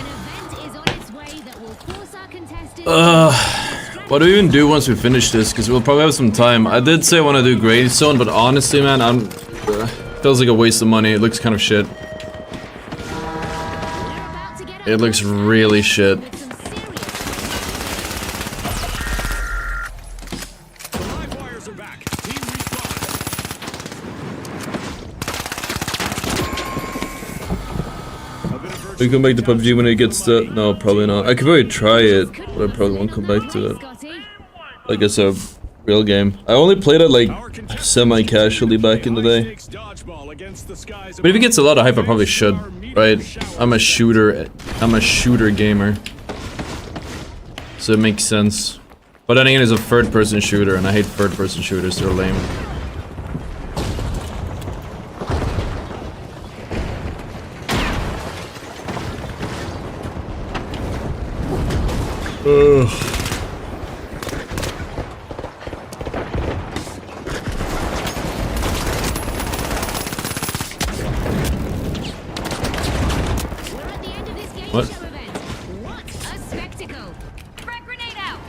event is on its way that will force our contestants. What do we even do once we finish this? Because we'll probably have some time. I did say I want to do Grey Zone, but honestly, man, feels like a waste of money. It looks kind of shit. It looks really shit. The live wires are back. Team respawn. We come back to PUBG when it gets to... No, probably not. I could probably try it, but I probably won't come back to it. Like it's a real game. I only played it like semi-casually back in the day. But if it gets a lot of hype, I probably should, right? I'm a shooter gamer. so it makes sense. But then again, it's a third-person shooter, and I hate third-person shooters. They're lame. Ugh. What? What a spectacle! Frag grenade out!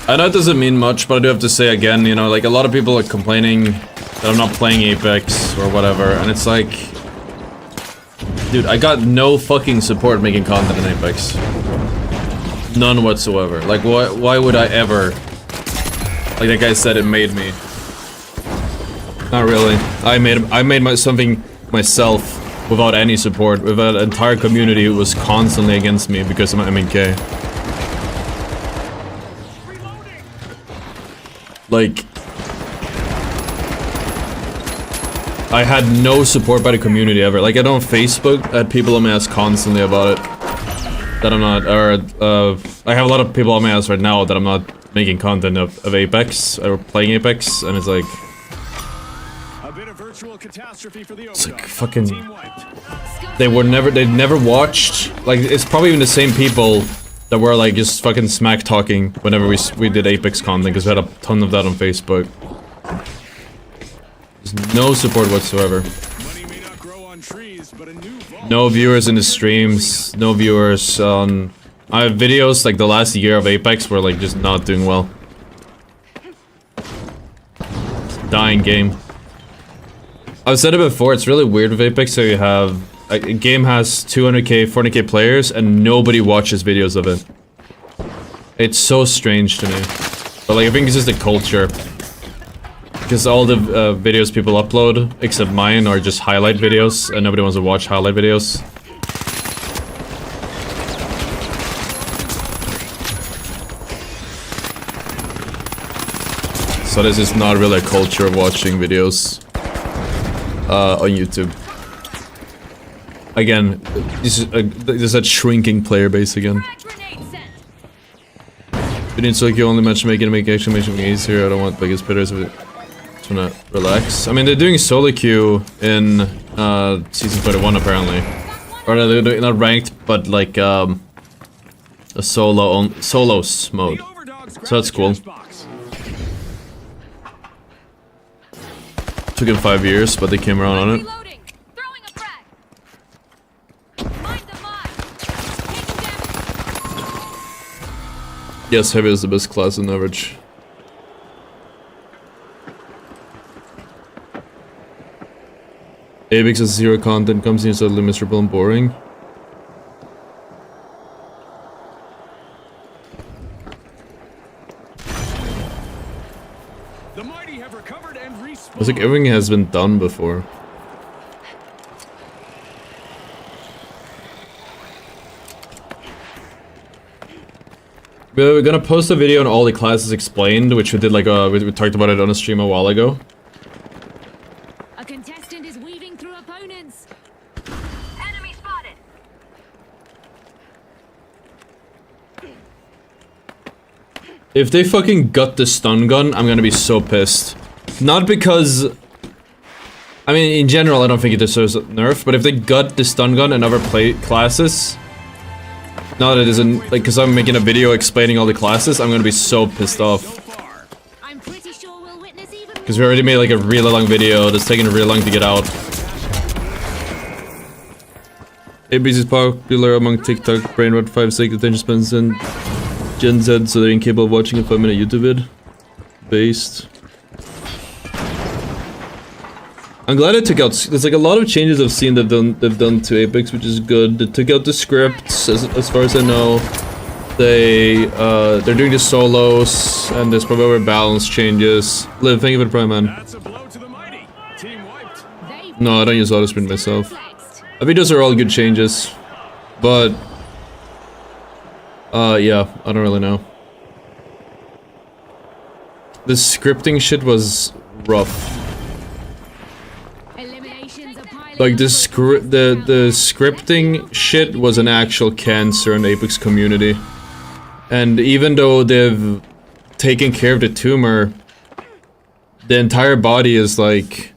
I know it doesn't mean much, but I do have to say again, you know, like a lot of people are complaining that I'm not playing Apex or whatever, and it's like, dude, I got no fucking support making content in Apex. None whatsoever. Like, why would I ever? Like that guy said, it made me. Not really. I made something myself without any support, with an entire community who was constantly against me because I'm MK. Like, I had no support by the community ever. Like, I don't Facebook, I had people on my ass constantly about it. That I'm not, or, I have a lot of people on my ass right now that I'm not making content of Apex, or playing Apex, and it's like... A bit of virtual catastrophe for the It's like Ottr. fucking... Team wiped. They'd never watched, like, it's probably even the same people that were, like, just fucking smack talking whenever we did Apex content, because we had a ton of that on Facebook. There's no support whatsoever. Money may not grow on trees, but a new vault. No viewers in the streams, no viewers on... I have videos, like, the last year of Apex were, like, just not doing well. It's a dying game. I've said it before, it's really weird with Apex, so you have... A game has 200k, 400k players, and nobody watches videos of it. It's so strange to me. But, like, I think it's just the culture. Because all the videos people upload, except mine, are just highlight videos, and nobody wants to watch highlight videos. So this is not really a culture of watching videos on YouTube. Again, this is a shrinking player base again. It needs like you only matchmaking to make action matchmaking easier. I don't want biggest bidders. Just wanna relax. I mean, they're doing solo queue in season 21 apparently, or no, they're doing not ranked, but like a solos mode. So that's cool. Took them 5 years, but they came around on it. Yes, heavy is the best class on average. Apex has 0 content, comes in suddenly miserable and boring. The mighty have recovered and respawned. I think everything has been done before. We're gonna post a video on all the classes explained, which we did like we talked about it on a stream a while ago. A contestant is weaving through opponents. Enemy spotted. If they fucking gut the stun gun, I'm gonna be so pissed. Not because... I mean, in general, I don't think it deserves a nerf, but if they gut the stun gun and other classes... Now that it isn't, like, because I'm making a video explaining all the classes, I'm gonna be so pissed off. I'm pretty sure we'll witness even Because we already made, like, a really long video that's taking really long to get out. Apex is popular among TikTok, brain rot, 5 second attention spans, and Gen Z, so they're incapable of watching a 5-minute YouTube vid. Based. I'm glad it took out. There's like a lot of changes I've seen they've done to Apex, which is good. They took out the scripts, as far as I know. They're doing the solos, and there's probably other balance changes. Liv, thank you for the prime, man. That's a blow to the mighty. Team wiped. No, I don't use auto sprint myself. I think those are all good changes, but Yeah, I don't really know. The scripting shit was rough. Eliminations are piling Like up the for contestant the countdown. scripting shit was an actual cancer in the Apex community. And even though they've taken care of the tumor, the entire body is like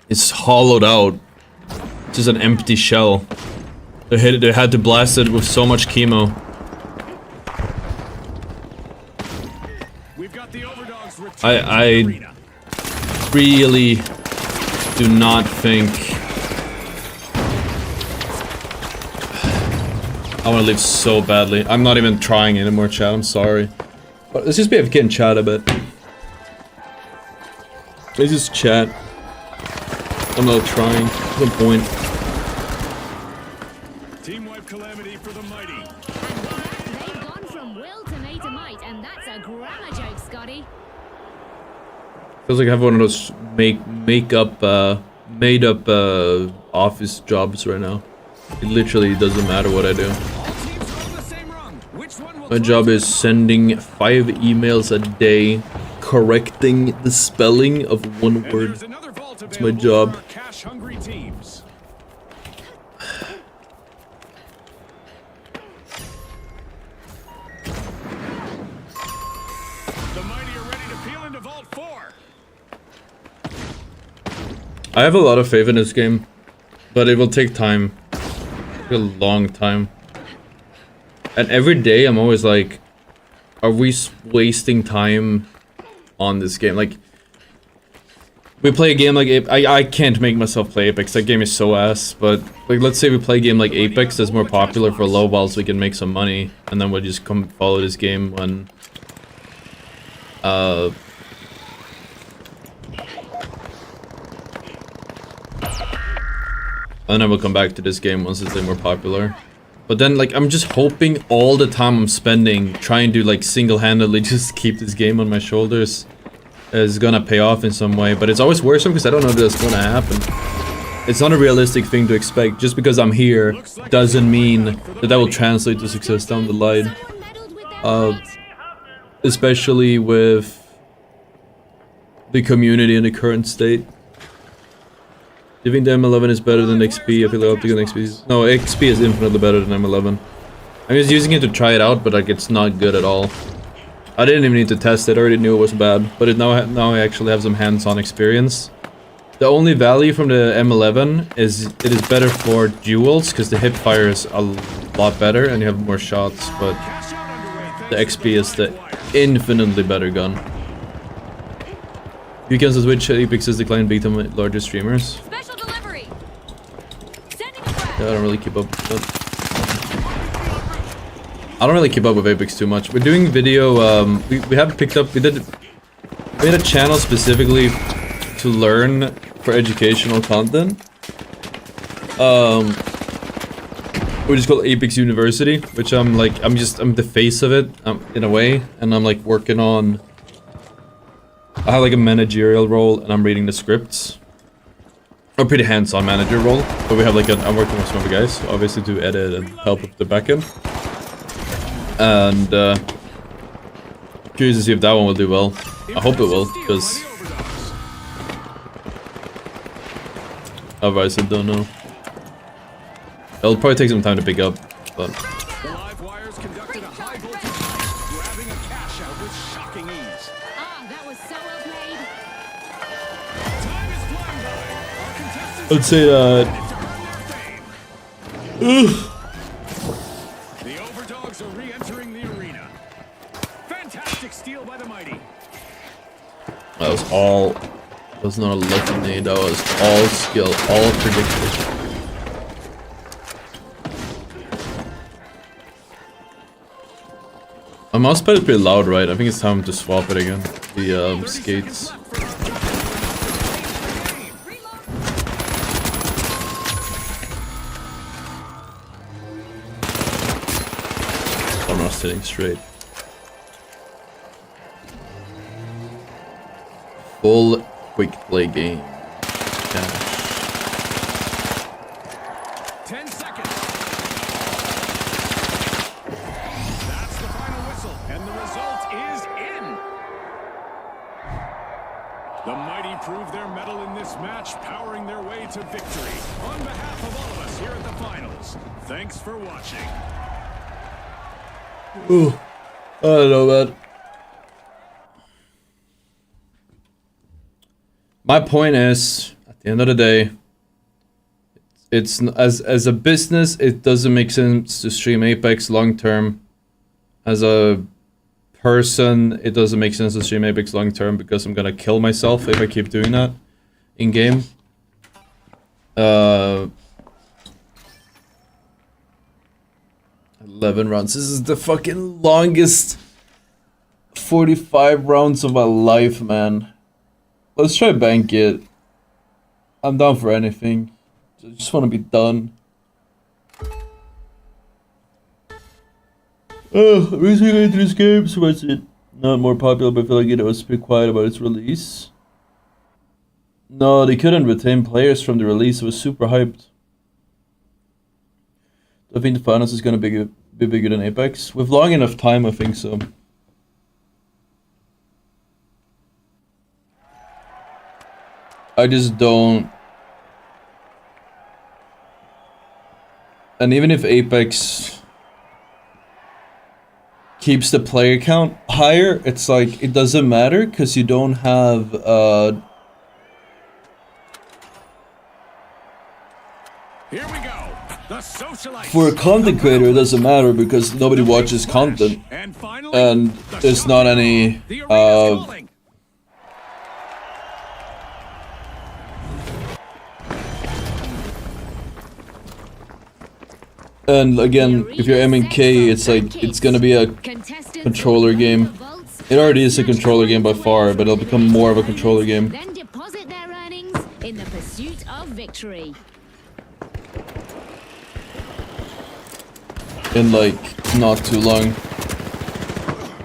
it's hollowed out. It's just an empty shell. They had to blast it with so much chemo. We've got the overdogs returning to I the arena. really do not think I want to leave so badly. I'm not even trying anymore, chat. I'm sorry. But let's just be AFK and chat a bit. Let's just chat. I'm not trying. No point. Team wipe calamity for the mighty. And with that, they've gone from will to may to might, and that's a grammar joke, Scotty. Feels like I have one of those made up office jobs right now. It literally doesn't matter what I do. All teams are on the same rung. Which one will My job is sending 5 emails a day, correcting the spelling of one And word. there's another vault It's my available job. for our cash-hungry teams. The mighty are ready to peel into Vault 4. I have a lot of faith in this game, but it will take time. A long time. And every day I'm always like, are we wasting time on this game? Like, we play a game like I can't make myself play Apex. That game is so ass. But like, let's say we play a game like Apex that's more popular for a low while, so we can make some money, and then we'll just come follow this game when and then we'll come back to this game once it's like more popular. But then like I'm just hoping all the time I'm spending trying to like single-handedly just keep this game on my shoulders is gonna pay off in some way. But it's always worrisome because I don't know if that's gonna happen. It's not a realistic thing to expect. Just because I'm here doesn't mean that that will translate to success down the line. Someone meddled with their fate. Especially with the community in the current state. Do you think the M11 is better than XP? I feel like optical XP is... No, XP is infinitely better than M11. I'm just using it to try it out, but like it's not good at all. I didn't even need to test it, I already knew it was bad. But it now I actually have some hands-on experience. The only value from the M11 is it is better for duels, because the hip fire is a lot better and you have more shots, but Cash out underway. the Thanks to XP is the Black. infinitely better gun. Weekends on Twitch, Apex is declining big time with larger streamers. Special delivery. Sending a threat. Yeah, I don't really keep up with that. I don't really keep up with Apex too much. We're doing video, we have picked up, we made a channel specifically to learn for educational content. Which is called Apex University, which I'm the face of it, in a way, and I'm like working on, I have like a managerial role and I'm reading the scripts. A pretty hands-on manager role, but we have like I'm working with some other guys, obviously, to edit and help with the backend. And curious to see if that one will do well. I hope it will, because otherwise I don't know. It'll probably take some time to pick up, but The live wires conducted a high voltage fight, grabbing a cash out with shocking ease. Ah, that was so well played. Time is flying by. Our contestants I'd say that. to earn their fame. The overdogs are re-entering the arena. Fantastic steal by the mighty. That was not a lucky nade, that was all skill, all predicted. My mousepad is pretty loud, right? I think it's time to swap it again. The skates. I'm not sitting straight. Full quick play game. Cash. 10 seconds. The mighty prove their mettle in this match, powering their way to victory. On behalf of all of us here at the finals, thanks for watching. Ooh, I don't know, man. My point is, at the end of the day, it's as a business, it doesn't make sense to stream Apex long term. As a person, it doesn't make sense to stream Apex long term because I'm gonna kill myself if I keep doing that in game. 11 rounds. This is the fucking longest 45 rounds of my life, man. Let's try bank it. I'm down for anything. I just want to be done. Recently into this game, so was it not more popular, but I feel like it was pretty quiet about its release. No, they couldn't retain players from the release. It was super hyped. I think the finals is gonna be bigger than Apex. With long enough time, I think so. I just don't. And even if Apex keeps the player count higher, it's like it doesn't matter because you don't have Here we go. The socialites. for a content creator it doesn't matter because nobody watches content And finally, and there's not any the arena's calling. and again if you're MNK it's like it's gonna be a controller game. It already is a controller game by far, but it'll become more of a controller game. Then deposit their earnings in the pursuit of victory. In like not too long.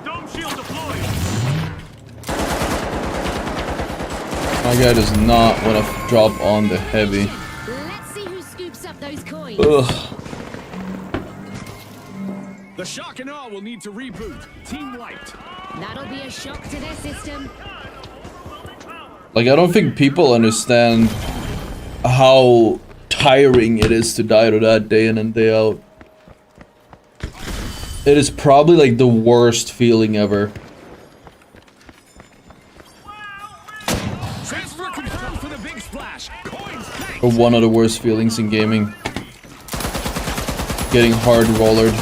Dome shield deployed. My guy does not want to drop on the heavy. Let's see who scoops up those coins. Ugh. The shock and awe will need to reboot. Team wiped. That'll be a shock to their system. Like I don't think people understand how tiring it is to die to that day in and day out. It is probably like the worst feeling ever. Transfer confirmed for the big splash. Coins banked. Or one of the worst feelings in gaming. Getting hard rollered.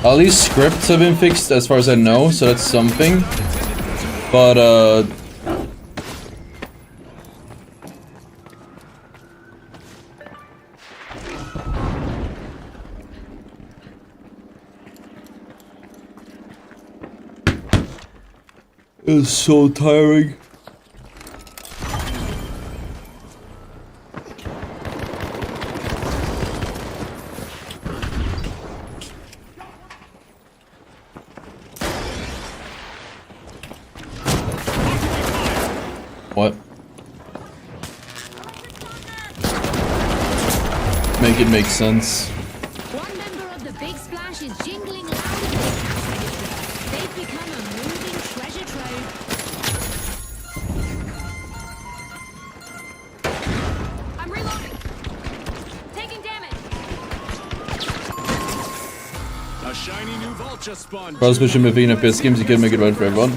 At least scripts have been fixed as far as I know, so that's something. But it's so tiring. What? Make it make sense. One member of the Big Splash is jingling loudly. They've become a moving treasure trove. I'm reloading. Taking damage. A shiny new vault just spawned. Cross-mission between FPS games, you can make it right for everyone.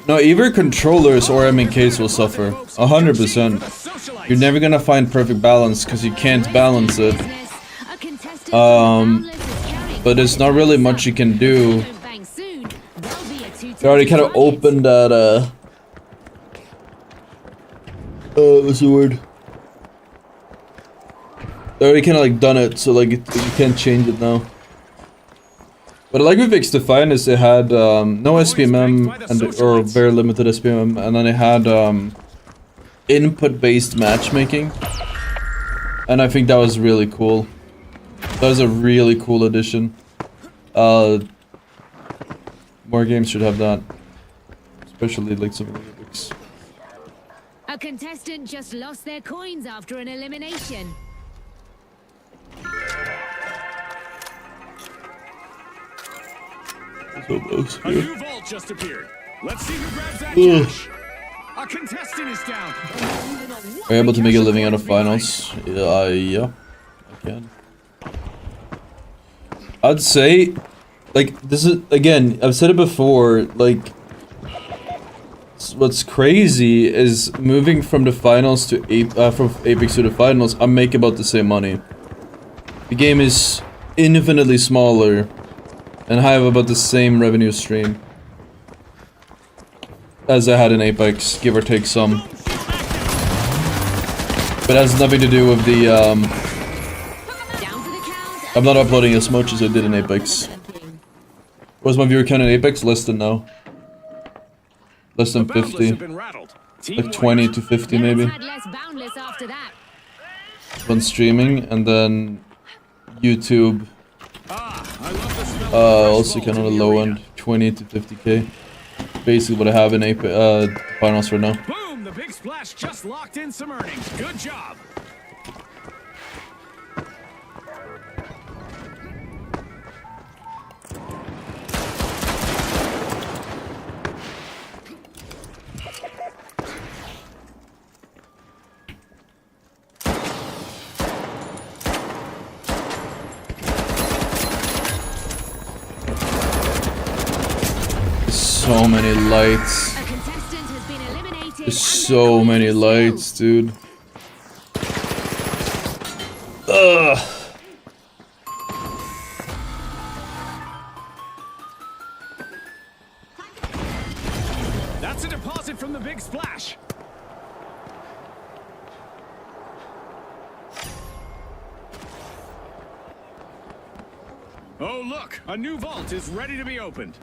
No, either controllers or MNKs will suffer. 100%. You're never gonna find perfect balance because you can't balance it. A contestant from Boundless is carrying But there's not really much you can do. Don't bang soon. They'll be a two-to-two They already kind of target. opened that, what's the word? They already kind of like done it, so like you can't change it now. But like with X-Define is they had no SPMM and or very limited SPMM, and then they had input-based matchmaking, and I think that was really cool. That was a really cool addition. More games should have that, especially like some Olympics. A contestant just lost their coins after an elimination. So those A here. new vault just appeared. Let's see who grabs that cash. A contestant is down. Are you able to make a living out of finals? Yeah, I can. I'd say, like, this is, again, I've said it before, like, what's crazy is moving from the finals to from Apex to the finals, I make about the same money. The game is infinitely smaller, and I have about the same revenue stream as I had in Apex, give or take some. But it has nothing to do with the, I'm not uploading as much as I did in Apex. What's my viewer count in Apex? Less than now. Less than 50. Like 20 to 50 maybe. When streaming, and then YouTube. Also kind of the low end, 20 to 50k. Basically what I have in finals right now. Boom! The big splash just locked in some earnings. Good job. So many lights. There's so many lights, dude. Ugh. That's a deposit from the big splash. Oh, look, a new vault is ready to be opened.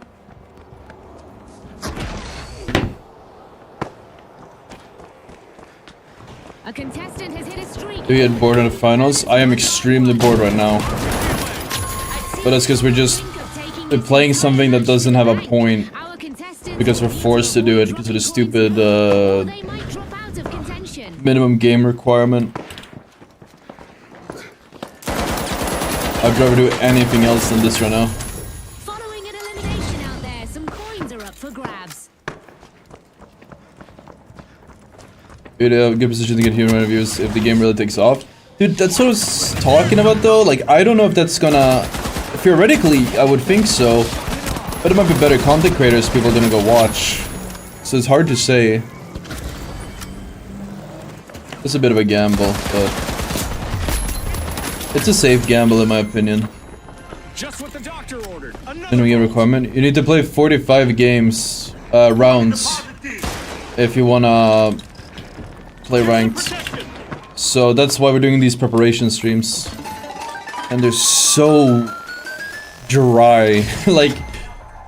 A contestant has hit a streak. Do you get bored in the finals? I am extremely bored right now. But that's because we're playing something that doesn't have a point. Because we're forced to do it because of the stupid minimum game requirement. I'd rather do anything else than this right now. Following an elimination out there, some coins are up for grabs. Dude, good position to get human reviews if the game really takes off. Dude, that's what I was talking about though. Like, I don't know if that's gonna... Theoretically, I would think so. But it might be better content creators people are gonna go watch. So it's hard to say. It's a bit of a gamble, but... It's a safe gamble in my opinion. Just what the doctor ordered. Minimum game requirement. You need to play 45 games, rounds. If you wanna... play ranked. So that's why we're doing these preparation streams. And they're so dry. Like,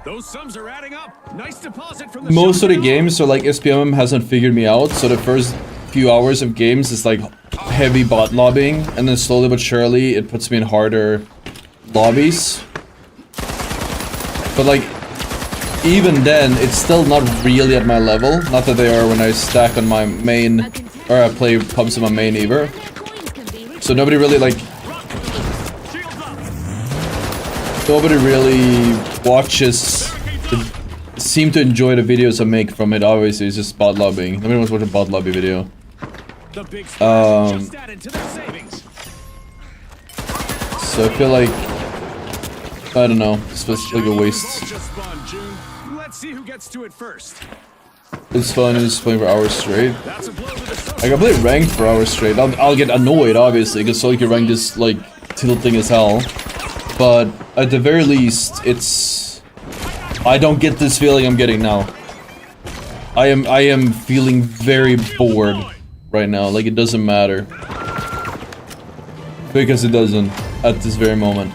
those sums are adding up. Nice deposit from the most of the games are like SPM hasn't figured me out, so the first few hours of games is like heavy bot lobbying, and then slowly but surely it puts me in harder lobbies. But like, even then, it's still not really at my level. Not that they are when I stack on my main, or I play pubs on my main either. So nobody really like... Nobody really watches, seem to enjoy the videos I make from it. Obviously, it's just bot lobbying. Nobody wants to watch a bot lobby video. So I feel like... I don't know, it's just like a waste. Let's see who gets to it first. It's fun, just playing for hours straight. I can play ranked for hours straight. I'll get annoyed, obviously, because solo queue ranked is, like, tilting as hell. But, at the very least, it's... I don't get this feeling I'm getting now. I am feeling very bored right now, like it doesn't matter. Because it doesn't, at this very moment.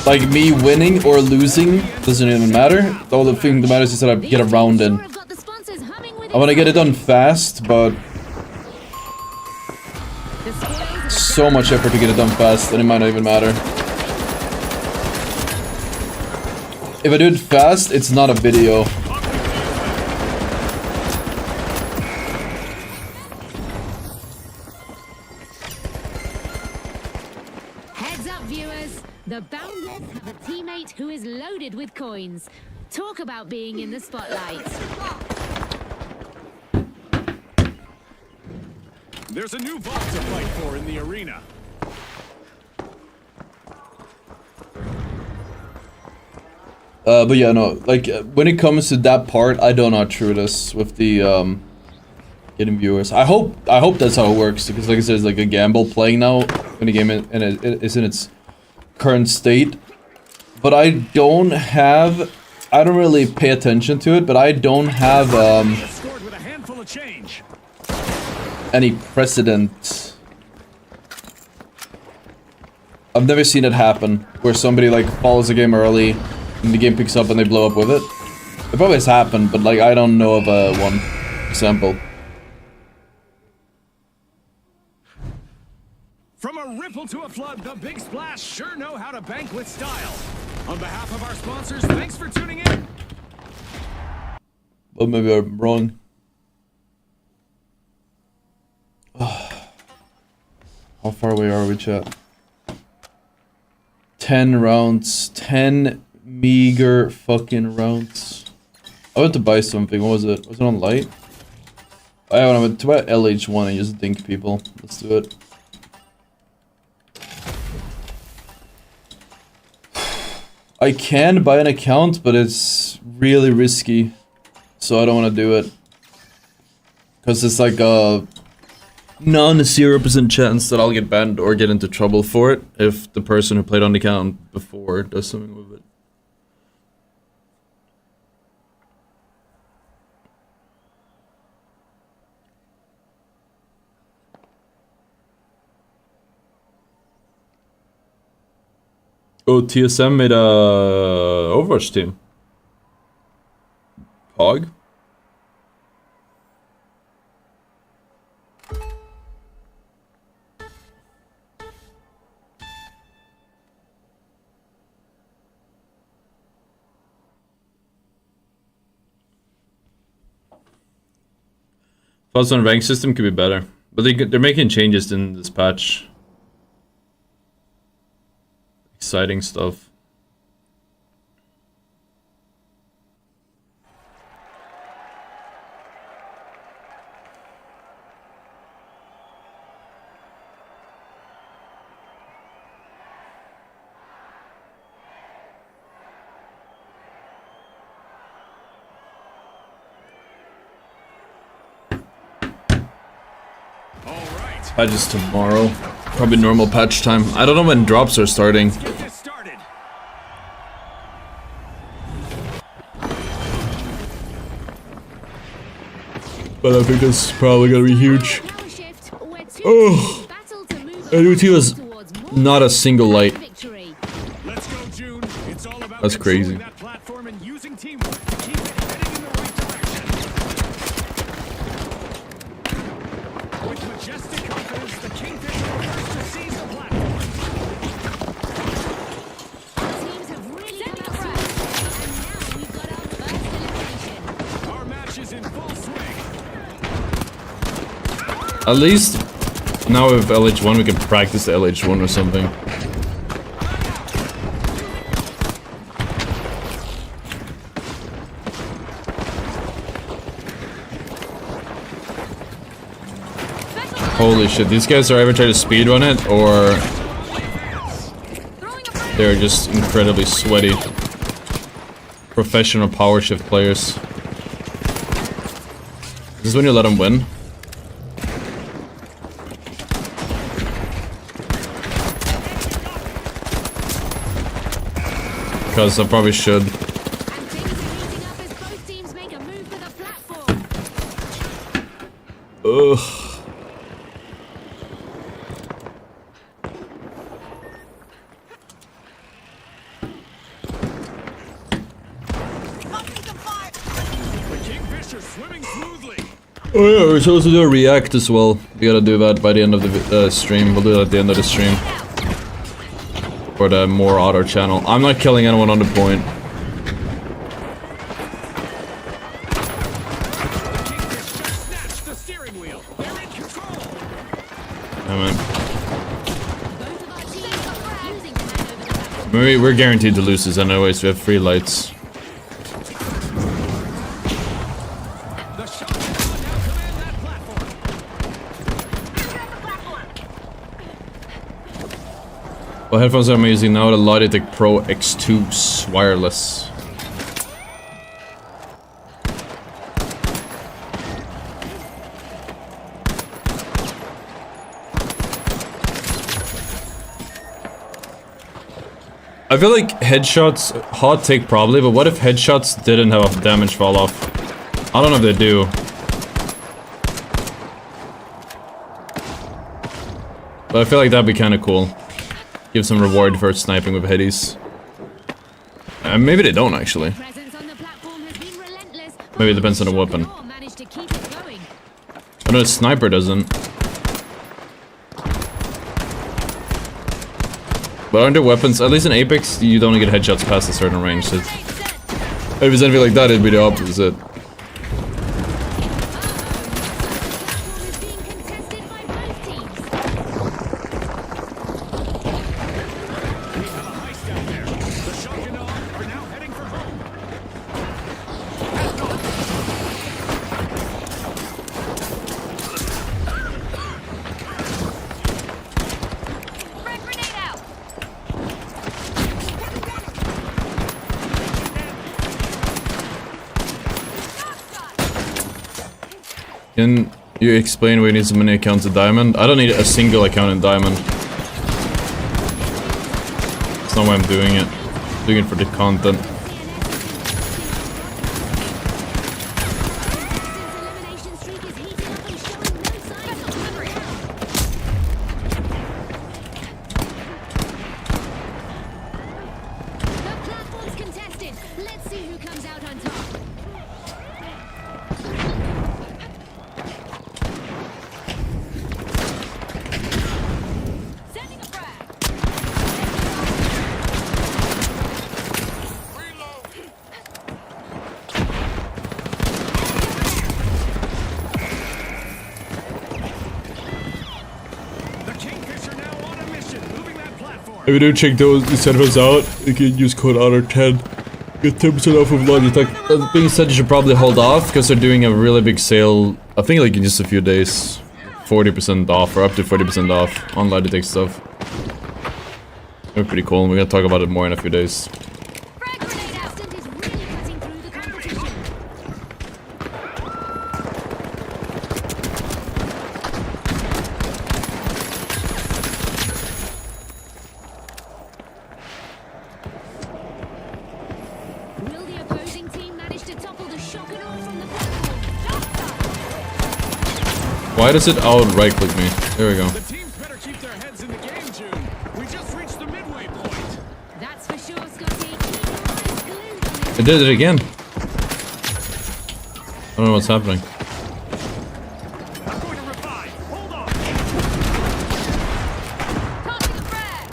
Like, me winning or losing doesn't even matter. The only thing that matters is that I get a round in. I want to get it done fast, but... so much effort to get it done fast, and it might not even matter. If I do it fast, it's not a video. Heads up, viewers. The Boundless have a teammate who is loaded with coins. Talk about being in the spotlight. There's a new vault to fight for in the arena. But yeah, no, like, when it comes to that part, I don't know how true it is with the, getting viewers. I hope that's how it works, because like I said, it's like a gamble playing now, when the game is in its current state. But I don't really pay attention to it, but I don't have, Scored with a handful of change. any precedent. I've never seen it happen, where somebody like follows the game early, and the game picks up and they blow up with it. It probably has happened, but like I don't know of one example. From a ripple to a flood, the Big Splash sure know how to bank with style. On behalf of our sponsors, thanks for tuning in. Well, maybe I'm wrong. How far away are we, chat? 10 rounds. 10 meager fucking rounds. I went to buy something. What was it? Was it on light? I went to buy LH1 and just dink people. Let's do it. I can buy an account, but it's really risky. So I don't want to do it. Because it's like a non-0% chance that I'll get banned or get into trouble for it if the person who played on the account before does something with it. Oh, TSM made a Overwatch team. Pog? Thoughts on rank system could be better, but they're making changes in this patch. Exciting stuff. Patches tomorrow. Probably normal patch time. I don't know when drops are starting. Get this started. But I think it's probably gonna be huge. Oh, LUT was not a single light. Let's go, June. It's all about That's crazy. controlling that platform and using teamwork to keep it heading in the right direction. With majestic confidence, the Kingfisher are first to seize the platform. Teams have really come out strong, and now we've got our first elimination. Our match is in full swing. At least now with LH1 we can practice the LH1 or something. Holy shit, these guys are ever trying to speedrun it, or they're just incredibly sweaty. Professional power shift players. This is when you let them win. Because I probably should. And things are heating up as both teams make a move for the platform. Ugh. The Kingfisher swimming smoothly. Oh yeah, we're supposed to do a react as well. We gotta do that by the end of the stream. We'll do it at the end of the stream. For the more Ottr channel. I'm not killing anyone on the point. Snatch the steering wheel. They're in control. I mean, Both of our teams are using command over the platform. we're guaranteed to lose this anyways. We have 3 lights. The shot now command that platform. What headphones am I using now? The Logitech Pro X2 wireless. I feel like headshots, hot take probably, but what if headshots didn't have damage fall off? I don't know if they do. But I feel like that'd be kind of cool. Give some reward for sniping with headies. Maybe they don't actually. Maybe it depends on the weapon. I know the sniper doesn't. But aren't there weapons, at least in Apex, you don't get headshots past a certain range. So if it's anything like that, it'd be the opposite. Can you explain why you need so many accounts in Diamond? I don't need a single account in Diamond. That's not why I'm doing it. I'm doing it for the content. If you do check those servers out, you can use code Ottr10. Get 10% off of Logitech. That being said, you should probably hold off because they're doing a really big sale. I think like in just a few days. 40% off or up to 40% off on Logitech stuff. They're pretty cool. We're gonna talk about it more in a few days. Why does it right click me? There we go. The teams better keep their heads in the game, June. We just reached the midway point. That's for sure, Scotty. Keep your eyes glued. It did it again. I don't know what's happening. I'm going to revive. Hold on. Tossing a frag.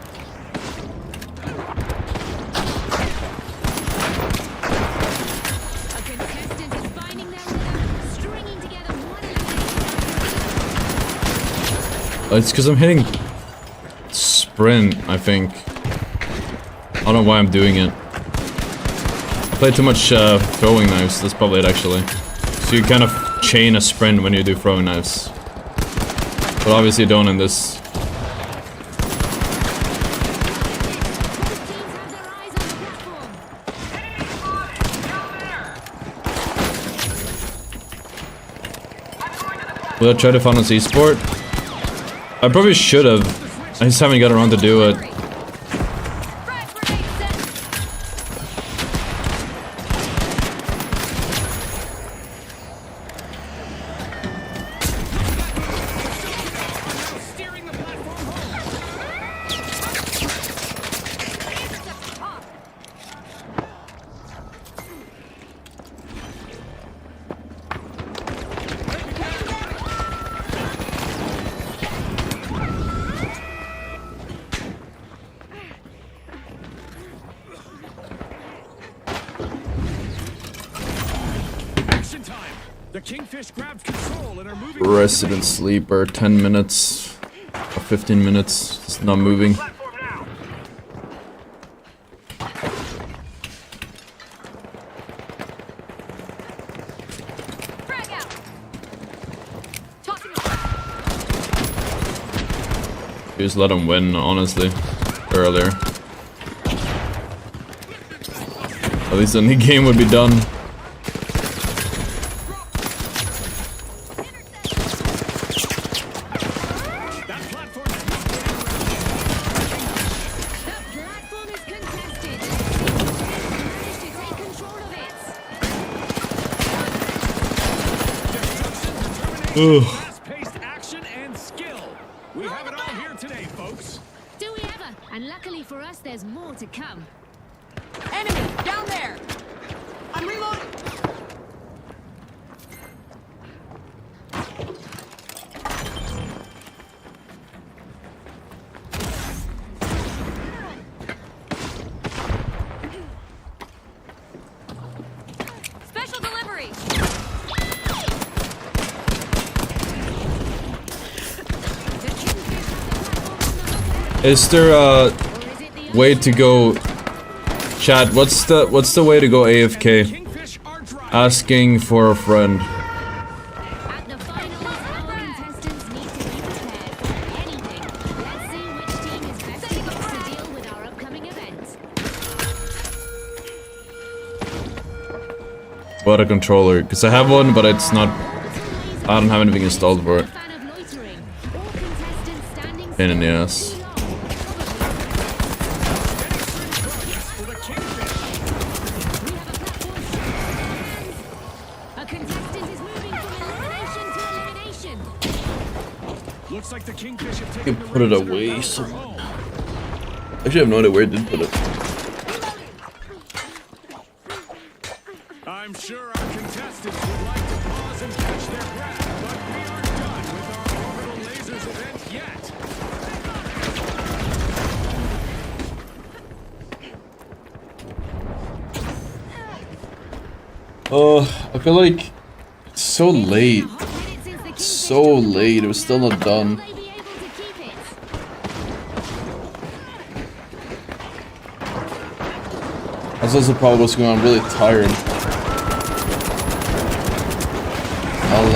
A contestant is finding their rhythm, stringing together one elimination. It's because I'm hitting sprint, I think. I don't know why I'm doing it. I play too much throwing knives, that's probably it actually. So you kind of chain a sprint when you do throwing knives. But obviously you don't in this. Both teams have their eyes on the platform. Will I try to find an esport? I probably should have. I just haven't got around to do it. Frag grenade set. Steering the platform home. Action time. The Kingfish grabbed control and are moving. Resident sleeper, 10 minutes. Or 15 minutes. Just not moving. Platform now. Frag out. Tossing a frag. Just let him win, honestly. earlier. At least then the game would be done. That platform The platform is contested. Managed to take control of it. fast-paced action and skill. We have it all here today, folks. Do we ever? And luckily for us, there's more to come. Enemy down there. I'm reloading. Special delivery. Is there a way to go? Chat, what's the way to go AFK? Kingfish are driving. Asking for a friend. At the finals, our contestants need to be prepared for anything. Let's see which team is best equipped to deal with our upcoming event. What a controller, because I have one, but it's not. I don't have anything installed for it. Fan of loitering. All contestants standing Pain in the still ass. too long. For the Kingfish. We have a platform shot in our hands. A contestant is moving from elimination to elimination. Looks like the Kingfish have You taken the put it reins and are away bound for somewhere. home. Actually, I have no idea where I did put it. I'm sure our contestants would like to pause and catch their breath, but we aren't done with our orbital lasers event yet. Oh, I feel like it's so late. A hot minute since the Kingfish So took the late, it was still not Will done. they be able to keep it? That's also probably what's going on. I'm really tired. I'll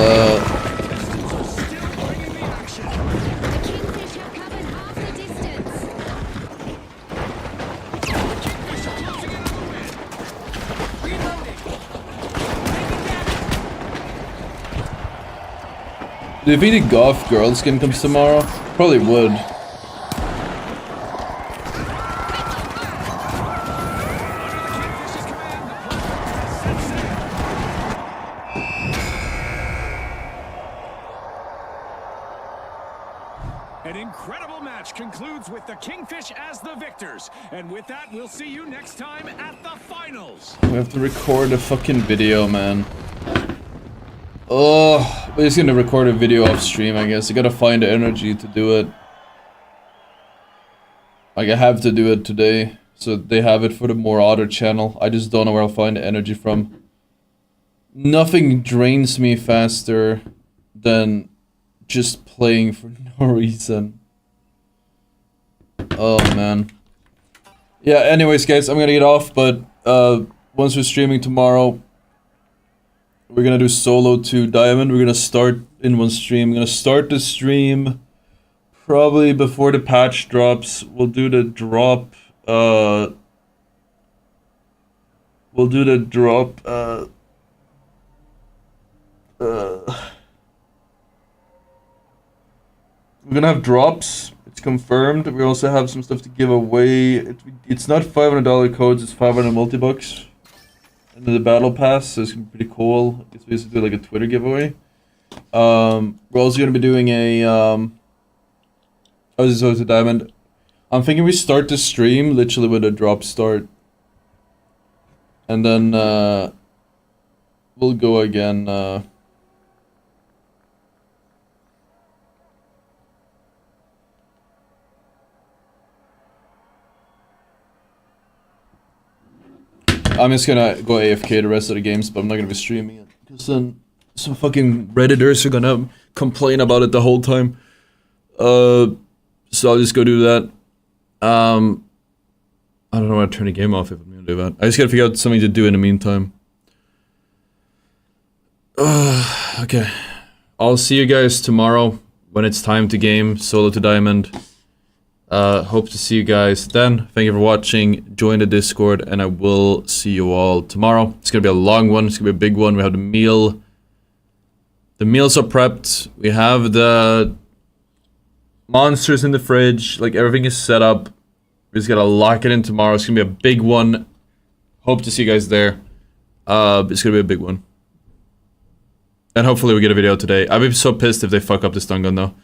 Still bringing the action. The Kingfish have covered half the distance. Kingfish are closing in on the win. Reloading. Do you think the golf girl skin comes tomorrow? Probably would. An incredible match concludes with the Kingfish as the victors. And with that, we'll see you next time at the finals. We have to record a fucking video, man. Oh, we're just gonna record a video off stream, I guess. I gotta find the energy to do it. Like, I have to do it today, so they have it for the more Ottr channel. I just don't know where I'll find the energy from. Nothing drains me faster than just playing for no reason. Oh, man. Yeah, anyways, guys, I'm gonna get off, but once we're streaming tomorrow, we're gonna do solo to Diamond. We're gonna start in one stream. I'm gonna start the stream probably before the patch drops. We'll do the drop. We'll do the drop. We're gonna have drops. It's confirmed. We also have some stuff to give away. It's not $500 codes. It's 500 multi-bucks. And then the battle pass, so it's gonna be pretty cool. It's basically like a Twitter giveaway. We're also gonna be doing a oh, this is also Diamond. I'm thinking we start the stream literally with a drop start, and then we'll go again. I'm just gonna go AFK the rest of the games, but I'm not gonna be streaming it because then some fucking redditors are gonna complain about it the whole time. So I'll just go do that. I don't know how to turn the game off if I'm gonna do that. I just gotta figure out something to do in the meantime. Okay. I'll see you guys tomorrow when it's time to game solo to Diamond. Hope to see you guys then. Thank you for watching. Join the Discord, and I will see you all tomorrow. It's gonna be a long one. It's gonna be a big one. We have the meal. The meals are prepped. We have the monsters in the fridge. Like, everything is set up. We just gotta lock it in tomorrow. It's gonna be a big one. Hope to see you guys there. It's gonna be a big one. And hopefully we get a video today. I'd be so pissed if they fuck up this stun gun though.